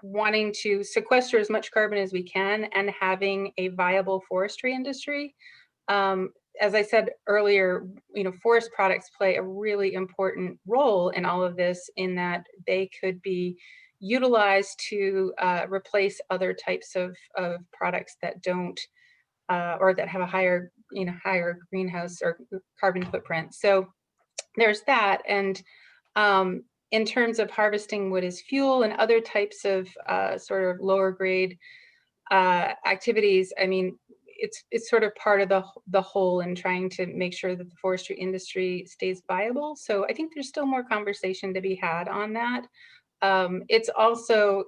Speaker 16: wanting to sequester as much carbon as we can and having a viable forestry industry. As I said earlier, forest products play a really important role in all of this, in that they could be utilized to replace other types of products that don't or that have a higher greenhouse or carbon footprint. So there's that. And in terms of harvesting wood as fuel and other types of sort of lower grade activities, I mean, it's sort of part of the whole in trying to make sure that the forestry industry stays viable. So I think there's still more conversation to be had on that. It's also,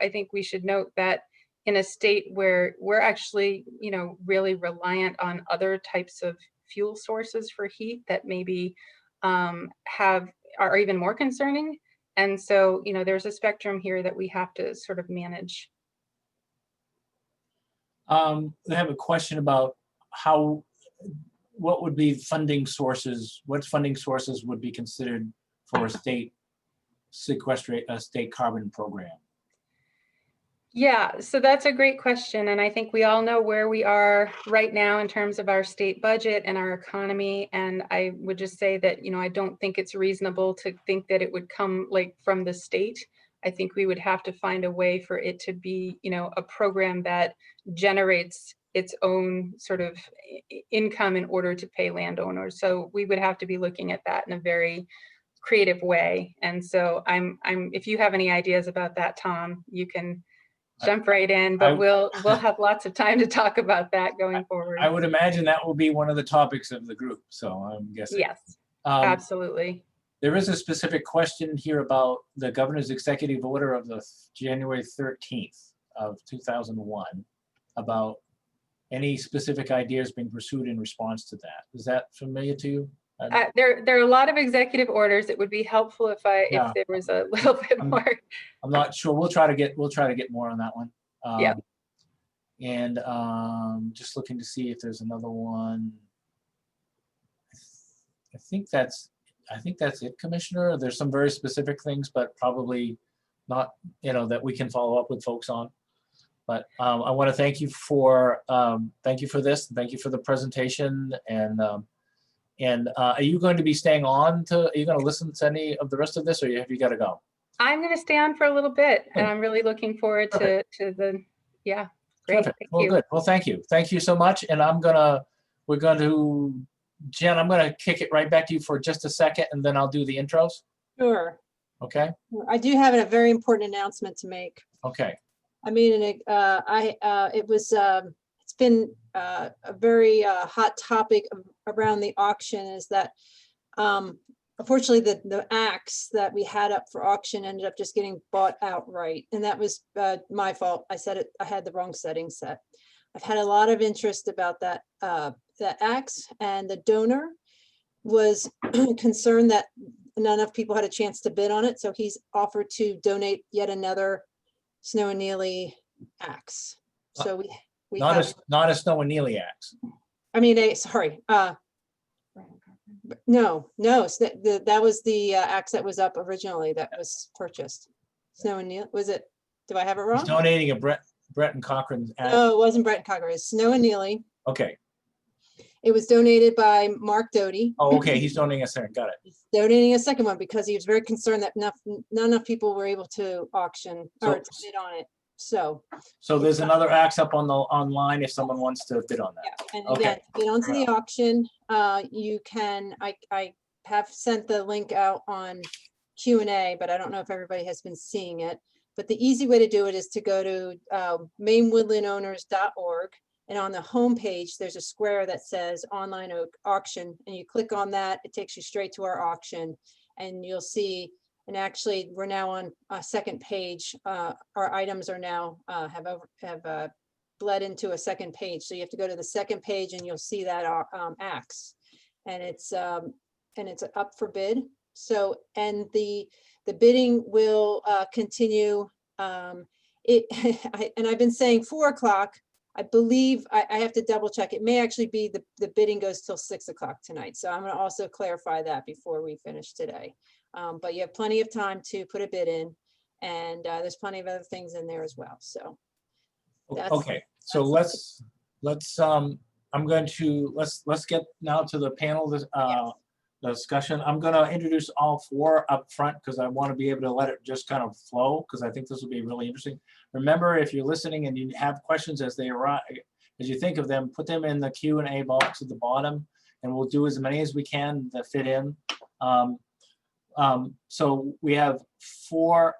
Speaker 16: I think we should note that in a state where we're actually, really reliant on other types of fuel sources for heat that maybe are even more concerning. And so, there's a spectrum here that we have to sort of manage.
Speaker 2: I have a question about what would be funding sources? What funding sources would be considered for a state carbon program?
Speaker 16: Yeah, so that's a great question. And I think we all know where we are right now in terms of our state budget and our economy. And I would just say that, I don't think it's reasonable to think that it would come from the state. I think we would have to find a way for it to be, a program that generates its own sort of income in order to pay landowners. So we would have to be looking at that in a very creative way. And so if you have any ideas about that, Tom, you can jump right in, but we'll have lots of time to talk about that going forward.
Speaker 2: I would imagine that will be one of the topics of the group. So I'm guessing.
Speaker 16: Yes, absolutely.
Speaker 2: There is a specific question here about the governor's executive order of the January 13th of 2001 about any specific ideas being pursued in response to that. Is that familiar to you?
Speaker 16: There are a lot of executive orders. It would be helpful if there was a little bit more.
Speaker 2: I'm not sure. We'll try to get more on that one.
Speaker 16: Yeah.
Speaker 2: And just looking to see if there's another one. I think that's it, Commissioner. There's some very specific things, but probably not, that we can follow up with folks on. But I want to thank you for this. Thank you for the presentation. And are you going to be staying on are you going to listen to any of the rest of this, or have you got to go?
Speaker 16: I'm going to stay on for a little bit, and I'm really looking forward to the, yeah, great.
Speaker 2: Terrific.
Speaker 16: Thank
Speaker 2: Well,
Speaker 16: you.
Speaker 2: good. Well, thank you. Thank you so much. And Jen, I'm going to kick it right back to you for just a second, and then I'll do the intros.
Speaker 1: Sure.
Speaker 2: Okay?
Speaker 1: I do have a very important announcement to make.
Speaker 2: Okay.
Speaker 1: I mean, it's been a very hot topic around the auction is that unfortunately the axe that we had up for auction ended up just getting bought outright. And that was my fault. I had the wrong setting set. I've had a lot of interest about that axe, and the donor was concerned that not enough people had a chance to bid on it. So he's offered to donate yet another Snow and Neely axe. So we
Speaker 2: Not
Speaker 1: have,
Speaker 2: a Snow and Neely axe.
Speaker 1: I mean, sorry. No, that was the axe that was up originally that was purchased. Snow and Neely, was it? Do I have it
Speaker 2: He's
Speaker 1: wrong?
Speaker 2: donating a Brett and Cochran axe.
Speaker 1: No, it wasn't Brett and Cochran. It's Snow and Neely.
Speaker 2: Okay.
Speaker 1: It was donated by Mark Doty.
Speaker 2: Oh, okay. He's donating a second. Got it.
Speaker 1: Donating a second one because he was very concerned that not enough people were able to auction or to bid on it. So
Speaker 2: there's another axe up online if someone wants to bid on that.
Speaker 1: yeah, and
Speaker 2: Okay.
Speaker 1: again, to get onto the auction, you can. I have sent the link out on Q&A, but I don't know if everybody has been seeing it. But the easy way to do it is to go to MaineWoodlandOwners.org. And on the home page, there's a square that says online auction, and you click on that. It takes you straight to our auction, and you'll see. And actually, we're now on a second page. Our items are now have bled into a second page. So you have to go to the second page, and you'll see that axe, and it's up for bid. So and the bidding will continue. And I've been saying 4 o'clock. I believe I have to double check. It may actually be the bidding goes till 6 o'clock tonight. So I'm going to also clarify that before we finish today. But you have plenty of time to put a bid in, and there's plenty of other things in there as well. So
Speaker 2: okay. So let's get now to the panel discussion. I'm going to introduce all 4 up front because I want to be able to let it just kind of flow, because I think this will be really interesting. Remember, if you're listening and you have questions as they arrive, as you think of them, put them in the Q&A box at the bottom, and we'll do as many as we can that fit in. So we have 4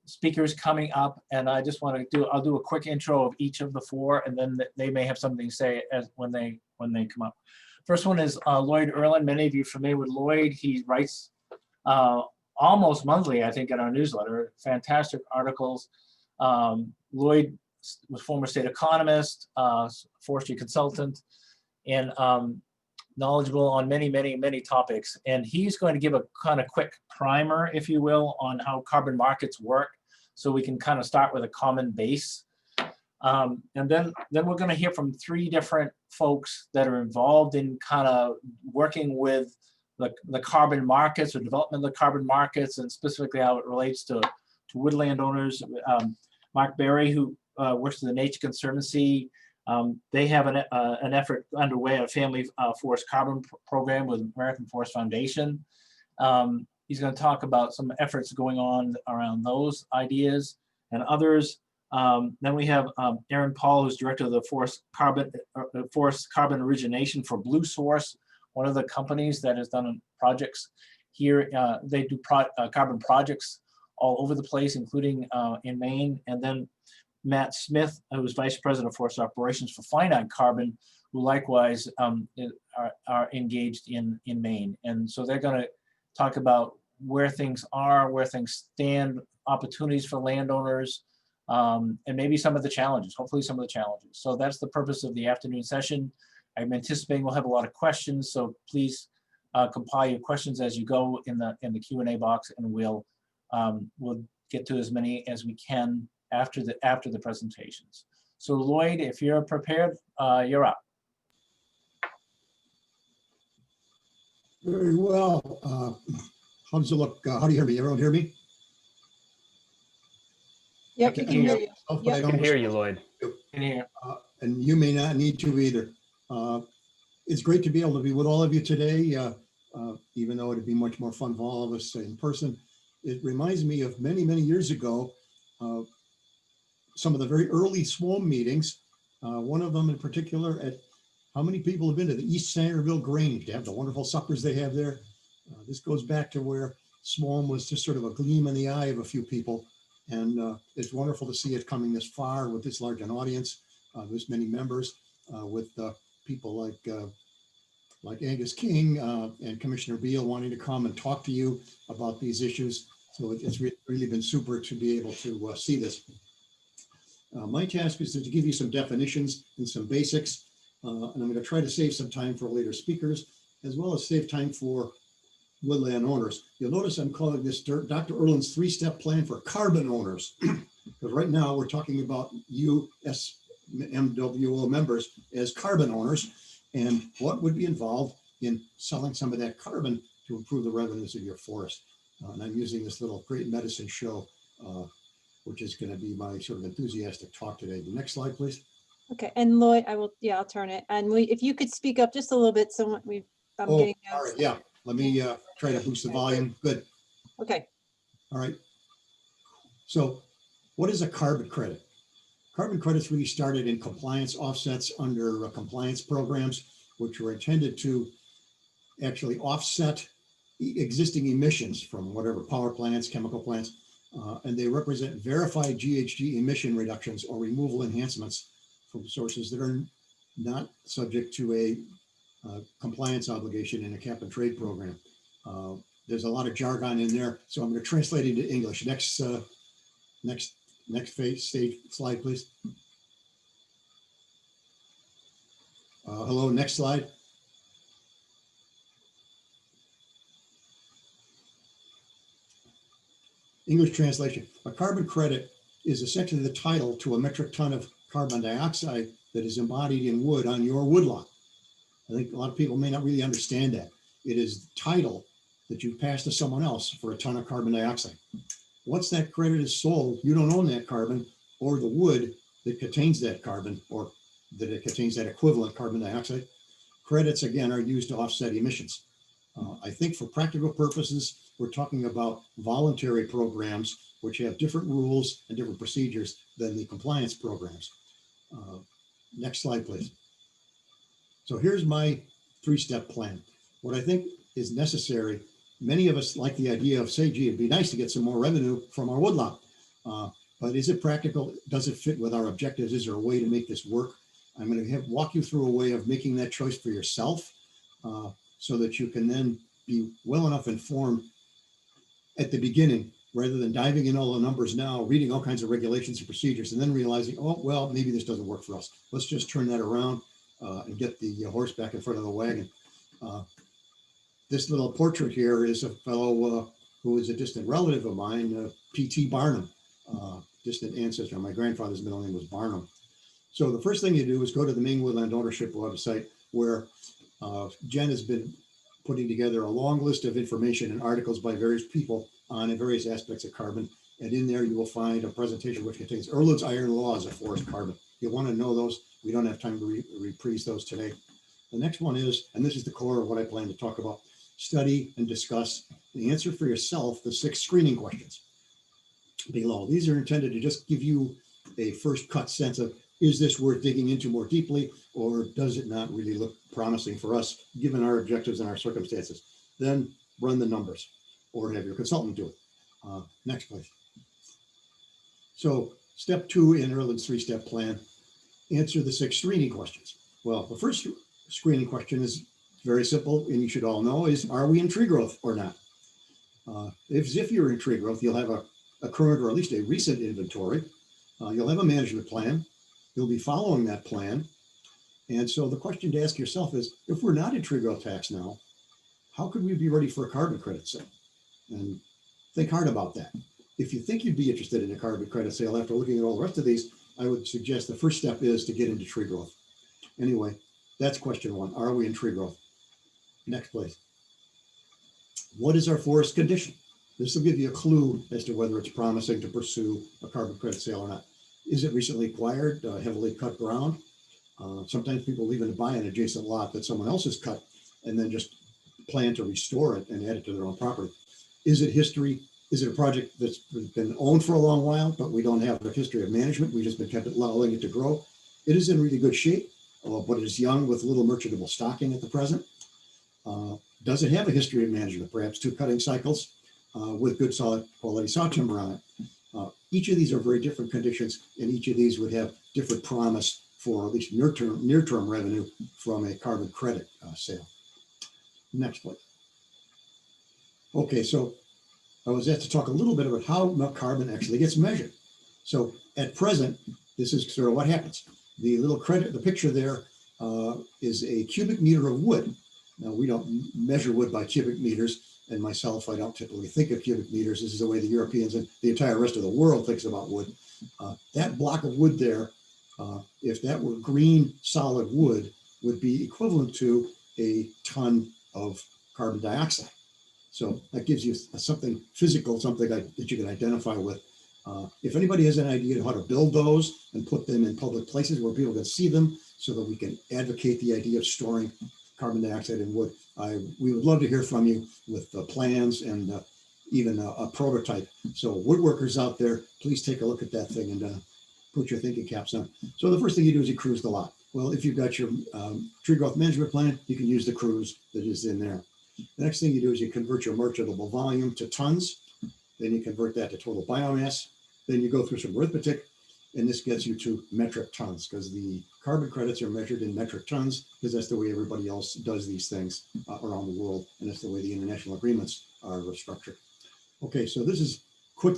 Speaker 2: speakers coming up, and I just want to I'll do a quick intro of each of the 4, and then they may have something to say when they come up. First one is Lloyd Erlin. Many of you are familiar with Lloyd. He writes almost monthly, I think, in our newsletter. Fantastic articles. Lloyd was former state economist, forestry consultant, and knowledgeable on many, many, many topics. And he's going to give a kind of quick primer, if you will, on how carbon markets work, so we can kind of start with a common base. And then we're going to hear from 3 different folks that are involved in kind of working with the carbon markets or development of the carbon markets, and specifically how it relates to woodland owners. Mark Berry, who works at the Nature Conservancy, they have an effort underway, a family forest carbon program with American Forest Foundation. He's going to talk about some efforts going on around those ideas and others. Then we have Aaron Paul, who's director of the Forest Carbon Origination for Blue Source, one of the companies that has done projects here. They do carbon projects all over the place, including in Maine. And then Matt Smith, who is vice president of forest operations for Finite Carbon, who likewise are engaged in Maine. And so they're going to talk about where things are, where things stand, opportunities for landowners, and maybe some of the challenges, hopefully some of the challenges. So that's the purpose of the afternoon session. I'm anticipating we'll have a lot of questions, so please compile your questions as you go in the Q&A box, and we'll get to as many as we can after the presentations. So Lloyd, if you're prepared, you're up.
Speaker 17: Very well. How does it look? How do you hear me? Everyone hear me?
Speaker 1: Yep,
Speaker 17: Okay,
Speaker 1: we can hear you.
Speaker 17: myself, but I
Speaker 1: Yep.
Speaker 17: don't
Speaker 7: Can hear
Speaker 17: wish-
Speaker 7: you, Lloyd.
Speaker 17: And you may not need to either. It's great to be able to be with all of you today, even though it'd be much more fun for all of us in person. It reminds me of many, many years ago, some of the very early SWAM meetings. One of them in particular, at how many people have been to the East Sangerville Grange? They have the wonderful suppers they have there. This goes back to where SWAM was just sort of a gleam in the eye of a few people. And it's wonderful to see it coming this far with this large an audience, this many members, with people like Angus King and Commissioner Beal wanting to come and talk to you about these issues. So it's really been super to be able to see this. My task is to give you some definitions and some basics, and I'm going to try to save some time for later speakers, as well as save time for woodland owners. You'll notice I'm calling this Dr. Erlin's three-step plan for carbon owners, because right now we're talking about USMWO members as carbon owners, and what would be involved in selling some of that carbon to improve the revenues of your forest. And I'm using this little great medicine show, which is going to be my sort of enthusiastic talk today. The next slide, please.
Speaker 1: Okay, and Lloyd, I'll turn it. And if you could speak up just a little bit, so I'm
Speaker 17: Oh,
Speaker 1: getting
Speaker 17: all
Speaker 1: notes.
Speaker 17: right, yeah. Let me try to boost the volume. Good.
Speaker 1: Okay.
Speaker 17: All right. So what is a carbon credit? Carbon credits really started in compliance offsets under compliance programs, which were intended to actually offset existing emissions from whatever power plants, chemical plants, and they represent verified GHG emission reductions or removal enhancements from sources that are not subject to a compliance obligation in a cap and trade program. There's a lot of jargon in there, so I'm going to translate it into English. Next stage slide, please. Hello, next slide. English translation. A carbon credit is essentially the title to a metric ton of carbon dioxide that is embodied in wood on your woodlot. I think a lot of people may not really understand that. It is the title that you pass to someone else for a ton of carbon dioxide. Once that credit is sold, you don't own that carbon or the wood that contains that carbon, or that it contains that equivalent carbon dioxide. Credits, again, are used to offset emissions. I think for practical purposes, we're talking about voluntary programs, which have different rules and different procedures than the compliance programs. Next slide, please. So here's my three-step plan. What I think is necessary, many of us like the idea of, say, gee, it'd be nice to get some more revenue from our woodlot. But is it practical? Does it fit with our objectives? Is there a way to make this work? I'm going to walk you through a way of making that choice for yourself, so that you can then be well enough informed at the beginning, rather than diving in all the numbers now, reading all kinds of regulations and procedures, and then realizing, oh, well, maybe this doesn't work for us. Let's just turn that around and get the horse back in front of the wagon. This little portrait here is a fellow who is a distant relative of mine, P.T. Barnum, distant ancestor. My grandfather's middle name was Barnum. So the first thing you do is go to the Maine Woodland Ownership website, where Jen has been putting together a long list of information and articles by various people on various aspects of carbon. And in there, you will find a presentation which contains Erlin's Iron Laws of Forest Carbon. You'll want to know those. We don't have time to reprise those today. The next one is, and this is the core of what I plan to talk about, study and discuss the answer for yourself, the 6 screening questions below. These are intended to just give you a first cut sense of, is this worth digging into more deeply, or does it not really look promising for us, given our objectives and our circumstances? Then run the numbers, or have your consultant do it. Next, please. So step 2 in Erlin's 3-step plan, answer the 6 screening questions. Well, the first screening question is very simple, and you should all know, is, are we in tree growth or not? If you're in tree growth, you'll have a current, or at least a recent inventory. You'll have a management plan. You'll be following that plan. And so the question to ask yourself is, if we're not in tree growth tax now, how could we be ready for a carbon credit sale? And think hard about that. If you think you'd be interested in a carbon credit sale after looking at all the rest of these, I would suggest the first step is to get into tree growth. Anyway, that's question 1. Are we in tree growth? Next, please. What is our forest condition? This will give you a clue as to whether it's promising to pursue a carbon credit sale or not. Is it recently acquired, heavily cut ground? Sometimes people even buy an adjacent lot that someone else has cut and then just plan to restore it and add it to their own property. Is it history? Is it a project that's been owned for a long while, but we don't have a history of management? We've just been kept allowing it to grow. It is in really good shape, but it is young with little merchantable stocking at the present. Does it have a history of management? Perhaps 2 cutting cycles with good solid quality saw timber on it. Each of these are very different conditions, and each of these would have different promise for at least near-term revenue from a carbon credit sale. Next, please. Okay, so I was asked to talk a little bit about how carbon actually gets measured. So at present, this is sort of what happens. The little credit, the picture there is a cubic meter of wood. Now, we don't measure wood by cubic meters, and myself, I don't typically think of cubic meters. This is the way the Europeans and the entire rest of the world thinks about wood. That block of wood there, if that were green solid wood, would be equivalent to a ton of carbon dioxide. So that gives you something physical, something that you can identify with. If anybody has an idea of how to build those and put them in public places where people can see them so that we can advocate the idea of storing carbon dioxide in wood, we would love to hear from you with plans and even a prototype. So woodworkers out there, please take a look at that thing and put your thinking caps on. So the first thing you do is you cruise the lot. Well, if you've got your tree growth management plan, you can use the cruise that is in there. The next thing you do is you convert your merchantable volume to tons. Then you convert that to total biomass. Then you go through some arithmetic, and this gets you to metric tons, because the carbon credits are measured in metric tons, because that's the way everybody else does these things around the world, and that's the way the international agreements are structured. Okay, so this is quick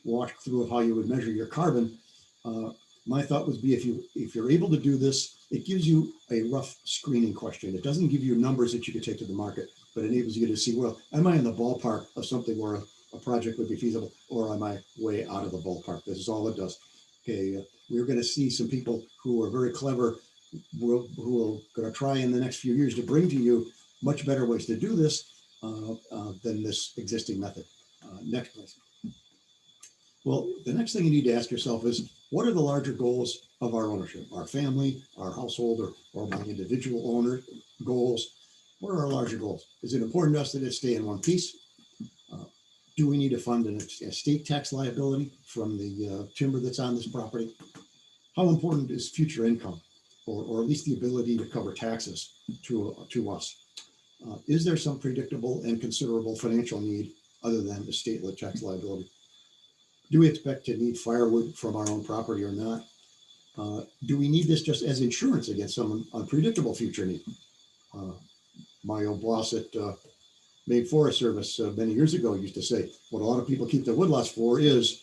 Speaker 17: walk through of how you would measure your carbon. My thought would be if you're able to do this, it gives you a rough screening question. It doesn't give you numbers that you could take to the market, but enables you to see, well, am I in the ballpark of something where a project would be feasible, or am I way out of the ballpark? This is all it does. Okay, we're going to see some people who are very clever, who are going to try in the next few years to bring to you much better ways to do this than this existing method. Next, please. Well, the next thing you need to ask yourself is, what are the larger goals of our ownership, our family, our household, or my individual owner goals? What are our larger goals? Is it important to us that it stay in one piece? Do we need to fund an estate tax liability from the timber that's on this property? How important is future income, or at least the ability to cover taxes to us? Is there some predictable and considerable financial need other than estate tax liability? Do we expect to need firewood from our own property or not? Do we need this just as insurance against some unpredictable future need? My old boss at Maine Forest Service many years ago used to say, what a lot of people keep their woodlots for is,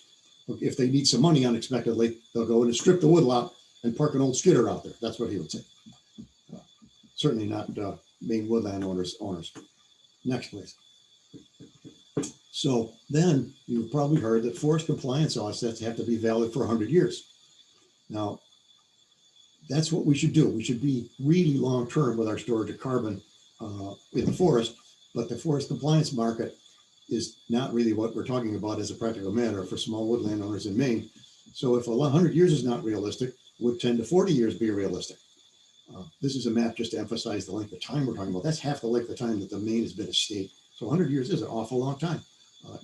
Speaker 17: if they need some money unexpectedly, they'll go in and strip the woodlot and park an old skidder out there. That's what he would say. Certainly not Maine Woodland Owners. Next, please. So then you've probably heard that forest compliance assets have to be valid for 100 years. Now, that's what we should do. We should be really long-term with our storage of carbon in the forest, but the forest compliance market is not really what we're talking about as a practical matter for small woodland owners in Maine. So if 100 years is not realistic, would 10 to 40 years be realistic? This is a map just to emphasize the length of time we're talking about. That's half the length of time that the Maine has been a state. So 100 years is an awful long time.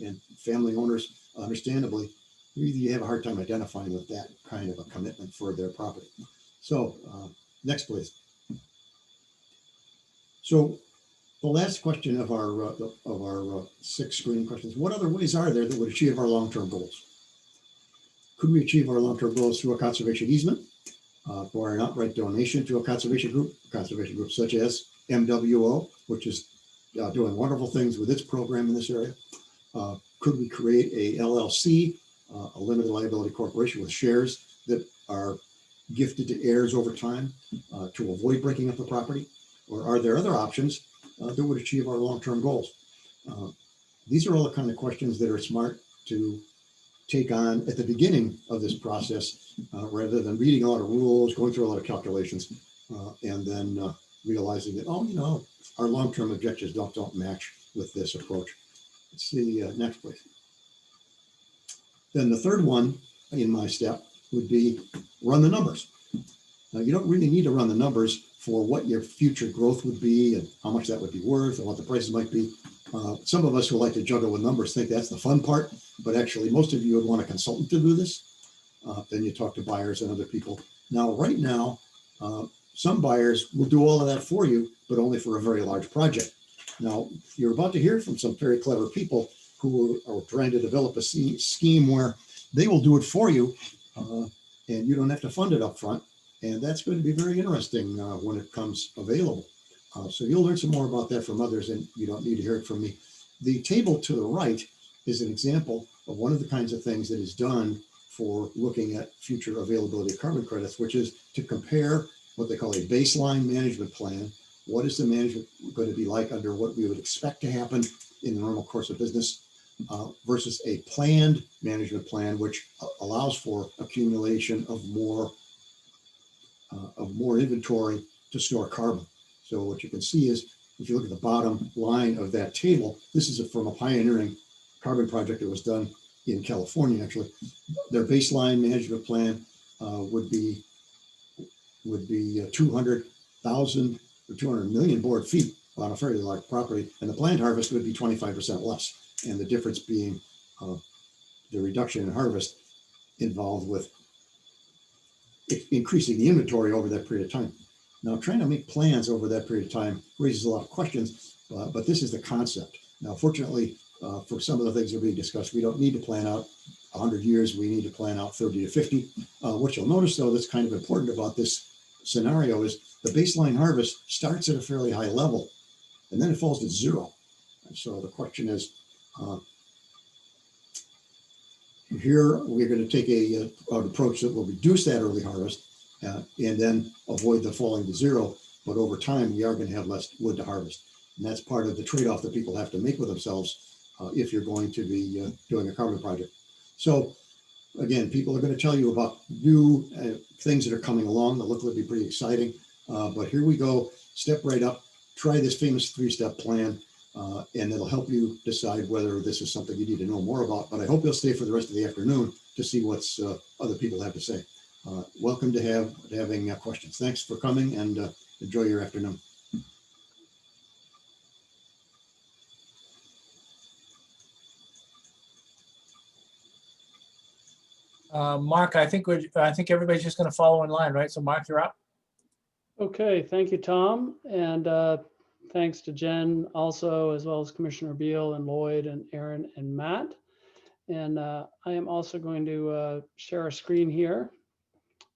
Speaker 17: And family owners, understandably, really have a hard time identifying with that kind of a commitment for their property. So next, please. So the last question of our 6 screening questions, what other ways are there that would achieve our long-term goals? Could we achieve our long-term goals through a conservation easement, or an outright donation to a conservation group such as MWO, which is doing wonderful things with its program in this area? Could we create a LLC, a limited liability corporation with shares that are gifted to heirs over time to avoid breaking up the property? Or are there other options that would achieve our long-term goals? These are all the kind of questions that are smart to take on at the beginning of this process, rather than reading a lot of rules, going through a lot of calculations, and then realizing that, oh, our long-term objectives don't match with this approach. Let's see, next please. Then the third one in my step would be run the numbers. Now, you don't really need to run the numbers for what your future growth would be and how much that would be worth and what the prices might be. Some of us who like to juggle with numbers think that's the fun part, but actually most of you would want a consultant to do this. Then you talk to buyers and other people. Now, right now, some buyers will do all of that for you, but only for a very large project. Now, you're about to hear from some very clever people who are trying to develop a scheme where they will do it for you, and you don't have to fund it up front. And that's going to be very interesting when it comes available. So you'll learn some more about that from others, and you don't need to hear it from me. The table to the right is an example of one of the kinds of things that is done for looking at future availability of carbon credits, which is to compare what they call a baseline management plan. What is the management going to be like under what we would expect to happen in the normal course of business versus a planned management plan, which allows for accumulation of more inventory to store carbon. So what you can see is, if you look at the bottom line of that table, this is from a pioneering carbon project that was done in California, actually. Their baseline management plan would be 200,000 or 200 million board feet on a fairly large property, and the planned harvest would be 25% less. And the difference being the reduction in harvest involved with increasing the inventory over that period of time. Now, trying to make plans over that period of time raises a lot of questions, but this is the concept. Now, fortunately, for some of the things that are being discussed, we don't need to plan out 100 years. We need to plan out 30 to 50. What you'll notice, though, that's kind of important about this scenario is the baseline harvest starts at a fairly high level, and then it falls to zero. And so the question is, here we're going to take an approach that will reduce that early harvest and then avoid the falling to zero. But over time, we are going to have less wood to harvest. And that's part of the trade-off that people have to make with themselves if you're going to be doing a carbon project. So again, people are going to tell you about new things that are coming along that look to be pretty exciting. But here we go, step right up, try this famous 3-step plan, and it'll help you decide whether this is something you need to know more about. But I hope you'll stay for the rest of the afternoon to see what's other people have to say. Welcome to having questions. Thanks for coming, and enjoy your afternoon.
Speaker 2: Mark, I think everybody's just going to follow in line, right? So Mark, you're up.
Speaker 18: Okay, thank you, Tom. And thanks to Jen also, as well as Commissioner Beal and Lloyd and Aaron and Matt. And I am also going to share a screen here.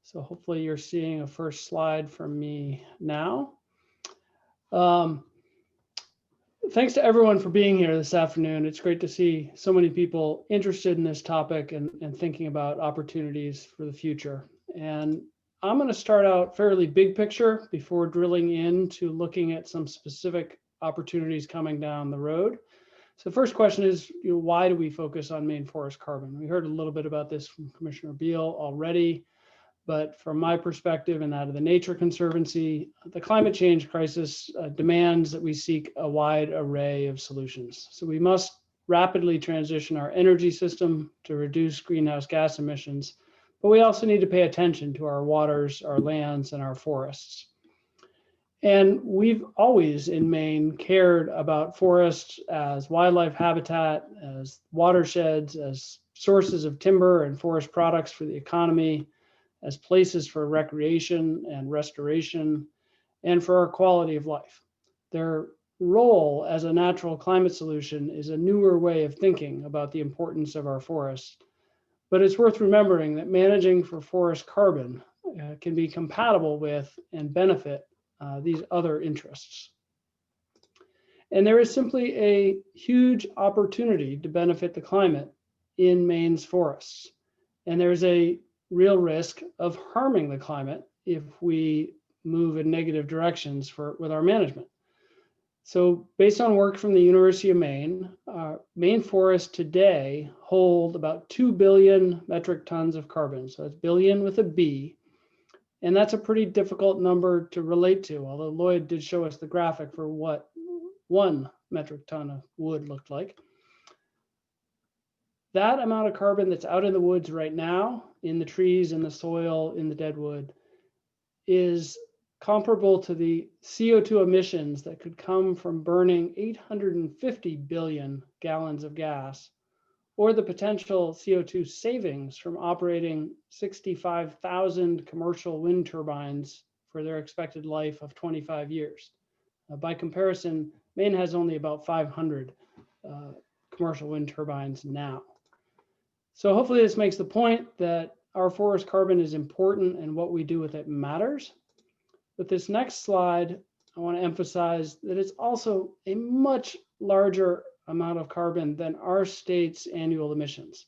Speaker 18: So hopefully you're seeing a first slide from me now. Thanks to everyone for being here this afternoon. It's great to see so many people interested in this topic and thinking about opportunities for the future. And I'm going to start out fairly big picture before drilling into looking at some specific opportunities coming down the road. So the first question is, why do we focus on Maine forest carbon? We heard a little bit about this from Commissioner Beal already, but from my perspective and that of the Nature Conservancy, the climate change crisis demands that we seek a wide array of solutions. So we must rapidly transition our energy system to reduce greenhouse gas emissions, but we also need to pay attention to our waters, our lands, and our forests. And we've always in Maine cared about forests as wildlife habitat, as watersheds, as sources of timber and forest products for the economy, as places for recreation and restoration, and for our quality of life. Their role as a natural climate solution is a newer way of thinking about the importance of our forests. But it's worth remembering that managing for forest carbon can be compatible with and benefit these other interests. And there is simply a huge opportunity to benefit the climate in Maine's forests. And there's a real risk of harming the climate if we move in negative directions with our management. So based on work from the University of Maine, Maine forests today hold about 2 billion metric tons of carbon. So that's billion with a B. And that's a pretty difficult number to relate to, although Lloyd did show us the graphic for what 1 metric ton of wood looked like. that amount of carbon that's out in the woods right now, in the trees, in the soil, in the dead wood, is comparable to the CO2 emissions that could come from burning 850 billion gallons of gas, or the potential CO2 savings from operating 65,000 commercial wind turbines for their expected life of 25 years. By comparison, Maine has only about 500 commercial wind turbines now. So hopefully this makes the point that our forest carbon is important and what we do with it matters. With this next slide, I want to emphasize that it's also a much larger amount of carbon than our state's annual emissions.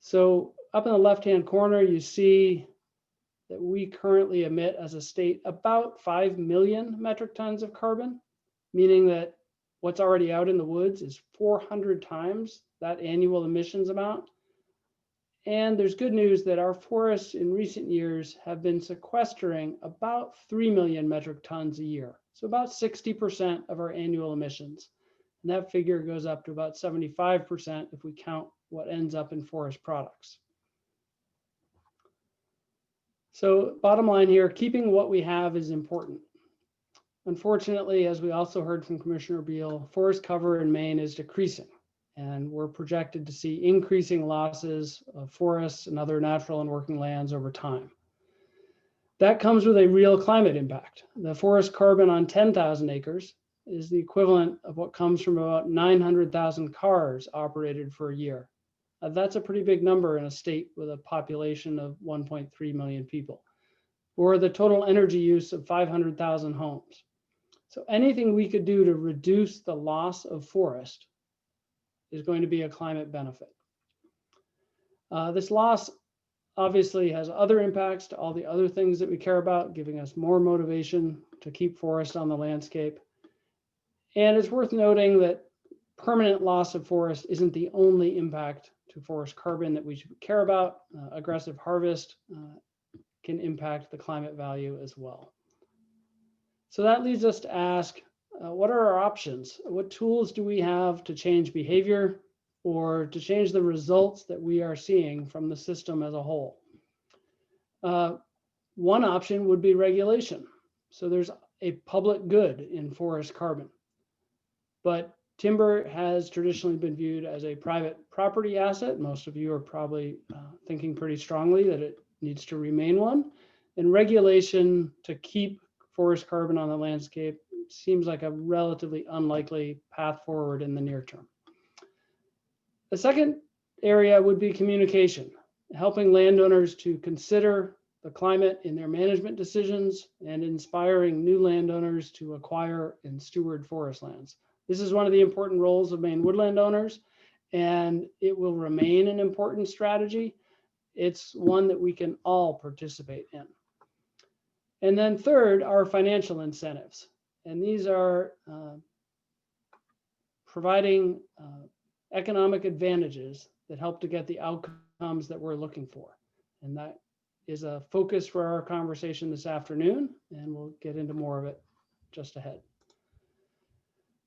Speaker 18: So up in the left-hand corner, you see that we currently emit as a state about 5 million metric tons of carbon, meaning that what's already out in the woods is 400 times that annual emissions amount. And there's good news that our forests in recent years have been sequestering about 3 million metric tons a year. So about 60% of our annual emissions. And that figure goes up to about 75% if we count what ends up in forest products. So bottom line here, keeping what we have is important. Unfortunately, as we also heard from Commissioner Beal, forest cover in Maine is decreasing, and we're projected to see increasing losses of forests and other natural and working lands over time. That comes with a real climate impact. The forest carbon on 10,000 acres is the equivalent of what comes from about 900,000 cars operated for a year. That's a pretty big number in a state with a population of 1.3 million people, or the total energy use of 500,000 homes. So anything we could do to reduce the loss of forest is going to be a climate benefit. This loss obviously has other impacts to all the other things that we care about, giving us more motivation to keep forest on the landscape. And it's worth noting that permanent loss of forest isn't the only impact to forest carbon that we should care about. Aggressive harvest can impact the climate value as well. So that leads us to ask, what are our options? What tools do we have to change behavior or to change the results that we are seeing from the system as a whole? One option would be regulation. So there's a public good in forest carbon, but timber has traditionally been viewed as a private property asset. Most of you are probably thinking pretty strongly that it needs to remain one. And regulation to keep forest carbon on the landscape seems like a relatively unlikely path forward in the near term. The second area would be communication, helping landowners to consider the climate in their management decisions and inspiring new landowners to acquire and steward forest lands. This is one of the important roles of Maine Woodland Owners, and it will remain an important strategy. It's one that we can all participate in. And then third are financial incentives. And these are providing economic advantages that help to get the outcomes that we're looking for. And that is a focus for our conversation this afternoon, and we'll get into more of it just ahead.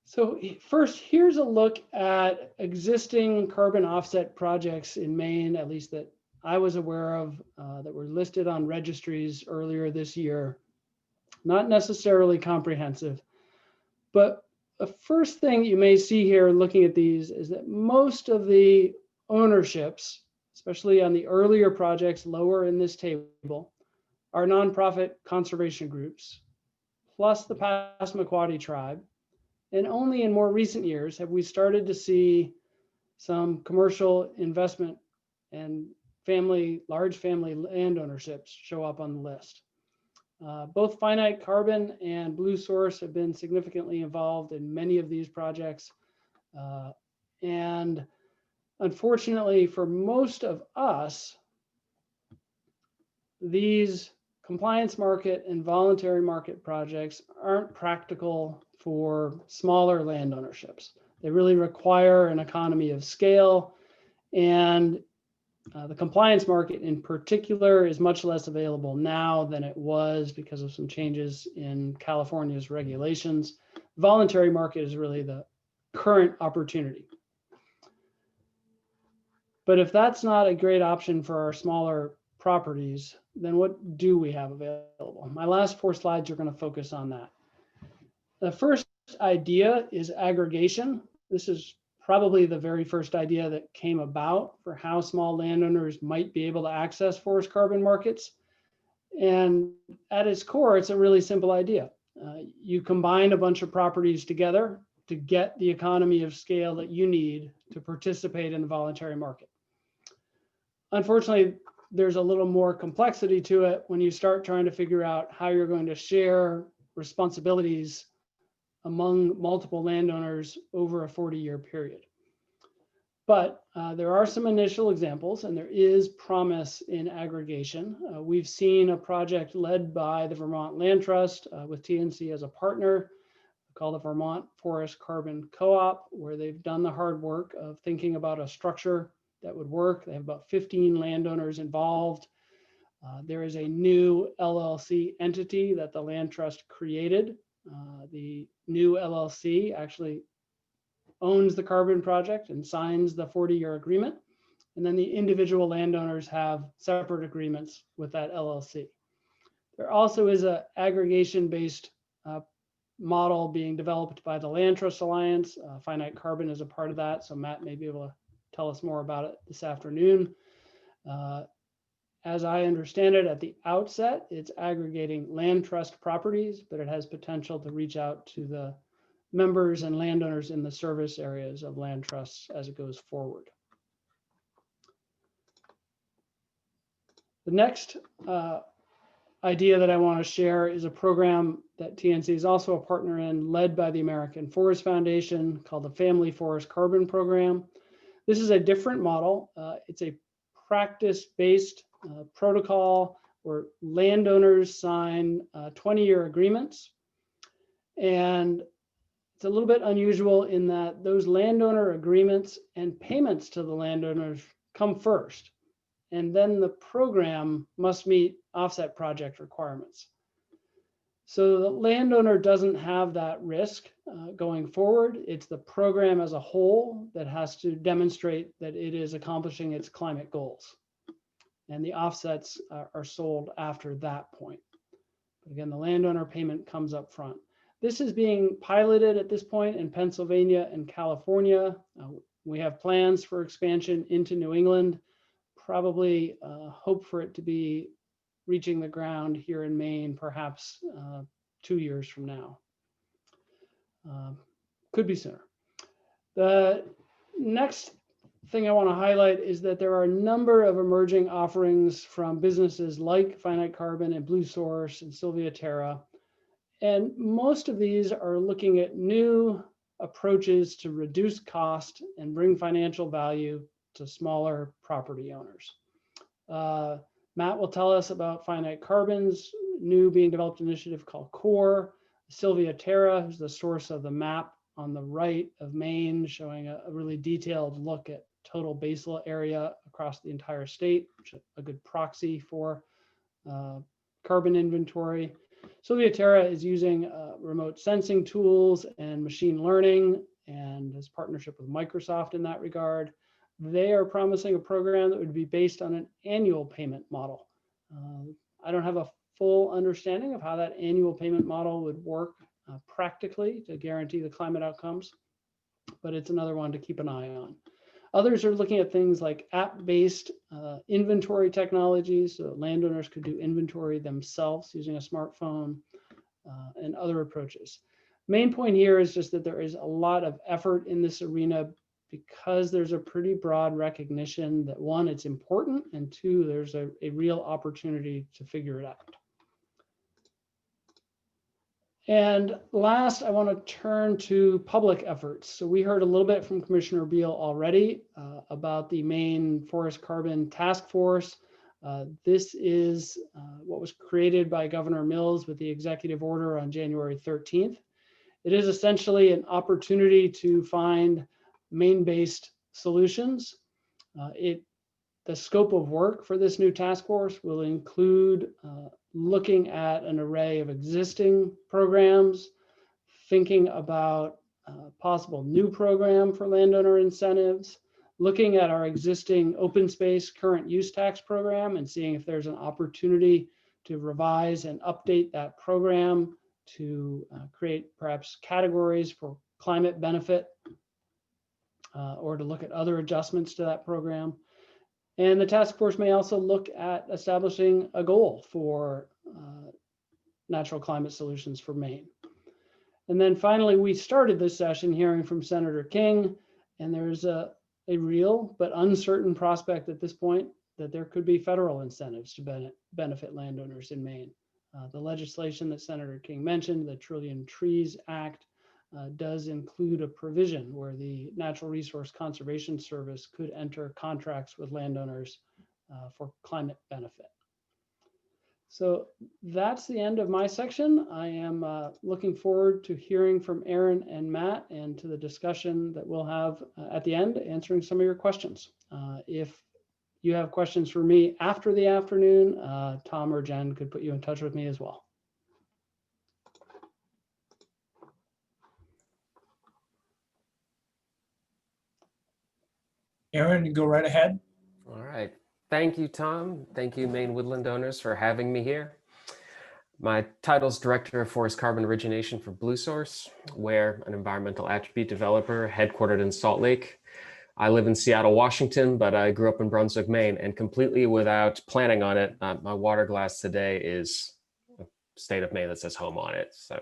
Speaker 18: So first, here's a look at existing carbon offset projects in Maine, at least that I was aware of, that were listed on registries earlier this year. Not necessarily comprehensive, but the first thing you may see here looking at these is that most of the ownerships, especially on the earlier projects lower in this table, are nonprofit conservation groups, plus the Passamaquoddy tribe. And only in more recent years have we started to see some commercial investment and large family land ownerships show up on the list. Both Finite Carbon and Blue Source have been significantly involved in many of these projects. And unfortunately, for most of us, these compliance market and voluntary market projects aren't practical for smaller land ownerships. They really require an economy of scale, and the compliance market in particular is much less available now than it was because of some changes in California's regulations. Voluntary market is really the current opportunity. But if that's not a great option for our smaller properties, then what do we have available? My last 4 slides are going to focus on that. The first idea is aggregation. This is probably the very first idea that came about for how small landowners might be able to access forest carbon markets. And at its core, it's a really simple idea. You combine a bunch of properties together to get the economy of scale that you need to participate in the voluntary market. Unfortunately, there's a little more complexity to it when you start trying to figure out how you're going to share responsibilities among multiple landowners over a 40-year period. But there are some initial examples, and there is promise in aggregation. We've seen a project led by the Vermont Land Trust with TNC as a partner called the Vermont Forest Carbon Co-op, where they've done the hard work of thinking about a structure that would work. They have about 15 landowners involved. There is a new LLC entity that the Land Trust created. The new LLC actually owns the carbon project and signs the 40-year agreement. And then the individual landowners have separate agreements with that LLC. There also is an aggregation-based model being developed by the Land Trust Alliance. Finite Carbon is a part of that, so Matt may be able to tell us more about it this afternoon. As I understand it, at the outset, it's aggregating land trust properties, but it has potential to reach out to the members and landowners in the service areas of land trusts as it goes forward. The next idea that I want to share is a program that TNC is also a partner in, led by the American Forest Foundation, called the Family Forest Carbon Program. This is a different model. It's a practice-based protocol where landowners sign 20-year agreements. And it's a little bit unusual in that those landowner agreements and payments to the landowners come first. And then the program must meet offset project requirements. So the landowner doesn't have that risk going forward. It's the program as a whole that has to demonstrate that it is accomplishing its climate goals. And the offsets are sold after that point. But again, the landowner payment comes up front. This is being piloted at this point in Pennsylvania and California. We have plans for expansion into New England. Probably hope for it to be reaching the ground here in Maine, perhaps 2 years from now. Could be sooner. The next thing I want to highlight is that there are a number of emerging offerings from businesses like Finite Carbon and Blue Source and Sylvia Terra. And most of these are looking at new approaches to reduce cost and bring financial value to smaller property owners. Matt will tell us about Finite Carbon's new being developed initiative called CORE. Sylvia Terra, who's the source of the map on the right of Maine, showing a really detailed look at total baseline area across the entire state, which is a good proxy for carbon inventory. Sylvia Terra is using remote sensing tools and machine learning and has partnership with Microsoft in that regard. They are promising a program that would be based on an annual payment model. I don't have a full understanding of how that annual payment model would work practically to guarantee the climate outcomes, but it's another one to keep an eye on. Others are looking at things like app-based inventory technologies, so landowners could do inventory themselves using a smartphone and other approaches. Main point here is just that there is a lot of effort in this arena because there's a pretty broad recognition that one, it's important, and two, there's a real opportunity to figure it out. And last, I want to turn to public efforts. So we heard a little bit from Commissioner Beal already about the Maine Forest Carbon Task Force. This is what was created by Governor Mills with the executive order on January 13th. It is essentially an opportunity to find Maine-based solutions. The scope of work for this new task force will include looking at an array of existing programs, thinking about possible new program for landowner incentives, looking at our existing open space current use tax program and seeing if there's an opportunity to revise and update that program to create perhaps categories for climate benefit or to look at other adjustments to that program. And the task force may also look at establishing a goal for natural climate solutions for Maine. And then finally, we started this session hearing from Senator King, and there's a real but uncertain prospect at this point that there could be federal incentives to benefit landowners in Maine. The legislation that Senator King mentioned, the Trillion Trees Act, does include a provision where the Natural Resource Conservation Service could enter contracts with landowners for climate benefit. So that's the end of my section. I am looking forward to hearing from Aaron and Matt and to the discussion that we'll have at the end, answering some of your questions. If you have questions for me after the afternoon, Tom or Jen could put you in touch with me as well.
Speaker 2: Aaron, you go right ahead.
Speaker 19: All right. Thank you, Tom. Thank you, Maine Woodland Owners, for having me here. My title is Director of Forest Carbon Origination for Blue Source. We're an environmental attribute developer headquartered in Salt Lake. I live in Seattle, Washington, but I grew up in Brunswick, Maine, and completely without planning on it, my water glass today is a state of Maine that says home on it. So,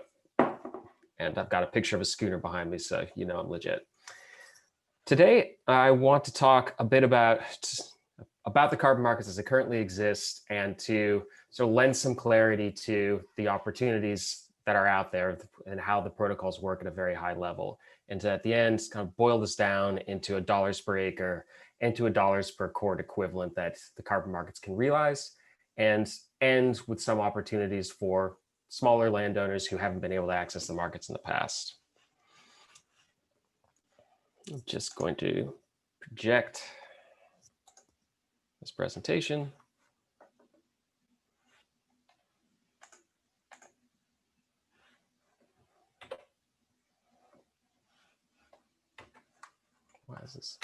Speaker 19: and I've got a picture of a schooner behind me, so you know I'm legit. Today, I want to talk a bit about the carbon markets as they currently exist and to sort of lend some clarity to the opportunities that are out there and how the protocols work at a very high level. And to, at the end, kind of boil this down into a dollars per acre and to a dollars per cord equivalent that the carbon markets can realize, and end with some opportunities for smaller landowners who haven't been able to access the markets in the past. I'm just going to project this presentation. Why is this?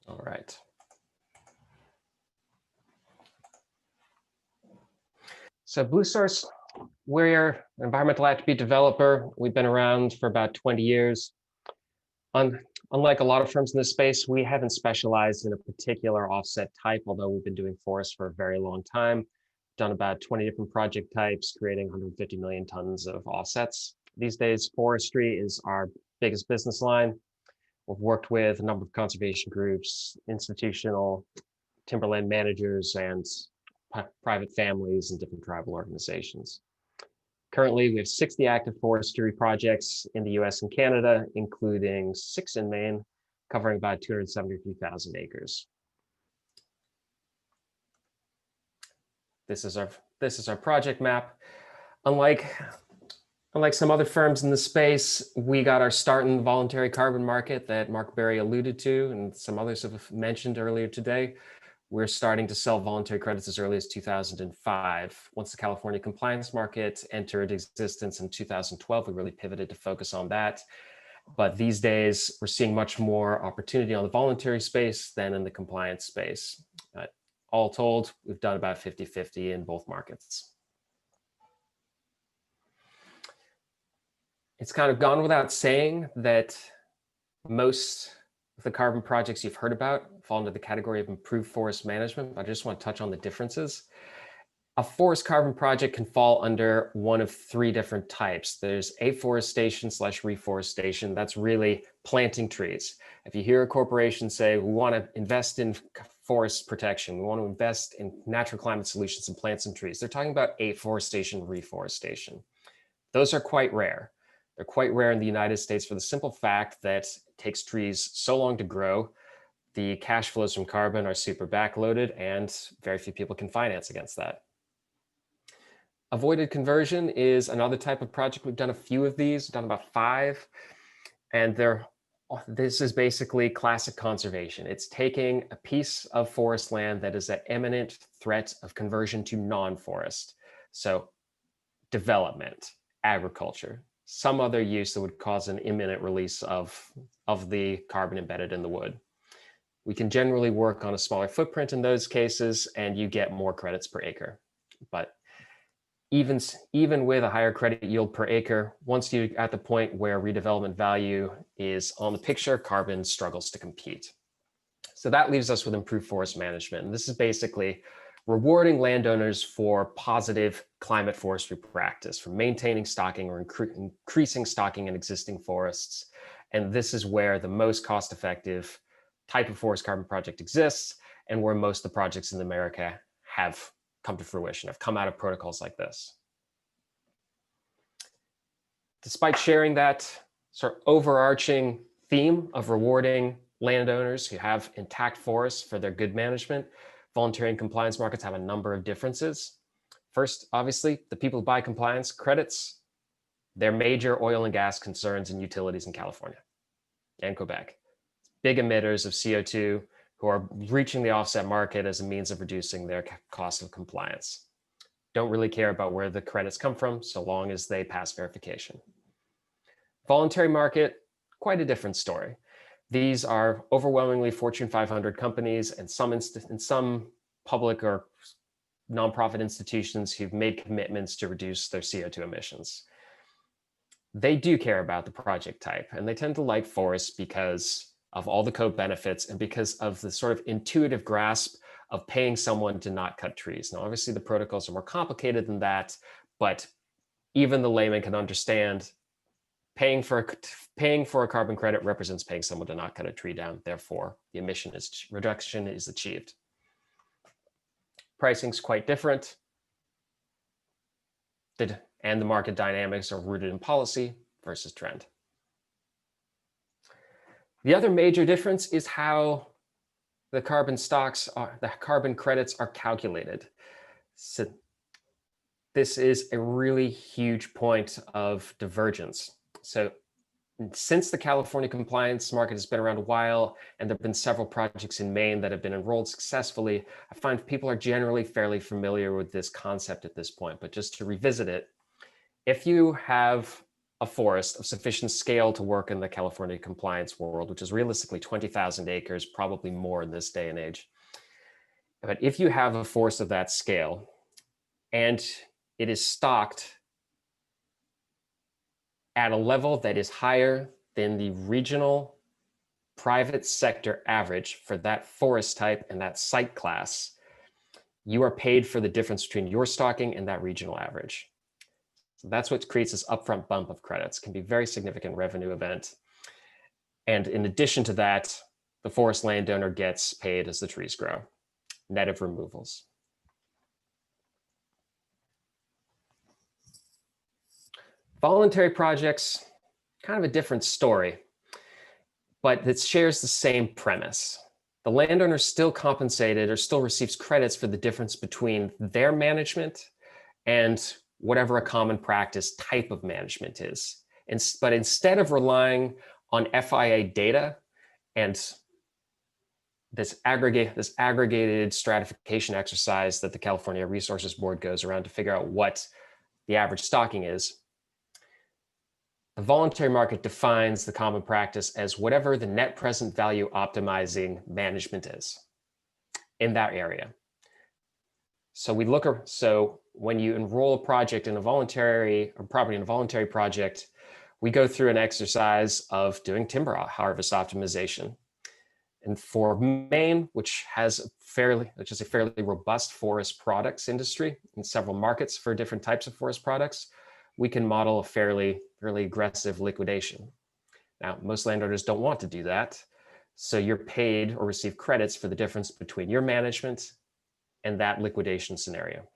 Speaker 19: All right. So Blue Source, we're an environmental attribute developer. We've been around for about 20 years. Unlike a lot of firms in this space, we haven't specialized in a particular offset type, although we've been doing forests for a very long time. Done about 20 different project types, creating 150 million tons of offsets. These days, forestry is our biggest business line. We've worked with a number of conservation groups, institutional timberland managers, and private families and different tribal organizations. Currently, we have 60 active forestry projects in the US and Canada, including 6 in Maine, covering about 273,000 acres. This is our project map. Unlike some other firms in the space, we got our start in the voluntary carbon market that Mark Berry alluded to, and some others have mentioned earlier today. We're starting to sell voluntary credits as early as 2005. Once the California compliance market entered existence in 2012, we really pivoted to focus on that. But these days, we're seeing much more opportunity on the voluntary space than in the compliance space. All told, we've done about 50-50 in both markets. It's kind of gone without saying that most of the carbon projects you've heard about fall into the category of improved forest management. I just want to touch on the differences. A forest carbon project can fall under one of 3 different types. There's afforestation / reforestation. That's really planting trees. If you hear a corporation say, we want to invest in forest protection, we want to invest in natural climate solutions and plant some trees, they're talking about afforestation, reforestation. Those are quite rare. They're quite rare in the United States for the simple fact that it takes trees so long to grow. The cash flows from carbon are super backloaded, and very few people can finance against that. Avoided conversion is another type of project. We've done a few of these, done about 5, and they're this is basically classic conservation. It's taking a piece of forest land that is at imminent threat of conversion to non-forest. So development, agriculture, some other use that would cause an imminent release of the carbon embedded in the wood. We can generally work on a smaller footprint in those cases, and you get more credits per acre. But even with a higher credit yield per acre, once you're at the point where redevelopment value is on the picture, carbon struggles to compete. So that leaves us with improved forest management. And this is basically rewarding landowners for positive climate forestry practice, for maintaining stocking or increasing stocking in existing forests. And this is where the most cost-effective type of forest carbon project exists, and where most of the projects in America have come to fruition, have come out of protocols like this. Despite sharing that sort of overarching theme of rewarding landowners who have intact forests for their good management, voluntary and compliance markets have a number of differences. First, obviously, the people who buy compliance credits, they're major oil and gas concerns and utilities in California and Quebec. Big emitters of CO2 who are reaching the offset market as a means of reducing their cost of compliance. Don't really care about where the credits come from so long as they pass verification. Voluntary market, quite a different story. These are overwhelmingly Fortune 500 companies and some public or nonprofit institutions who've made commitments to reduce their CO2 emissions. They do care about the project type, and they tend to like forests because of all the co-benefits and because of the sort of intuitive grasp of paying someone to not cut trees. Now, obviously the protocols are more complicated than that, but even the layman can understand paying for a carbon credit represents paying someone to not cut a tree down. Therefore, the reduction is achieved. Pricing's quite different. And the market dynamics are rooted in policy versus trend. The other major difference is how the carbon credits are calculated. So this is a really huge point of divergence. So since the California compliance market has been around a while, and there have been several projects in Maine that have been enrolled successfully, I find people are generally fairly familiar with this concept at this point. But just to revisit it, if you have a forest of sufficient scale to work in the California compliance world, which is realistically 20,000 acres, probably more in this day and age. But if you have a forest of that scale and it is stocked at a level that is higher than the regional private sector average for that forest type and that site class, you are paid for the difference between your stocking and that regional average. So that's what creates this upfront bump of credits. It can be a very significant revenue event. And in addition to that, the forest landowner gets paid as the trees grow, net of removals. Voluntary projects, kind of a different story, but it shares the same premise. The landowner is still compensated or still receives credits for the difference between their management and whatever a common practice type of management is. But instead of relying on FIA data and this aggregated stratification exercise that the California Resources Board goes around to figure out what the average stocking is, the voluntary market defines the common practice as whatever the net present value optimizing management is in that area. So when you enroll a project in a voluntary or property in a voluntary project, we go through an exercise of doing timber harvest optimization. And for Maine, which is a fairly robust forest products industry in several markets for different types of forest products, we can model a fairly aggressive liquidation. Now, most landowners don't want to do that. So you're paid or receive credits for the difference between your management and that liquidation scenario.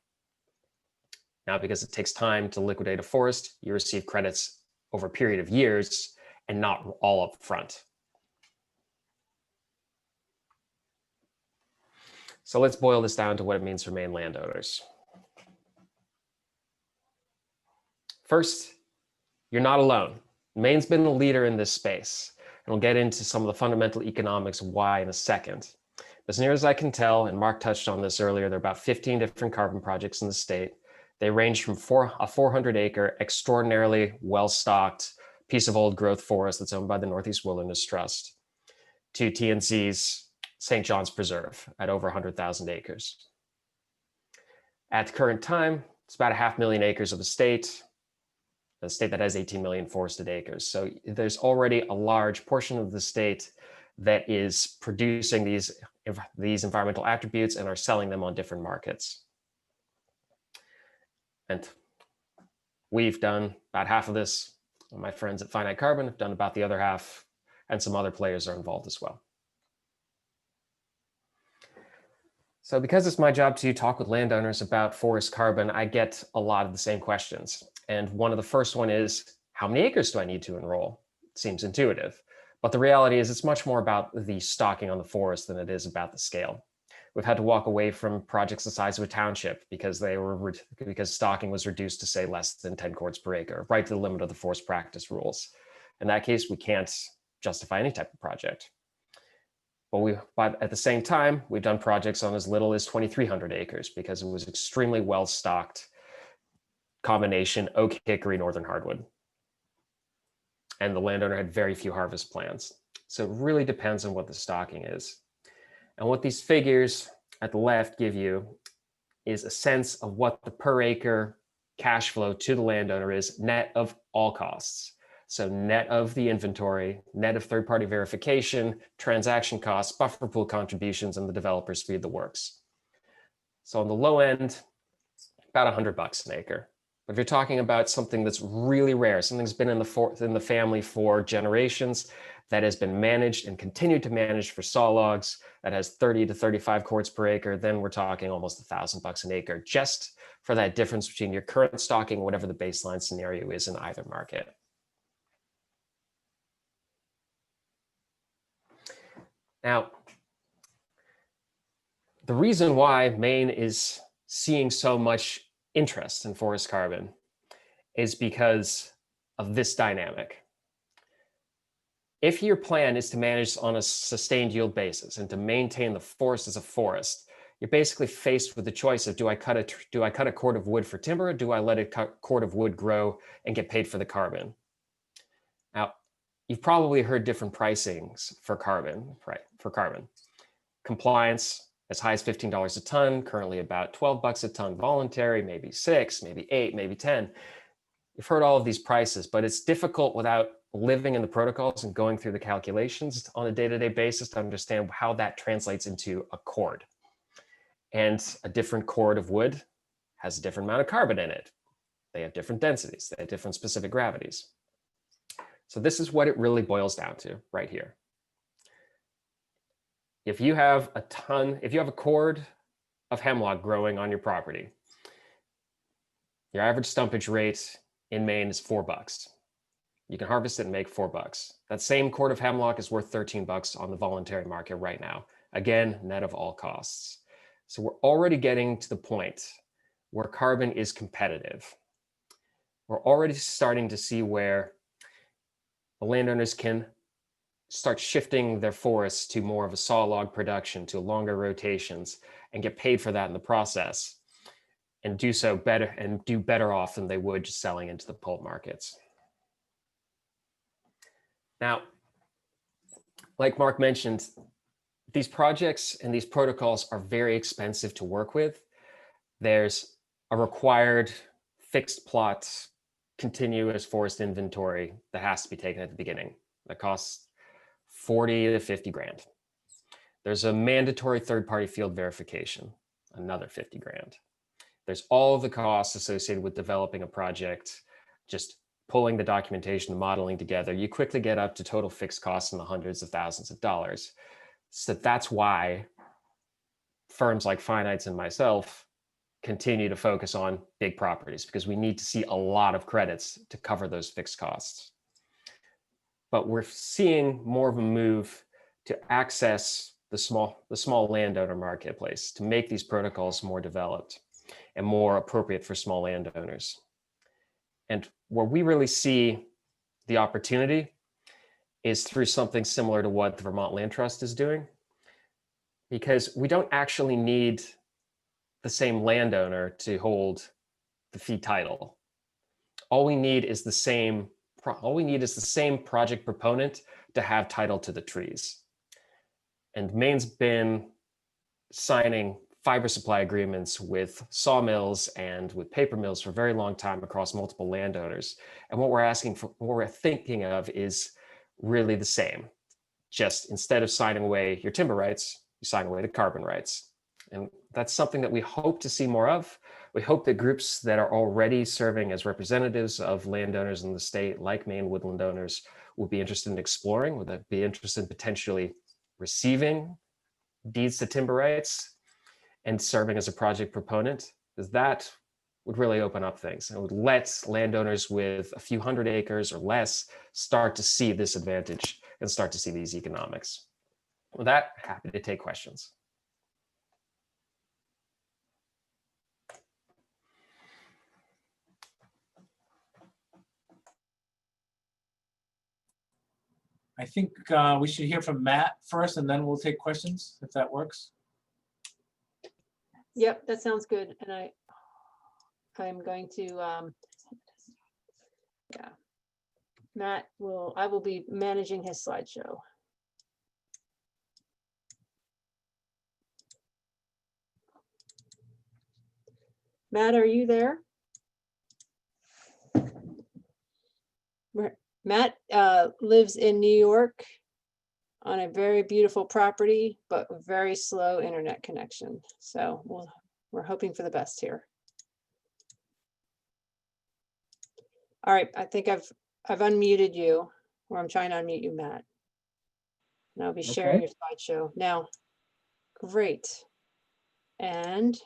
Speaker 19: Now, because it takes time to liquidate a forest, you receive credits over a period of years and not all up front. So let's boil this down to what it means for Maine landowners. First, you're not alone. Maine's been a leader in this space. we'll get into some of the fundamental economics why in a second. As near as I can tell, and Mark touched on this earlier, there are about 15 different carbon projects in the state. They range from a 400-acre, extraordinarily well-stocked piece of old growth forest that's owned by the Northeast Wilderness Trust to TNC's St. John's Preserve at over 100,000 acres. At the current time, it's about 500,000 acres of a state that has 18 million forested acres. So there's already a large portion of the state that is producing these environmental attributes and are selling them on different markets. And we've done about half of this. My friends at Finite Carbon have done about the other half, and some other players are involved as well. So because it's my job to talk with landowners about forest carbon, I get a lot of the same questions. And one of the first one is, how many acres do I need to enroll? It seems intuitive, but the reality is it's much more about the stocking on the forest than it is about the scale. We've had to walk away from projects the size of a township because stocking was reduced to, say, less than 10 cords per acre, right to the limit of the forest practice rules. In that case, we can't justify any type of project. But at the same time, we've done projects on as little as 2,300 acres because it was extremely well-stocked combination oak, hickory, northern hardwood. And the landowner had very few harvest plans. So it really depends on what the stocking is. And what these figures at the left give you is a sense of what the per acre cash flow to the landowner is net of all costs. So net of the inventory, net of third-party verification, transaction costs, buffer pool contributions, and the developer's fee of the works. So on the low end, about $100 an acre. But if you're talking about something that's really rare, something that's been in the family for generations, that has been managed and continued to manage for saw logs, that has 30 to 35 cords per acre, then we're talking almost $1,000 an acre, just for that difference between your current stocking, whatever the baseline scenario is in either market. Now, the reason why Maine is seeing so much interest in forest carbon is because of this dynamic. If your plan is to manage on a sustained yield basis and to maintain the forest as a forest, you're basically faced with the choice of, do I cut a cord of wood for timber, or do I let a cord of wood grow and get paid for the carbon? Now, you've probably heard different pricings for carbon, right? For carbon. Compliance, as high as $15 a ton, currently about $12 a ton voluntary, maybe $6, maybe $8, maybe $10. You've heard all of these prices, but it's difficult without living in the protocols and going through the calculations on a day-to-day basis to understand how that translates into a cord. And a different cord of wood has a different amount of carbon in it. They have different densities, they have different specific gravities. So this is what it really boils down to right here. If you have a cord of hemlock growing on your property, your average stumpage rate in Maine is $4. You can harvest it and make $4. That same cord of hemlock is worth $13 on the voluntary market right now. Again, net of all costs. So we're already getting to the point where carbon is competitive. We're already starting to see where the landowners can start shifting their forests to more of a saw log production, to longer rotations, and get paid for that in the process, and do so better and do better off than they would just selling into the pulp markets. Now, like Mark mentioned, these projects and these protocols are very expensive to work with. There's a required fixed plot, continuous forest inventory that has to be taken at the beginning. That costs 40 to 50 grand. There's a mandatory third-party field verification, another 50 grand. There's all of the costs associated with developing a project, just pulling the documentation, the modeling together. You quickly get up to total fixed costs in the hundreds of thousands of dollars. So that's why firms like Finites and myself continue to focus on big properties, because we need to see a lot of credits to cover those fixed costs. But we're seeing more of a move to access the small landowner marketplace, to make these protocols more developed and more appropriate for small landowners. And where we really see the opportunity is through something similar to what the Vermont Land Trust is doing, because we don't actually need the same landowner to hold the fee title. All we need is the same project proponent to have title to the trees. And Maine's been signing fiber supply agreements with sawmills and with paper mills for a very long time across multiple landowners. And what we're thinking of is really the same. Just instead of signing away your timber rights, you sign away the carbon rights. And that's something that we hope to see more of. We hope that groups that are already serving as representatives of landowners in the state, like Maine Woodland Owners, will be interested in exploring, would that be interested in potentially receiving deeds to timber rights and serving as a project proponent, because that would really open up things and would let landowners with a few hundred acres or less start to see this advantage and start to see these economics. With that, happy to take questions.
Speaker 2: I think we should hear from Matt first, and then we'll take questions, if that works.
Speaker 1: Yep, that sounds good. And I'm going to, yeah. I will be managing his slideshow. Matt, are you there? Matt lives in New York on a very beautiful property, but very slow internet connection. So we're hoping for the best here. All right, I think I've unmuted you, or I'm trying to unmute you, Matt. And I'll be sharing your slideshow now. Great. And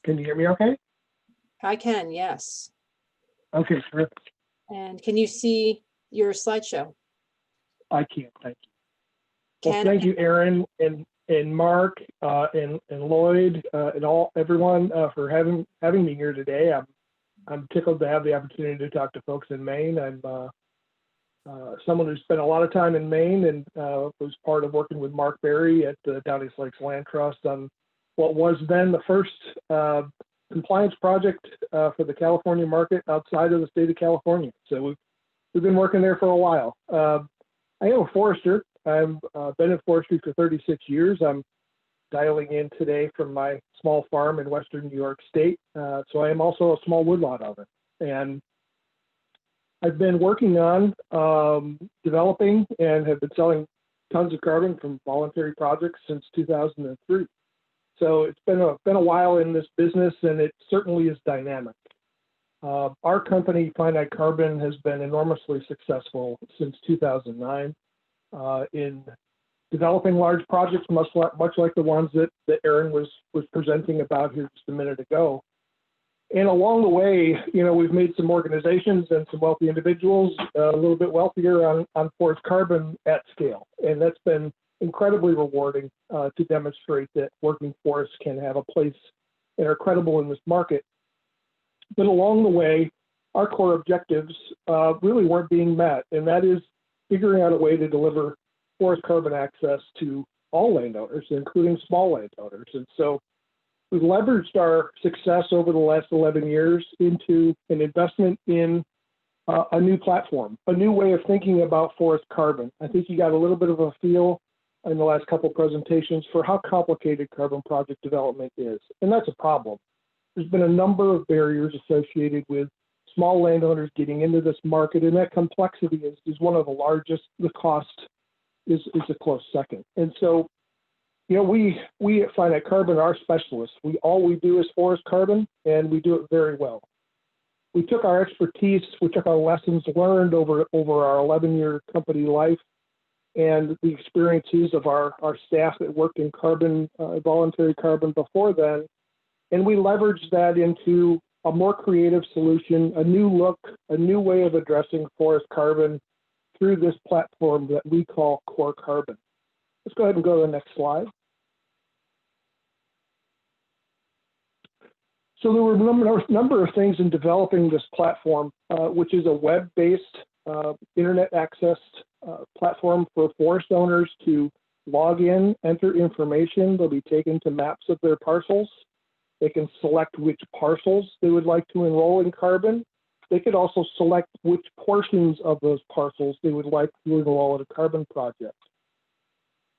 Speaker 20: can you hear me okay?
Speaker 1: I can, yes.
Speaker 20: Okay, sure.
Speaker 1: And can you see your slideshow?
Speaker 20: I can, thank you. Well, thank you, Aaron and Mark and Lloyd and everyone for having me here today. I'm tickled to have the opportunity to talk to folks in Maine. I'm someone who spent a lot of time in Maine and was part of working with Mark Berry at the Down East Lakes Land Trust on what was then the first compliance project for the California market outside of the state of California. So we've been working there for a while. I am a forester. I've been in forestry for 36 years. I'm dialing in today from my small farm in Western New York State. So I am also a small woodlot owner. And I've been working on developing and have been selling tons of carbon from voluntary projects since 2003. So it's been a while in this business, and it certainly is dynamic. Our company, Finite Carbon, has been enormously successful since 2009 in developing large projects, much like the ones that Aaron was presenting about here just a minute ago. And along the way, we've made some organizations and some wealthy individuals a little bit wealthier on forest carbon at scale, and that's been incredibly rewarding to demonstrate that working forests can have a place and are credible in this market. But along the way, our core objectives really weren't being met, and that is figuring out a way to deliver forest carbon access to all landowners, including small landowners. And so we've leveraged our success over the last 11 years into an investment in a new platform, a new way of thinking about forest carbon. I think you got a little bit of a feel in the last couple of presentations for how complicated carbon project development is. And that's a problem. There's been a number of barriers associated with small landowners getting into this market, and that complexity is one of the largest. The cost is a close second. And so, we at Finite Carbon are specialists. All we do is forest carbon, and we do it very well. We took our expertise, we took our lessons learned over our 11-year company life, and the experiences of our staff that worked in carbon, voluntary carbon before then, and we leveraged that into a more creative solution, a new look, a new way of addressing forest carbon through this platform that we call Core Carbon. Let's go ahead and go to the next slide. So there were a number of things in developing this platform, which is a web-based internet access platform for forest owners to log in, enter information. They'll be taken to maps of their parcels. They can select which parcels they would like to enroll in carbon. They could also select which portions of those parcels they would like to enroll in a carbon project.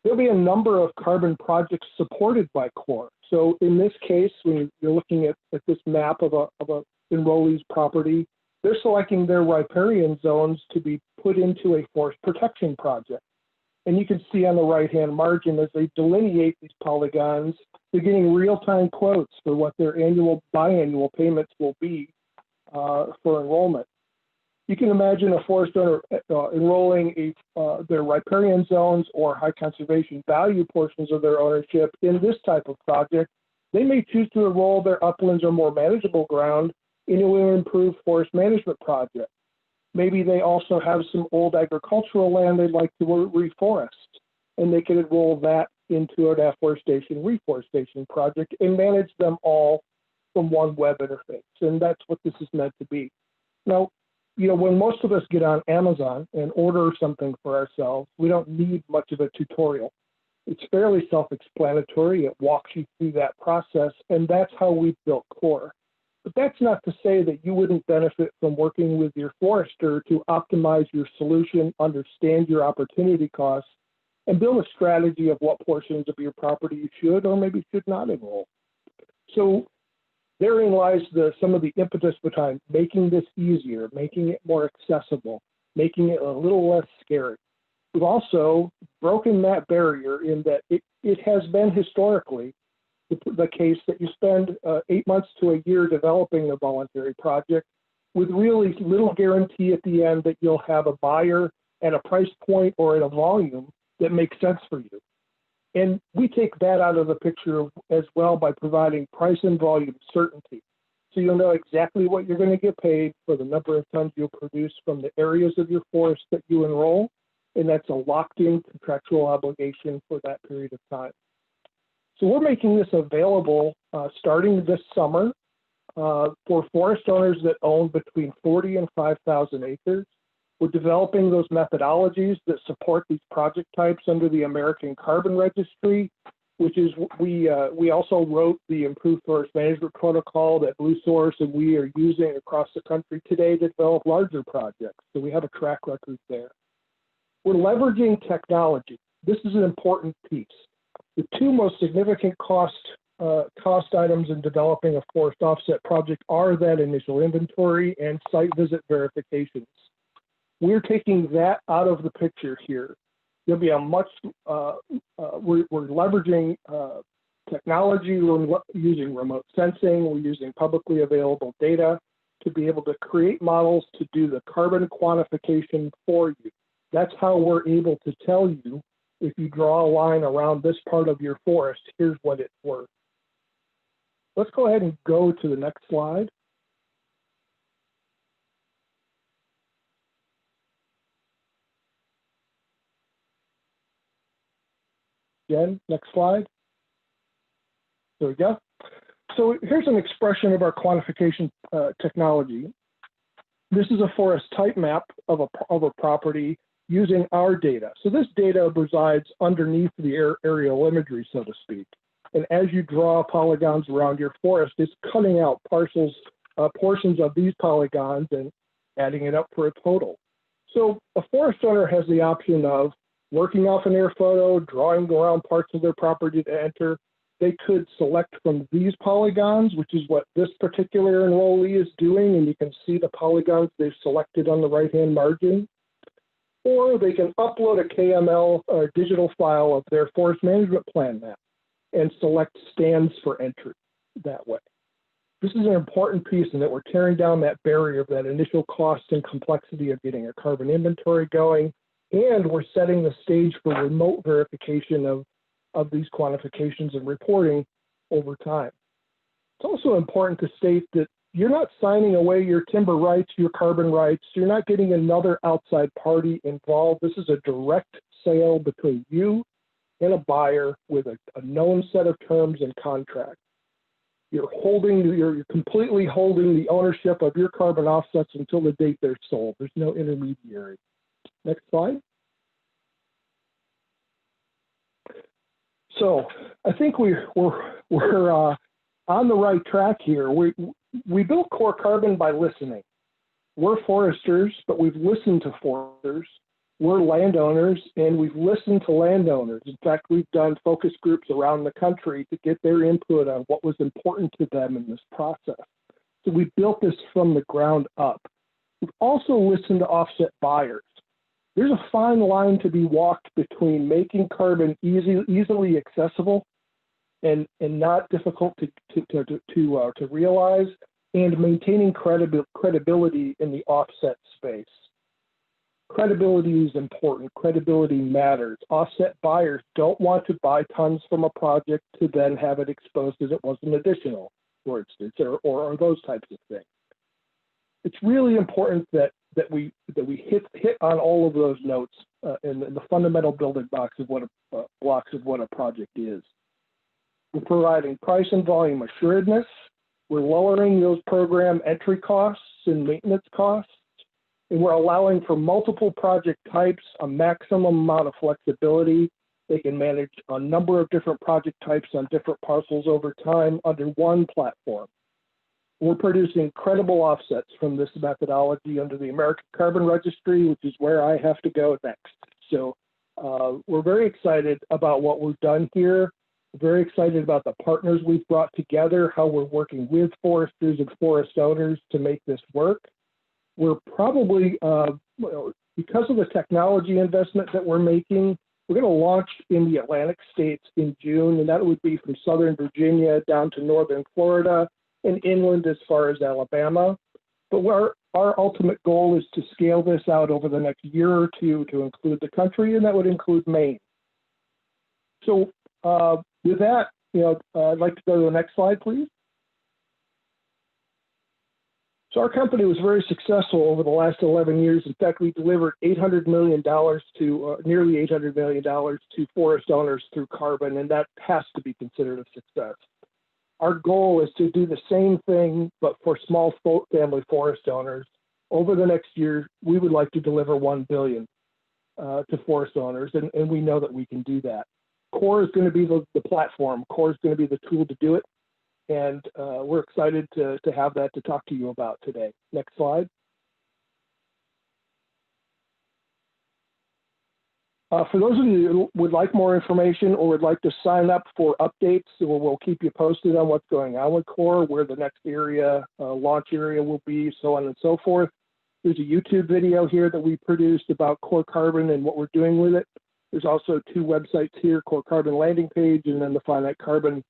Speaker 20: There'll be a number of carbon projects supported by CORE. So in this case, when you're looking at this map of a enrollee's property, they're selecting their riparian zones to be put into a forest protection project. And you can see on the right-hand margin, as they delineate these polygons, they're getting real-time quotes for what their annual, biannual payments will be for enrollment. You can imagine a forest owner enrolling their riparian zones or high conservation value portions of their ownership in this type of project. They may choose to enroll their uplands or more manageable ground into an improved forest management project. Maybe they also have some old agricultural land they'd like to reforest, and they could enroll that into an afforestation, reforestation project and manage them all from one web interface. And that's what this is meant to be. Now, you know, when most of us get on Amazon and order something for ourselves, we don't need much of a tutorial. It's fairly self-explanatory. It walks you through that process, and that's how we've built CORE. But that's not to say that you wouldn't benefit from working with your forester to optimize your solution, understand your opportunity costs, and build a strategy of what portions of your property you should or maybe should not enroll. So therein lies some of the impetus behind making this easier, making it more accessible, making it a little less scary. We've also broken that barrier in that it has been historically the case that you spend 8 months to a year developing a voluntary project with really little guarantee at the end that you'll have a buyer at a price point or at a volume that makes sense for you. And we take that out of the picture as well by providing price and volume certainty. So you'll know exactly what you're going to get paid for the number of tons you'll produce from the areas of your forest that you enroll. And that's a locked-in contractual obligation for that period of time. So we're making this available starting this summer for forest owners that own between 40 and 5,000 acres. We're developing those methodologies that support these project types under the American Carbon Registry, which is, we also wrote the Improved Forest Management Protocol that Blue Source and we are using across the country today to develop larger projects. So we have a track record there. We're leveraging technology. This is an important piece. The two most significant cost items in developing a forest offset project are that initial inventory and site visit verifications. We're taking that out of the picture here. There'll be a much, we're leveraging technology, we're using remote sensing, we're using publicly available data to be able to create models to do the carbon quantification for you. That's how we're able to tell you, if you draw a line around this part of your forest, here's what it's worth. Let's go ahead and go to the next slide. Jen, next slide. There we go. So here's an expression of our quantification technology. This is a forest type map of a property using our data. So this data resides underneath the aerial imagery, so to speak. And as you draw polygons around your forest, it's cutting out portions of these polygons and adding it up for a total. So a forest owner has the option of working off an air photo, drawing around parts of their property to enter. They could select from these polygons, which is what this particular enrollee is doing, and you can see the polygons they've selected on the right-hand margin. Or they can upload a KML or digital file of their forest management plan map and select stands for entry that way. This is an important piece in that we're tearing down that barrier of that initial cost and complexity of getting a carbon inventory going, and we're setting the stage for remote verification of these quantifications and reporting over time. It's also important to state that you're not signing away your timber rights, your carbon rights. You're not getting another outside party involved. This is a direct sale between you and a buyer with a known set of terms and contracts. you're completely holding the ownership of your carbon offsets until the date they're sold. There's no intermediary. Next slide. So I think we're on the right track here. We built Core Carbon by listening. We're foresters, but we've listened to foresters. We're landowners, and we've listened to landowners. In fact, we've done focus groups around the country to get their input on what was important to them in this process. So we built this from the ground up. We've also listened to offset buyers. There's a fine line to be walked between making carbon easily accessible and not difficult to realize, and maintaining credibility in the offset space. Credibility is important. Credibility matters. Offset buyers don't want to buy tons from a project to then have it exposed as it wasn't additional, for instance, or those types of things. It's really important that we hit on all of those notes in the fundamental building blocks of what a project is. We're providing price and volume assuredness. We're lowering those program entry costs and maintenance costs. And we're allowing for multiple project types, a maximum amount of flexibility. They can manage a number of different project types on different parcels over time under one platform. We're producing credible offsets from this methodology under the American Carbon Registry, which is where I have to go next. So we're very excited about what we've done here. Very excited about the partners we've brought together, how we're working with foresters and forest owners to make this work. We're probably, because of the technology investment that we're making, we're going to launch in the Atlantic states in June, and that would be from Southern Virginia down to Northern Florida and inland as far as Alabama. But our ultimate goal is to scale this out over the next year or two to include the country, and that would include Maine. So with that, I'd like to go to the next slide, please. So our company was very successful over the last 11 years. In fact, we delivered $800 million to nearly $800 million to forest owners through carbon, and that has to be considered a success. Our goal is to do the same thing, but for small family forest owners. Over the next year, we would like to deliver $1 billion to forest owners, and we know that we can do that. Core is going to be the platform. Core is going to be the tool to do it. And we're excited to have that to talk to you about today. Next slide. For those of you who would like more information or would like to sign up for updates, we'll keep you posted on what's going on with Core, where the next area, launch area will be, so on and so forth. There's a YouTube video here that we produced about Core Carbon and what we're doing with it. There's also 2 websites here, Core Carbon landing page and then the Finite Carbon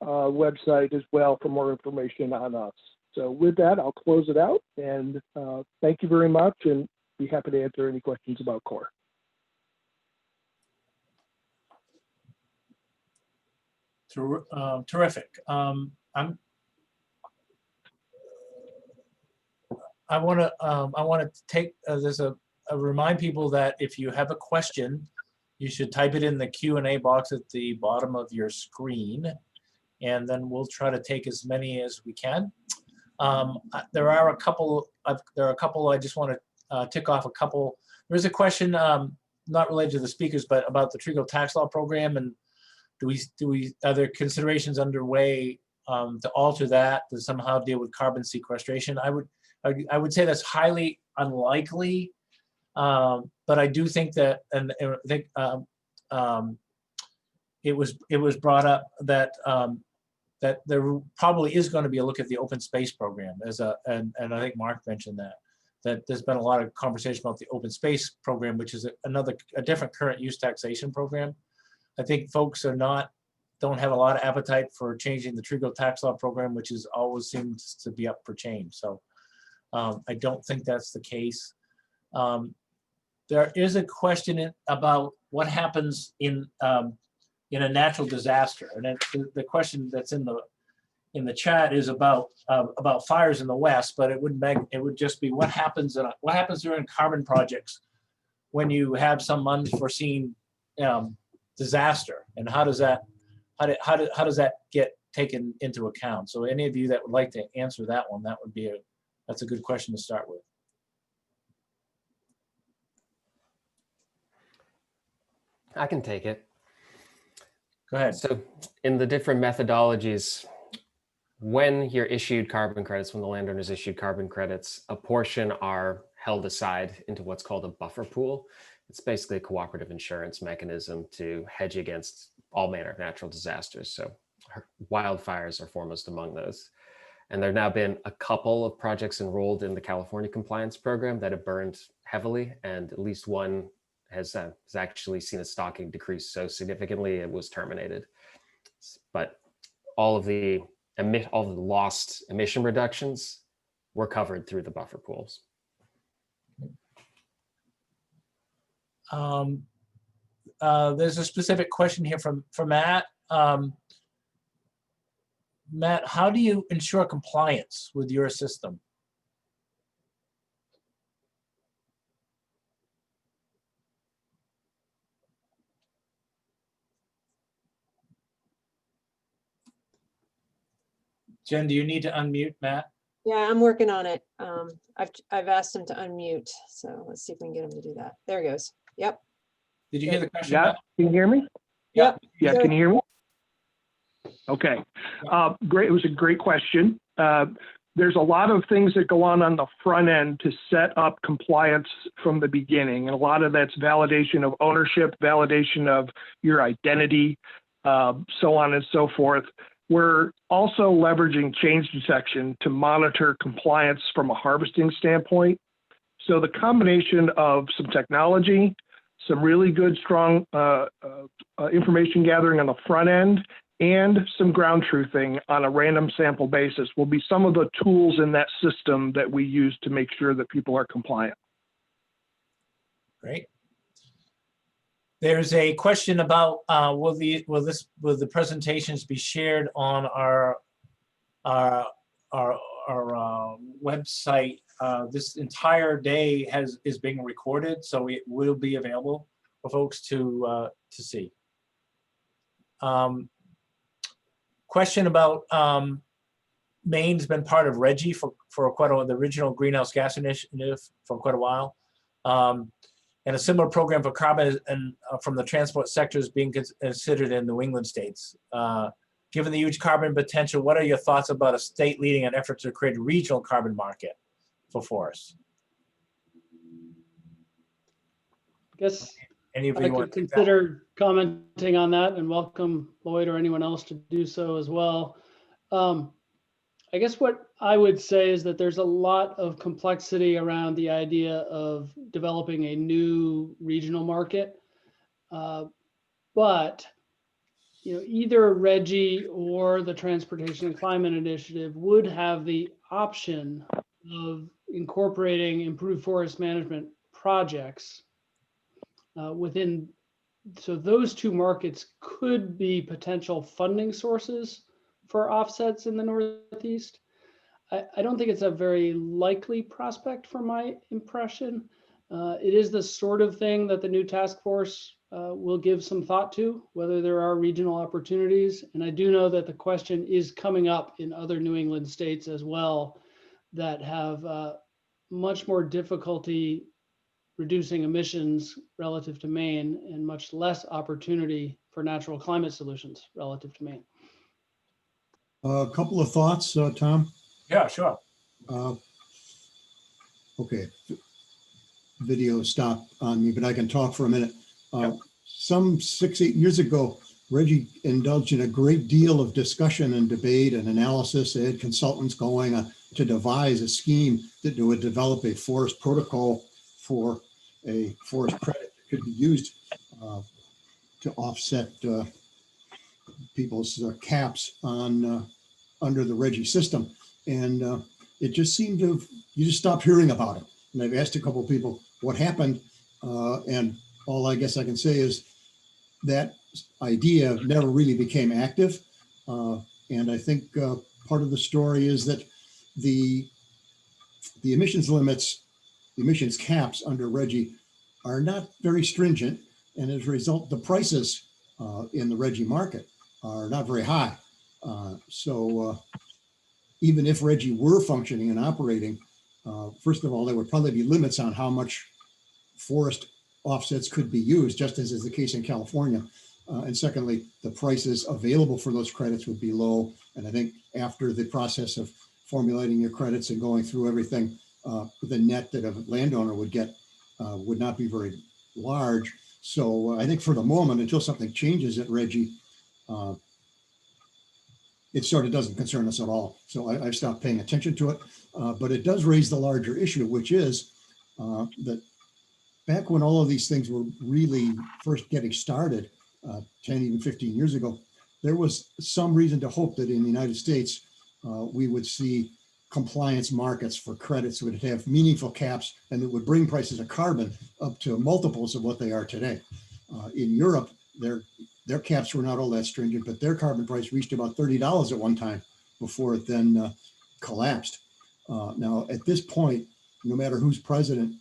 Speaker 20: website as well for more information on us. So with that, I'll close it out, and thank you very much, and be happy to answer any questions about Core.
Speaker 2: Terrific. I want to take remind people that if you have a question, you should type it in the Q&A box at the bottom of your screen, and then we'll try to take as many as we can. There are a couple. I just want to tick off a couple. There's a question not related to the speakers, but about the Trigo tax law program, and are there considerations underway to alter that to somehow deal with carbon sequestration? I would say that's highly unlikely, but I do think that, and I think it was brought up that that there probably is going to be a look at the open space program and I think Mark mentioned that there's been a lot of conversation about the open space program, which is a different current use taxation program. I think folks don't have a lot of appetite for changing the Trigo tax law program, which always seems to be up for change. So I don't think that's the case. There is a question about what happens in a natural disaster, and the question that's in the chat is about fires in the West, but it would just be what happens during carbon projects when you have some unforeseen disaster, and how does that get taken into account. So any of you that would like to answer that one, that's a good question to start with.
Speaker 19: I can take it.
Speaker 2: Go ahead.
Speaker 19: So in the different methodologies, when you're issued carbon credits, when the landowner's issued carbon credits, a portion are held aside into what's called a buffer pool. It's basically a cooperative insurance mechanism to hedge against all manner of natural disasters. So wildfires are foremost among those. And there have now been a couple of projects enrolled in the California compliance program that have burned heavily, and at least one has actually seen its stocking decrease so significantly it was terminated. But all of the lost emission reductions were covered through the buffer pools.
Speaker 2: There's a specific question here from Matt. Matt, how do you ensure compliance with your system? Jen, do you need to unmute Matt?
Speaker 1: Yeah, I'm working on it. I've asked him to unmute, so let's see if we can get him to do that. There he goes. Yep.
Speaker 2: Did you hear the question?
Speaker 20: Yeah,
Speaker 2: Matt?
Speaker 20: can you hear me?
Speaker 1: Yep.
Speaker 20: Yeah, can you hear me? Okay, great. It was a great question. There's a lot of things that go on the front end to set up compliance from the beginning. And a lot of that's validation of ownership, validation of your identity, so on and so forth. We're also leveraging change detection to monitor compliance from a harvesting standpoint. So the combination of some technology, some really good, strong information gathering on the front end, and some ground truthing on a random sample basis will be some of the tools in that system that we use to make sure that people are compliant.
Speaker 2: Great. There's a question about will the presentations be shared on our website? This entire day is being recorded, so it will be available for folks to see. Question about Maine's been part of RGGI for quite a while, the original greenhouse gas initiative for quite a while. And a similar program for carbon from the transport sector is being considered in New England states. Given the huge carbon potential, what are your thoughts about a state leading an effort to create a regional carbon market for forests?
Speaker 18: I guess
Speaker 2: Any of
Speaker 18: I
Speaker 2: you
Speaker 18: could
Speaker 2: want to take that?
Speaker 18: consider commenting on that, and welcome Lloyd or anyone else to do so as well. I guess what I would say is that there's a lot of complexity around the idea of developing a new regional market. But either RGGI or the Transportation and Climate Initiative would have the option of incorporating improved forest management projects within. So those two markets could be potential funding sources for offsets in the Northeast. I don't think it's a very likely prospect from my impression. It is the sort of thing that the new task force will give some thought to, whether there are regional opportunities. And I do know that the question is coming up in other New England states as well that have much more difficulty reducing emissions relative to Maine and much less opportunity for natural climate solutions relative to Maine.
Speaker 17: A couple of thoughts, Tom.
Speaker 2: Yeah, sure.
Speaker 17: Okay. Video stopped on me, but I can talk for a minute.
Speaker 2: Yep.
Speaker 17: Some 6-8 years ago, RGGI indulged in a great deal of discussion and debate and analysis. They had consultants going to devise a scheme that would develop a forest protocol for a forest credit that could be used to offset people's caps on under the RGGI system. And it just seemed you just stopped hearing about it. And I've asked a couple of people what happened. And all I guess I can say is that idea never really became active. And I think part of the story is that the emissions limits, the emissions caps under RGGI are not very stringent. And as a result, the prices in the RGGI market are not very high. Even if Reggie were functioning and operating, first of all, there would probably be limits on how much forest offsets could be used, just as is the case in California. And secondly, the prices available for those credits would be low. And I think after the process of formulating your credits and going through everything, the net that a landowner would get would not be very large. So I think for the moment, until something changes at Reggie, it sort of doesn't concern us at all. So I've stopped paying attention to it. But it does raise the larger issue, which is that back when all of these things were really first getting started, 10, even 15 years ago, there was some reason to hope that in the United States, we would see compliance markets for credits would have meaningful caps and that would bring prices of carbon up to multiples of what they are today. In Europe, their caps were not all that stringent, but their carbon price reached about $30 at one time before it then collapsed. Now, at this point, no matter who's president,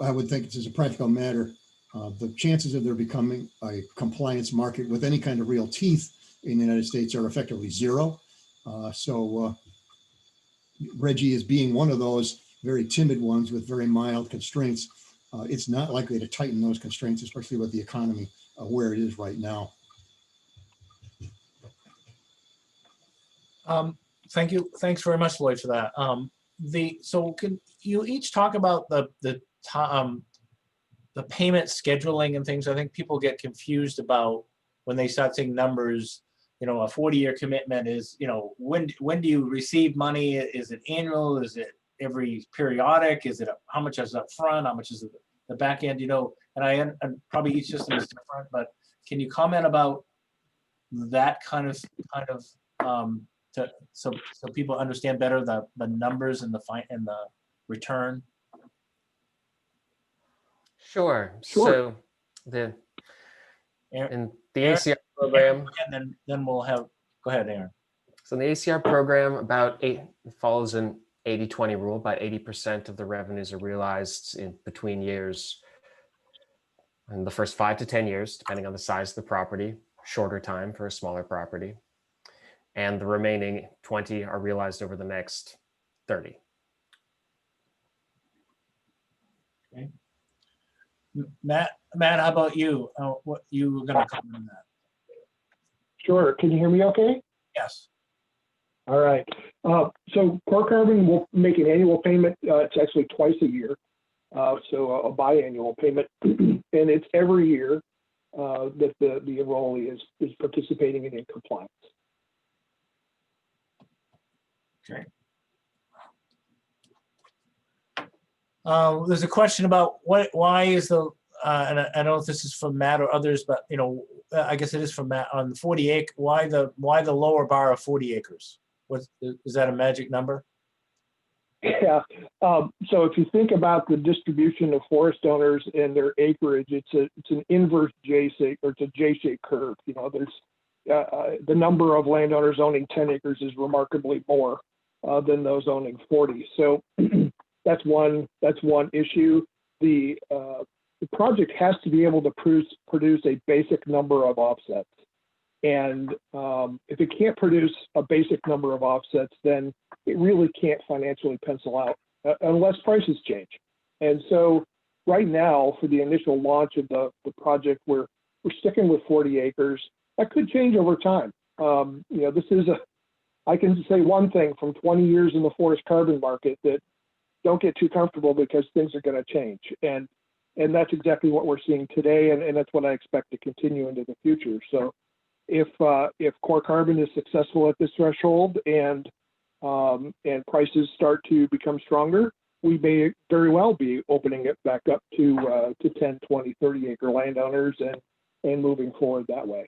Speaker 17: I would think it's as a practical matter, the chances of there becoming a compliance market with any kind of real teeth in the United States are effectively zero. Reggie is being one of those very timid ones with very mild constraints. It's not likely to tighten those constraints, especially with the economy where it is right now.
Speaker 2: Thank you. Thanks very much, Lloyd, for that. So can you each talk about the payment scheduling and things? I think people get confused about when they start seeing numbers. You know, a 40-year commitment is, you know, when do you receive money? Is it annual? Is it every periodic? Is it how much is up front? How much is the back end? You know, and probably each system is different, but can you comment about that kind of so people understand better the numbers and the return?
Speaker 19: Sure. So in the ACR program,
Speaker 2: and then we'll have, go ahead, Aaron.
Speaker 19: So in the ACR program, follows an 80-20 rule. About 80% of the revenues are realized in between years in the first 5 to 10 years, depending on the size of the property, shorter time for a smaller property. And the remaining 20 are realized over the next 30.
Speaker 2: Okay. Matt, how about you? What you were going to comment on that?
Speaker 20: Sure. Can you hear me okay?
Speaker 2: Yes.
Speaker 20: All right. So Core Carbon will make an annual payment. It's actually twice a year. So a biannual payment. And it's every year that the enrollee is participating in compliance.
Speaker 2: Okay. There's a question about why is the, and I don't know if this is from Matt or others, but you know, I guess it is from Matt on the 40 acre. Why the lower bar of 40 acres? Is that a magic number?
Speaker 20: Yeah. So if you think about the distribution of forest owners and their acreage, it's an inverse J-shape, or it's a J-shaped curve. You know, there's the number of landowners owning 10 acres is remarkably more than those owning 40. So that's one issue. The project has to be able to produce a basic number of offsets. And if it can't produce a basic number of offsets, then it really can't financially pencil out unless prices change. And so right now, for the initial launch of the project, we're sticking with 40 acres. That could change over time. You know, this is I can say one thing from 20 years in the forest carbon market, that don't get too comfortable because things are going to change. And that's exactly what we're seeing today. And that's what I expect to continue into the future. So if Core Carbon is successful at this threshold and prices start to become stronger, we may very well be opening it back up to 10, 20, 30 acre landowners and moving forward that way.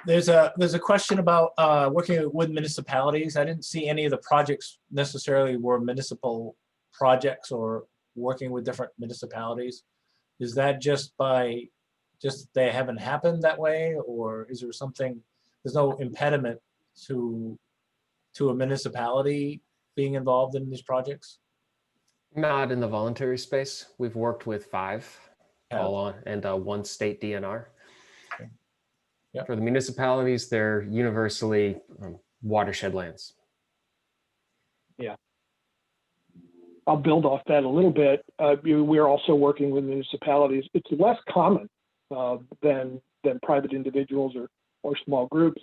Speaker 2: There's a question about working with municipalities. I didn't see any of the projects necessarily were municipal projects or working with different municipalities. Is that just they haven't happened that way, or is there something? There's no impediment to a municipality being involved in these projects?
Speaker 19: Not in the voluntary space. We've worked with 5 all on, and 1 state DNR.
Speaker 2: Okay. Yep.
Speaker 19: For the municipalities, they're universally watershed lands.
Speaker 20: Yeah. I'll build off that a little bit. We're also working with municipalities. It's less common than private individuals or small groups.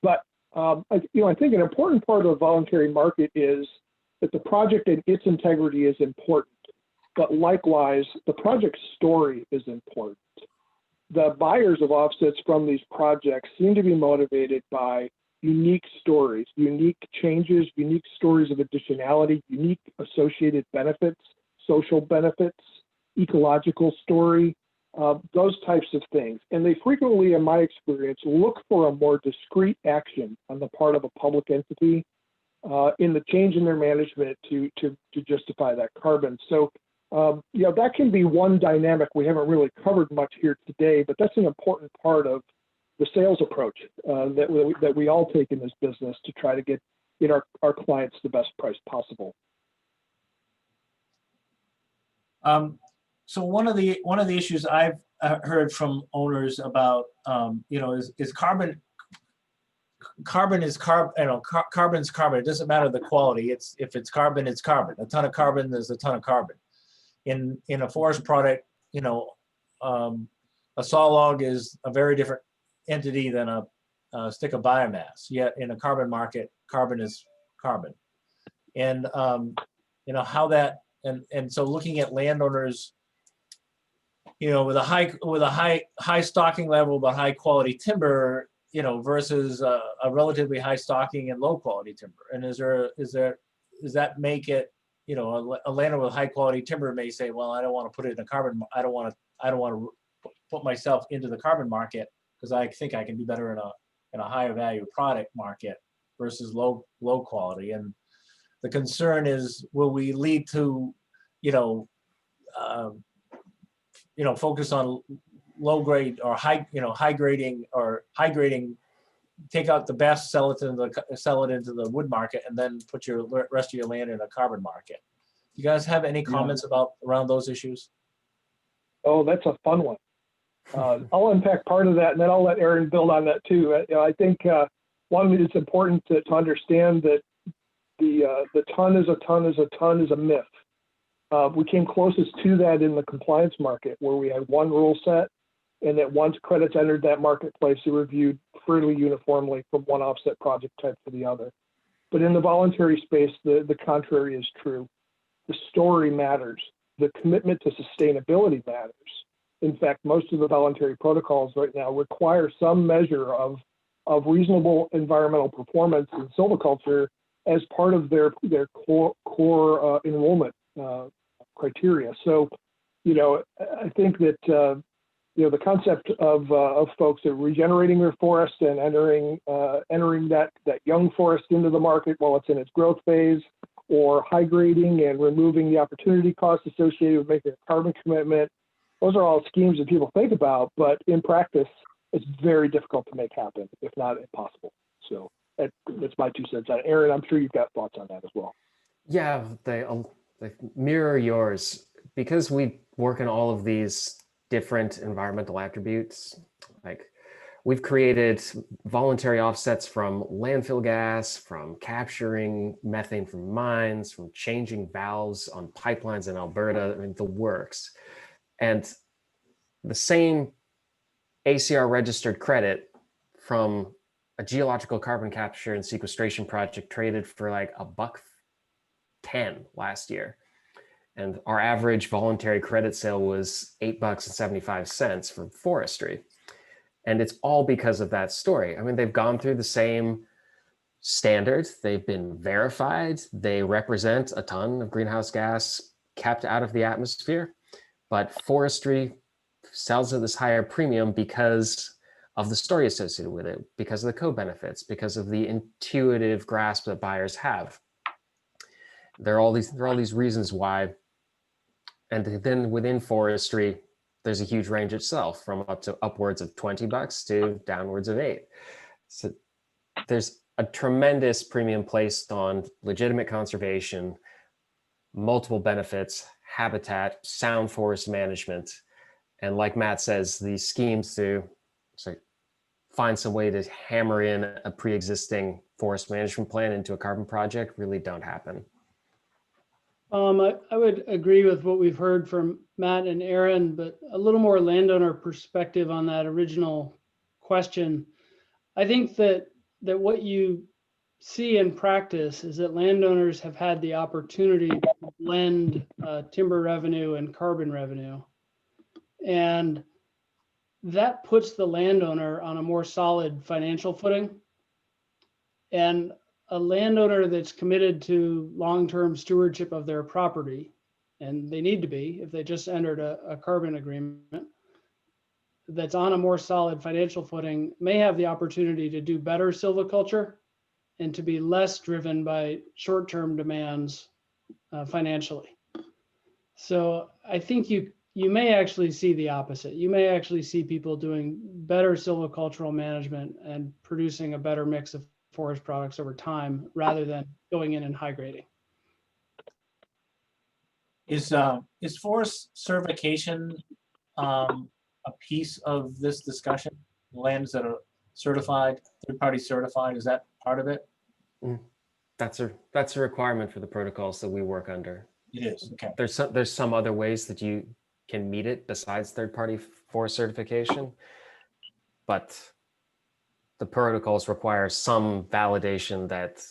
Speaker 20: But I think an important part of the voluntary market is that the project and its integrity is important. But likewise, the project story is important. The buyers of offsets from these projects seem to be motivated by unique stories, unique changes, unique stories of additionality, unique associated benefits, social benefits, ecological story, those types of things. And they frequently, in my experience, look for a more discrete action on the part of a public entity in the change in their management to justify that carbon. So, that can be one dynamic we haven't really covered much here today, but that's an important part of the sales approach that we all take in this business to try to get our clients the best price possible.
Speaker 2: So one of the issues I've heard from owners about, is carbon. Carbon is carbon. Carbon's carbon. It doesn't matter the quality. If it's carbon, it's carbon. A ton of carbon, there's a ton of carbon. In a forest product, a saw log is a very different entity than a stick of biomass. Yet in a carbon market, carbon is carbon. And how that and so looking at landowners, with a high stocking level but high quality timber, versus a relatively high stocking and low quality timber. And does that make it, a landowner with high quality timber may say, well, I don't want to put it in a carbon. I don't want to put myself into the carbon market because I think I can do better in a higher value product market versus low quality. And the concern is, will we lead to, focus on low grade or high grading, take out the best, sell it into the wood market, and then put your rest of your land in a carbon market. You guys have any comments around those issues?
Speaker 20: Oh, that's a fun one. I'll unpack part of that, and then I'll let Aaron build on that too. I think one, it's important to understand that the ton is a myth. We came closest to that in the compliance market, where we had one rule set, and that once credits entered that marketplace, they were reviewed fairly uniformly from one offset project type to the other. But in the voluntary space, the contrary is true. The story matters. The commitment to sustainability matters. In fact, most of the voluntary protocols right now require some measure of reasonable environmental performance in silviculture as part of their core enrollment criteria. So, I think that the concept of folks that are regenerating their forest and entering that young forest into the market while it's in its growth phase, or high grading and removing the opportunity costs associated with making a carbon commitment, those are all schemes that people think about, but in practice, it's very difficult to make happen, if not impossible. So that's my 2 cents on it. Aaron, I'm sure you've got thoughts on that as well.
Speaker 19: Yeah, they mirror yours. Because we work in all of these different environmental attributes, like we've created voluntary offsets from landfill gas, from capturing methane from mines, from changing valves on pipelines in Alberta, the works. And the same ACR registered credit from a geological carbon capture and sequestration project traded for like $1.10 last year. And our average voluntary credit sale was $8.75 from Forestry. And it's all because of that story. They've gone through the same standards. They've been verified. They represent a ton of greenhouse gas kept out of the atmosphere. But Forestry sells at this higher premium because of the story associated with it, because of the co-benefits, because of the intuitive grasp that buyers have. There are all these reasons why. And then within Forestry, there's a huge range itself, from upwards of $20 to downwards of $8. So there's a tremendous premium placed on legitimate conservation, multiple benefits, habitat, sound forest management. And like Matt says, these schemes to find some way to hammer in a pre-existing forest management plan into a carbon project really don't happen.
Speaker 18: I would agree with what we've heard from Matt and Aaron, but a little more landowner perspective on that original question. I think that what you see in practice is that landowners have had the opportunity to blend timber revenue and carbon revenue. And that puts the landowner on a more solid financial footing. And a landowner that's committed to long-term stewardship of their property, and they need to be if they just entered a carbon agreement, that's on a more solid financial footing, may have the opportunity to do better silviculture and to be less driven by short-term demands financially. So I think you may actually see the opposite. You may actually see people doing better silvicultural management and producing a better mix of forest products over time rather than going in and high grading.
Speaker 2: Is forest certification a piece of this discussion? Lands that are certified, third-party certified, is that part of it?
Speaker 19: That's a requirement for the protocols that we work under.
Speaker 2: It is, okay.
Speaker 19: There's some other ways that you can meet it besides third-party forest certification, but the protocols require some validation that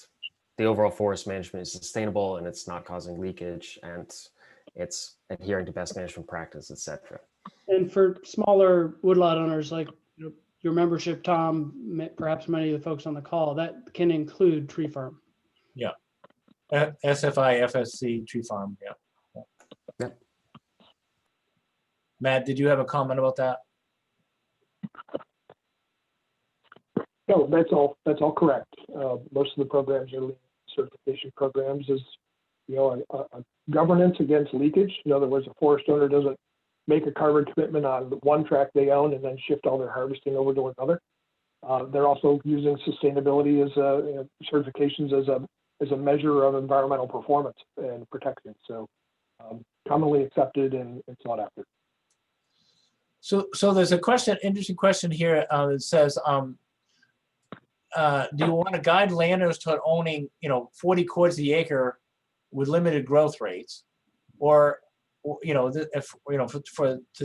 Speaker 19: the overall forest management is sustainable and it's not causing leakage and it's adhering to best management practice, etc.
Speaker 18: And for smaller woodlot owners like your membership, Tom, perhaps many of the folks on the call, that can include tree farm.
Speaker 2: Yeah. SFI, FSC, tree farm, yeah.
Speaker 19: Yep.
Speaker 2: Matt, did you have a comment about that?
Speaker 20: No, that's all correct. Most of the programs are certification programs is, a governance against leakage. In other words, a forest owner doesn't make a carbon commitment on one tract they own and then shift all their harvesting over to another. They're also using sustainability as certifications as a measure of environmental performance and protection. So commonly accepted and sought after.
Speaker 2: So there's a question, interesting question here that says, do you want to guide landowners to owning, 40 cords the acre with limited growth rates, or to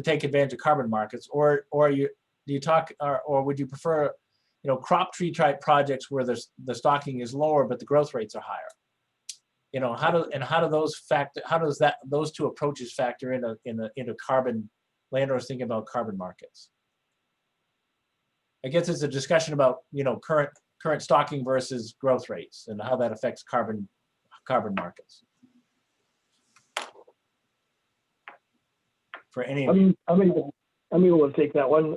Speaker 2: take advantage of carbon markets, or would you prefer, crop tree type projects where the stocking is lower but the growth rates are higher? How do those two approaches factor into carbon, landowners thinking about carbon markets? I guess it's a discussion about current stocking versus growth rates and how that affects carbon markets. For any of you.
Speaker 20: I'm able to take that one.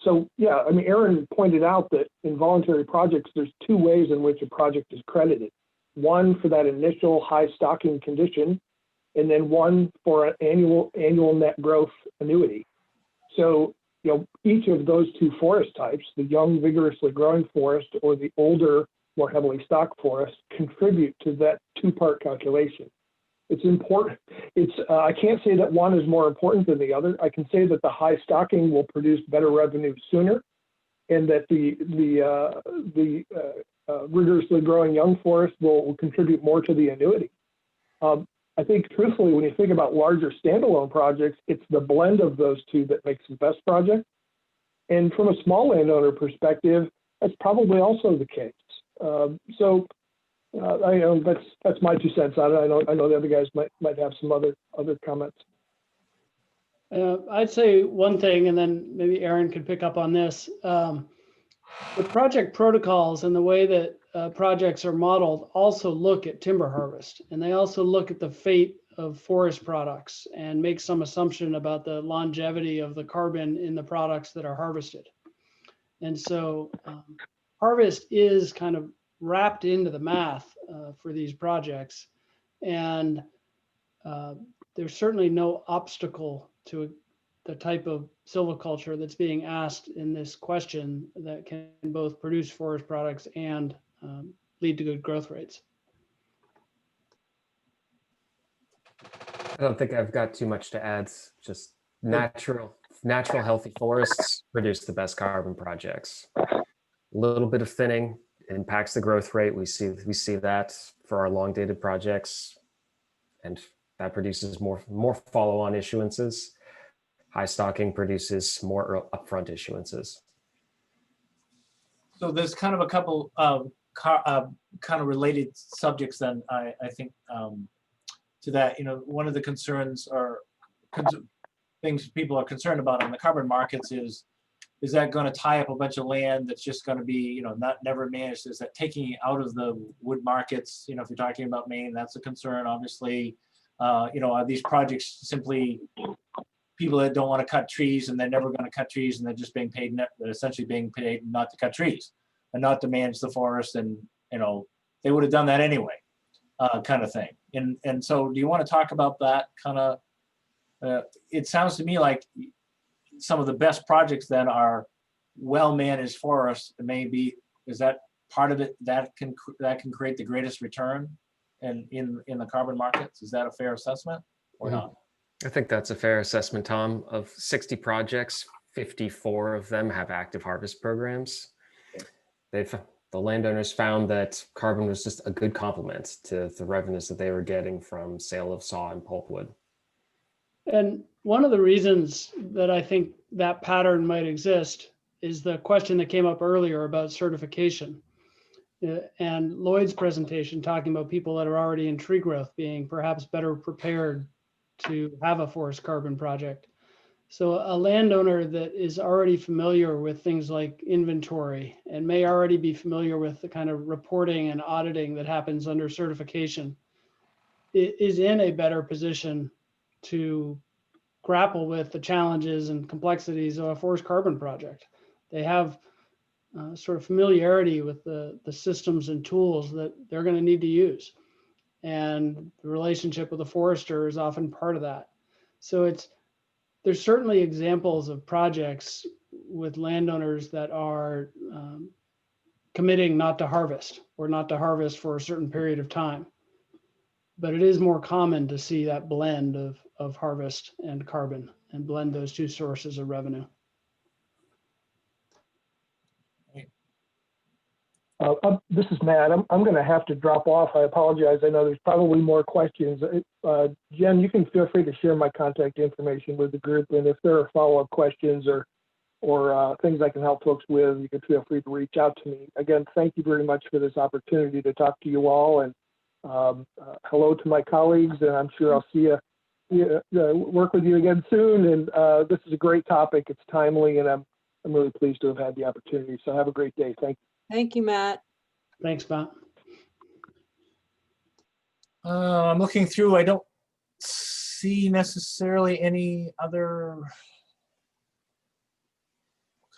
Speaker 20: So yeah, Aaron pointed out that in voluntary projects, there's two ways in which a project is credited. One for that initial high stocking condition, and then one for an annual net growth annuity. So each of those two forest types, the young, vigorously growing forest or the older, more heavily stocked forest, contribute to that two-part calculation. It's important. I can't say that one is more important than the other. I can say that the high stocking will produce better revenue sooner, and that the rigorously growing young forest will contribute more to the annuity. I think truthfully, when you think about larger standalone projects, it's the blend of those two that makes the best project. And from a small landowner perspective, that's probably also the case. I know that's my 2 cents on it. I know the other guys might have some other comments.
Speaker 18: I'd say one thing, and then maybe Aaron could pick up on this. The project protocols and the way that projects are modeled also look at timber harvest, and they also look at the fate of forest products and make some assumption about the longevity of the carbon in the products that are harvested. And so harvest is kind of wrapped into the math for these projects. And there's certainly no obstacle to the type of silviculture that's being asked in this question that can both produce forest products and lead to good growth rates.
Speaker 19: I don't think I've got too much to add. Just natural natural healthy forests produce the best carbon projects. A little bit of thinning impacts the growth rate. We see that for our long dated projects, and that produces more follow-on issuances. High stocking produces more upfront issuances.
Speaker 2: So there's kind of a couple of kind of related subjects then, I think, to that. You know, one of the concerns or things people are concerned about on the carbon markets is that going to tie up a bunch of land that's just going to be, you know, never managed? Is that taking it out of the wood markets? You know, if you're talking about Maine, that's a concern, obviously. You know, are these projects simply people that don't want to cut trees and they're never going to cut trees and they're just being paid, they're essentially being paid not to cut trees and not to manage the forest, and, you know, they would have done that anyway, kind of thing. And so do you want to talk about that kind of, it sounds to me like some of the best projects then are well-managed forests. Maybe, is that part of it that can create the greatest return in the carbon markets? Is that a fair assessment or not?
Speaker 19: I think that's a fair assessment, Tom. Of 60 projects, 54 of them have active harvest programs. The landowners found that carbon was just a good complement to the revenues that they were getting from sale of saw and pulpwood.
Speaker 18: And one of the reasons that I think that pattern might exist is the question that came up earlier about certification. And Lloyd's presentation talking about people that are already in tree growth being perhaps better prepared to have a forest carbon project. So a landowner that is already familiar with things like inventory and may already be familiar with the kind of reporting and auditing that happens under certification is in a better position to grapple with the challenges and complexities of a forest carbon project. They have sort of familiarity with the systems and tools that they're going to need to use. And the relationship with the forester is often part of that. So there's certainly examples of projects with landowners that are committing not to harvest or not to harvest for a certain period of time. But it is more common to see that blend of harvest and carbon and blend those two sources of revenue.
Speaker 20: This is Matt. I'm going to have to drop off. I apologize. I know there's probably more questions. Jen, you can feel free to share my contact information with the group. And if there are follow-up questions or things I can help folks with, you can feel free to reach out to me. Again, thank you very much for this opportunity to talk to you all. And hello to my colleagues. And I'm sure I'll see you, work with you again soon. And this is a great topic. It's timely, and I'm really pleased to have had the opportunity. So have a great day. Thank you.
Speaker 1: Thank you, Matt.
Speaker 18: Thanks, Matt.
Speaker 2: I'm looking through. I don't see necessarily any other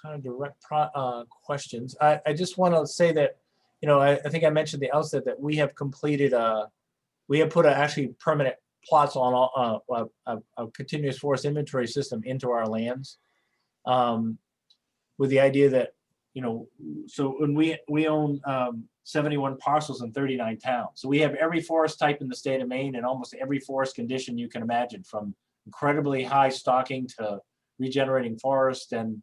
Speaker 2: kind of direct questions. I just want to say that, you know, I think I mentioned at the outset that we have completed we have put actually permanent plots on a continuous forest inventory system into our lands, with the idea that, you know, so when we own 71 parcels in 39 towns. So we have every forest type in the state of Maine and almost every forest condition you can imagine, from incredibly high stocking to regenerating forest. And,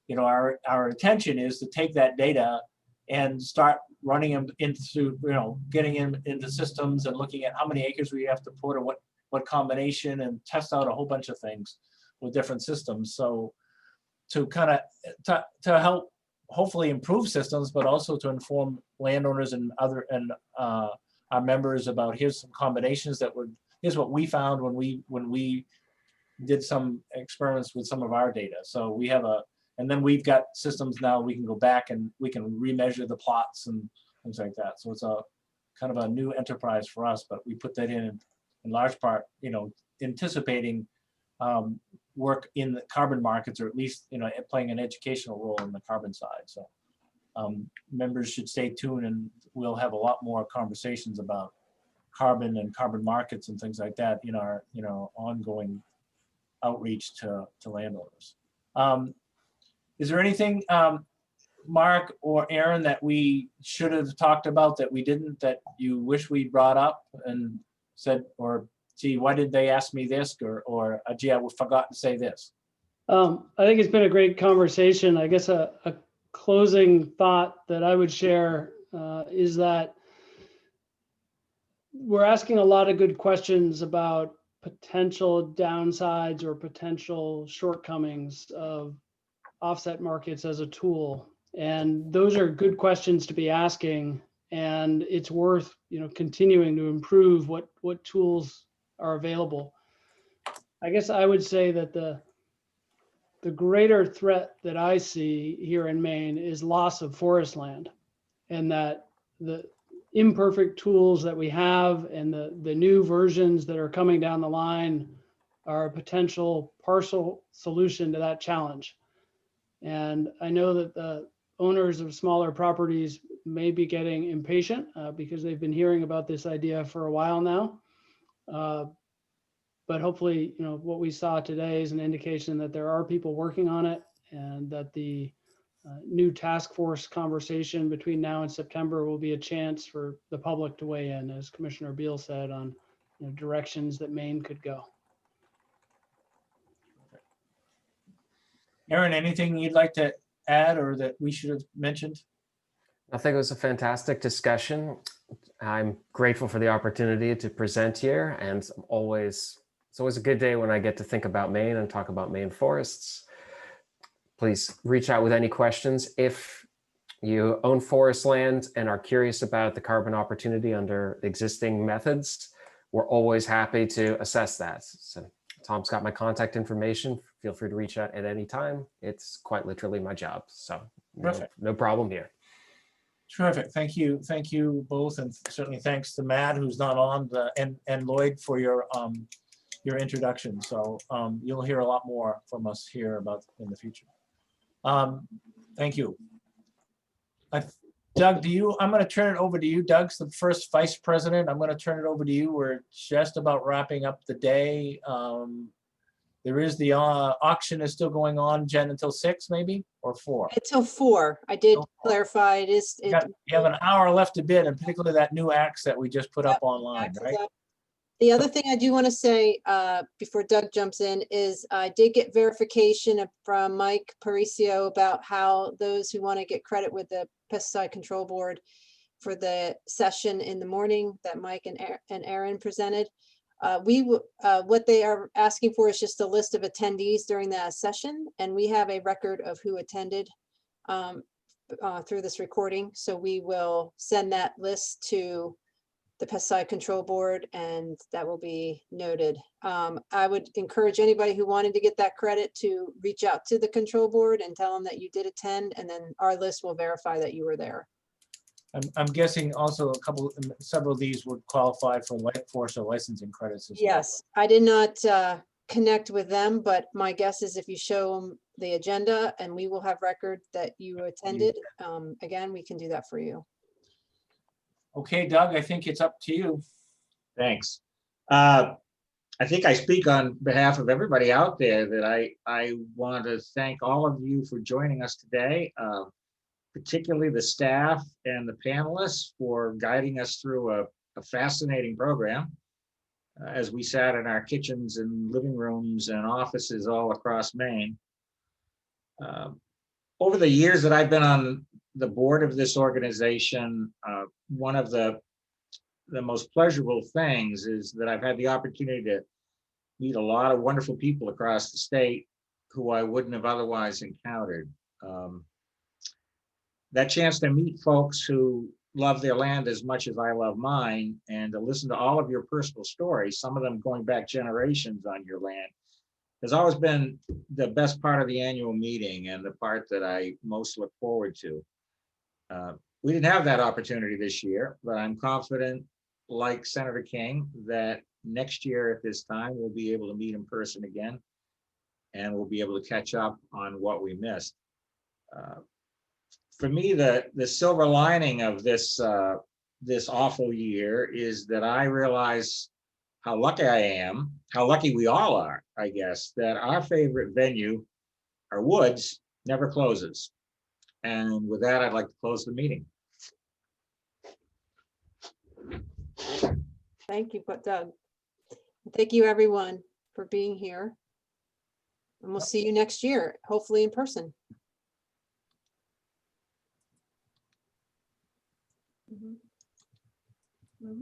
Speaker 2: you know, our intention is to take that data and start running them into, you know, getting them into systems and looking at how many acres we have to put or what combination, and test out a whole bunch of things with different systems. So to kind of to help hopefully improve systems, but also to inform landowners and our members about here's some combinations here's what we found when we did some experiments with some of our data. So we have and then we've got systems now we can go back and we can remeasure the plots and things like that. So it's a kind of a new enterprise for us, but we put that in large part, you know, anticipating work in the carbon markets, or at least, you know, playing an educational role in the carbon side. So members should stay tuned, and we'll have a lot more conversations about carbon and carbon markets and things like that in our, you know, ongoing outreach to landowners. Is there anything, Mark or Aaron, that we should have talked about that we didn't, that you wish we brought up and said, or gee, why did they ask me this? Or gee, I forgot to say this?
Speaker 18: I think it's been a great conversation. I guess a closing thought that I would share is that we're asking a lot of good questions about potential downsides or potential shortcomings of offset markets as a tool. And those are good questions to be asking. And it's worth, continuing to improve what tools are available. I guess I would say that the greater threat that I see here in Maine is loss of forest land, and that the imperfect tools that we have and the new versions that are coming down the line are a potential partial solution to that challenge. And I know that the owners of smaller properties may be getting impatient because they've been hearing about this idea for a while now. But hopefully, what we saw today is an indication that there are people working on it, and that the new task force conversation between now and September will be a chance for the public to weigh in, as Commissioner Beal said, on directions that Maine could go.
Speaker 2: Aaron, anything you'd like to add or that we should have mentioned?
Speaker 19: I think it was a fantastic discussion. I'm grateful for the opportunity to present here, and it's always a good day when I get to think about Maine and talk about Maine forests. Please reach out with any questions. If you own forest land and are curious about the carbon opportunity under existing methods, we're always happy to assess that. So Tom's got my contact information. Feel free to reach out at any time. It's quite literally my job. So no problem here.
Speaker 2: Terrific. Thank you. Thank you both. And certainly thanks to Matt, who's not on, and Lloyd for your introduction. So you'll hear a lot more from us here about in the future. Thank you. Doug, I'm going to turn it over to you. Doug's the first vice president. I'm going to turn it over to you. We're just about wrapping up the day. There is the auction is still going on, Jen, until 6 maybe, or 4?
Speaker 1: Until 4. I did clarify it is.
Speaker 2: You have an hour left to bid, and particularly that new axe that we just put up online, right?
Speaker 1: The other thing I do want to say before Doug jumps in is I did get verification from Mike Paricio about how those who want to get credit with the pesticide control board for the session in the morning that Mike and Aaron presented. What they are asking for is just a list of attendees during that session, and we have a record of who attended through this recording. So we will send that list to the pesticide control board, and that will be noted. I would encourage anybody who wanted to get that credit to reach out to the control board and tell them that you did attend, and then our list will verify that you were there.
Speaker 2: I'm guessing also several of these would qualify for forest or licensing credits as well.
Speaker 1: Yes, I did not connect with them, but my guess is if you show them the agenda, and we will have record that you attended, again, we can do that for you.
Speaker 2: Okay, Doug, I think it's up to you.
Speaker 5: Thanks. I think I speak on behalf of everybody out there that I want to thank all of you for joining us today, particularly the staff and the panelists for guiding us through a fascinating program as we sat in our kitchens and living rooms and offices all across Maine. Over the years that I've been on the board of this organization, one of the most pleasurable things is that I've had the opportunity to meet a lot of wonderful people across the state who I wouldn't have otherwise encountered. That chance to meet folks who love their land as much as I love mine, and to listen to all of your personal stories, some of them going back generations on your land, has always been the best part of the annual meeting and the part that I most look forward to. We didn't have that opportunity this year, but I'm confident, like Senator King, that next year at this time, we'll be able to meet in person again, and we'll be able to catch up on what we missed. For me, the silver lining of this awful year is that I realize how lucky I am, how lucky we all are, I guess, that our favorite venue, our woods, never closes. And with that, I'd like to close the meeting.
Speaker 1: Thank you, Doug. Thank you, everyone, for being here. And we'll see you next year, hopefully in person. Mhm.